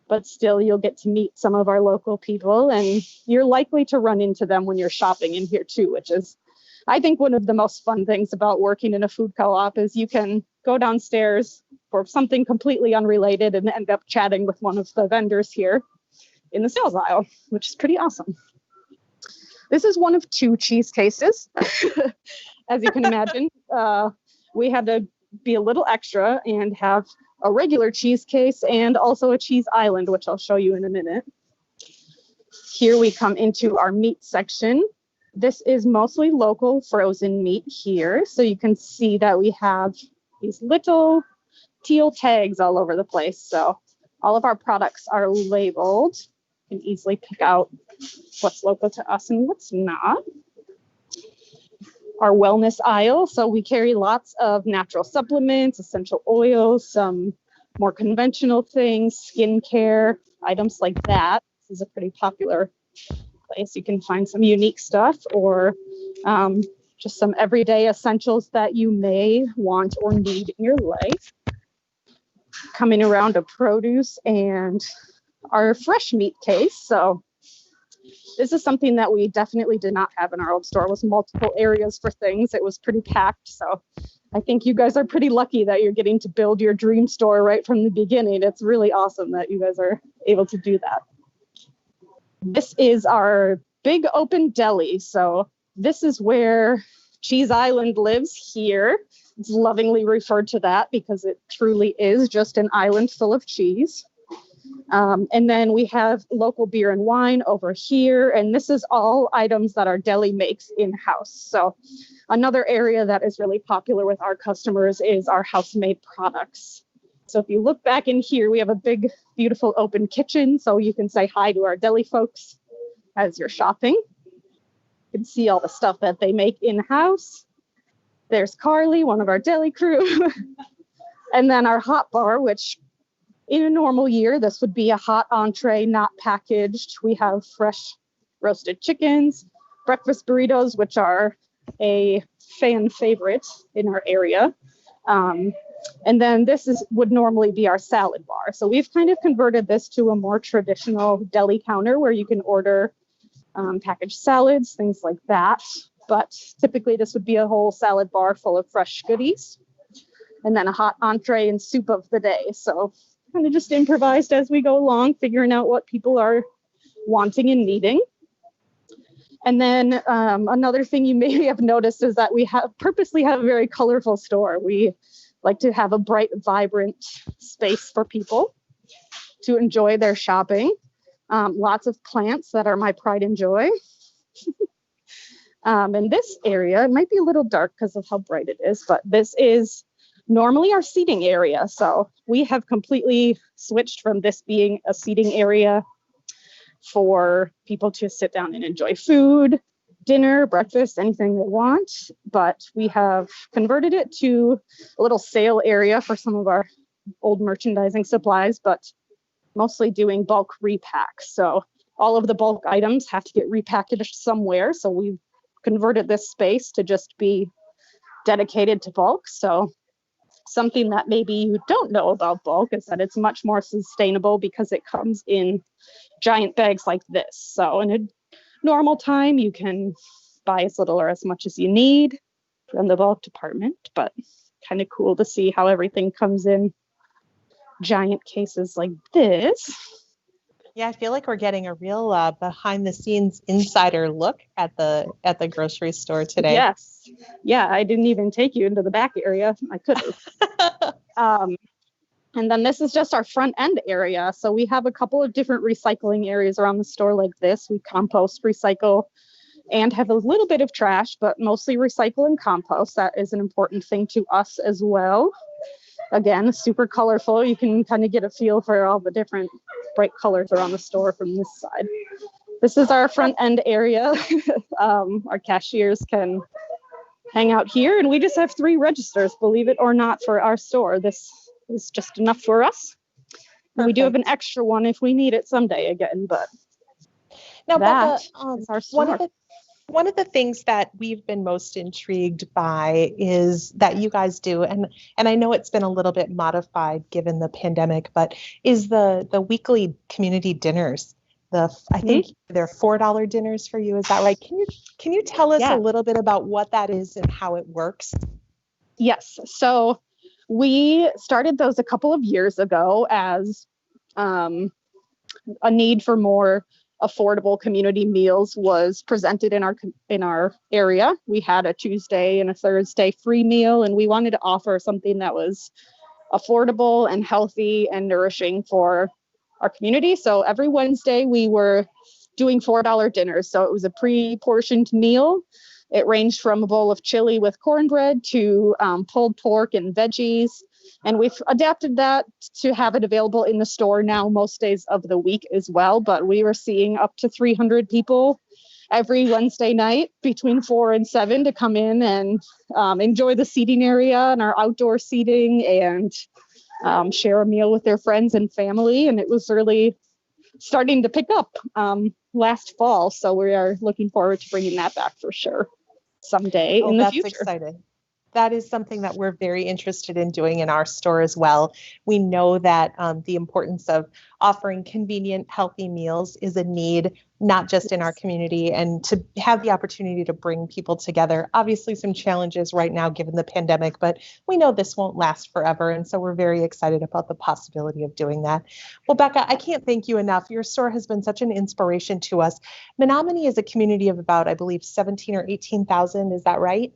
but still you'll get to meet some of our local people, and you're likely to run into them when you're shopping in here too, which is, I think, one of the most fun things about working in a food co-op is you can go downstairs for something completely unrelated and end up chatting with one of the vendors here in the sales aisle, which is pretty awesome. This is one of 2 cheese cases. As you can imagine, we had to be a little extra and have a regular cheese case and also a cheese island, which I'll show you in a minute. Here we come into our meat section. This is mostly local frozen meat here. So you can see that we have these little teal tags all over the place. So all of our products are labeled. You can easily pick out what's local to us and what's not. Our wellness aisle. So we carry lots of natural supplements, essential oils, some more conventional things, skincare, items like that. This is a pretty popular place. You can find some unique stuff or just some everyday essentials that you may want or need in your life. Coming around to produce and our fresh meat case. So this is something that we definitely did not have in our old store. It was multiple areas for things. It was pretty packed. So I think you guys are pretty lucky that you're getting to build your dream store right from the beginning. It's really awesome that you guys are able to do that. This is our big open deli. So this is where Cheese Island lives here. It's lovingly referred to that because it truly is just an island full of cheese. And then we have local beer and wine over here. And this is all items that our deli makes in-house. So another area that is really popular with our customers is our house-made products. So if you look back in here, we have a big, beautiful open kitchen. So you can say hi to our deli folks as you're shopping. You can see all the stuff that they make in-house. There's Carly, one of our deli crew. And then our hot bar, which in a normal year, this would be a hot entree, not packaged. We have fresh roasted chickens, breakfast burritos, which are a fan favorite in our area. And then this would normally be our salad bar. So we've kind of converted this to a more traditional deli counter where you can order packaged salads, things like that. But typically this would be a whole salad bar full of fresh goodies. and then a hot entree and soup of the day. So kind of just improvised as we go along, figuring out what people are wanting and needing. And then another thing you maybe have noticed is that we purposely have a very colorful store. We like to have a bright, vibrant space for people to enjoy their shopping. Lots of plants that are my pride and joy. In this area, it might be a little dark because of how bright it is, but this is normally our seating area. So we have completely switched from this being a seating area for people to sit down and enjoy food, dinner, breakfast, anything they want. But we have converted it to a little sale area for some of our old merchandising supplies, but mostly doing bulk repacks. So all of the bulk items have to get repackaged somewhere. So we've converted this space to just be dedicated to bulk. So something that maybe you don't know about bulk is that it's much more sustainable because it comes in giant bags like this. So in a normal time, you can buy as little or as much as you need from the bulk department, but kind of cool to see how everything comes in giant cases like this. Yeah, I feel like we're getting a real behind the scenes insider look at the grocery store today. Yes. Yeah, I didn't even take you into the back area. I could have. And then this is just our front end area. So we have a couple of different recycling areas around the store like this. We compost, recycle, and have a little bit of trash, but mostly recycle and compost. That is an important thing to us as well. Again, super colorful. You can kind of get a feel for all the different bright colors around the store from this side. This is our front end area. Our cashiers can hang out here, and we just have 3 registers, believe it or not, for our store. This is just enough for us. And we do have an extra one if we need it someday again, but now, that Becca, is our store. One of the things that we've been most intrigued by is that you guys do, and I know it's been a little bit modified given the pandemic, but is the weekly community dinners. I think they're $4 dinners for you. Is that right? Can you tell us a little bit about what that is and how it works? Yes. So we started those a couple of years ago as a need for more affordable community meals was presented in our area. We had a Tuesday and a Thursday free meal, and we wanted to offer something that was affordable and healthy and nourishing for our community. So every Wednesday we were doing $4 dinners. So it was a pre-portioned meal. It ranged from a bowl of chili with cornbread to pulled pork and veggies. And we've adapted that to have it available in the store now most days of the week as well. But we were seeing up to 300 people every Wednesday night between 4 and 7 to come in and enjoy the seating area and our outdoor seating and share a meal with their friends and family. And it was really starting to pick up last fall. So we are looking forward to bringing that back for sure someday in the future. That's exciting. That is something that we're very interested in doing in our store as well. We know that the importance of offering convenient, healthy meals is a need, not just in our community, and to have the opportunity to bring people together. Obviously, some challenges right now given the pandemic, but we know this won't last forever. And so we're very excited about the possibility of doing that. Well, Becca, I can't thank you enough. Your store has been such an inspiration to us. Menominee is a community of about, I believe, 17 or 18,000. Is that right?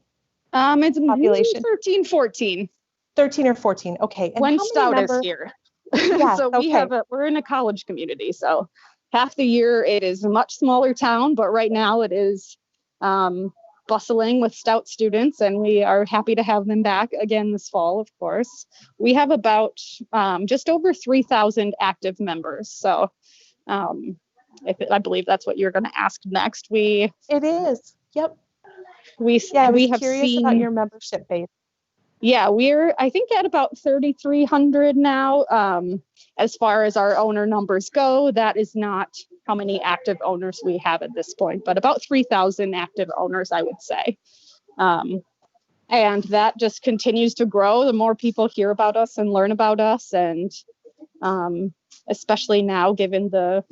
It's population 13, 14. 13 or 14. Okay. And One Stout is here. Yeah, So we're in a college community. So half the year it is a much smaller town, but right now it is bustling with Stout students, and we are happy to have them back again this fall, of course. We have about just over 3,000 active members. So I believe that's what you're going to ask next. It is. Yep. We have curious seen about your membership base. Yeah, we're I think at about 3,300 now. As far as our owner numbers go, that is not how many active owners we have at this point, but about 3,000 active owners, I would say. And that just continues to grow. The more people hear about us and learn about us, and especially now, given the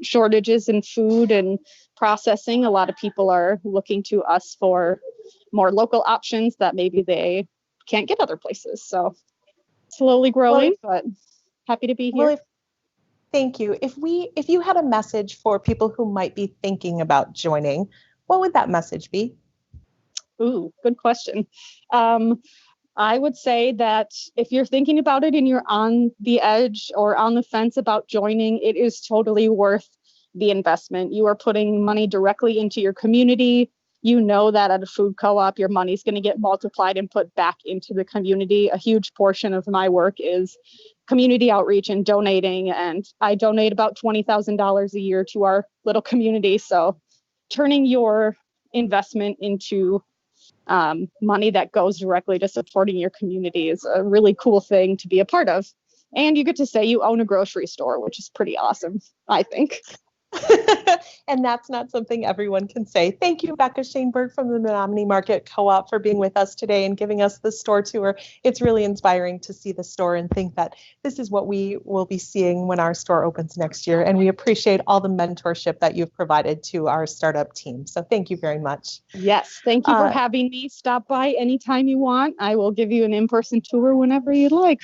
shortages in food and processing, a lot of people are looking to us for more local options that maybe they can't get other places. So slowly growing, but happy to be here. Well, thank you. If you had a message for people who might be thinking about joining, what would that message be? Ooh, good question. I would say that if you're thinking about it and you're on the edge or on the fence about joining, it is totally worth the investment. You are putting money directly into your community. You know that at a food co-op, your money is going to get multiplied and put back into the community. A huge portion of my work is community outreach and donating, and I donate about $20,000 a year to our little community. So turning your investment into money that goes directly to supporting your community is a really cool thing to be a part of. And you get to say you own a grocery store, which is pretty awesome, I think. And that's not something everyone can say. Thank you, Becca Shaneberg from the Menominee Market Co-op, for being with us today and giving us the store tour. It's really inspiring to see the store and think that this is what we will be seeing when our store opens next year. And we appreciate all the mentorship that you've provided to our startup team. So thank you very much. Yes, thank you for having me. Stop by anytime you want. I will give you an in-person tour whenever you'd like.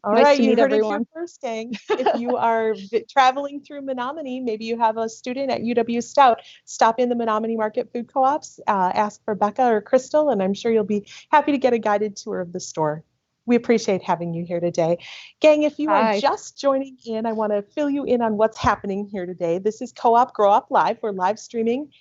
All Nice right, to you meet heard everyone. it here first, gang. If you are traveling through Menominee, maybe you have a student at UW Stout, stop in the Menominee Market Food Co-ops, ask for Becca or Crystal, and I'm sure you'll be happy to get a guided tour of the store. We appreciate having you here today. Gang, if you are just joining in, I want to fill you in on what's happening here today. This is Co-op Grow Up Live. We're live streaming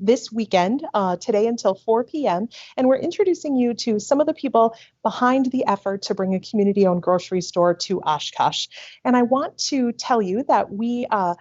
this weekend, today until 4 p.m. And we're introducing you to some of the people behind the effort to bring a community-owned grocery store to Oshkosh. And I want to tell you that we are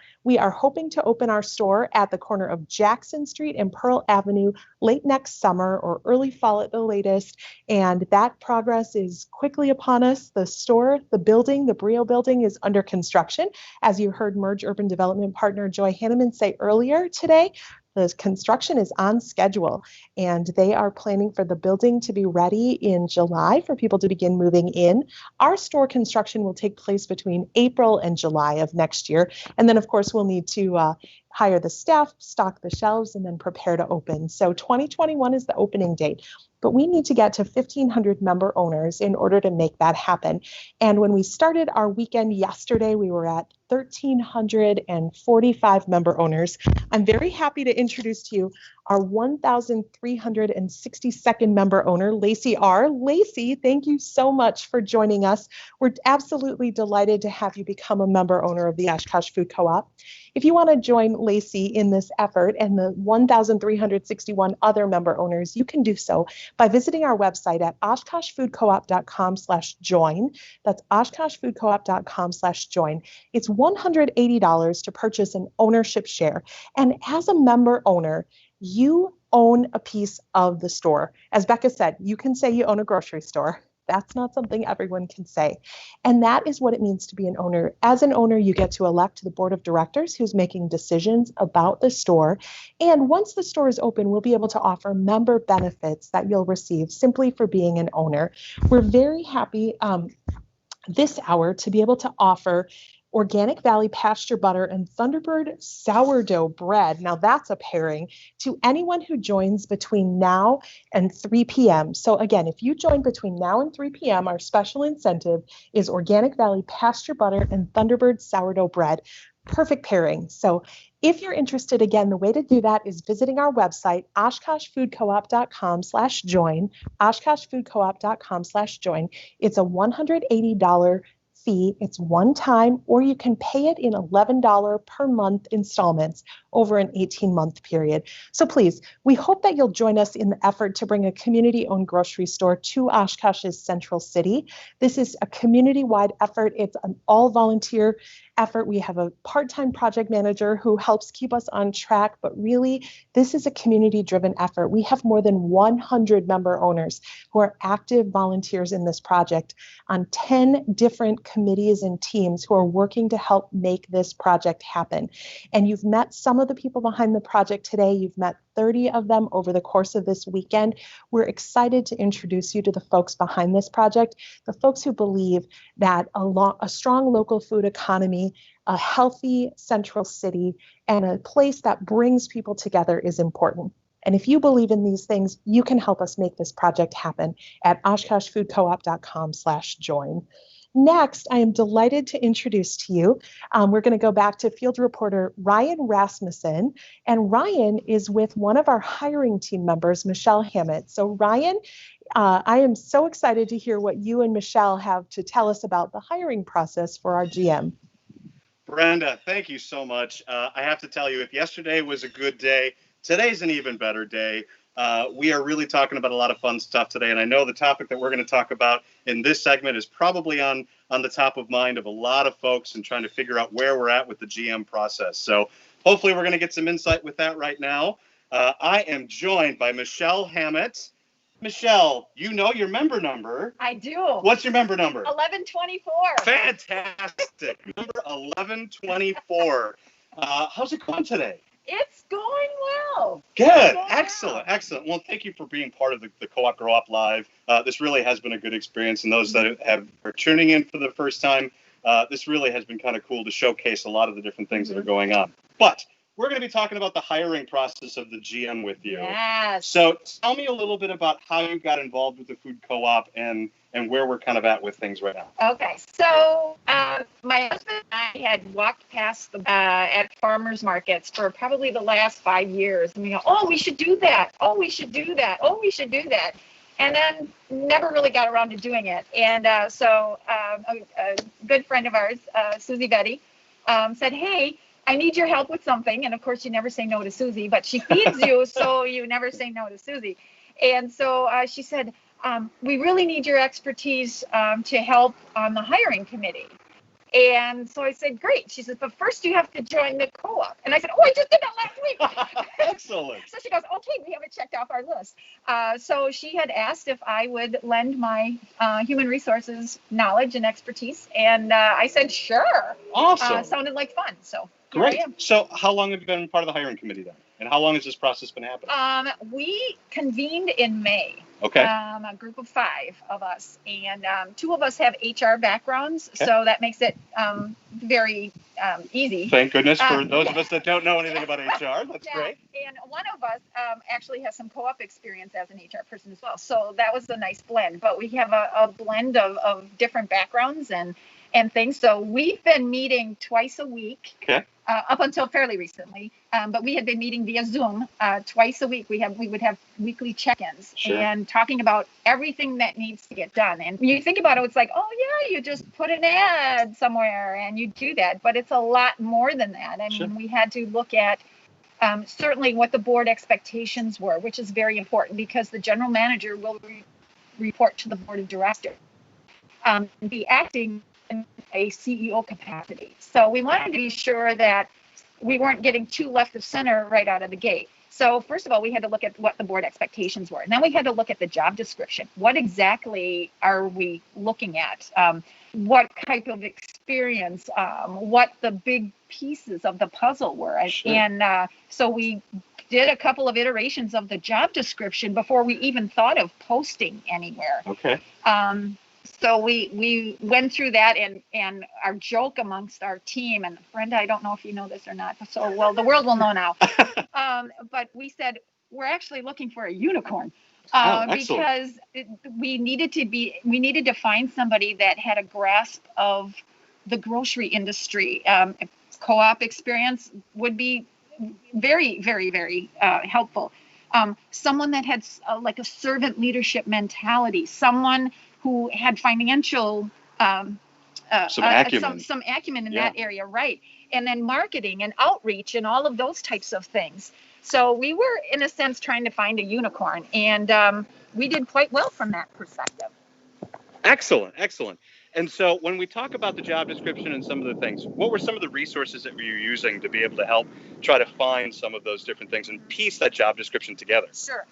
hoping to open our store at the corner of Jackson Street and Pearl Avenue late next summer or early fall at the latest. And that progress is quickly upon us. The store, the building, the Brio building is under construction. As you heard Merge Urban Development partner Joy Hanneman say earlier today, the construction is on schedule, and they are planning for the building to be ready in July for people to begin moving in. Our store construction will take place between April and July of next year. And then, of course, we'll need to hire the staff, stock the shelves, and then prepare to open. So 2021 is the opening date. But we need to get to 1,500 member owners in order to make that happen. And when we started our weekend yesterday, we were at 1,345 member owners. I'm very happy to introduce to you our 1,362nd member owner, Lacey R. Lacey, thank you so much for joining us. We're absolutely delighted to have you become a member owner of the Oshkosh Food Co-op. If you want to join Lacey in this effort and the 1,361 other member owners, you can do so by visiting our website at oshkoshfoodcoop.com/join. That's oshkoshfoodcoop.com/join. It's $180 to purchase an ownership share. And as a member owner, you own a piece of the store. As Becca said, you can say you own a grocery store. That's not something everyone can say. And that is what it means to be an owner. As an owner, you get to elect the board of directors who's making decisions about the store. And once the store is open, we'll be able to offer member benefits that you'll receive simply for being an owner. We're very happy this hour to be able to offer Organic Valley pasture butter and Thunderbird sourdough bread. Now that's a pairing to anyone who joins between now and 3 p.m. So again, if you join between now and 3 p.m., our special incentive is Organic Valley pasture butter and Thunderbird sourdough bread. Perfect pairing. So if you're interested, again, the way to do that is visiting our website, oshkoshfoodcoop.com/join, oshkoshfoodcoop.com/join. It's a $180 fee. It's one time, or you can pay it in $11 per month installments over an 18-month period. So please, we hope that you'll join us in the effort to bring a community-owned grocery store to Oshkosh's Central City. This is a community-wide effort. It's an all-volunteer effort. We have a part-time project manager who helps keep us on track, but really, this is a community-driven effort. We have more than 100 member owners who are active volunteers in this project on 10 different committees and teams who are working to help make this project happen. And you've met some of the people behind the project today. You've met 30 of them over the course of this weekend. We're excited to introduce you to the folks behind this project, the folks who believe that a strong local food economy, a healthy Central City, and a place that brings people together is important. And if you believe in these things, you can help us make this project happen at oshkoshfoodcoop.com/join. Next, I am delighted to introduce to you, we're going to go back to field reporter Ryan Rasmussen, and Ryan is with one of our hiring team members, Michelle Hammett. So Ryan, I am so excited to hear what you and Michelle have to tell us about the hiring process for our GM. Brenda, thank you so much. I have to tell you, if yesterday was a good day, today's an even better day. We are really talking about a lot of fun stuff today, and I know the topic that we're going to talk about in this segment is probably on the top of mind of a lot of folks and trying to figure out where we're at with the GM process. So hopefully we're going to get some insight with that right now. I am joined by Michelle Hammett. Michelle, you know your member number. I do. What's your member number? 1124. Fantastic. Number 1124. How's it going today? It's going well. Good. Excellent. Excellent. Well, thank you for being part of the Co-op Grow Up Live. This really has been a good experience. And those that are tuning in for the first time, this really has been kind of cool to showcase a lot of the different things that are going on. But we're going to be talking about the hiring process of the GM with you. Yes. So tell me a little bit about how you got involved with the food co-op and where we're kind of at with things right now. Okay, so my husband and I had walked past at farmers markets for probably the last 5 years, and we go, oh, we should do that. Oh, we should do that. Oh, we should do that. And then never really got around to doing it. And so a good friend of ours, Susie Betty, said, hey, I need your help with something. And of course, you never say no to Susie, but she feeds you, so you never say no to Susie. And so she said, we really need your expertise to help on the hiring committee. And so I said, great. She said, but first you have to join the co-op. And I said, oh, I just did that last week. Excellent. So she goes, okay, we have it checked off our list. So she had asked if I would lend my human resources knowledge and expertise. And I said, sure. Awesome. Sounded like fun. So here Great. I am. So how long have you been part of the hiring committee then? And how long has this process been happening? We convened in May. Okay. A group of 5 of us, and 2 of us have HR backgrounds, Okay. so that makes it very easy. Thank goodness for those of us that don't know anything about HR. That's great. And one of us actually has some co-op experience as an HR person as well, so that was a nice blend. But we have a blend of different backgrounds and things. So we've been meeting twice a week. Okay. Up until fairly recently, but we had been meeting via Zoom twice a week. We would have weekly check-ins. Sure. And talking about everything that needs to get done. And when you think about it, it's like, oh yeah, you just put an ad somewhere and you do that, but it's a lot more than that. I mean, we had to look at certainly what the board expectations were, which is very important because the general manager will report to the board of directors, be acting in a CEO capacity. So we wanted to be sure that we weren't getting too left of center right out of the gate. So first of all, we had to look at what the board expectations were. And then we had to look at the job description. What exactly are we looking at? What type of experience, what the big pieces of the puzzle were. Sure. And so we did a couple of iterations of the job description before we even thought of posting anywhere. Okay. So we went through that, and our joke amongst our team, and Brenda, I don't know if you know this or not, so well, the world will know now. But we said we're actually looking for a unicorn because we needed to find somebody that had a grasp of the grocery industry. Co-op experience would be very, very, very helpful. Someone that had like a servant leadership mentality, someone who had financial some acumen in that area, right? And then marketing and outreach and all of those types of things. So we were, in a sense, trying to find a unicorn, and we did quite well from that perspective. Excellent, excellent. And so when we talk about the job description and some of the things, what were some of the resources that you were using to be able to help try to find some of those different things and piece that job description together? Sure.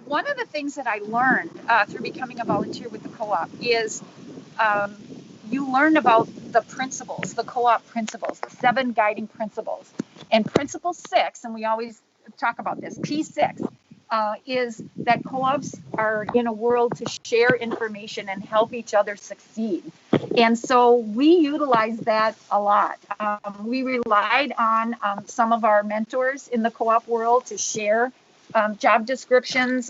One of the things that I learned through becoming a volunteer with the co-op is you learn about the principles, the co-op principles, the 7 guiding principles. And principle 6, and we always talk about this, P6, is that co-ops are in a world to share information and help each other succeed. And so we utilize that a lot. We relied on some of our mentors in the co-op world to share job descriptions.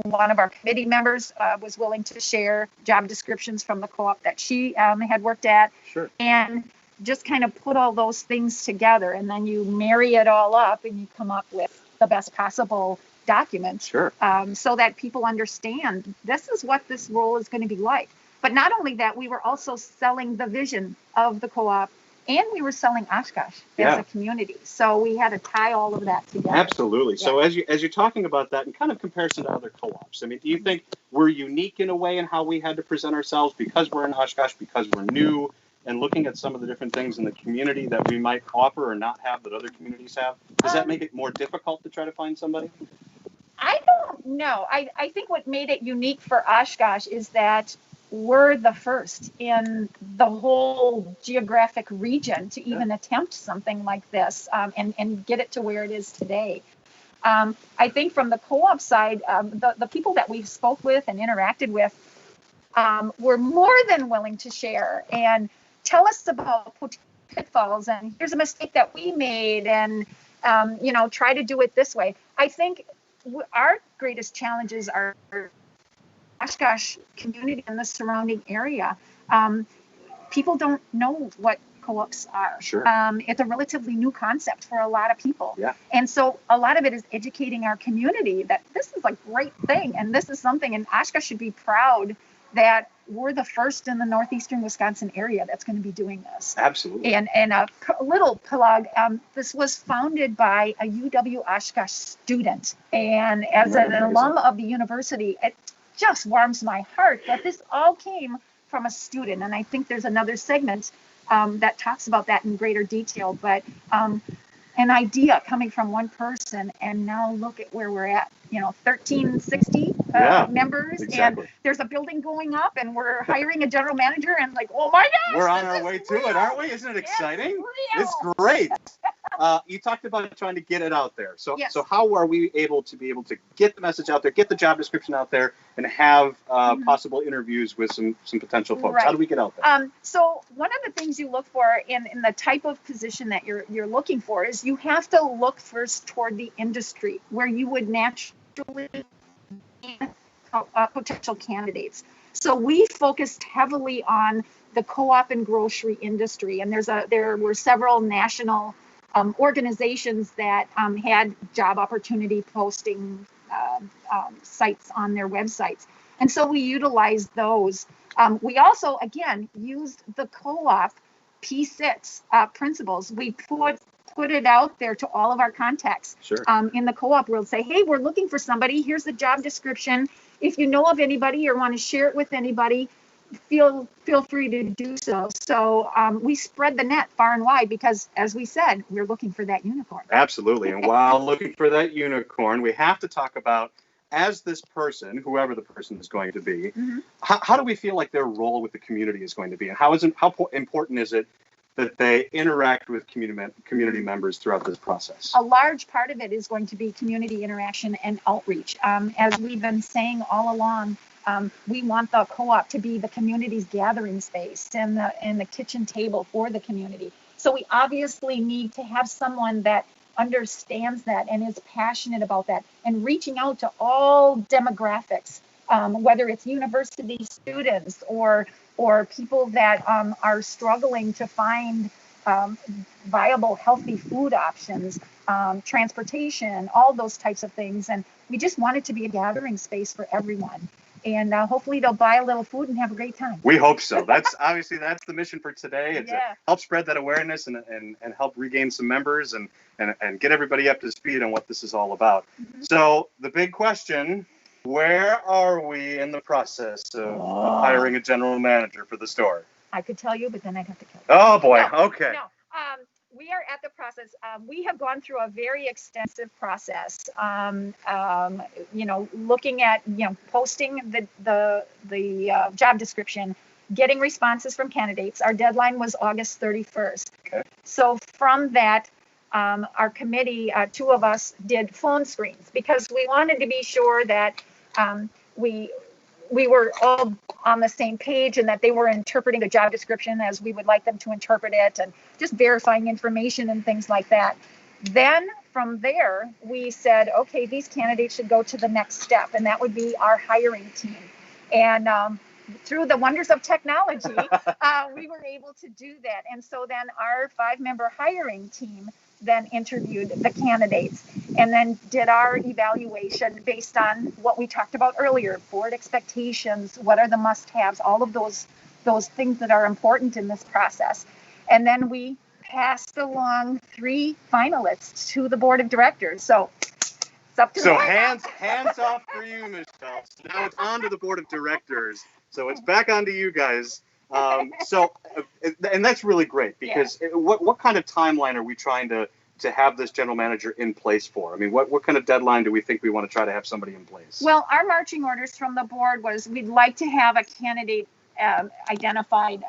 One of our committee members was willing to share job descriptions from the co-op that she had worked at. Sure. And just kind of put all those things together, and then you marry it all up and you come up with the best possible document. Sure. So that people understand this is what this role is going to be like. But not only that, we were also selling the vision of the co-op, and we were selling Oshkosh as a community. So we had to tie all of that together. Absolutely. So as you're talking about that in kind of comparison to other co-ops, I mean, do you think we're unique in a way in how we had to present ourselves because we're in Oshkosh, because we're new, and looking at some of the different things in the community that we might offer or not have that other communities have? Does that make it more difficult to try to find somebody? I don't know. I think what made it unique for Oshkosh is that we're the first in the whole geographic region to even attempt something like this and get it to where it is today. I think from the co-op side, the people that we spoke with and interacted with were more than willing to share and tell us about pitfalls and here's a mistake that we made and, try to do it this way. I think our greatest challenges are Oshkosh community and the surrounding area. People don't know what co-ops are. Sure. It's a relatively new concept for a lot of people. Yeah. And so a lot of it is educating our community that this is a great thing and this is something, and Oshkosh should be proud that we're the first in the northeastern Wisconsin area that's going to be doing this. Absolutely. And a little plug, this was founded by a UW Oshkosh student. And as an alum of the university, it just warms my heart that this all came from a student. And I think there's another segment that talks about that in greater detail. But an idea coming from one person, and now look at where we're at. 1360 members, exactly. And there's a building going up, and we're hiring a general manager, and oh my gosh, we're on our way to it, aren't we? Isn't it exciting? It's great. You talked about trying to get it out there. So how are we able to get the message out there, get the job description out there, and have possible interviews with some potential folks? Right. How do we get out there? So one of the things you look for in the type of position that you're looking for is you have to look first toward the industry where you would naturally potential candidates. So we focused heavily on the co-op and grocery industry, and there were several national organizations that had job opportunity posting sites on their websites. And so we utilized those. We also, again, used the co-op P6 principles. We put it out there to all of our contacts in the co-op world. Say, hey, we're looking for somebody. Here's the job description. If you know of anybody or want to share it with anybody, feel free to do so. So we spread the net far and wide because, as we said, we're looking for that unicorn. Absolutely. And while looking for that unicorn, we have to talk about, as this person, whoever the person is going to be, how do we feel like their role with the community is going to be? And how important is it that they interact with community members throughout this process? A large part of it is going to be community interaction and outreach. As we've been saying all along, we want the co-op to be the community's gathering space and the kitchen table for the community. So we obviously need to have someone that understands that and is passionate about that and reaching out to all demographics, whether it's university students or people that are struggling to find viable, healthy food options, transportation, all those types of things. And we just want it to be a gathering space for everyone. And hopefully they'll buy a little food and have a great time. We hope so. That's the mission for today. It's to help spread that awareness and help regain some members and get everybody up to speed on what this is all about. So the big question, where are we in the process of hiring a general manager for the store? I could tell you, but then I'd have to kill you. Oh boy. Okay. No. We are at the process. We have gone through a very extensive process. Looking at posting the job description, getting responses from candidates. Our deadline was August 31st. Okay. So from that, our committee, two of us did phone screens because we wanted to be sure that we were all on the same page and that they were interpreting the job description as we would like them to interpret it and just verifying information and things like that. Then from there, we said, okay, these candidates should go to the next step, and that would be our hiring team. And through the wonders of technology, we were able to do that. And so then our 5-member hiring team then interviewed the candidates and then did our evaluation based on what we talked about earlier, board expectations, what are the must-haves, all of those things that are important in this process. And then we passed along 3 finalists to the board of directors. So it's up to So hands off for you, Michelle. So now it's on to the board of directors. So it's back onto you guys. And that's really great because what kind of timeline are we trying to have this general manager in place for? I mean, what kind of deadline do we think we want to try to have somebody in place? Well, our marching orders from the board was we'd like to have a candidate identified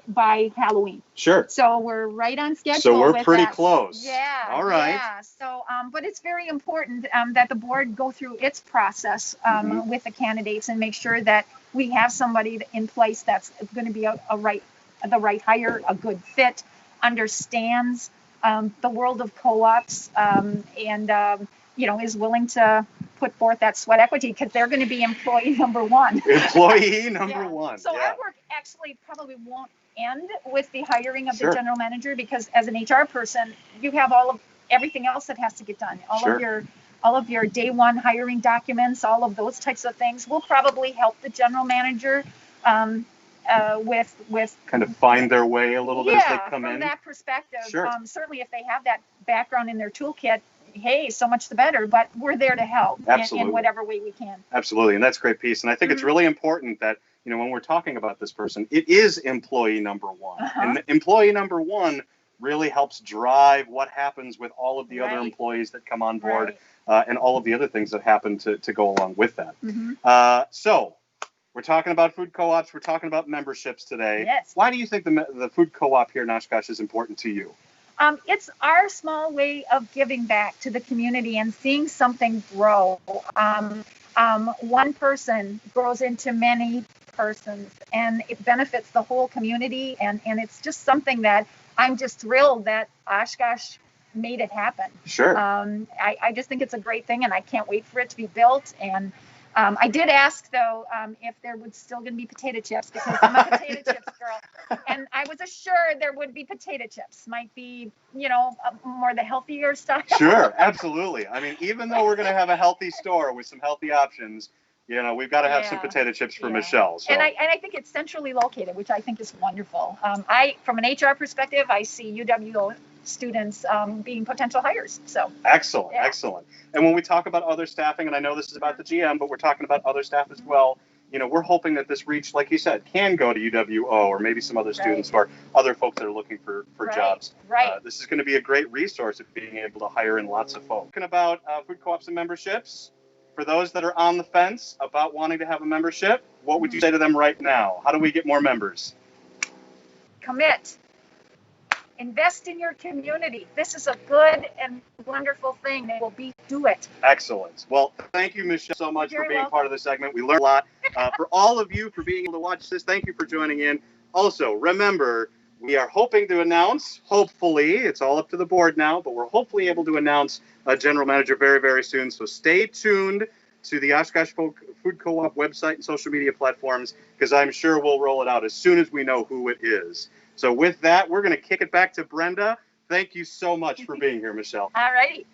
by Halloween. Sure. So we're right on schedule. So we're with pretty that. close. Yeah. All right. Yeah. So, but it's very important that the board go through its process with the candidates and make sure that we have somebody in place that's going to be the right hire, a good fit, understands the world of co-ops, and is willing to put forth that sweat equity because they're going to be employee number 1. Employee number 1. So our work actually probably won't end with the hiring of Sure. the general manager because as an HR person, you have everything else that has to get done. All of your day 1 hiring documents, all of those types of things will probably help the general manager with kind of find their way a little bit as they come from in. that perspective. Sure. Certainly if they have that background in their toolkit, hey, so much the better, but we're there to help in whatever way we can. Absolutely, and that's a great piece. And I think it's really important that, when we're talking about this person, it is employee number 1. And employee number 1 really helps drive what happens with all of the other employees that come on board and all of the other things that happen to go along with that. So we're talking about food co-ops. We're talking about memberships today. Yes. Why do you think the food co-op here in Oshkosh is important to you? It's our small way of giving back to the community and seeing something grow. One person grows into many persons and it benefits the whole community. And it's just something that I'm just thrilled that Oshkosh made it happen. Sure. I just think it's a great thing and I can't wait for it to be built. And I did ask, though, if there would still going to be potato chips because I'm a potato chips girl. And I was assured there would be potato chips. Might be, more the healthier stuff. Sure, absolutely. I mean, even though we're going to have a healthy store with some healthy options, we've got to have some potato chips for Michelle. So. And I think it's centrally located, which I think is wonderful. From an HR perspective, I see UWO students being potential hires. So excellent. And when we talk about other staffing, and I know this is about the GM, but we're talking about other staff as well. We're hoping that this reach, like you said, can go to UWO or maybe some other students or other folks that are looking for jobs. Right. This is going to be a great resource of being able to hire in lots of folks. Talking about food co-ops and memberships, for those that are on the fence about wanting to have a membership, what would you say to them right now? How do we get more members? Commit. Invest in your community. This is a good and wonderful thing. Do it. Excellent. Well, thank you, Michelle, so much for being part of the segment. We learned a lot. For all of you for being able to watch this, thank you for joining in. Also, remember, we are hoping to announce, hopefully, it's all up to the board now, but we're hopefully able to announce a general manager very, very soon. So stay tuned to the Oshkosh Food Co-op website and social media platforms because I'm sure we'll roll it out as soon as we know who it is. So with that, we're going to kick it back to Brenda. Thank you so much for being here, Michelle. All righty.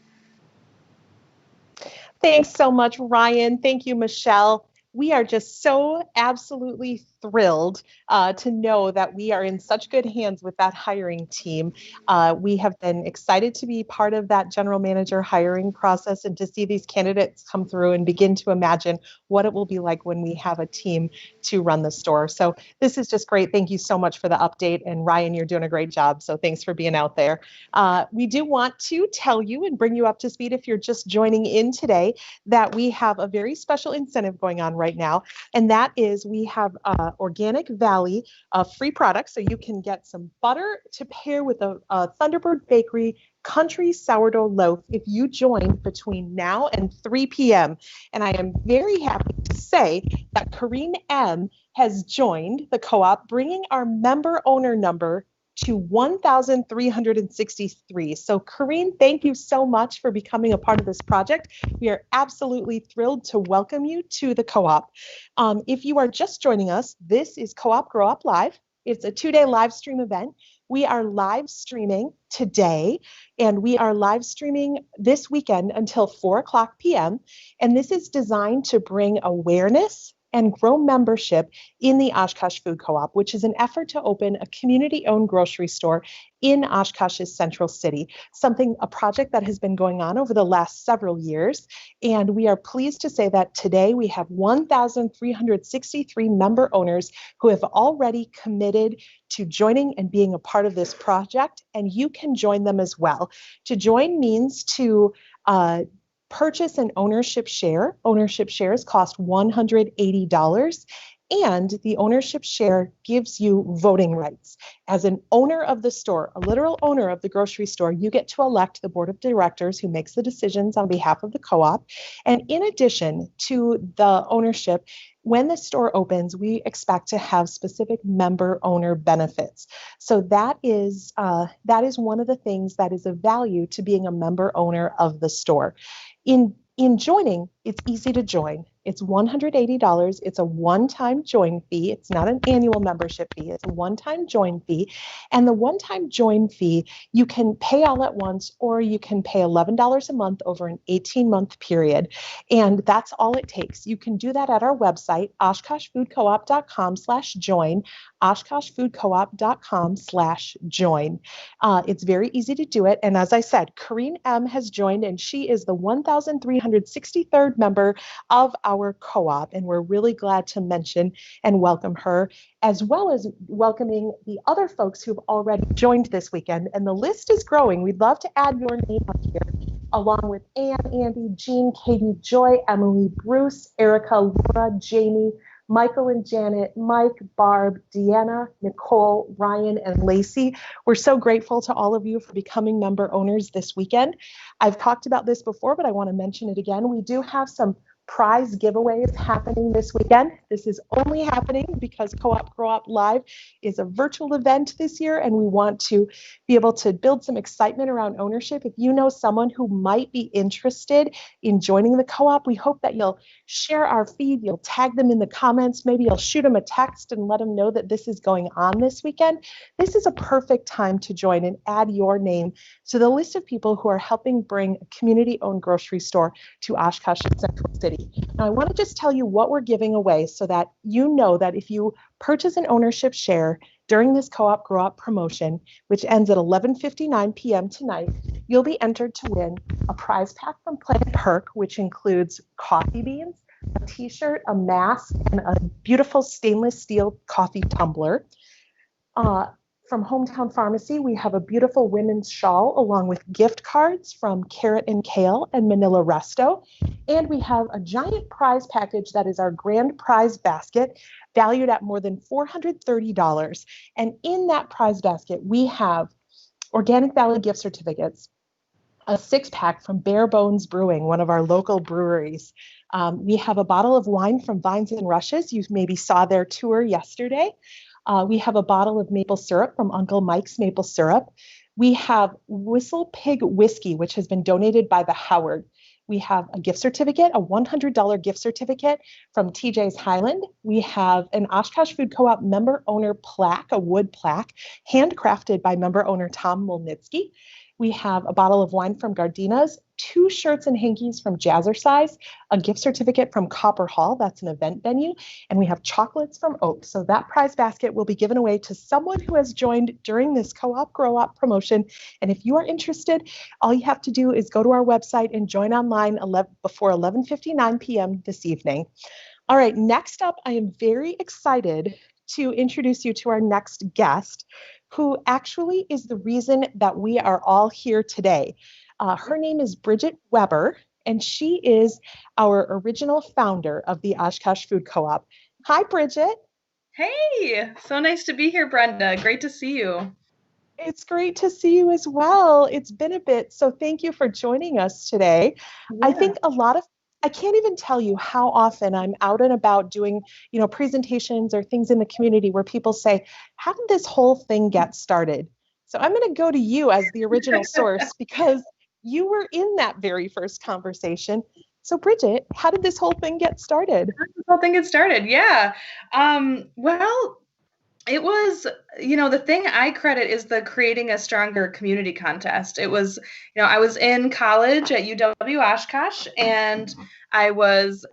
Thanks so much, Ryan. Thank you, Michelle. We are just so absolutely thrilled to know that we are in such good hands with that hiring team. We have been excited to be part of that general manager hiring process and to see these candidates come through and begin to imagine what it will be like when we have a team to run the store. So this is just great. Thank you so much for the update. And Ryan, you're doing a great job. So thanks for being out there. We do want to tell you and bring you up to speed if you're just joining in today that we have a very special incentive going on right now. And that is we have Organic Valley free products. So you can get some butter to pair with a Thunderbird Bakery country sourdough loaf if you join between now and 3 p.m. And I am very happy to say that Corrine M. has joined the co-op, bringing our member owner number to 1,363. So Corrine, thank you so much for becoming a part of this project. We are absolutely thrilled to welcome you to the co-op. If you are just joining us, this is Co-op Grow Up Live. It's a 2-day live stream event. We are live streaming today, and we are live streaming this weekend until 4:00 p.m. And this is designed to bring awareness and grow membership in the Oshkosh Food Co-op, which is an effort to open a community-owned grocery store in Oshkosh's central city, a project that has been going on over the last several years. And we are pleased to say that today we have 1,363 member owners who have already committed to joining and being a part of this project, and you can join them as well. To join means to purchase an ownership share. Ownership shares cost $180, and the ownership share gives you voting rights. As an owner of the store, a literal owner of the grocery store, you get to elect the board of directors who makes the decisions on behalf of the co-op. And in addition to the ownership, when the store opens, we expect to have specific member owner benefits. So that is one of the things that is of value to being a member owner of the store. In joining, it's easy to join. It's $180. It's a one-time join fee. It's not an annual membership fee. It's a one-time join fee. And the one-time join fee, you can pay all at once, or you can pay $11 a month over an 18-month period. And that's all it takes. You can do that at our website, oshkoshfoodcoop.com/join, oshkoshfoodcoop.com/join. It's very easy to do it. And as I said, Corrine M. has joined, and she is the 1,363rd member of our co-op. And we're really glad to mention and welcome her, as well as welcoming the other folks who've already joined this weekend. And the list is growing. We'd love to add your name up here, along with Ann, Andy, Jean, Katie, Joy, Emily, Bruce, Erica, Laura, Jamie, Michael and Janet, Mike, Barb, Deanna, Nicole, Ryan, and Lacey. We're so grateful to all of you for becoming member owners this weekend. I've talked about this before, but I want to mention it again. We do have some prize giveaways happening this weekend. This is only happening because Co-op Grow Up Live is a virtual event this year, and we want to be able to build some excitement around ownership. If you know someone who might be interested in joining the co-op, we hope that you'll share our feed, you'll tag them in the comments, maybe you'll shoot them a text and let them know that this is going on this weekend. This is a perfect time to join and add your name to the list of people who are helping bring a community-owned grocery store to Oshkosh Central City. Now, I want to just tell you what we're giving away so that you know that if you purchase an ownership share during this Co-op Grow Up promotion, which ends at 11:59 p.m. tonight, you'll be entered to win a prize pack from Planet Perk, which includes coffee beans, a t-shirt, a mask, and a beautiful stainless steel coffee tumbler. From Hometown Pharmacy, we have a beautiful women's shawl along with gift cards from Carrot and Kale and Manila Resto. And we have a giant prize package that is our grand prize basket, valued at more than $430. And in that prize basket, we have Organic Valley gift certificates, a 6-pack from Bare Bones Brewing, one of our local breweries. We have a bottle of wine from Vines and Rushes. You maybe saw their tour yesterday. We have a bottle of maple syrup from Uncle Mike's Maple Syrup. We have Whistle Pig Whiskey, which has been donated by the Howard. We have a gift certificate, a $100 gift certificate from TJ's Highland. We have an Oshkosh Food Co-op member owner plaque, a wood plaque, handcrafted by member owner Tom Molnitsky. We have a bottle of wine from Gardina's, 2 shirts and hankies from Jazzercise, a gift certificate from Copper Hall, that's an event venue, and we have chocolates from Oak. So that prize basket will be given away to someone who has joined during this Co-op Grow Up promotion. And if you are interested, all you have to do is go to our website and join online before 11:59 p.m. this evening. All right, next up, I am very excited to introduce you to our next guest, who actually is the reason that we are all here today. Her name is Bridget Weber, and she is our original founder of the Oshkosh Food Co-op. Hi, Bridget. Hey, so nice to be here, Brenda. Great to see you. It's great to see you as well. It's been a bit, so thank you for joining us today. Yeah. I think a lot of I can't even tell you how often I'm out and about doing, presentations or things in the community where people say, how did this whole thing get started? So I'm going to go to you as the original source because you were in that very first conversation. So Bridget, how did this whole thing get started? Yeah. Well, it was, the thing I credit is the Creating a Stronger Community contest. It was, I was in college at UW Oshkosh, and I was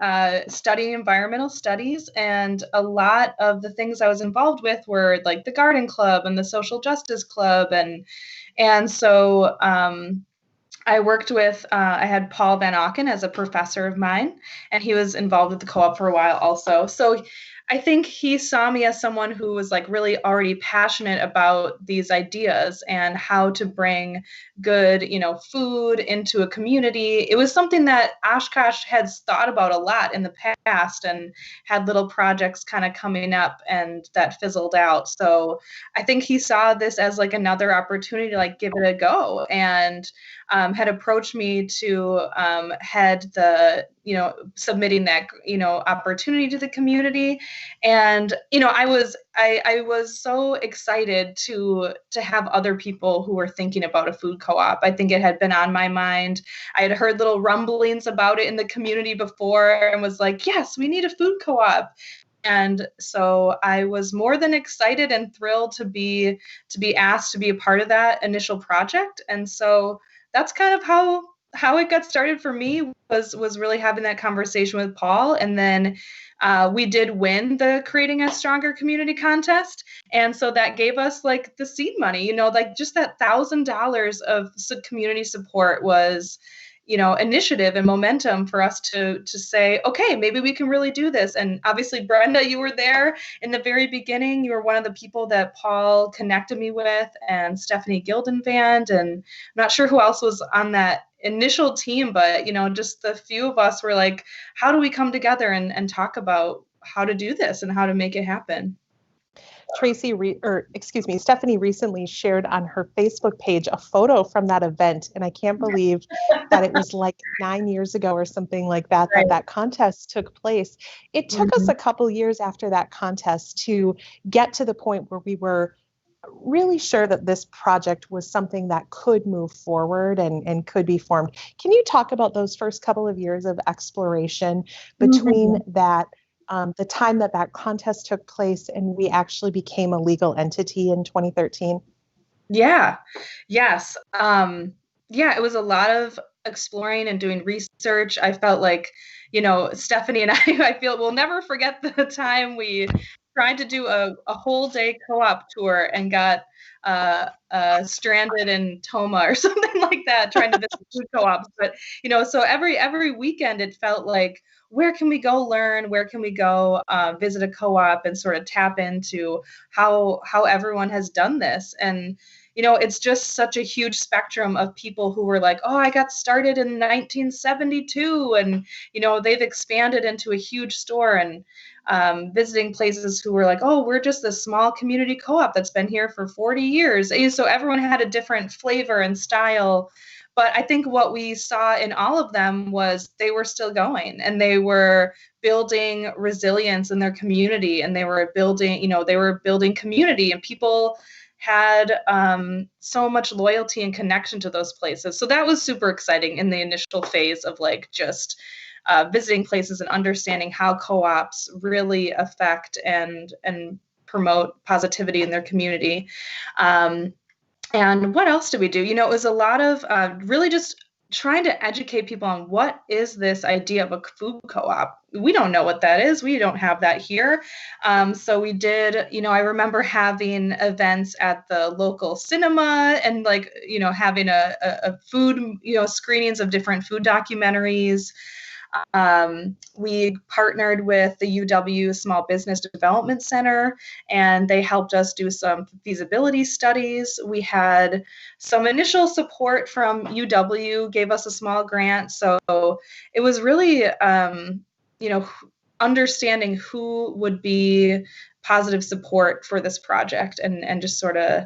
studying environmental studies, and a lot of the things I was involved with were like the garden club and the social justice club. And so I worked with, I had Paul Van Auken as a professor of mine, and he was involved with the co-op for a while also. So I think he saw me as someone who was like really already passionate about these ideas and how to bring good, food into a community. It was something that Oshkosh has thought about a lot in the past and had little projects kind of coming up and that fizzled out. So I think he saw this as like another opportunity to like give it a go, and had approached me to head the, submitting that, opportunity to the community. And, I was so excited to have other people who were thinking about a food co-op. I think it had been on my mind. I had heard little rumblings about it in the community before and was like, yes, we need a food co-op. And so I was more than excited and thrilled to be asked to be a part of that initial project. And so that's kind of how it got started for me, was really having that conversation with Paul. And then we did win the Creating a Stronger Community contest. And so that gave us like the seed money, like just that $1,000 of community support was, initiative and momentum for us to say, okay, maybe we can really do this. And obviously, Brenda, you were there in the very beginning. You were one of the people that Paul connected me with, and Stephanie Gildenvand, and I'm not sure who else was on that initial team, but just the few of us were like, how do we come together and talk about how to do this and how to make it happen? Stephanie recently shared on her Facebook page a photo from that event, and I can't believe that it was like 9 years ago or something like that, Right. that contest took place. It took us a couple years after that contest to get to the point where we were really sure that this project was something that could move forward and could be formed. Can you talk about those first couple of years of exploration between that the time that contest took place and we actually became a legal entity in 2013? Yeah. Yes. It was a lot of exploring and doing research. I felt like, Stephanie and I feel we'll never forget the time we tried to do a whole day co-op tour and got stranded in Toma or something like that, trying to visit food co-ops. But, so every weekend it felt like, where can we go learn? Where can we go visit a co-op and sort of tap into how everyone has done this? And, it's just such a huge spectrum of people who were like, oh, I got started in 1972, and, they've expanded into a huge store, and visiting places who were like, oh, we're just a small community co-op that's been here for 40 years. And so everyone had a different flavor and style. But I think what we saw in all of them was they were still going, and they were building resilience in their community, and they were building community, and people had so much loyalty and connection to those places. So that was super exciting in the initial phase of like just visiting places and understanding how co-ops really affect and promote positivity in their community. And what else did we do? It was a lot of really just trying to educate people on what is this idea of a food co-op. We don't know what that is. We don't have that here. So we did, I remember having events at the local cinema and like, having a food, screenings of different food documentaries. We partnered with the UW Small Business Development Center, and they helped us do some feasibility studies. We had some initial support from UW, gave us a small grant. So it was really, understanding who would be positive support for this project and just sort of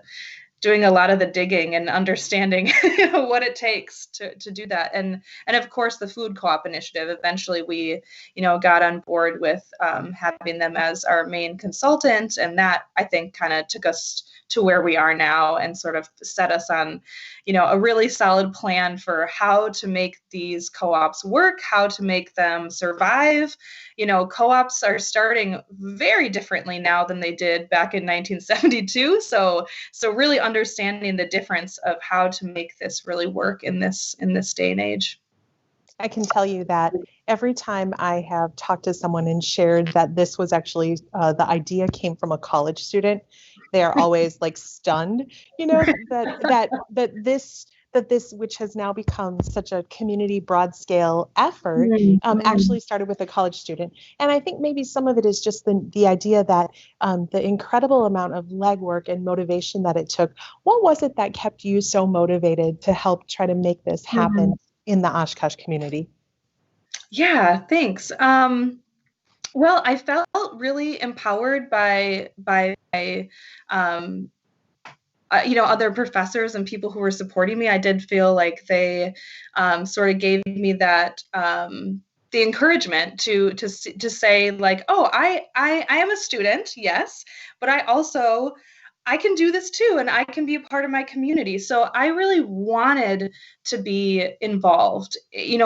doing a lot of the digging and understanding what it takes to do that. And of course, the Food Co-op Initiative, eventually we, got on board with having them as our main consultant. And that, I think, kind of took us to where we are now and sort of set us on, a really solid plan for how to make these co-ops work, how to make them survive. Co-ops are starting very differently now than they did back in 1972. So really understanding the difference of how to make this really work in this day and age. I can tell you that every time I have talked to someone and shared that this was actually the idea came from a college student, they are always like stunned, that this, which has now become such a community broad scale effort, actually started with a college student. And I think maybe some of it is just the idea that the incredible amount of legwork and motivation that it took. What was it that kept you so motivated to help try to make this happen in the Oshkosh community? Yeah, thanks. Well, I felt really empowered by other professors and people who were supporting me. I did feel like they sort of gave me that the encouragement to say like, oh, I am a student, yes, but I can do this too, and I can be a part of my community. So I really wanted to be involved, in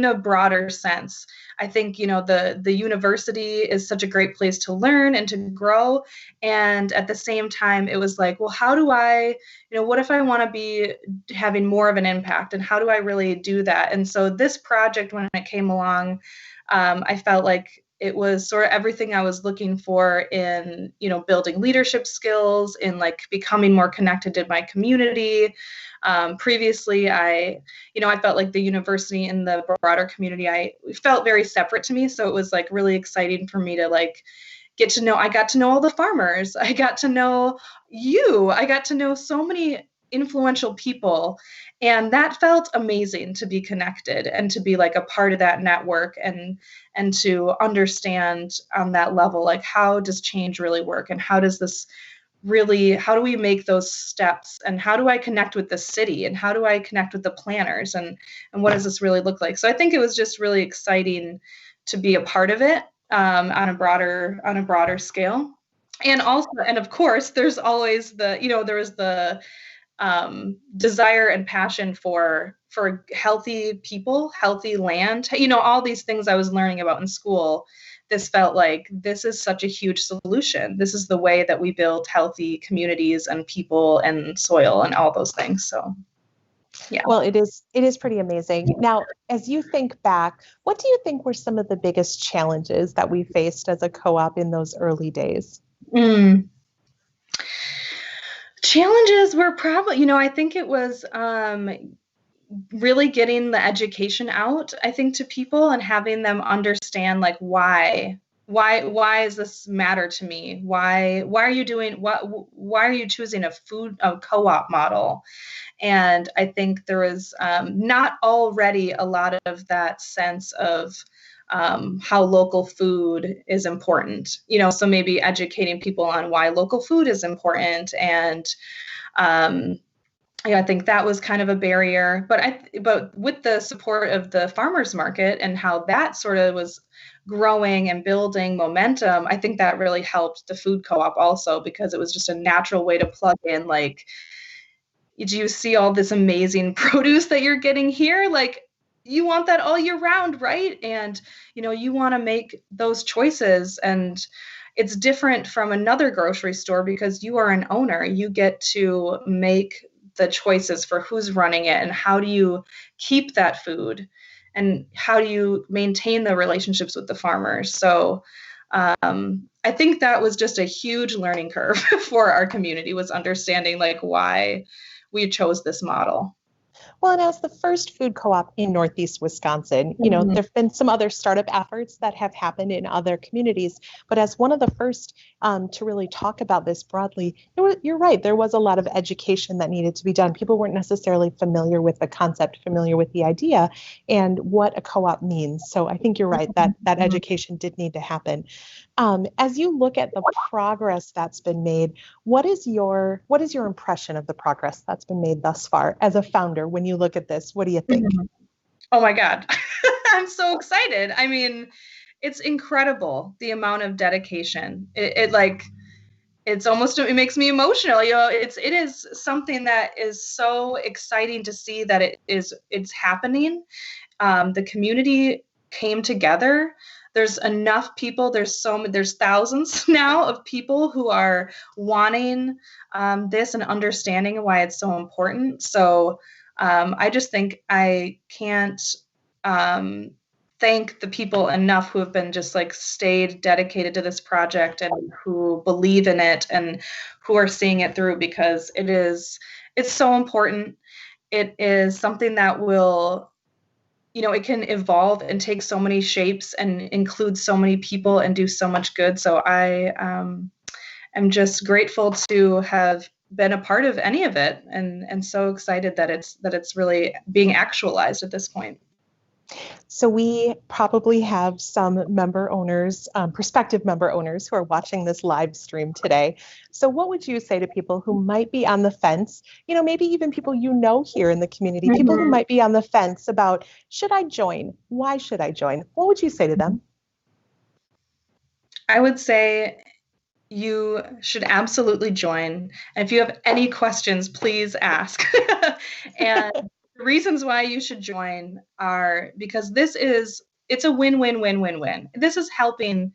a broader sense. I think, the university is such a great place to learn and to grow. And at the same time, it was like, well, how do I, what if I want to be having more of an impact, and how do I really do that? And so this project, when it came along, I felt like it was sort of everything I was looking for in, building leadership skills, in like becoming more connected to my community. Previously, I felt like the university and the broader community, I felt very separate to me. So it was like really exciting for me to like I got to know all the farmers. I got to know you. I got to know so many influential people. And that felt amazing to be connected and to be like a part of that network and to understand on that level, like how does change really work, and how do we make those steps, and how do I connect with the city, and how do I connect with the planners, and what does this really look like? So I think it was just really exciting to be a part of it on a broader scale. And also, and of course, there's always there was the desire and passion for healthy people, healthy land, all these things I was learning about in school. This felt like this is such a huge solution. This is the way that we build healthy communities and people and soil and all those things. So, yeah. Well, it is pretty amazing. Now, as you think back, what do you think were some of the biggest challenges that we faced as a co-op in those early days? Challenges were probably, I think it was really getting the education out, I think, to people and having them understand like why does this matter to me? Why are you choosing a co-op model? And I think there was not already a lot of that sense of how local food is important, so maybe educating people on why local food is important. And I think that was kind of a barrier, but with the support of the farmers market and how that sort of was growing and building momentum, I think that really helped the food co-op also, because it was just a natural way to plug in, like, do you see all this amazing produce that you're getting here? Like, you want that all year round, right? And, you want to make those choices. And it's different from another grocery store because you are an owner. You get to make the choices for who's running it and how do you keep that food and how do you maintain the relationships with the farmers. So I think that was just a huge learning curve for our community, was understanding like why we chose this model. Well, and as the first food co-op in Northeast Wisconsin, you know, there've been some other startup efforts that have happened in other communities, but as one of the first to really talk about this broadly, you're right, there was a lot of education that needed to be done. People weren't necessarily familiar with the concept, familiar with the idea and what a co-op means. So I think you're right that that education did need to happen. As you look at the progress that's been made, what is your impression of the progress that's been made thus far as a founder? When you look at this, what do you think? Oh my God, I'm so excited. I mean, it's incredible the amount of dedication. It makes me emotional. You know, it is something that is so exciting to see that it's happening. The community came together. There's enough people. There's thousands now of people who are wanting this and understanding why it's so important. So I just think I can't thank the people enough who have been just like stayed dedicated to this project and who believe in it and who are seeing it through, because it's so important. It is something that will, you know, it can evolve and take so many shapes and include so many people and do so much good. So I am just grateful to have been a part of any of it, and so excited that it's really being actualized at this point. So we probably have some member owners, prospective member owners who are watching this live stream today. So what would you say to people who might be on the fence, you know, maybe even people you know here in the community, people who might be on the fence about, should I join? Why should I join? What would you say to them? I would say you should absolutely join. And if you have any questions, please ask. And the reasons why you should join are because it's a win-win-win-win-win. This is helping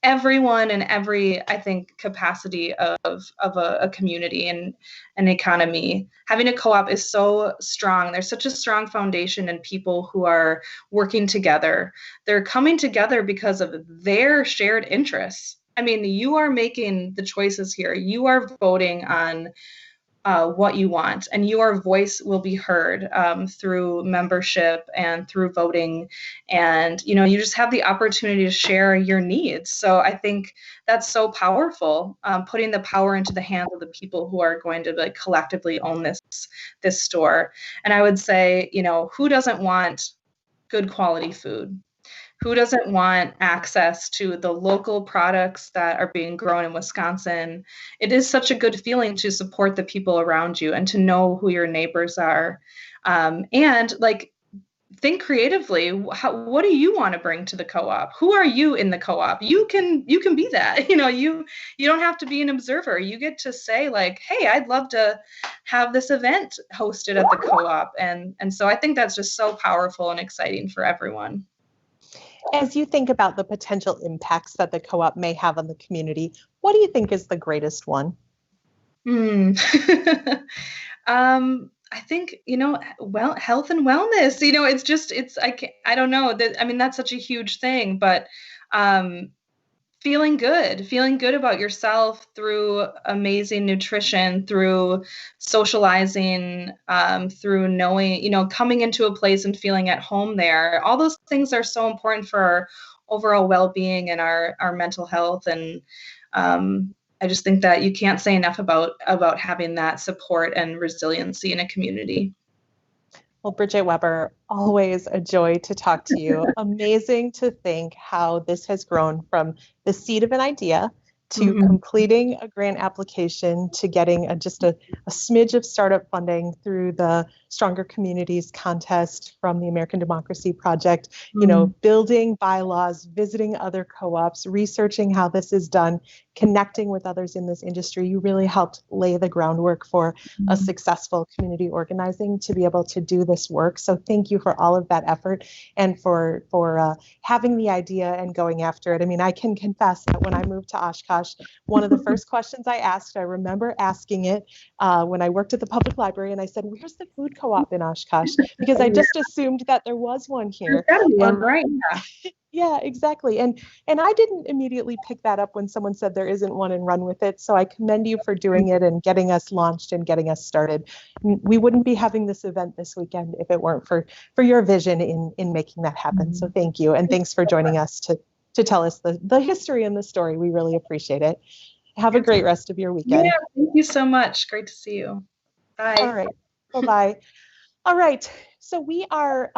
everyone in every, I think, capacity of a community and an economy. Having a co-op is so strong. There's such a strong foundation in people who are working together. They're coming together because of their shared interests. I mean, you are making the choices here. You are voting on what you want, and your voice will be heard through membership and through voting. And, you know, you just have the opportunity to share your needs. So I think that's so powerful, putting the power into the hands of the people who are going to like collectively own this store. And I would say, you know, who doesn't want good quality food? Who doesn't want access to the local products that are being grown in Wisconsin? It is such a good feeling to support the people around you and to know who your neighbors are. And like, think creatively. What do you want to bring to the co-op? Who are you in the co-op? You can be that. You know, you don't have to be an observer. You get to say like, hey, I'd love to have this event hosted at the co-op. And so I think that's just so powerful and exciting for everyone. As you think about the potential impacts that the co-op may have on the community, what do you think is the greatest one? I think, you know, well, health and wellness, you know, I don't know that. I mean, that's such a huge thing, but feeling good about yourself through amazing nutrition, through socializing, through knowing, you know, coming into a place and feeling at home there. All those things are so important for our overall well-being and our mental health. And I just think that you can't say enough about having that support and resiliency in a community. Well, Bridget Weber, always a joy to talk to you. Amazing to think how this has grown from the seed of an idea to completing a grant application, to getting just a smidge of startup funding through the Stronger Communities contest from the American Democracy Project, you know, building bylaws, visiting other co-ops, researching how this is done, connecting with others in this industry. You really helped lay the groundwork for a successful community organizing to be able to do this work. So thank you for all of that effort and for having the idea and going after it. I mean, I can confess that when I moved to Oshkosh, one of the first questions I asked, I remember asking it when I worked at the public library, and I said, where's the food co-op in Oshkosh? Because I just assumed that there was one here. One, right? Yeah, exactly. And I didn't immediately pick that up when someone said there isn't one and run with it. So I commend you for doing it and getting us launched and getting us started. We wouldn't be having this event this weekend if it weren't for your vision in making that happen. So thank you. And thanks for joining us to tell us the history and the story. We really appreciate it. Have a great rest of your weekend. Yeah, thank you so much. Great to see you. Bye. All right. Bye-bye. All right. So we are,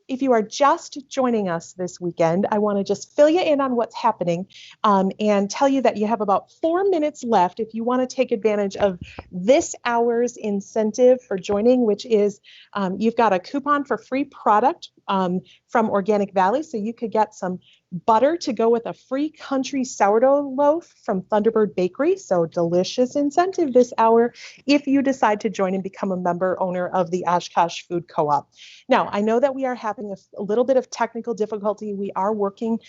if you are just joining us this weekend, I want to just fill you in on what's happening and tell you that you have about 4 minutes left if you want to take advantage of this hour's incentive for joining, which is you've got a coupon for free product from Organic Valley. So you could get some butter to go with a free country sourdough loaf from Thunderbird Bakery. So delicious incentive this hour if you decide to join and become a member owner of the Oshkosh Food Co-op. Now, I know that we are having a little bit of technical difficulty. We are working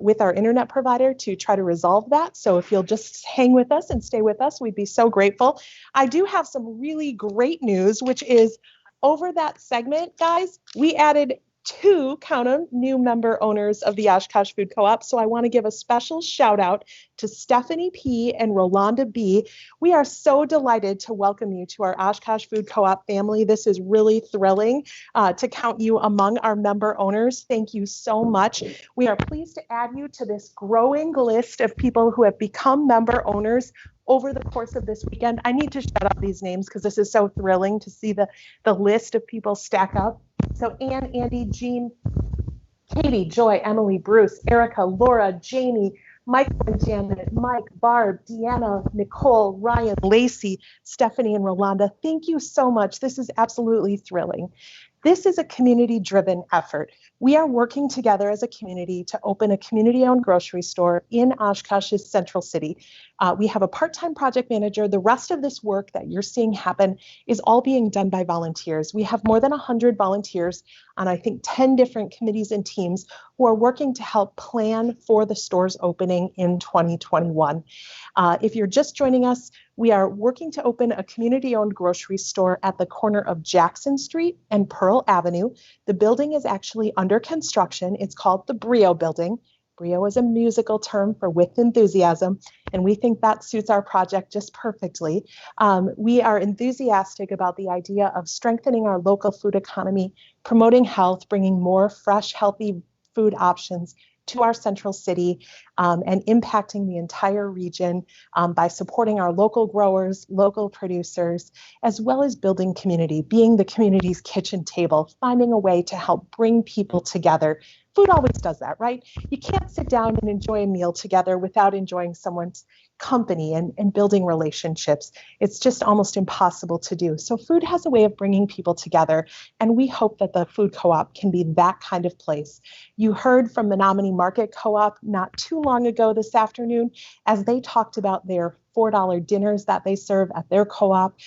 with our internet provider to try to resolve that. So if you'll just hang with us and stay with us, we'd be so grateful. I do have some really great news, which is over that segment, guys, we added 2, count them, new member owners of the Oshkosh Food Co-op. So I want to give a special shout out to Stephanie P. and Rolanda B. We are so delighted to welcome you to our Oshkosh Food Co-op family. This is really thrilling to count you among our member owners. Thank you so much. We are pleased to add you to this growing list of people who have become member owners over the course of this weekend. I need to shout out these names because this is so thrilling to see the list of people stack up. So Ann, Andy, Jean, Katie, Joy, Emily, Bruce, Erica, Laura, Jamie, Michael and Janet, Mike, Barb, Deanna, Nicole, Ryan, Lacey, Stephanie, and Rolanda. Thank you so much. This is absolutely thrilling. This is a community-driven effort. We are working together as a community to open a community-owned grocery store in Oshkosh's Central City. We have a part-time project manager. The rest of this work that you're seeing happen is all being done by volunteers. We have more than 100 volunteers on, I think, 10 different committees and teams who are working to help plan for the store's opening in 2021. If you're just joining us, we are working to open a community-owned grocery store at the corner of Jackson Street and Pearl Avenue. The building is actually under construction. It's called the Brio Building. Brio is a musical term for with enthusiasm, and we think that suits our project just perfectly. We are enthusiastic about the idea of strengthening our local food economy, promoting health, bringing more fresh, healthy food options to our Central City, and impacting the entire region by supporting our local growers, local producers, as well as building community, being the community's kitchen table, finding a way to help bring people together. Food always does that, right? You can't sit down and enjoy a meal together without enjoying someone's company and building relationships. It's just almost impossible to do. So food has a way of bringing people together, and we hope that the food co-op can be that kind of place. You heard from Menominee Market Co-op not too long ago this afternoon as they talked about their $4 dinners that they serve at their co-op.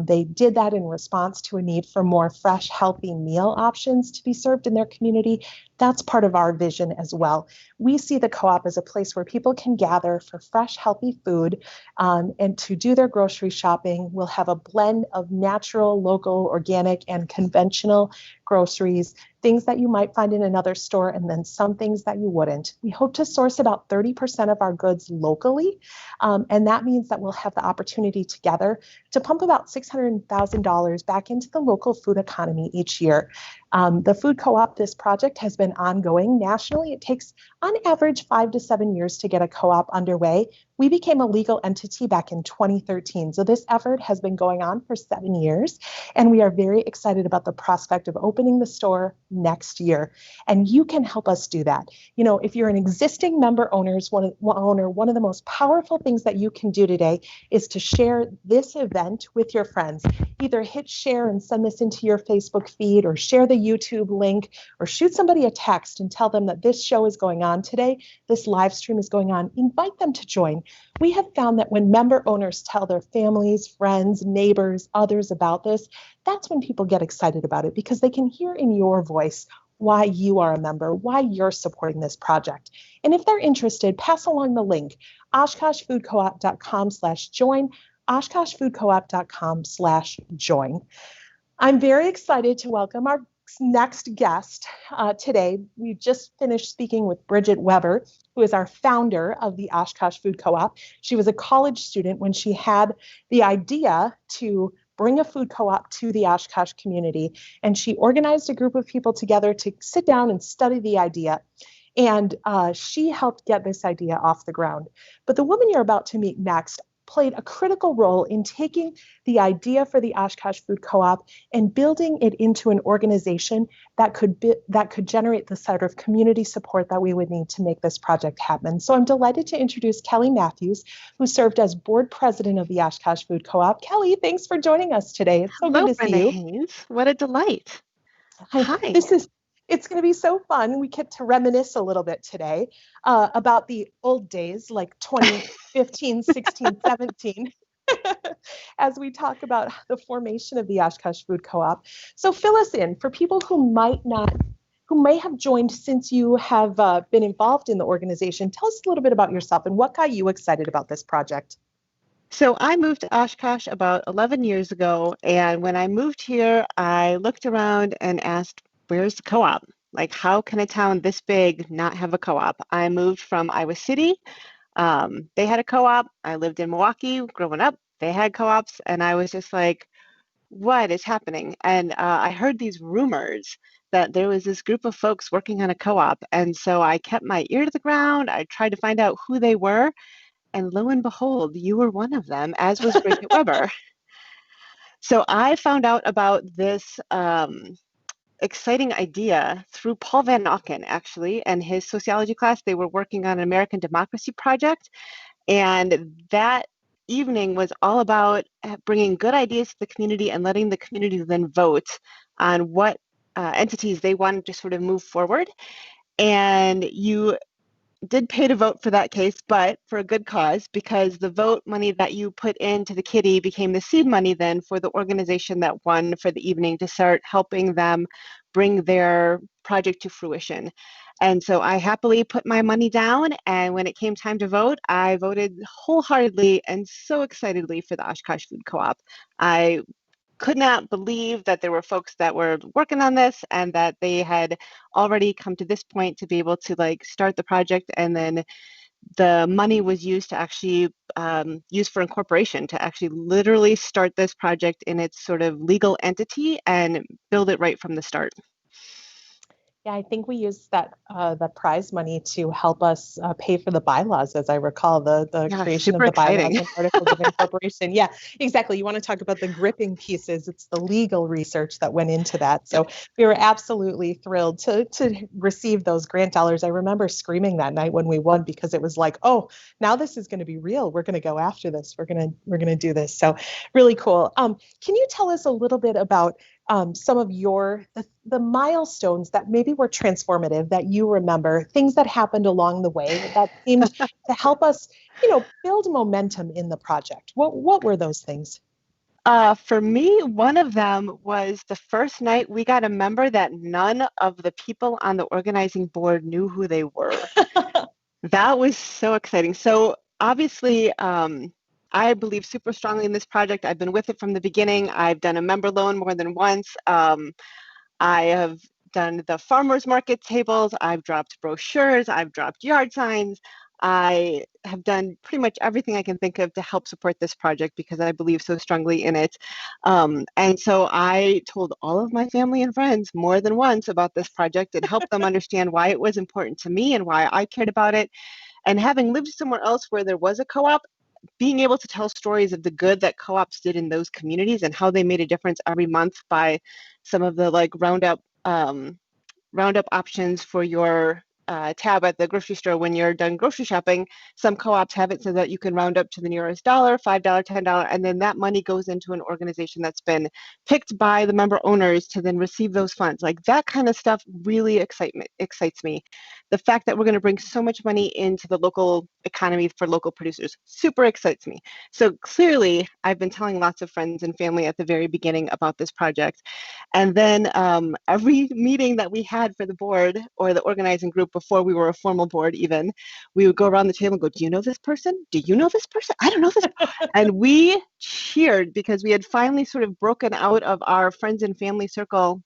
They did that in response to a need for more fresh, healthy meal options to be served in their community. That's part of our vision as well. We see the co-op as a place where people can gather for fresh, healthy food and to do their grocery shopping. We'll have a blend of natural, local, organic, and conventional groceries, things that you might find in another store, and then some things that you wouldn't. We hope to source about 30% of our goods locally, and that means that we'll have the opportunity together to pump about $600,000 back into the local food economy each year. The food co-op, this project has been ongoing nationally. It takes on average 5 to 7 years to get a co-op underway. We became a legal entity back in 2013. So this effort has been going on for 7 years, and we are very excited about the prospect of opening the store next year. And you can help us do that. You know, if you're an existing member owner, one of the most powerful things that you can do today is to share this event with your friends. Either hit share and send this into your Facebook feed, or share the YouTube link, or shoot somebody a text and tell them that this show is going on today, this live stream is going on. Invite them to join. We have found that when member owners tell their families, friends, neighbors, others about this, that's when people get excited about it, because they can hear in your voice why you are a member, why you're supporting this project. And if they're interested, pass along the link, oshkoshfoodcoop.com/join, oshkoshfoodcoop.com/join. I'm very excited to welcome our next guest today, we just finished speaking with Bridget Weber, who is our founder of the Oshkosh Food Co-op. She was a college student when she had the idea to bring a food co-op to the Oshkosh community, and she organized a group of people together to sit down and study the idea. And she helped get this idea off the ground. But the woman you're about to meet next played a critical role in taking the idea for the Oshkosh Food Co-op and building it into an organization that could generate the sort of community support that we would need to make this project happen. So I'm delighted to introduce Kelly Matthews, who served as board president of the Oshkosh Food Co-op. Kelly, thanks for joining us today. It's so good to see you. Haynes. What a delight. Hi. It's going to be so fun. We get to reminisce a little bit today about the old days, like 2015, 16, 17, as we talk about the formation of the Oshkosh Food Co-op. So fill us in for people who may have joined since you have been involved in the organization. Tell us a little bit about yourself and what got you excited about this project. So I moved to Oshkosh about 11 years ago, and when I moved here, I looked around and asked, where's the co-op? Like, how can a town this big not have a co-op? I moved from Iowa City. They had a co-op. I lived in Milwaukee growing up. They had co-ops, and I was just like, what is happening? And I heard these rumors that there was this group of folks working on a co-op. And so I kept my ear to the ground. I tried to find out who they were. And lo and behold, you were one of them, as was Bridget Weber. So I found out about this exciting idea through Paul Van Auken, actually, and his sociology class. They were working on an American democracy project. And that evening was all about bringing good ideas to the community and letting the community then vote on what entities they wanted to sort of move forward. And you did pay to vote for that case, but for a good cause, because the vote money that you put into the kitty became the seed money then for the organization that won for the evening to start helping them bring their project to fruition. And so I happily put my money down, and when it came time to vote, I voted wholeheartedly and so excitedly for the Oshkosh Food Co-op. I could not believe that there were folks that were working on this and that they had already come to this point to be able to like start the project, and then the money was used to actually use for incorporation to actually literally start this project in its sort of legal entity and build it right from the start. Yeah, I think we used that the prize money to help us pay for the bylaws, as I recall, the creation of the bylaws and articles of incorporation. Yeah, exactly. You want to talk about the gripping pieces. It's the legal research that went into that. So we were absolutely thrilled to receive those grant dollars. I remember screaming that night when we won, because it was like, oh, now this is going to be real. We're going to go after this. We're going to do this. So really cool. Can you tell us a little bit about some of the milestones that maybe were transformative that you remember, things that happened along the way that seemed to help us, build momentum in the project? What were those things? For me, one of them was the first night we got a member that none of the people on the organizing board knew who they were. That was so exciting. So obviously, I believe super strongly in this project. I've been with it from the beginning. I've done a member loan more than once. I have done the farmers market tables. I've dropped brochures. I've dropped yard signs. I have done pretty much everything I can think of to help support this project because I believe so strongly in it. And so I told all of my family and friends more than once about this project and helped them understand why it was important to me and why I cared about it. And having lived somewhere else where there was a co-op, being able to tell stories of the good that co-ops did in those communities and how they made a difference every month by some of the like roundup options for your tab at the grocery store when you're done grocery shopping. Some co-ops have it so that you can round up to the nearest $1, $5, $10, and then that money goes into an organization that's been picked by the member owners to then receive those funds. Like that kind of stuff really excites me. The fact that we're going to bring so much money into the local economy for local producers super excites me. So clearly, I've been telling lots of friends and family at the very beginning about this project. And then every meeting that we had for the board or the organizing group before we were a formal board even, we would go around the table and go, do you know this person? Do you know this person? I don't know this. And we cheered because we had finally sort of broken out of our friends and family circle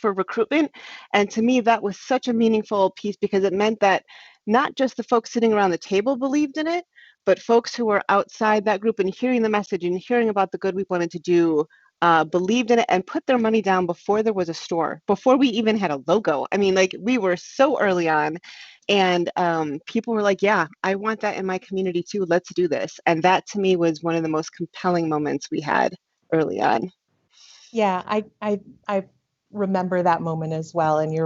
for recruitment. And to me, that was such a meaningful piece because it meant that not just the folks sitting around the table believed in it, but folks who were outside that group and hearing the message and hearing about the good we wanted to do believed in it and put their money down before there was a store, before we even had a logo. I mean, like, we were so early on, and people were like, yeah, I want that in my community too. Let's do this. And that to me was one of the most compelling moments we had early on. Yeah, I remember that moment as well. And you're